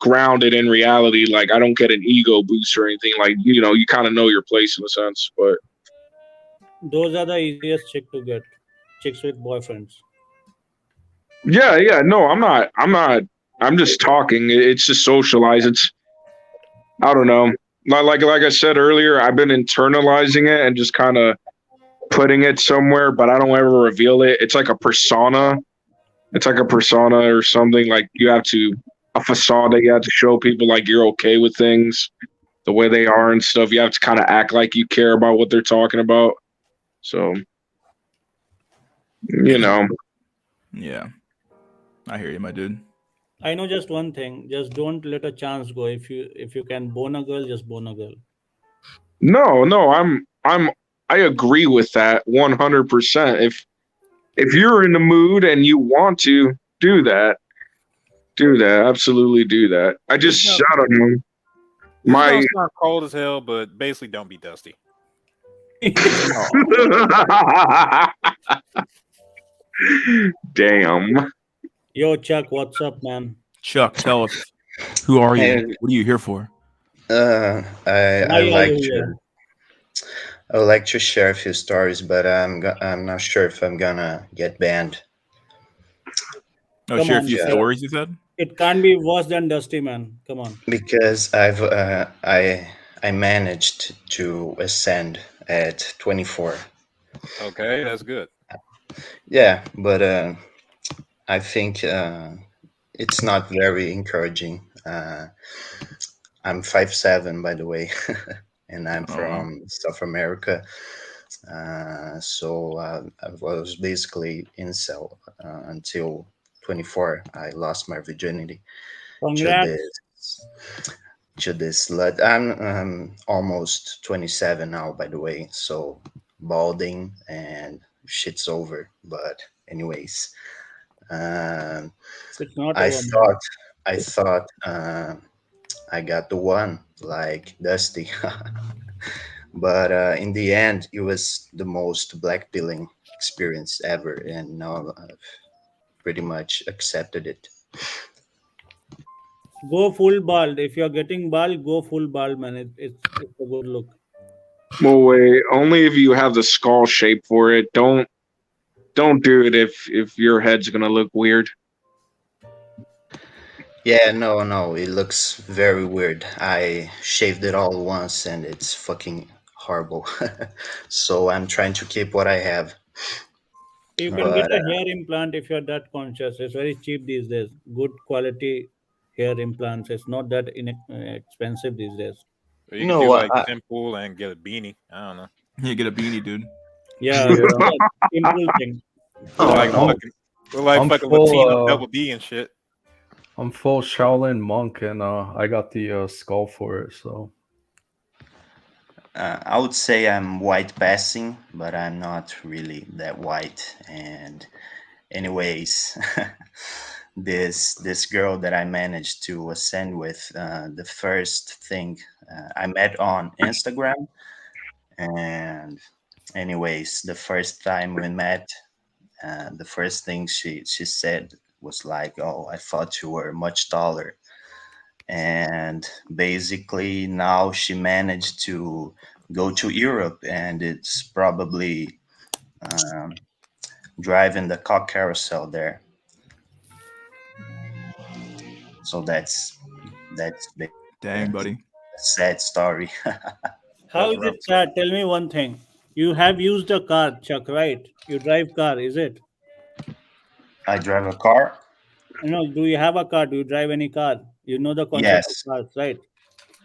grounded in reality. Like I don't get an ego boost or anything. Like you kind of know your place in a sense. But Those are the easiest chick to get. Chicks with boyfriends. yeah, yeah. No, I'm not. I'm not. I'm just talking. It's just socialize. It's I don't know. Like I said earlier, I've been internalizing it and just kind of putting it somewhere, but I don't ever reveal it. It's like a persona. It's like a persona or something. Like you have to a facade that you have to show people like you're okay with things the way they are and stuff. You have to kind of act like you care about what they're talking about. So, you know, Yeah. I hear you, my dude. I know just one thing. Just don't let a chance go. If you can bone a girl, just bone a girl. no, I agree with that 100%. If you're in the mood and you want to do that, do that. Absolutely do that. It's gonna I don't know. it's My gonna sound cold as hell, but basically don't be dusty. damn. Yo, Chuck, what's up, man? Chuck, tell us, who are you? Hey, What are you here for? Why I are you like here? to I would like to share a few stories, but I'm not sure if I'm gonna get banned. Oh, Come share a on. few stories, you said? It can't be worse than Dusty, man. Come on. Because I managed to ascend at 24. Okay, that's good. Yeah, but I think it's not very encouraging. I'm 5'7", by the way, and I'm Oh, wow. from South America. So I was basically incel until 24. I lost my virginity to Congrats. this slut. I'm almost 27 now, by the way. So balding and shit's over. But anyways, um, It's not I over, man. thought I thought I got the one like Dusty. But in the end, it was the most blackpilling experience ever, and now I've pretty much accepted it. Go full bald. If you're getting bald, go full bald, man. It's a good look. Well, wait. Only if you have the skull shape for it. Don't do it if your head's gonna look weird. Yeah, no, it looks very weird. I shaved it all once, and it's fucking horrible. So I'm trying to keep what I have, You can get but a hair implant if you're that conscious. It's very cheap these days. Good quality hair implants. It's not that expensive these days. Or you could do no, like simple and get a beanie. I don't know. You get a beanie, dude. Yeah, Yeah, yeah, simple thing. Or no, like no. I'm fucking or like I'm fucking full Latino double D and shit. I'm full Shaolin monk, and I got the skull for it. So I would say I'm white passing, but I'm not really that white. And anyways, this girl that I managed to ascend with, the first thing I met on Instagram, and anyways, the first time we met, the first thing she said was like, "Oh, I thought you were much taller." and basically now she managed to go to Europe, and it's probably um, driving the cock carousel there. So that's Dang, basically buddy. a sad story. How That's is rough. it sad? Tell me one thing. You have used a car, Chuck, right? You drive car, is it? I drive a car. No, do you have a car? Do you drive any car? You know the concept of Yes. cars, right?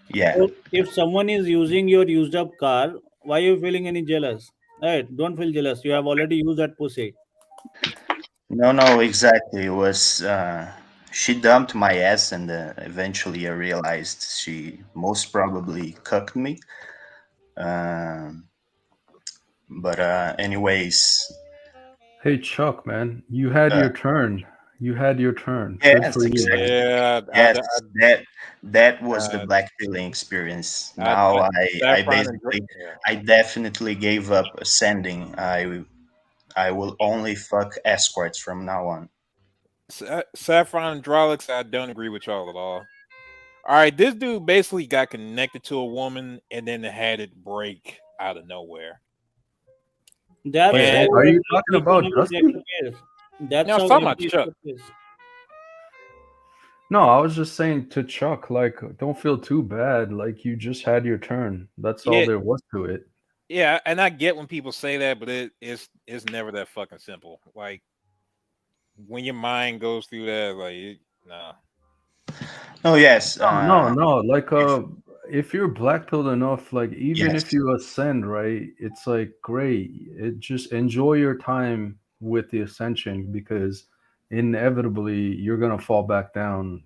Yeah. So if someone is using your used up car, why are you feeling any jealous? Right? Don't feel jealous. You have already used that pussy. No, no, exactly. It was she dumped my ass, and eventually I realized she most probably cucked me. Um, but anyways, Hey Chuck, man, you had uh, your turn. You had your turn. Good yes, for you. exactly. Yeah, Yes, that was the uh, black pilling experience. I Now I Saffron and basically yeah. I definitely gave up ascending. I will only fuck escorts from now on. Saffron and Drolix, I don't agree with y'all at all. All right, this dude basically got connected to a woman and then had it break out of nowhere. That's Wait, how And are you talking every about cannabis Dusty? escape is. That's now I was how talking every about Chuck. escape is. No, I was just saying to Chuck, like, don't feel too bad. Like, you just had your turn. That's all Yeah, there was to it. yeah, and I get when people say that, but it's never that fucking simple. Like when your mind goes through that, nah. Oh yes, No, no, no. Like, if if you're black pilled enough, like, even yes, if you ascend, right, it's like great. It just enjoy your time with the ascension because inevitably you're gonna fall back down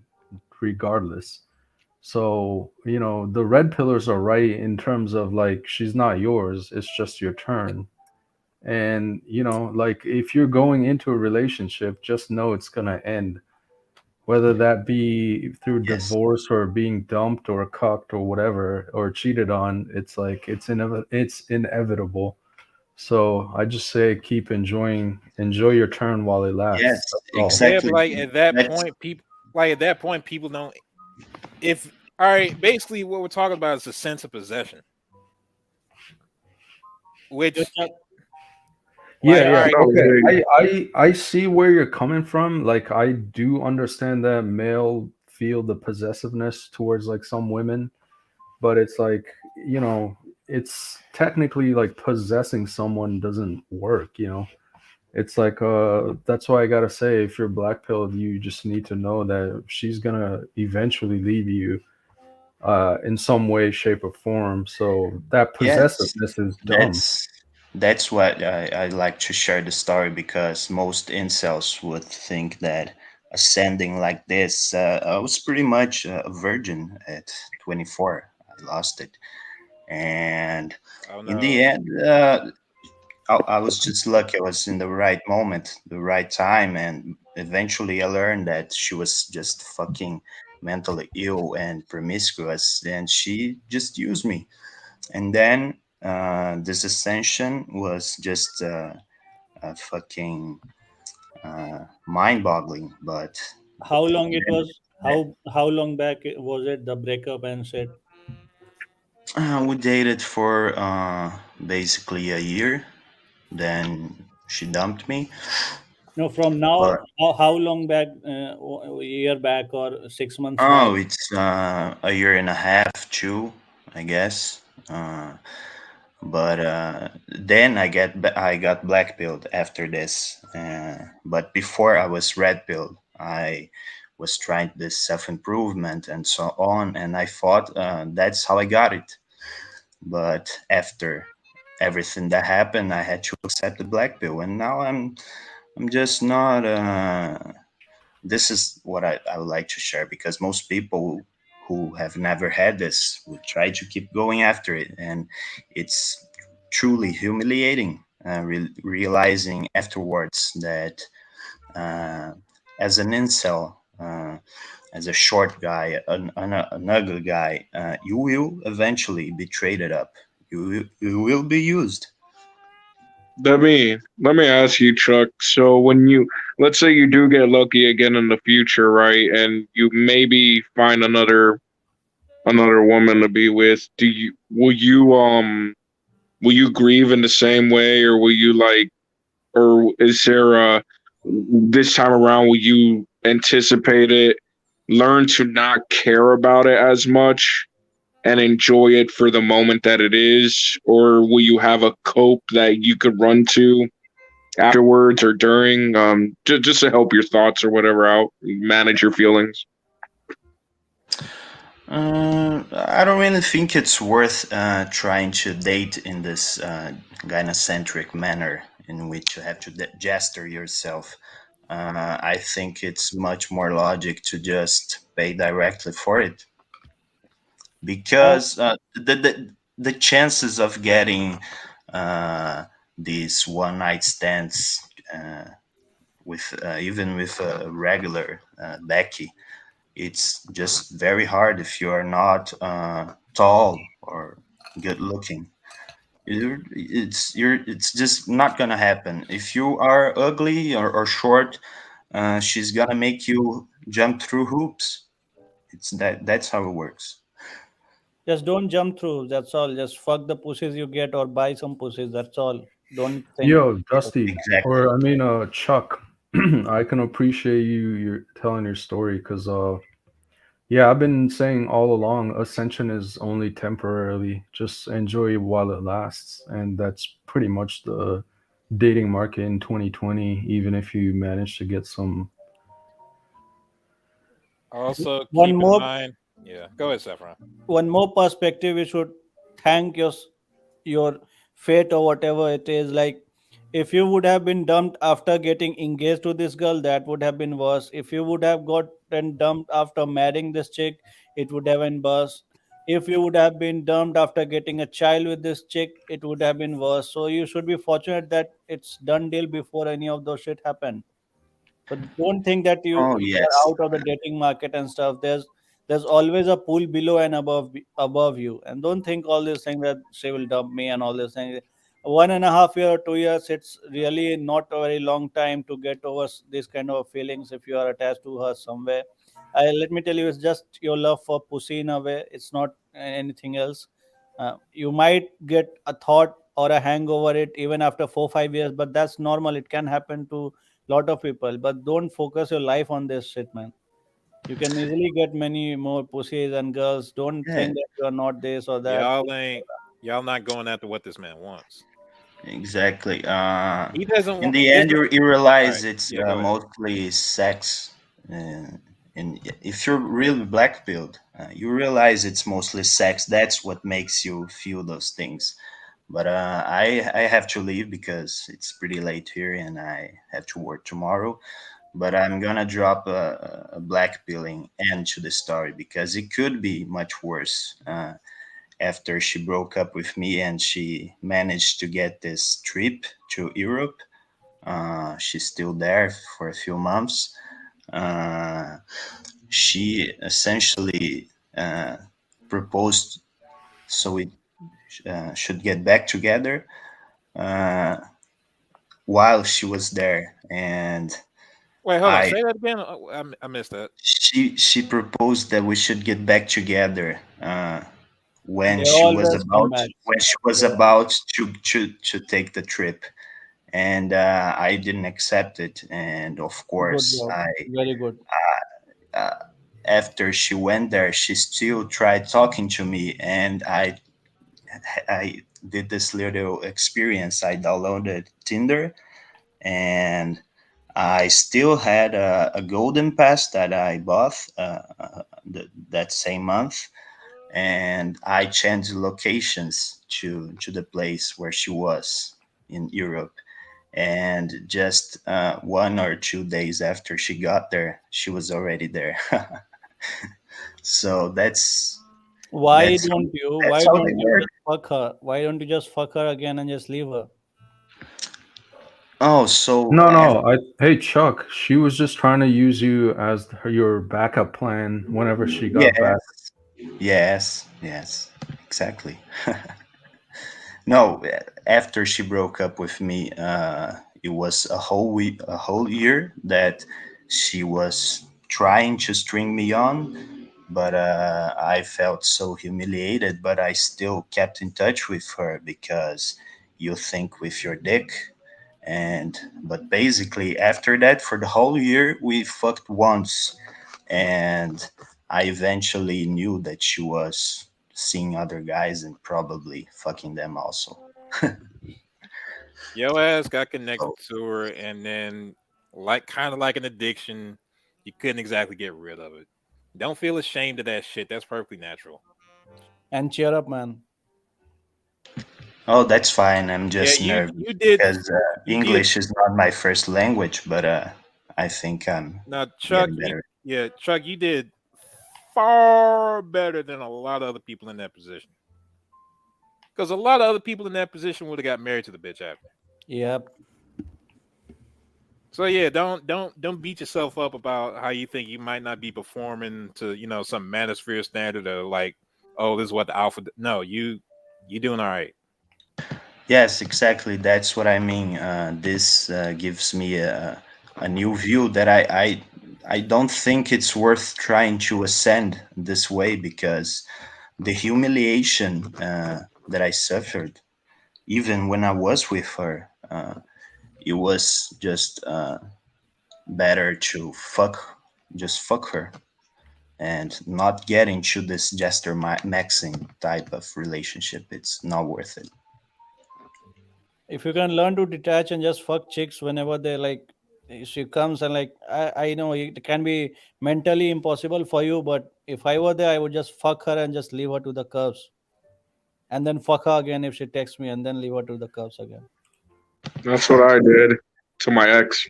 regardless. So, the red pillars are right in terms of like she's not yours, it's just your turn. And, like if you're going into a relationship, just know it's going to end, whether that be through yes, divorce or being dumped or cucked or whatever or cheated on. It's like it's inevitable. So I just say keep enjoy your turn while it yes, lasts. That's all. Yeah, but exactly. That's at that point, people don't. If all right, basically what we're talking about is a sense of possession, So, which Chuck, Yeah, like all yeah. right, No, Okay. big. I see where you're coming from. Like I do understand that male feel the possessiveness towards like some women, but it's like, it's technically like possessing someone doesn't work. It's like that's why I gotta say if you're black pilled, you just need to know that she's gonna eventually leave you in some way, shape, or form. So that yes, possessiveness is dumb. that's that's what I like to share the story, because most incels would think that ascending like this. I was pretty much a virgin at 24. I lost it, and oh in the no, end, I was just lucky. I was in the right moment, the right time, and eventually I learned that she was just fucking mentally ill and promiscuous, and she just used me. And then this ascension was just fucking mind-boggling. But how long it then was? How long back was it the breakup and said? we dated for basically a year. Then she dumped me. No, from But now, how long back? A year back or 6 months now? oh, it's a year and a half, two, I guess. But then I got black pilled after this. But before I was red pilled. I was trying this self improvement and so on, and I thought that's how I got it. But after everything that happened, I had to accept the black pill, and now I'm just not. This is what I would like to share, because most people who have never had this would try to keep going after it, and it's truly humiliating, realizing afterwards that uh, as an incel, as a short guy, an ugly guy, you will eventually be traded up. You will be used. let me ask you, Chuck. So when you let's say you do get lucky again in the future, right, and you maybe find another woman to be with, do you will you grieve in the same way, or will you like, or is there this time around will you anticipate it, learn to not care about it as much, and enjoy it for the moment that it is, or will you have a cope that you could run to afterwards or during, just to help your thoughts or whatever out, manage your feelings? I don't really think it's worth trying to date in this gynocentric manner in which you have to gesture yourself. I think it's much more logic to just pay directly for it, And because the chances of getting these one night stands with even with a regular Becky, it's just very hard if you are not tall or good looking. It's just not gonna happen. If you are ugly or short, she's gonna make you jump through hoops. That's how it works. just don't jump through. That's all. Just fuck the pussies you get or buy some pussies. That's all. Don't think. Yo, Dusty, Exactly. or I mean, Chuck, I can appreciate you're telling your story because, yeah, I've been saying all along, ascension is only temporarily. Just enjoy it while it lasts, and that's pretty much the dating market in 2020. Even if you manage to get some. Also, One keep in more mind. Yeah, go ahead, Saffron. one more perspective, we should thank your fate or whatever it is. Like, if you would have been dumped after getting engaged to this girl, that would have been worse. If you would have gotten dumped after marrying this chick, it would have been worse. If you would have been dumped after getting a child with this chick, it would have been worse. So you should be fortunate that it's done deal before any of those shit happen. So don't think that Oh you are yes. out of the dating market and stuff. There's always a pool below and above you. And don't think all these things that she will dump me and all these things. 1.5 year or 2 years, it's really not a very long time to get over this kind of feelings if you are attached to her somewhere. Let me tell you, it's just your love for pussy in a way. It's not anything else. You might get a thought or a hangover it even after 4 5 years, but that's normal. It can happen to lot of people, but don't focus your life on this shit, man. You can easily get many more pussies and girls. Don't Yeah, think that you are not this or that. Y'all not going after what this man wants. exactly. He doesn't In want. the This. end, you All right. realize it's Yeah, go ahead. mostly sex. And if you're really black pilled, you realize it's mostly sex. That's what makes you feel those things. But I have to leave because it's pretty late here and I have to work tomorrow. But I'm gonna drop a black pilling end to the story because it could be much worse. After she broke up with me and she managed to get this trip to Europe, she's still there for a few months. Uh, she essentially proposed so we should get back together uh, while she was there, and Wait, hold on. I Say that again. I missed that. she proposed that we should get back together They always come back. when she was Yeah, about to take the trip, and I didn't accept it, and of good course job. Very good. uh, after she went there, she still tried talking to me, and I did this little experience. I downloaded Tinder, and I still had a golden pass that I bought that same month, and I changed locations to the place where she was in Europe. And just 1 or 2 days after she got there, she was already there. So Why that's don't you? that's Why how they don't you work. just fuck her? Why don't you just fuck her again and just leave her? Oh, so No, no. Hey, Chuck, she was just trying to use you as your backup plan whenever she got back. yes, yes, yes, exactly. No, after she broke up with me, it was a whole week, a whole year that she was trying to string me on, but I felt so humiliated. But I still kept in touch with her because you think with your dick. And but basically after that, for the whole year, we fucked once, and I eventually knew that she was seeing other guys and probably fucking them also. Your ass got connected So to her, and then, like, kind of like an addiction, you couldn't exactly get rid of it. Don't feel ashamed of that shit. That's perfectly natural. And cheer up, man. oh, that's fine. I'm Yeah, just nervous you did because you did English is not my first language, but I think I'm now, Chuck. getting better. Chuck, you did far better than a lot of other people in that position. Because a lot of other people in that position would have got married to the bitch after. Yep. So yeah, don't beat yourself up about how you think you might not be performing to some manosphere standard or like, oh, this is what the alpha. No, you doing all right. Yes, exactly. That's what I mean. This gives me a new view that I don't think it's worth trying to ascend this way because the humiliation that I suffered, even when I was with her, it was just better to just fuck her and not get into this jester maxing type of relationship. It's not worth it. If you can learn to detach and just fuck chicks whenever they like, she comes and like, I know it can be mentally impossible for you, but if I were there, I would just fuck her and just leave her to the curves, and then fuck her again if she texts me, and then leave her to the curves again. That's what I did to my ex.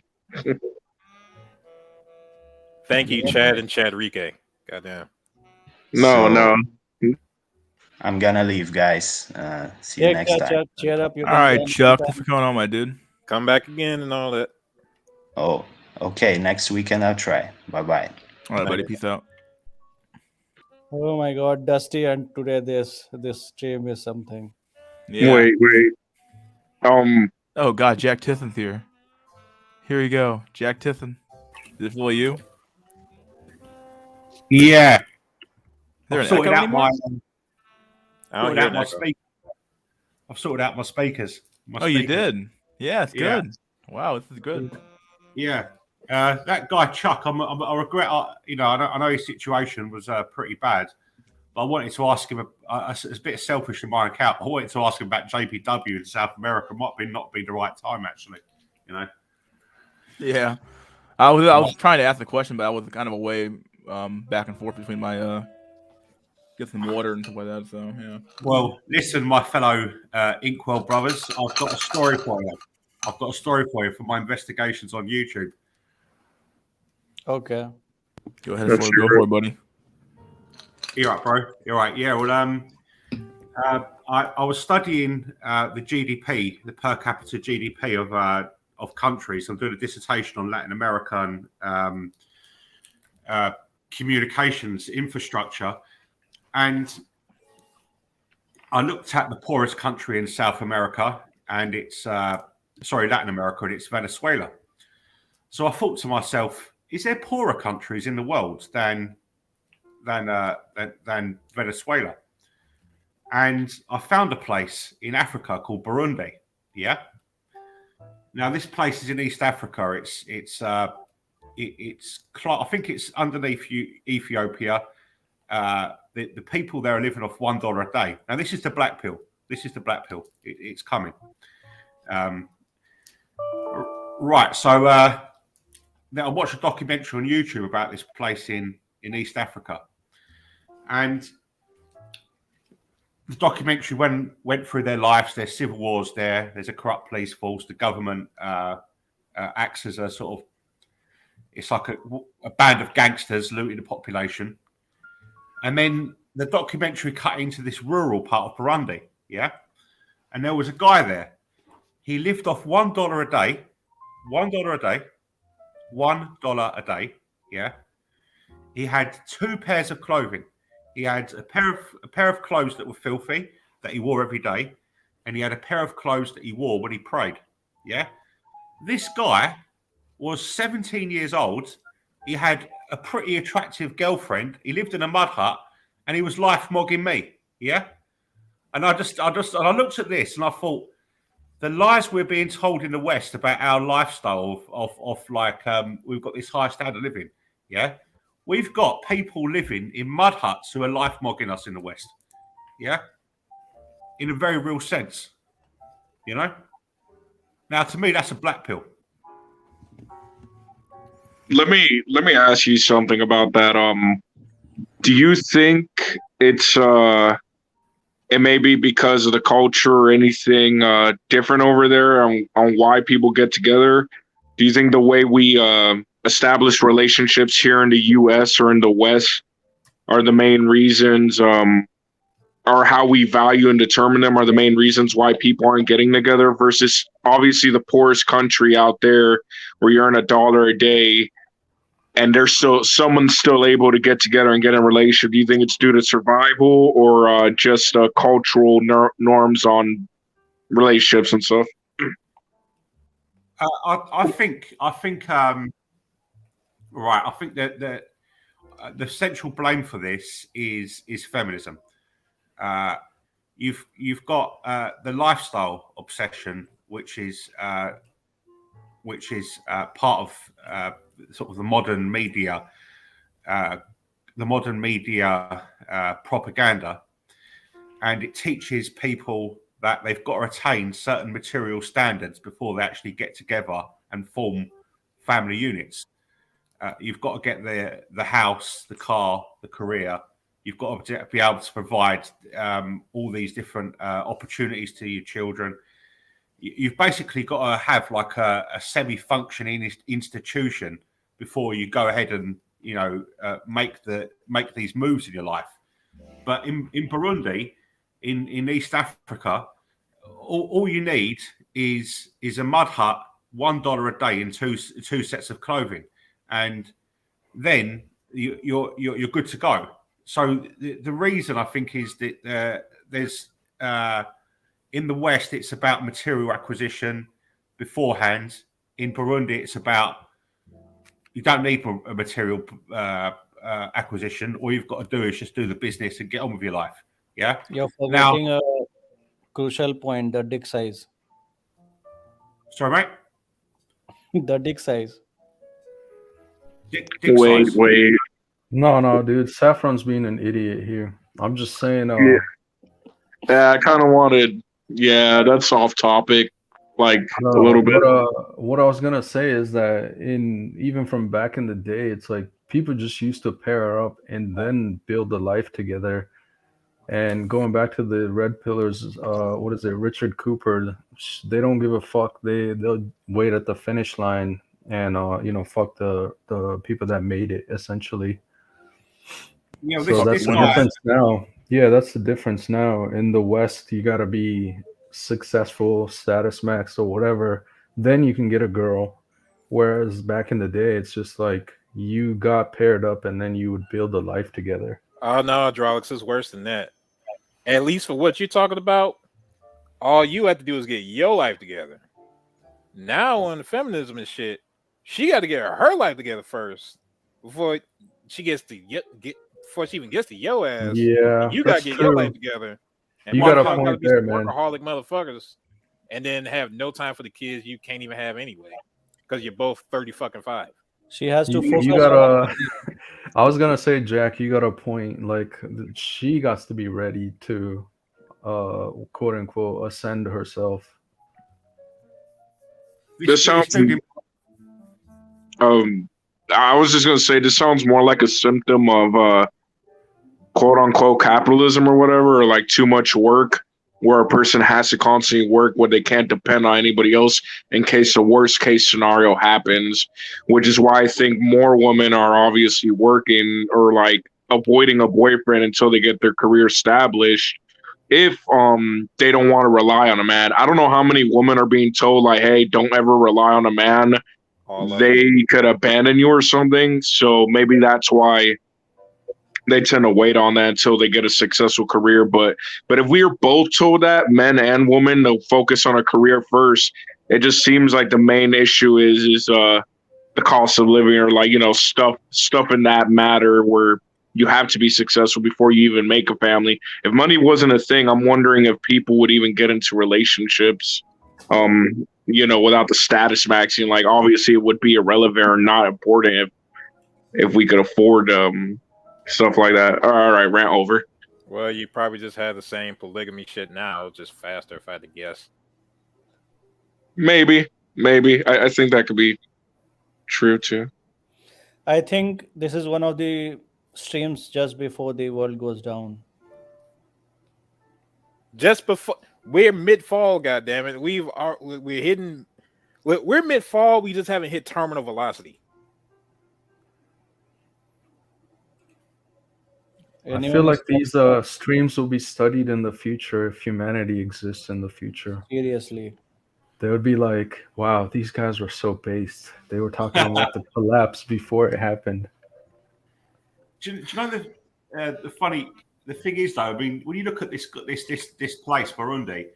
Thank you, Chad and Chadrique. Goddamn. No, So no. I'm gonna leave, guys. See you Take next care, time. Chuck. Cheer up. You All can right, join Chuck. Thanks anytime. for coming on, my dude. Come back again and all that. Oh, okay. Next weekend I'll try. Bye bye. All right, buddy. Nice. Peace out. Oh my God, Dusty, and today this stream is something. Yeah. Wait. Oh God, Jack Tithen's here. Here we go, Jack Tithen. Is it really you? Yeah, Is there I've an sorted echo out anymore? I don't sorted hear out my that. speak. I've sorted out my speakers. Oh, you did? Yeah, it's Yeah. good. Wow, this is good. Yeah, that guy Chuck. I regret. I know his situation was pretty bad, but I wanted to ask him. It's a bit selfish in my account. I wanted to ask him about JPW in South America. Might be not be the right time actually. You know. Yeah, I was trying to ask the question, but I was kind of away, back and forth between my get some water and stuff like that. So yeah. Well, listen, my fellow Inkwell brothers, I've got a story for you. I've got a story for you from my investigations on YouTube. Okay. Go ahead, go for it, buddy. You're right, bro. You're right. Yeah. Well, I was studying the GDP, the per capita GDP of countries. I'm doing a dissertation on Latin American communications infrastructure, and I looked at the poorest country in South America, and it's Latin America, and it's Venezuela. So I thought to myself, is there poorer countries in the world than Venezuela? And I found a place in Africa called Burundi. Yeah. Now this place is in East Africa. I think it's underneath Ethiopia. The people there are living off $1 a day. Now this is the black pill. It's coming. Right. So now I watched a documentary on YouTube about this place in East Africa, and the documentary went through their lives, their civil wars there. There's a corrupt police force. The government acts as a sort of, it's like a band of gangsters looting the population. And then the documentary cut into this rural part of Burundi, yeah? And there was a guy there. He lived off $1 a day, $1 a day, yeah? He had 2 pairs of clothing. He had a pair of clothes that were filthy that he wore every day. and he had a pair of clothes that he wore when he prayed. Yeah, this guy was 17 years old. He had a pretty attractive girlfriend. He lived in a mud hut, and he was life mogging me. Yeah, and I looked at this and I thought, the lies we're being told in the West about our lifestyle of like we've got this high standard of living. Yeah, we've got people living in mud huts who are life mogging us in the West. Yeah, in a very real sense. You know. Now, to me, that's a black pill. Let me ask you something about that. Do you think it's it may be because of the culture or anything different over there on why people get together? Do you think the way we establish relationships here in the U.S. or in the West are the main reasons, or how we value and determine them are the main reasons why people aren't getting together versus obviously the poorest country out there where you earn $1 a day and someone's still able to get together and get in a relationship? Do you think it's due to survival or just cultural norms on relationships and stuff? I think right. I think that the central blame for this is feminism. You've got the lifestyle obsession, which is part of sort of the modern media propaganda, and it teaches people that they've got to attain certain material standards before they actually get together and form family units. You've got to get the house, the car, the career. You've got to be able to provide all these different opportunities to your children. You've basically got to have like a semi-functioning institution before you go ahead and make these moves in your life. But in Burundi, in East Africa, all you need is a mud hut, $1 a day, and two sets of clothing, and then you're good to go. So the reason I think is that there's in the West it's about material acquisition beforehand. In Burundi, it's about you don't need a material acquisition. All you've got to do is just do the business and get on with your life. Yeah. You're forgetting a crucial point: the dick size. Sorry, mate. The dick size. Dick Wait, size. wait. No, dude. Saffron's being an idiot here. I'm just saying. Yeah, I kind of wanted. Yeah, that's off topic. Like a little bit. What I was gonna say is that even from back in the day, it's like people just used to pair up and then build a life together. And going back to the red pillars, what is it? Richard Cooper. They don't give a fuck. They'll wait at the finish line and fuck the people that made it essentially. Yeah, So that's the difference now. Yeah, that's the difference now. In the West, you gotta be successful, status max or whatever, then you can get a girl. Whereas back in the day, it's just like you got paired up and then you would build a life together. Oh no, Hydraulics is worse than that. At least for what you're talking about, all you have to do is get your life together. Now on the feminism and shit, she got to get her life together first before she gets to get before she even gets to your ass. Yeah, you got to get your life together. And you got a gotta point be there, some man. workaholic motherfuckers, and then have no time for the kids you can't even have anyway because you're both 30-fucking-5. She has to focus. You gotta. I was gonna say, Jack, you got a point. Like she got to be ready to, quote unquote, ascend herself. This sounds. I was just gonna say this sounds more like a symptom of quote unquote capitalism or whatever, or like too much work, where a person has to constantly work where they can't depend on anybody else in case the worst case scenario happens, which is why I think more women are obviously working or like avoiding a boyfriend until they get their career established if they don't want to rely on a man. I don't know how many women are being told like, hey, don't ever rely on a man. They could abandon you or something. So maybe that's why they tend to wait on that until they get a successful career. But if we are both told that, men and women, to focus on a career first, it just seems like the main issue is the cost of living, or like, stuff in that matter where you have to be successful before you even make a family. If money wasn't a thing, I'm wondering if people would even get into relationships, without the status maxing. Like, obviously it would be irrelevant or not important if we could afford stuff like that. All right, rant over. Well, you probably just have the same polygamy shit now, just faster if I had to guess. Maybe. I think that could be true too. I think this is one of the streams just before the world goes down. Just before we're mid fall, goddammit. We're hitting. We're mid fall. We just haven't hit terminal velocity. I feel like these streams will be studied in the future if humanity exists in the future. Seriously. They would be like, wow, these guys were so based. They were talking about the collapse before it happened. Do you know the thing is though? I mean, when you look at this place, Burundi,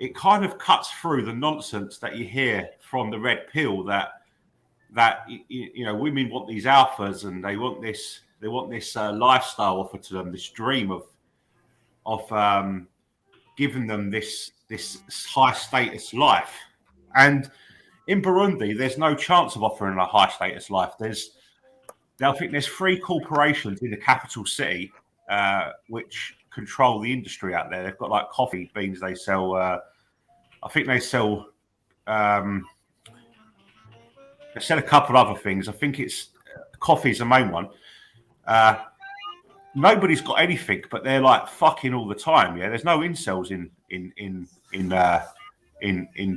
it kind of cuts through the nonsense that you hear from the red pill that women want these alphas and they want this lifestyle offered to them, this dream of giving them this high status life. And in Burundi, there's no chance of offering a high status life. I think there's 3 corporations in the capital city which control the industry out there. They've got like coffee beans they sell. I think they sell a couple of other things. I think it's coffee's the main one. Nobody's got anything, but they're like fucking all the time. Yeah, there's no incels in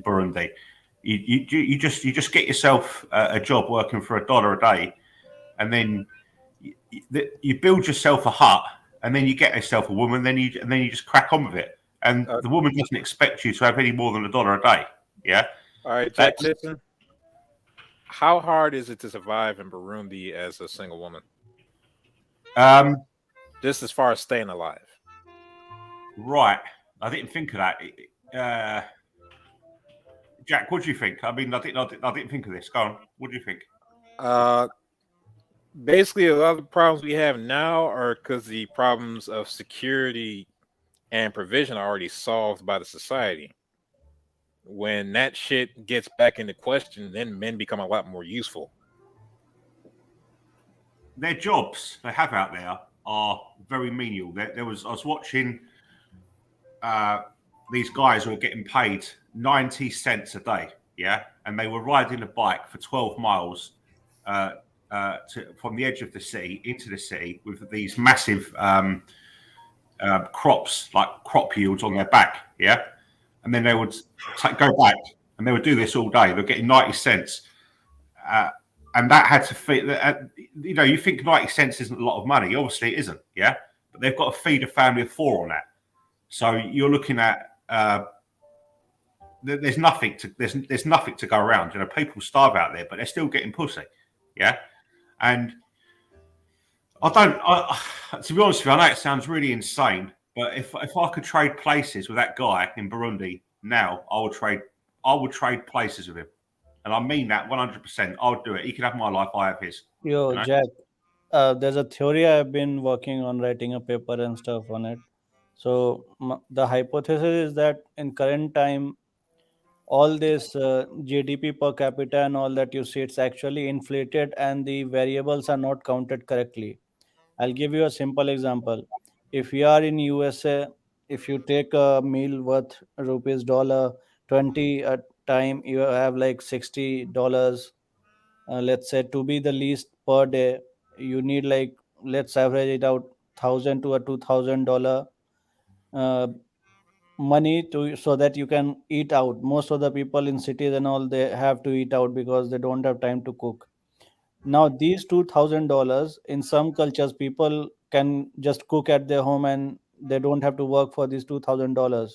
Burundi. You just get yourself a job working for $1 a day, and then you build yourself a hut, and then you get yourself a woman, then you just crack on with it, and the woman doesn't expect you to have any more than $1 a day. Yeah. All right, Jack. Listen. How hard is it to survive in Burundi as a single woman? Just as far as staying alive. Right. I didn't think of that. Jack, what do you think? I mean, I didn't think of this. Go on. What do you think? Basically, a lot of the problems we have now are because the problems of security and provision are already solved by the society. When that shit gets back into question, then men become a lot more useful. Their jobs they have out there are very menial. I was watching these guys who are getting paid 90 cents a day, yeah, and they were riding a bike for 12 miles from the edge of the city into the city with these massive crops, like crop yields on their back, yeah, and then they would go back and they would do this all day. They're getting 90 cents. And that had to feed, you think 90 cents isn't a lot of money. Obviously, it isn't, yeah? But they've got to feed a family of 4 on that. So you're looking at, there's nothing to go around. People starve out there, but they're still getting pussy, yeah? And to be honest with you, I know it sounds really insane, but if I could trade places with that guy in Burundi now, I would trade places with him. And I mean that 100%. I would do it. He can have my life. I have his. Yo, Jack, there's a theory I've been working on, writing a paper and stuff on it. So the hypothesis is that in current time, all this GDP per capita and all that you see, it's actually inflated and the variables are not counted correctly. I'll give you a simple example. If you are in USA, if you take a meal worth rupees $20 a time, you have like $60. Let's say to be the least per day, you need like, let's average it out, $1,000 to a $2,000 uh, money to so that you can eat out. Most of the people in cities and all, they have to eat out because they don't have time to cook. Now these $2,000 in some cultures, people can just cook at their home and they don't have to work for these $2,000.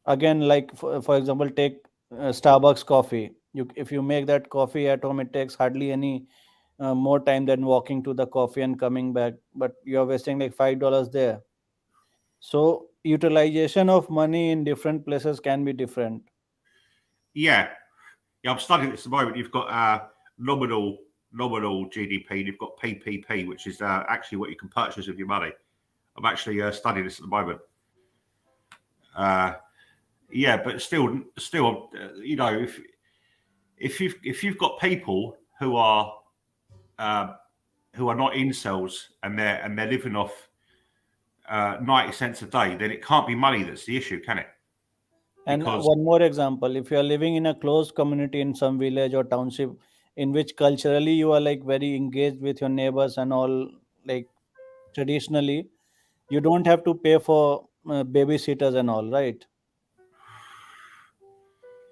Again, like for example, take Starbucks coffee. If you make that coffee at home, it takes hardly any more time than walking to the coffee and coming back, but you're wasting like $5 there. So utilization of money in different places can be different. Yeah, yeah. I'm studying this at the moment. You've got nominal GDP, and you've got PPP, which is actually what you can purchase with your money. I'm actually studying this at the moment. Uh, yeah, but still, if you've got people uh, who are not incels and they're living off 90 cents a day, then it can't be money that's the issue, can it? And Because one more example, if you are living in a closed community in some village or township in which culturally you are like very engaged with your neighbors and all, like traditionally, you don't have to pay for babysitters and all, right?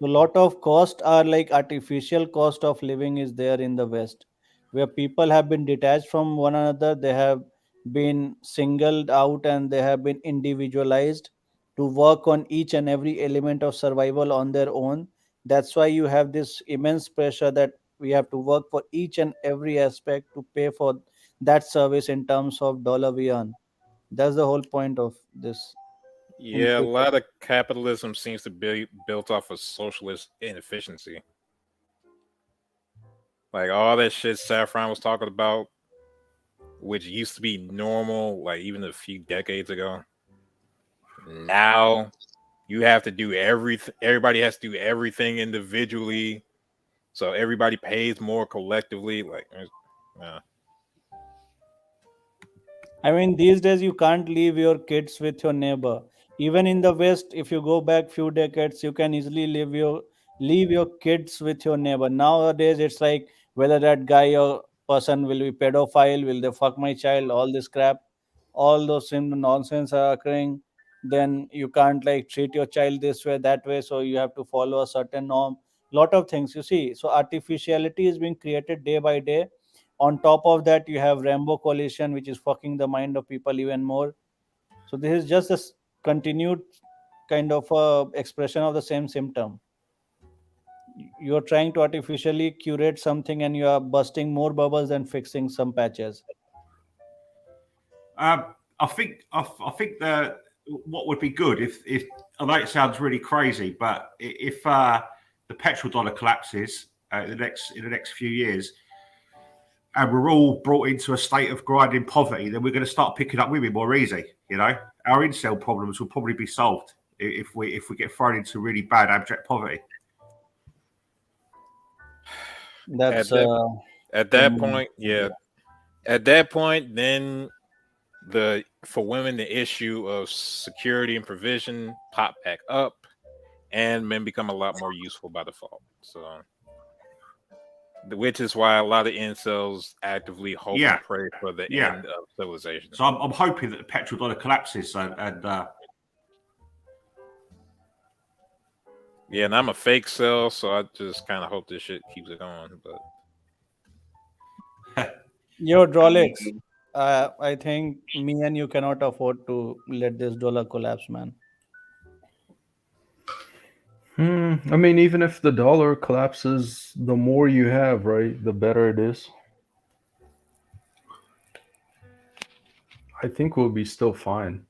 A lot of cost are like artificial cost of living is there in the West, where people have been detached from one another. They have been singled out and they have been individualized to work on each and every element of survival on their own. That's why you have this immense pressure that we have to work for each and every aspect to pay for that service in terms of dollar we earn. That's the whole point of this Yeah, a inflation. lot of capitalism seems to be built off of socialist inefficiency. Like all that shit Saffron was talking about, which used to be normal, like even a few decades ago. Now you have to do everything. Everybody has to do everything individually, so everybody pays more collectively. Like, uh, I mean, these days you can't leave your kids with your neighbor. Even in the West, if you go back few decades, you can easily leave your kids with your neighbor. Nowadays, it's like whether that guy or person will be pedophile, will they fuck my child, all this crap, all those nonsense are occurring. Then you can't like treat your child this way, that way. So you have to follow a certain norm. Lot of things you see. So artificiality is being created day by day. On top of that, you have Rambo coalition, which is fucking the mind of people even more. So this is just a continued kind of expression of the same symptom. You are trying to artificially curate something and you are busting more bubbles than fixing some patches. I think that what would be good if I know it sounds really crazy, but if the petrol dollar collapses in the next few years, and we're all brought into a state of grinding poverty, then we're going to start picking up women more easy. Our incel problems will probably be solved if we get thrown into really bad abject poverty. That's at that at that um, point, yeah, at that point, then the for women the issue of security and provision pop back up, and men become a lot more useful by default. So, which is why a lot of incels actively hope Yeah, and pray for the yeah. end of civilization. So I'm hoping that the petrol dollar collapses and Yeah, and I'm a fake cell, so I just kind of hope this shit keeps it going. But your Drolex. I think me and you cannot afford to let this dollar collapse, man. I mean, even if the dollar collapses, the more you have, right, the better it is. I think we'll be still fine.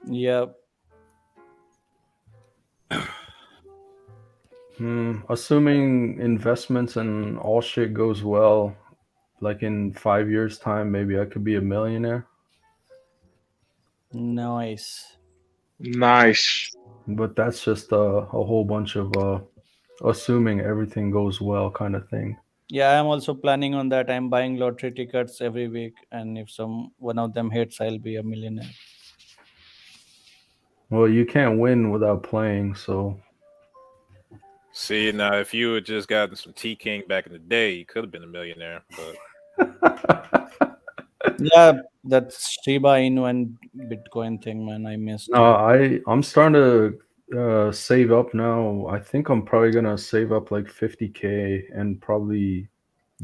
Yeah, Assuming investments and all shit goes well, like in 5 years' time, maybe I could be a millionaire. nice. Nice. But that's just a whole bunch of assuming everything goes well kind of thing. Yeah, I'm also planning on that. I'm buying lottery tickets every week, and if some one of them hits, I'll be a millionaire. Well, you can't win without playing, so see, now if you had just gotten some T King back in the day, you could have been a millionaire. But Yeah, that's Shiba Inu and Bitcoin thing, man. I missed. no, I'm starting to save up now. I think I'm probably gonna save up like 50K and probably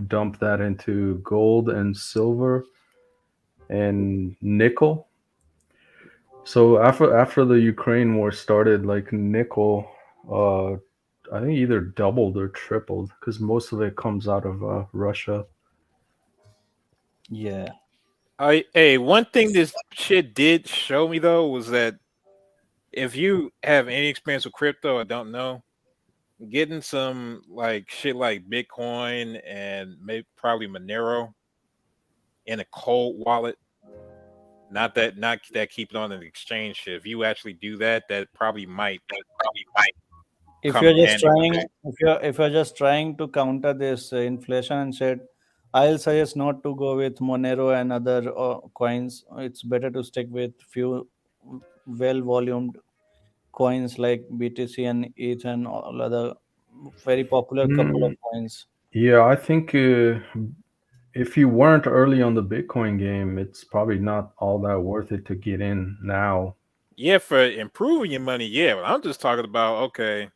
dump that into gold and silver and nickel. So after the Ukraine war started, like nickel I think either doubled or tripled because most of it comes out of Russia. Yeah. Hey, one thing this shit did show me though was that if you have any experience with crypto, I don't know, getting some like shit like Bitcoin and maybe probably Monero in a cold wallet, not that keep it on an exchange shit. If you actually do that, that probably might If come you're in just handy one trying, day. if you're just trying to counter this inflation and shit, I'll suggest not to go with Monero and other coins. It's better to stick with few well volumed coins like BTC and ETH and all other very popular couple of Mm, coins. yeah, I think if you weren't early on the Bitcoin game, it's probably not all that worth it to get in now. Yeah, for improving your money, yeah. But I'm just talking about okay,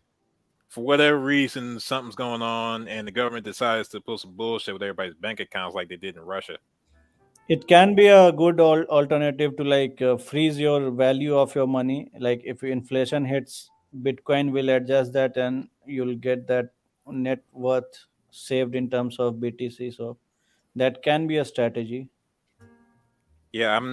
for whatever reason, something's going on, and the government decides to put some bullshit with everybody's bank accounts like they did in Russia. It can be a good alternative to like freeze your value of your money. Like if inflation hits, Bitcoin will adjust that, and you'll get that net worth saved in terms of BTC. So that can be a strategy. Yeah, I'm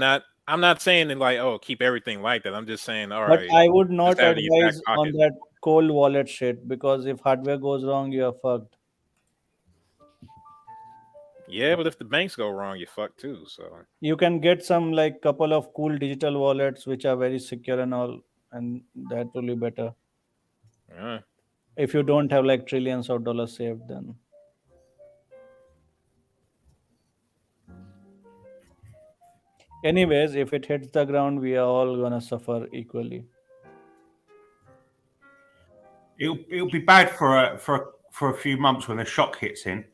not saying that like, oh, keep everything like that. I'm just saying, all But right, I would just not have it in your back advise on pocket. that cold wallet shit because if hardware goes wrong, you're fucked. Yeah, but if the banks go wrong, you fuck too. So You can get some like couple of cool digital wallets which are very secure and all, and that will be better. yeah. If you don't have like trillions of dollars saved, then anyways, if it hits the ground, we are all gonna suffer equally. It'll be bad for a few months when the shock hits in,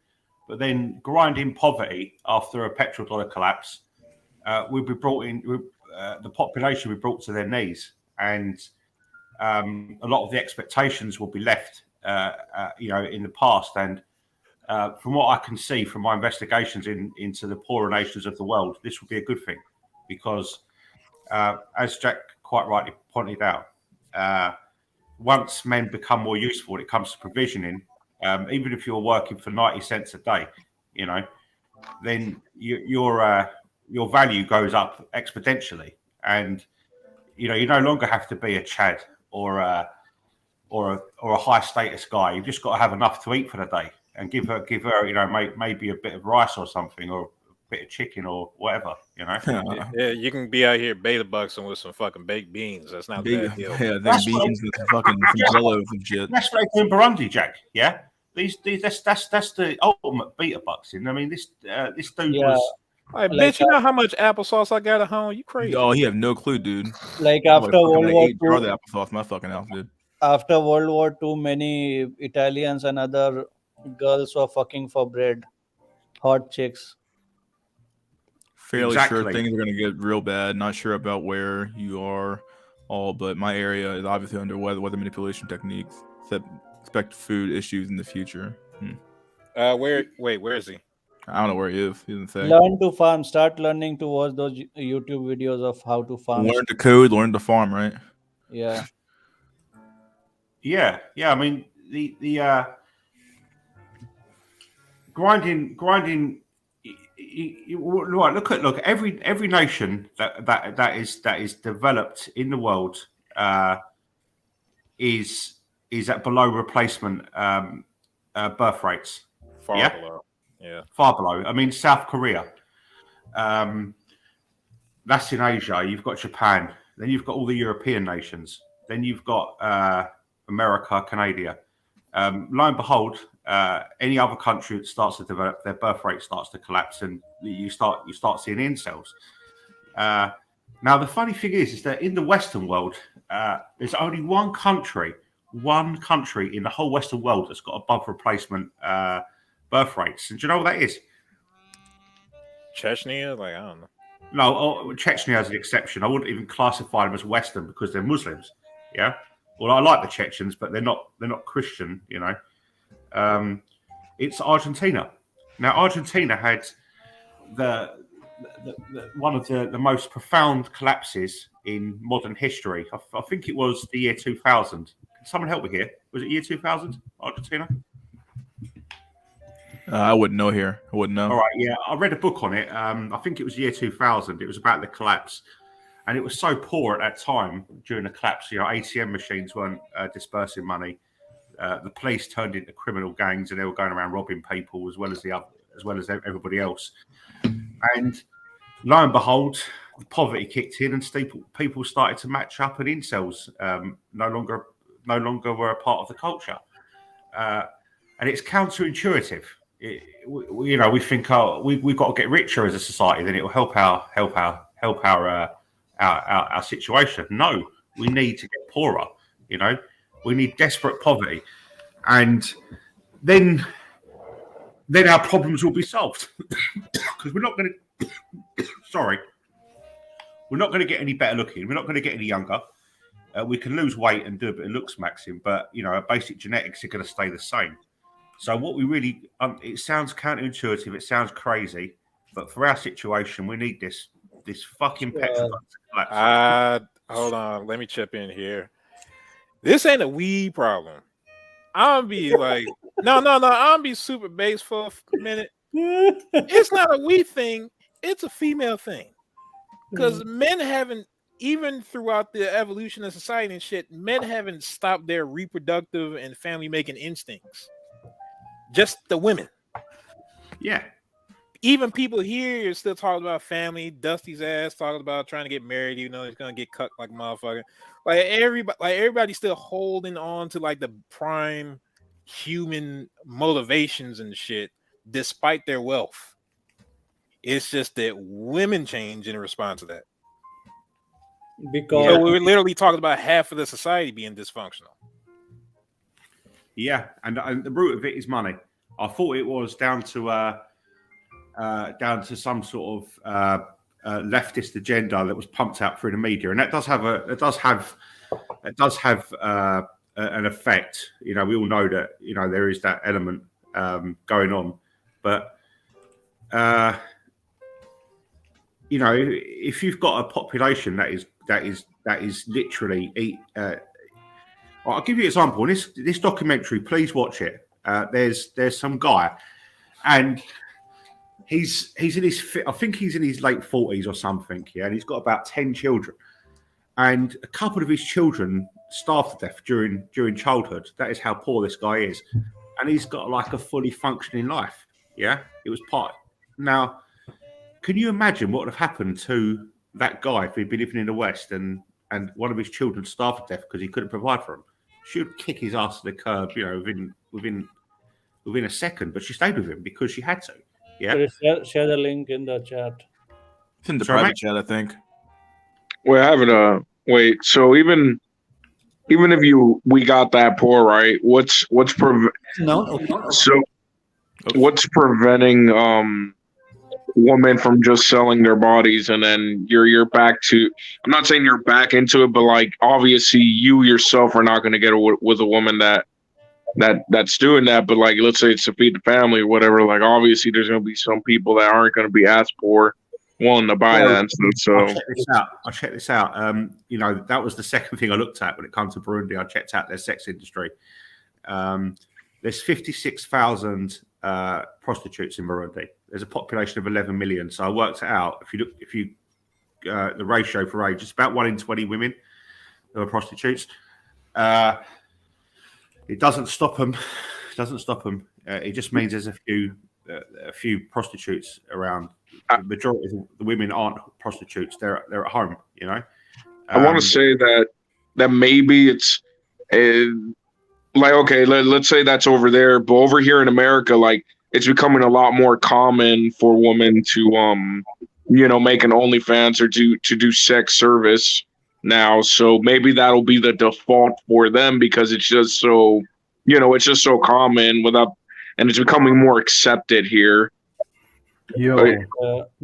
but then grinding poverty after a petrodollar collapse, we'll be brought in. The population will be brought to their knees, and a lot of the expectations will be left, in the past. And from what I can see from my investigations into the poorer nations of the world, this will be a good thing because, as Jack quite rightly pointed out, once men become more useful when it comes to provisioning, even if you're working for 90 cents a day, you know, then your value goes up exponentially, and you no longer have to be a Chad or a high status guy. You've just got to have enough to eat for the day, and give her maybe a bit of rice or something, or a bit of chicken or whatever. Yeah, you can be out here beta bucksing with some fucking baked beans. That's not a Big, bad deal. yeah, then That's what beans with fucking some jello and some shit. That's what they do in Burundi, Jack. Yeah, that's the ultimate beta buxing. I mean, this dude Yeah, was. Like, like bitch, you know how much applesauce I got at home? You crazy? Oh, he have no clue, dude. like I like after fucking World like War 8 jars Two, of applesauce in my fucking house, dude. after World War Two, many Italians and other girls were fucking for bread, hot chicks. Fairly sure Exactly. things are gonna get real bad. Not sure about where you are, all, but my area is obviously under weather manipulation techniques. Expect food issues in the future. Where is he? I don't know where he is. He doesn't say. Learn to farm. Start learning to watch those YouTube videos of how to farm. Learn to code, learn to farm, right? Yeah. Yeah. I mean, the grinding. Right. Look. Every nation that is developed in the world is at below replacement birth rates. Far below. Yeah. Far below. I mean, South Korea. That's in Asia. You've got Japan. Then you've got all the European nations. Then you've got America, Canada. Lo and behold, any other country that starts to develop, their birth rate starts to collapse, and you start seeing incels. Now, the funny thing is that in the Western world, there's only one country in the whole Western world that's got above replacement birth rates. And do you know what that is? Chechnya? Like, I don't know. No, Chechnya is an exception. I wouldn't even classify them as Western because they're Muslims. Yeah. Well, I like the Chechens, but they're not Christian. It's Argentina. Now, Argentina had the one of the most profound collapses in modern history. I think it was the year 2000. Someone help me here. Was it year 2000, Argentina? I wouldn't know here. I wouldn't know. All right, yeah, I read a book on it. I think it was year 2000. It was about the collapse, and it was so poor at that time during the collapse. ATM machines weren't dispersing money. The police turned into criminal gangs, and they were going around robbing people as well as everybody else. And lo and behold, the poverty kicked in, and people started to match up, and incels no longer were a part of the culture. And it's counterintuitive. We think, we've got to get richer as a society, then it will help our situation. No, we need to get poorer. We need desperate poverty, and then our problems will be solved. Because we're not going to. Sorry, we're not going to get any better looking. We're not going to get any younger. We can lose weight and do a bit of looks maxing, but our basic genetics are going to stay the same. So what we really, it sounds counterintuitive, it sounds crazy, but for our situation, we need this fucking petrol to collapse. Hold on, let me chip in here. This ain't a weed problem. I'm be like, no, I'm be super base for a minute. It's not a weed thing, it's a female thing. Because men haven't, even throughout the evolution of society and shit, men haven't stopped their reproductive and family making instincts. Just the women. Yeah. Even people here are still talking about family. Dusty's ass talking about trying to get married, he's gonna get cut like a motherfucker. Everybody's still holding on to like the prime human motivations and shit, despite their wealth. It's just that women change in response to that. Because we're literally talking about half of the society being dysfunctional. Yeah, and the root of it is money. I thought it was down to some sort of leftist agenda that was pumped out through the media, and that does have an effect. We all know that there is that element going on, but if you've got a population that is literally I'll give you an example. In this documentary, please watch it. There's some guy, and he's in I think he's in his late 40s or something, yeah, and he's got about 10 children, and a couple of his children starved to death during childhood. That is how poor this guy is, and he's got like a fully functioning life. Yeah, it was part. Now, can you imagine what would have happened to that guy if he'd been living in the West and one of his children starved to death because he couldn't provide for him? She would kick his ass to the curb, within a second. But she stayed with him because she had to. Yeah. Share the link in the chat. It's in the private chat, I think. We're having a wait. So even if we got that poor, right? What's preventing women from just selling their bodies, and then you're back to, I'm not saying you're back into it, but like obviously you yourself are not going to get with a woman that's doing that, but like let's say it's to feed the family or whatever, like obviously there's going to be some people that aren't going to be as poor willing to buy that and stuff. So I'll check this out. That was the second thing I looked at when it comes to Burundi. I checked out their sex industry. There's 56,000 prostitutes in Burundi. There's a population of 11 million. So I worked it out. If you the ratio for age, it's about 1 in 20 women who are prostitutes. It doesn't stop them. It just means there's a few prostitutes around. The majority of the women aren't prostitutes. They're at home. I want to say that maybe it's like, okay, let's say that's over there, but over here in America, like it's becoming a lot more common for women to make an OnlyFans or to do sex service now. So maybe that'll be the default for them because it's just so common and it's becoming more accepted here.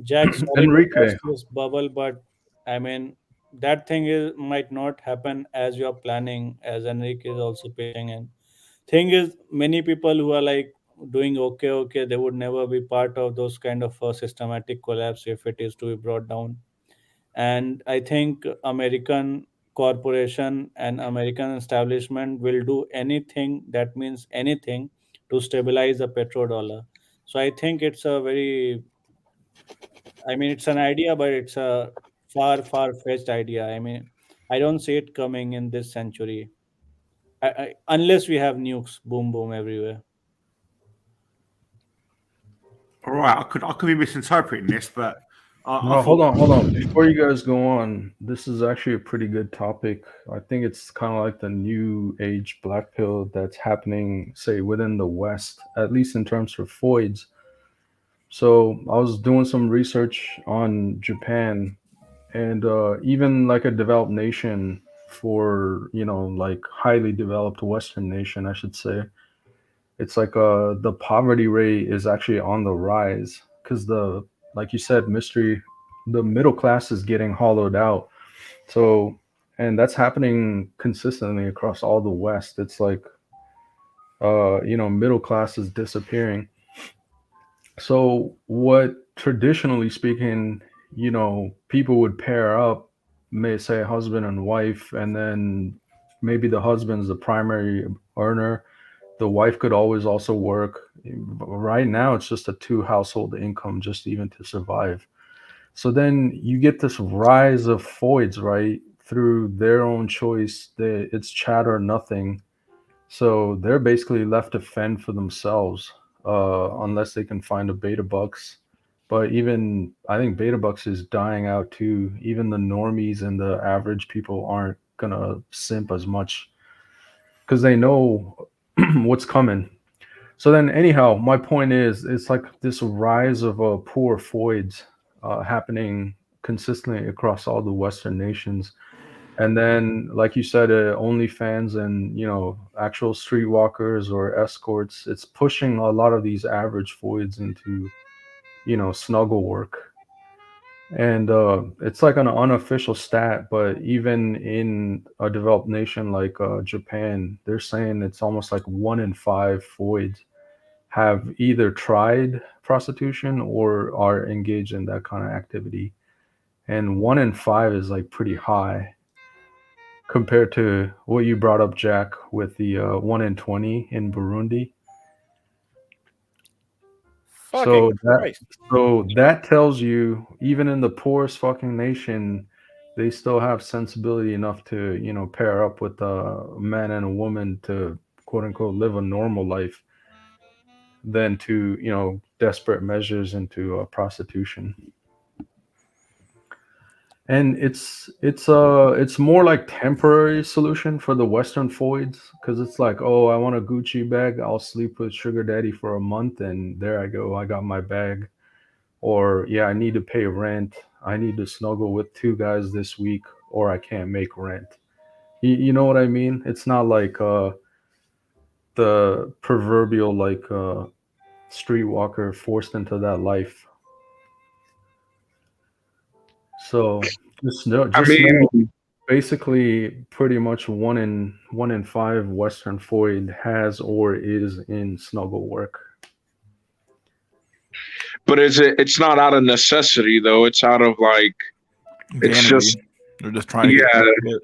Jack, sorry Enrique. to this bubble, but I mean that thing might not happen as you are planning, as Enrique is also pitching in. Thing is, many people who are like doing okay, they would never be part of those kind of systematic collapse if it is to be brought down. And I think American corporation and American establishment will do anything, that means anything, to stabilize the petrodollar. So I think it's a very, I mean, it's an idea, but it's a far fetched idea. I mean, I don't see it coming in this century, unless we have nukes, boom boom everywhere. All right, I could be misinterpreting this, but I No, thought hold on. Before you guys go on, this is actually a pretty good topic. I think it's kind of like the new age black pill that's happening, say, within the West, at least in terms of foids. So I was doing some research on Japan and even like a developed nation for, like highly developed Western nation, I should say. It's like the poverty rate is actually on the rise because like you said, mystery, the middle class is getting hollowed out. So, and that's happening consistently across all the West. It's like, middle class is disappearing. So, what traditionally speaking, people would pair up, may say husband and wife, and then maybe the husband's the primary earner. The wife could always also work. Right now, it's just a two household income just even to survive. So then you get this rise of foids, right? Through their own choice, it's chat or nothing. So they're basically left to fend for themselves, unless they can find a beta bucks. But even I think beta bucks is dying out too. Even the normies and the average people aren't gonna simp as much because they know what's coming. So then, anyhow, my point is, it's like this rise of poor foids happening consistently across all the Western nations. And then, like you said, OnlyFans and actual streetwalkers or escorts, it's pushing a lot of these average foids into snuggle work. And it's like an unofficial stat, but even in a developed nation like Japan, they're saying it's almost like 1 in 5 foids have either tried prostitution or are engaged in that kind of activity. And 1 in 5 is like pretty high compared to what you brought up, Jack, with the 1 in 20 in Burundi. Fucking So that Christ. so that tells you even in the poorest fucking nation, they still have sensibility enough to pair up with a man and a woman to quote unquote live a normal life than to desperate measures into prostitution. And it's more like temporary solution for the Western foids because it's like, oh, I want a Gucci bag, I'll sleep with sugar daddy for a month, and there I go, I got my bag. Or yeah, I need to pay rent, I need to snuggle with 2 guys this week, or I can't make rent. You know what I mean? It's not like the proverbial like streetwalker forced into that life. So I just know, mean, basically, pretty much 1 in 5 Western foid has or is in snuggle work. but it's not out of necessity though. It's out of like it's Vanity. just They're just trying to get yeah. people to hit.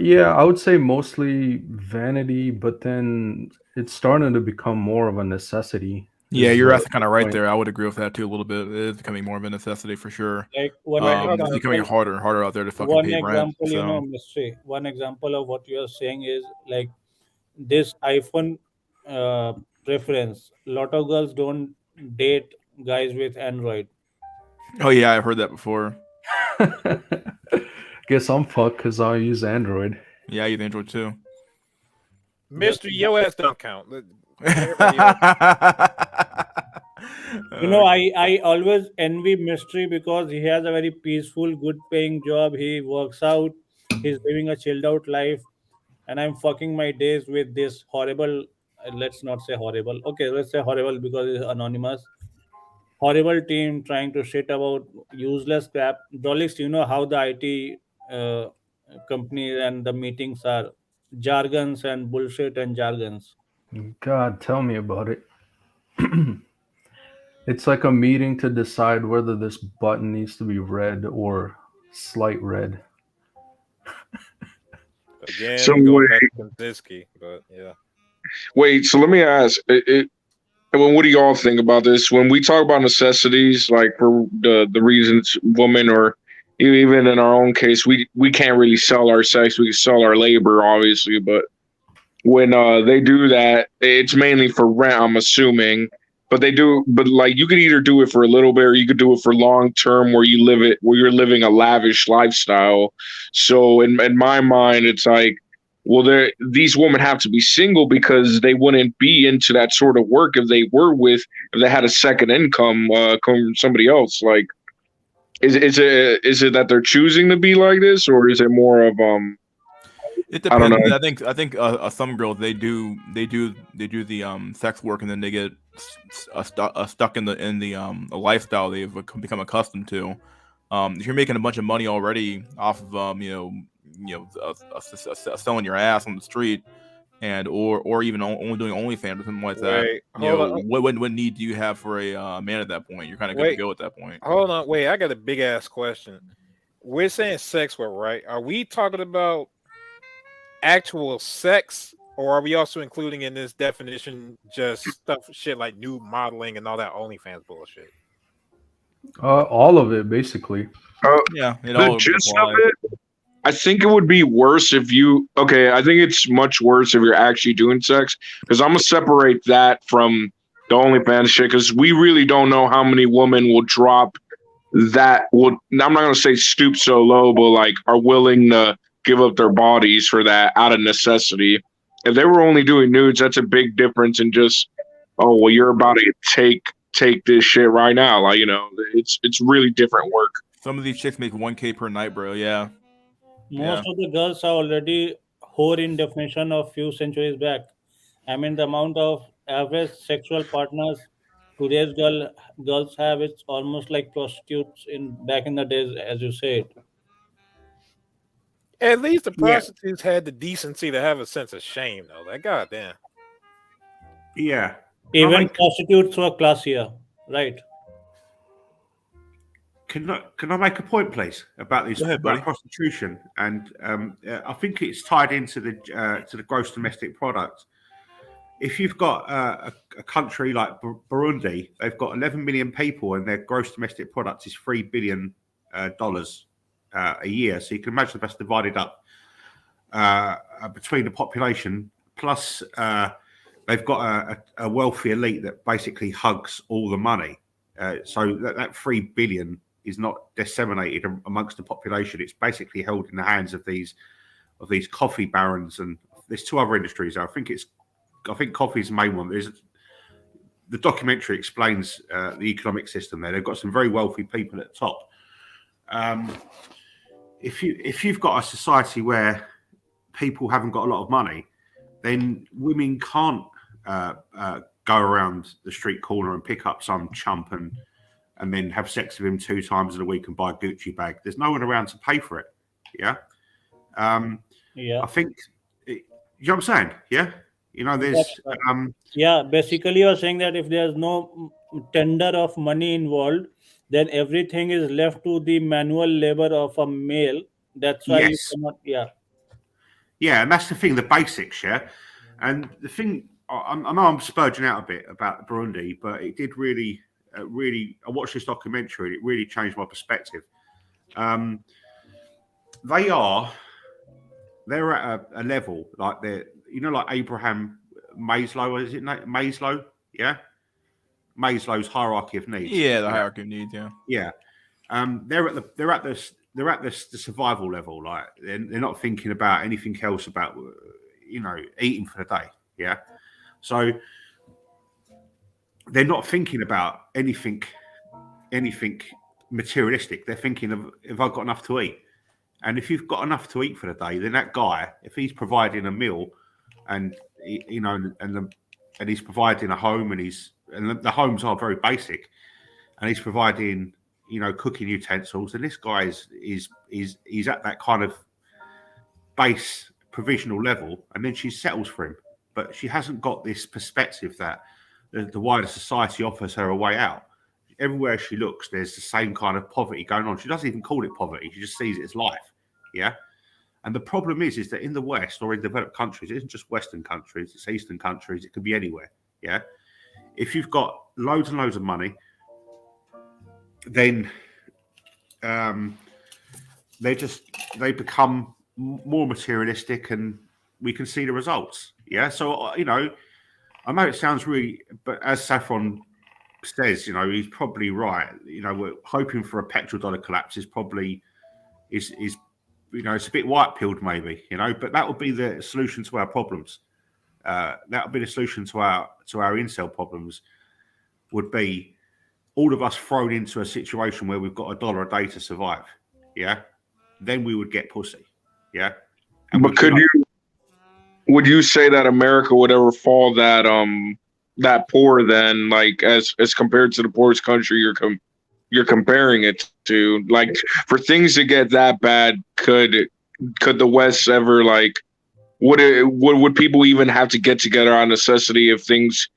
Yeah, I would say mostly vanity, but then it's starting to become more of a necessity. Yeah, Is you're the, actually kind the of right point. there. I would agree with that too a little bit. It is becoming more of a necessity for sure. Like one Wait, hold It's on. becoming example, harder and harder out there to fucking one pay rent. example, So mystery. One example of what you are saying is like this iPhone uh, preference. Lot of girls don't date guys with Android. oh yeah, I've heard that before. Guess I'm fucked because I use Android. Yeah, I use Android too. Mystery, your ass don't count. Everybody else. I always envy Mystery because he has a very peaceful, good paying job. He works out, he's living a chilled out life, and I'm fucking my days with this horrible, let's not say horrible, okay, let's say horrible because it's anonymous, horrible team trying to shit about useless crap. Dolix, you know how the IT uh, companies and the meetings are jargons and bullshit and jargons. God, tell me about it. It's like a meeting to decide whether this button needs to be red or slight red. Again, So going back to Kaczynski, but yeah. wait. So let me ask. What do y'all think about this? When we talk about necessities, like for the reasons women or even in our own case, we can't really sell our sex. We can sell our labor, obviously, but when they do that, it's mainly for rent, I'm assuming. But like you could either do it for a little bit or you could do it for long term where you're living a lavish lifestyle. So in my mind, it's like, well, these women have to be single because they wouldn't be into that sort of work if they had a second income come from somebody else. Like, is it that they're choosing to be like this, or is it more of It I don't depends. know. I think some girls they do the sex work and then they get stuck in the lifestyle they've become accustomed to. If you're making a bunch of money already off of selling your ass on the street and or even only doing OnlyFans or something like that, Wait, hold on. what need do you have for a man at that point? You're kind of good to Wait, go at that point. hold on. Wait, I got a big ass question. We're saying sex work, right? Are we talking about actual sex, or are we also including in this definition just shit like nude modeling and all that OnlyFans bullshit? All of it, basically. Yeah, it The all gist of applies. it, I think it would be worse if I think it's much worse if you're actually doing sex because I'm gonna separate that from the OnlyFans shit because we really don't know how many women will drop that would. I'm not gonna say stoop so low, but like are willing to give up their bodies for that out of necessity. If they were only doing nudes, that's a big difference in just you're about to take this shit right now. Like it's really different work. Some of these chicks make 1K per night, bro. Yeah. Most of the girls are already whore in definition of few centuries back. I mean, the amount of average sexual partners today's girls have, it's almost like prostitutes in back in the days, as you said. At least the Yeah. prostitutes had the decency to have a sense of shame, though. Like, goddamn. Yeah. Even prostitutes were classier, right? Can I make a point, please, about this Go ahead, buddy. about prostitution? And I think it's tied into the gross domestic product. If you've got a country like Burundi, they've got 11 million people, and their gross domestic product is $3 billion a year. So you can imagine that's divided up between the population. Plus, they've got a wealthy elite that basically hugs all the money. So that 3 billion is not disseminated amongst the population. It's basically held in the hands of these coffee barons, and there's two other industries. I think coffee's the main one. The documentary explains the economic system there. They've got some very wealthy people at the top. If you've got a society where people haven't got a lot of money, then women can't go around the street corner and pick up some chump and then have sex with him 2 times in a week and buy a Gucci bag. There's no one around to pay for it. Yeah. Yeah. I think, you know what I'm saying? Yeah. There's, Yeah, basically you're saying that if there's no tender of money involved, then everything is left to the manual labor of a male. That's why you Yes. cannot. Yeah. Yeah, and that's the thing, the basics, yeah. And the thing, I know I'm spurging out a bit about Burundi, but it did really. I watched this documentary and it really changed my perspective. They're at a level like like Abraham Maslow, is it Maslow? Yeah, Maslow's hierarchy of needs. Yeah, the hierarchy of needs. Yeah. Yeah. They're at the survival level. Like they're not thinking about anything else about eating for the day. Yeah. So they're not thinking about anything materialistic. They're thinking of, if I've got enough to eat. And if you've got enough to eat for the day, then that guy, if he's providing a meal and and he's providing a home, and the homes are very basic, and he's providing cooking utensils, and this guy is at that kind of base provisional level, and then she settles for him, but she hasn't got this perspective that the wider society offers her a way out. Everywhere she looks, there's the same kind of poverty going on. She doesn't even call it poverty; she just sees it as life. Yeah, And the problem is that in the West or in developed countries, it isn't just Western countries, it's Eastern countries, it could be anywhere. Yeah. If you've got loads and loads of money, then they become more materialistic, and we can see the results. Yeah. So, I know it sounds really, but as Saffron says, he's probably right. We're hoping for a petrodollar collapse is probably is it's a bit white pilled maybe, but that would be the solution to our problems. That would be the solution to our incel problems. Would be all of us thrown into a situation where we've got $1 a day to survive. Yeah, then we would get pussy. Yeah, but would you say that America would ever fall that poor then, like as compared to the poorest country you're comparing it to? Like, for things to get that bad, could the West ever, like, would people even have to get together on necessity if things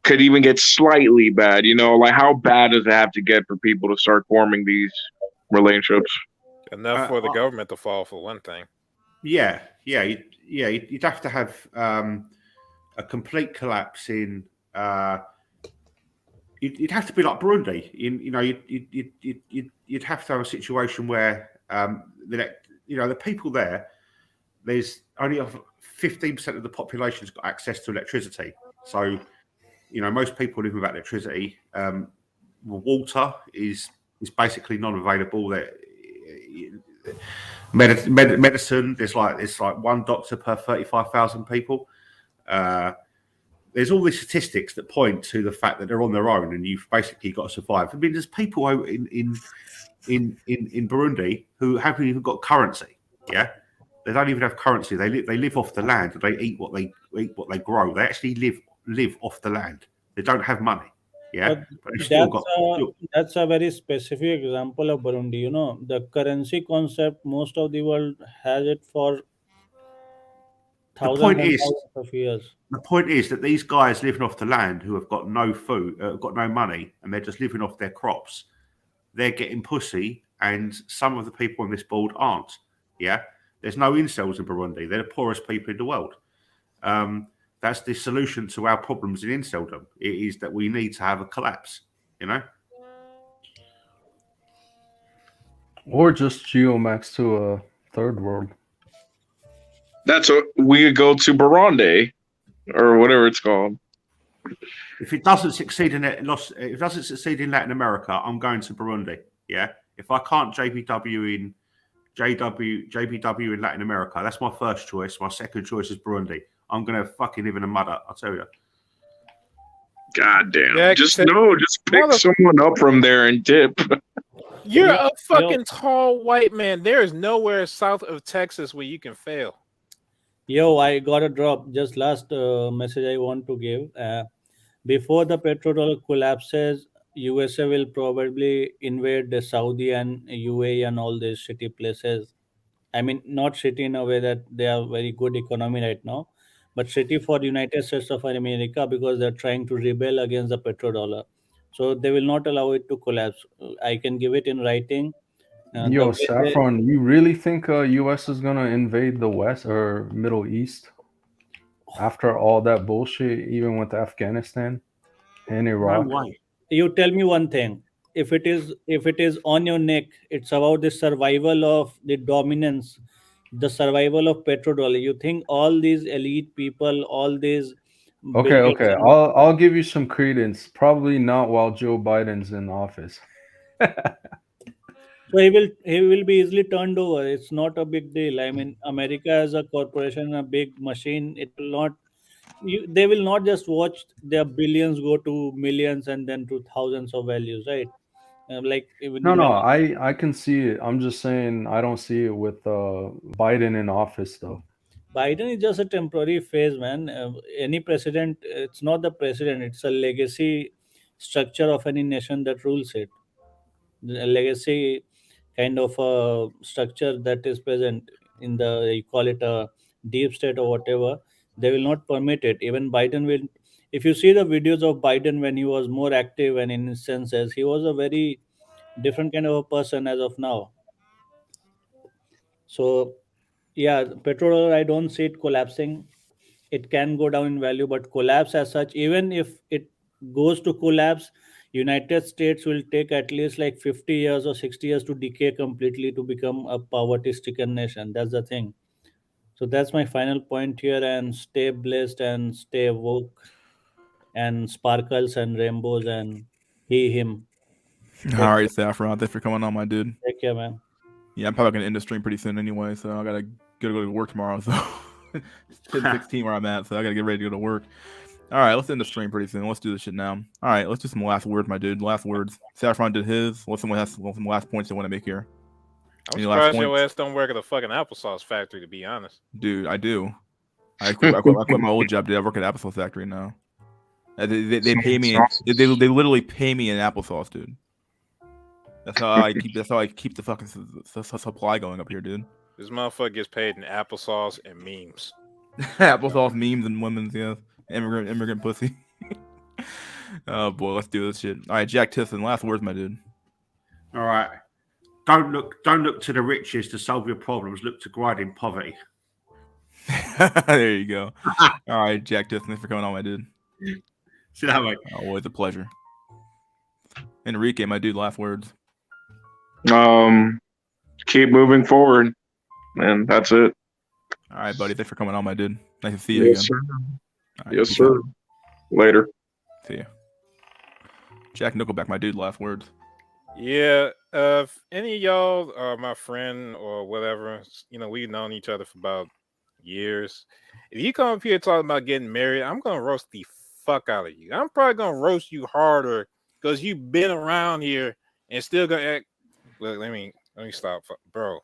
could even get slightly bad? Like, how bad does it have to get for people to start forming these relationships? Enough for the government to fall, for one thing. Yeah. You'd have to have a complete collapse in. You'd have to be like Burundi. You'd have to have a situation where the people there. There's only 15% of the population's got access to electricity. So, most people live without electricity. Water is basically non-available. Medicine, there's like one doctor per 35,000 people. There's all these statistics that point to the fact that they're on their own, and you've basically got to survive. I mean, there's people in Burundi who haven't even got currency. Yeah, they don't even have currency. They live off the land. They eat what they grow. They actually live off the land. They don't have money. Yeah, but they still got. That's a very specific example of Burundi. The currency concept, most of the world has it for thousands and thousands of years. The point is that these guys living off the land who have got no food, got no money, and they're just living off their crops, they're getting pussy, and some of the people on this board aren't. Yeah, there's no incels in Burundi. They're the poorest people in the world. That's the solution to our problems in inceldom. It is that we need to have a collapse, Or just geomax to a third world. That's what we could go to Burundi, or whatever it's called. If it doesn't succeed in Latin America, I'm going to Burundi. Yeah. If I can't JBW in Latin America, that's my first choice. My second choice is Burundi. I'm gonna fucking live in a mud hut, I'll tell you. God damn. Just pick someone up from there and dip. You're a fucking tall white man. There is nowhere south of Texas where you can fail. Yo, I got a drop. Just last message I want to give. Before the petrodollar collapses, USA will probably invade the Saudi and UAE and all these shitty places. I mean, not shitty in a way that they are very good economy right now, but shitty for United States of America because they're trying to rebel against the petrodollar. So they will not allow it to collapse. I can give it in writing. Yo, Saffron, you really think U.S. is gonna invade the West or Middle East after all that bullshit, even with Afghanistan and Iraq? No way. You tell me one thing. If it is on your neck, it's about the survival of the dominance, the survival of petrodollar. You think all these elite people, all these Okay. I'll give you some credence. Probably not while Joe Biden's in office. So he will be easily turned over. It's not a big deal. I mean, America as a corporation, a big machine, it will not. They will not just watch their billions go to millions and then to thousands of values, right? Like even No, I can see it. I'm just saying I don't see it with Biden in office though. Biden is just a temporary phase, man. Any president, it's not the president. It's a legacy structure of any nation that rules it. A legacy kind of a structure that is present in you call it a deep state or whatever. They will not permit it. Even Biden will. If you see the videos of Biden when he was more active and in his senses, he was a very different kind of a person as of now. So Yeah, petrodollar, I don't see it collapsing. It can go down in value, but collapse as such, even if it goes to collapse, United States will take at least like 50 years or 60 years to decay completely to become a poverty stricken nation. That's the thing. So that's my final point here, and stay blessed and stay woke and sparkles and rainbows and him. All right, Saffron, thanks for coming on, my dude. Take care, man. Yeah, I'm probably gonna end the stream pretty soon anyway, so I gotta go to work tomorrow. So it's 10:16 where I'm at, so I gotta get ready to go to work. All right, let's end the stream pretty soon. Let's do this shit now. All right, let's do some last words, my dude. Last words. Saffron did his. What's some last points they want to make here? I'm Any last surprised your points? ass don't work at a fucking applesauce factory, to be honest. Dude, I do. I quit my old job, dude. I work at applesauce factory now. They pay me. They literally pay me in applesauce, dude. That's how I keep the fucking supply going up here, dude. This motherfucker gets paid in applesauce and memes. Applesauce memes and women's, yeah. Immigrant pussy. Oh boy, let's do this shit. All right, Jack Tisson, last words, my dude. All right. Don't look to the riches to solve your problems. Look to grinding poverty. There you go. All right, Jack Tisson, thanks for coming on, my dude. See that, mate. Always a pleasure. Enrique, my dude, last words. Keep moving forward, and that's it. All right, buddy. Thanks for coming on, my dude. Nice to see you Yes, again. sir. Right, Yes, peace sir. out. Later. See you. Jack Nickelback, my dude, last words. Yeah, if any of y'all are my friend or whatever, we've known each other for about years. If you come up here talking about getting married, I'm gonna roast the fuck out of you. I'm probably gonna roast you harder because you've been around here and still gonna act. Look, let me stop, bro.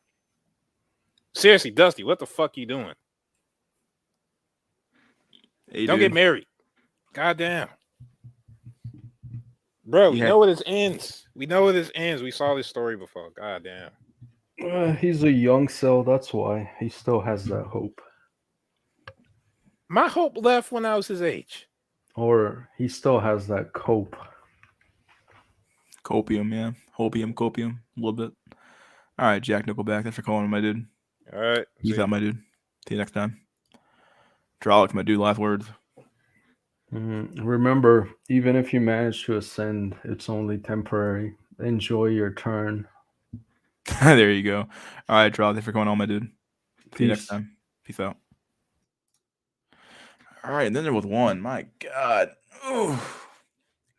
Seriously, Dusty, what the fuck you doing? Hey, Don't dude. get married. Goddamn. Bro, we know where this ends. We know where this ends. We saw this story before. Goddamn. He's a young cell, that's why. He still has that hope. My hope left when I was his age. Or he still has that cope. Copium, yeah. Hopium, copium, a little bit. All right, Jack Nickelback. Thanks for calling, my dude. All right. Peace out, my dude. See you next time. Trollocs, my dude, last words. Remember, even if you manage to ascend, it's only temporary. Enjoy your turn. There you go. All right, Trollocs. Thanks for coming on, my dude. See you next Peace. time. Peace out. All right, and then there was one. My God. Ooh.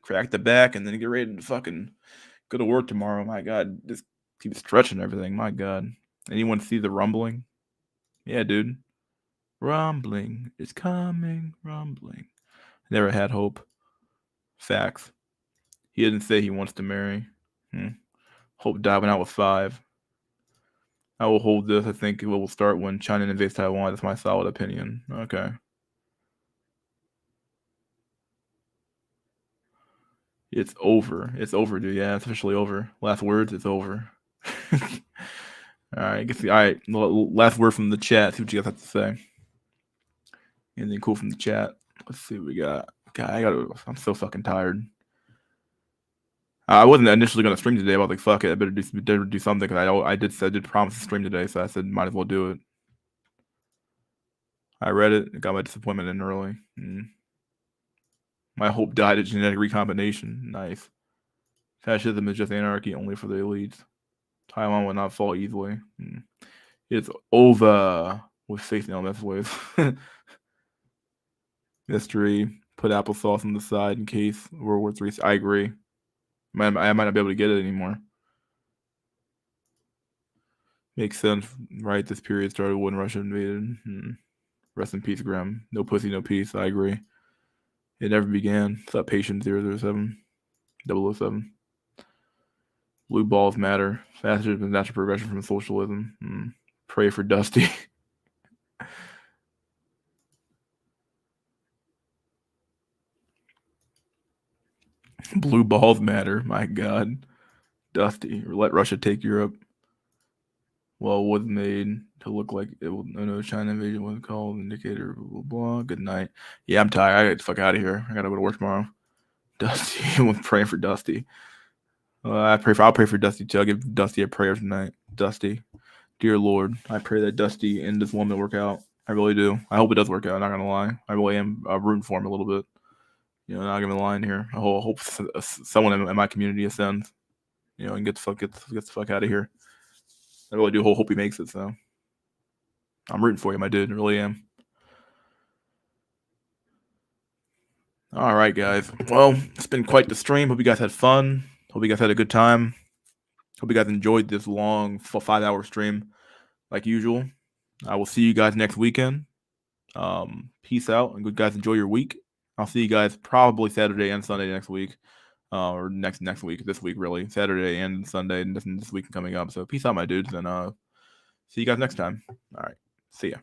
Crack the back and then get ready to fucking go to work tomorrow. My God. Just keep stretching everything. My God. Anyone see the rumbling? Yeah, dude. Rumbling is coming. Rumbling. Never had hope. Facts. He didn't say he wants to marry. Hope died when I was 5. I will hold this. I think it will start when China invades Taiwan. That's my solid opinion. Okay. It's over. It's over, dude. Yeah, it's officially over. Last words, it's over. All right. All right. Last word from the chat. See what you guys have to say. Anything cool from the chat? Let's see what we got. God, I'm so fucking tired. I wasn't initially going to stream today. I was like, fuck it. I better do something because I did promise to stream today, so I said might as well do it. I read it. Got my disappointment in early. My hope died at genetic recombination. Nice. Fascism is just anarchy only for the elites. Taiwan will not fall easily. It's over with safety elements with mystery. Put applesauce on the side in case World War III. I agree. I might not be able to get it anymore. Makes sense, right? This period started when Russia invaded. Rest in peace, Graham. No pussy, no peace. I agree. It never began. It's that patient 007. 007. Blue balls matter. Fascism is natural progression from socialism. Pray for Dusty. Blue balls matter. My God. Dusty. Let Russia take Europe. Well, it was made to look like it will. No, China invasion wasn't called. Indicator. Blah, blah, blah. Good night. Yeah, I'm tired. I gotta get the fuck out of here. I gotta go to work tomorrow. Dusty. I'm praying for Dusty. I'll pray for Dusty too. I'll give Dusty a prayer tonight. Dusty, Dear Lord, I pray that Dusty and this woman work out. I really do. I hope it does work out. I'm not gonna lie. I really am rooting for him a little bit. Not gonna lie here. I hope someone in my community ascends. And get the fuck out of here. I really do hope he makes it. So I'm rooting for you, my dude. I really am. All right, guys. Well, it's been quite the stream. Hope you guys had fun. Hope you guys had a good time. Hope you guys enjoyed this long 5-hour stream, like usual. I will see you guys next weekend. Peace out, and good guys, enjoy your week. I'll see you guys probably Saturday and Sunday next week, or next week. This week, really, Saturday and Sunday, and this week coming up. So peace out, my dudes, and see you guys next time. All right, see ya.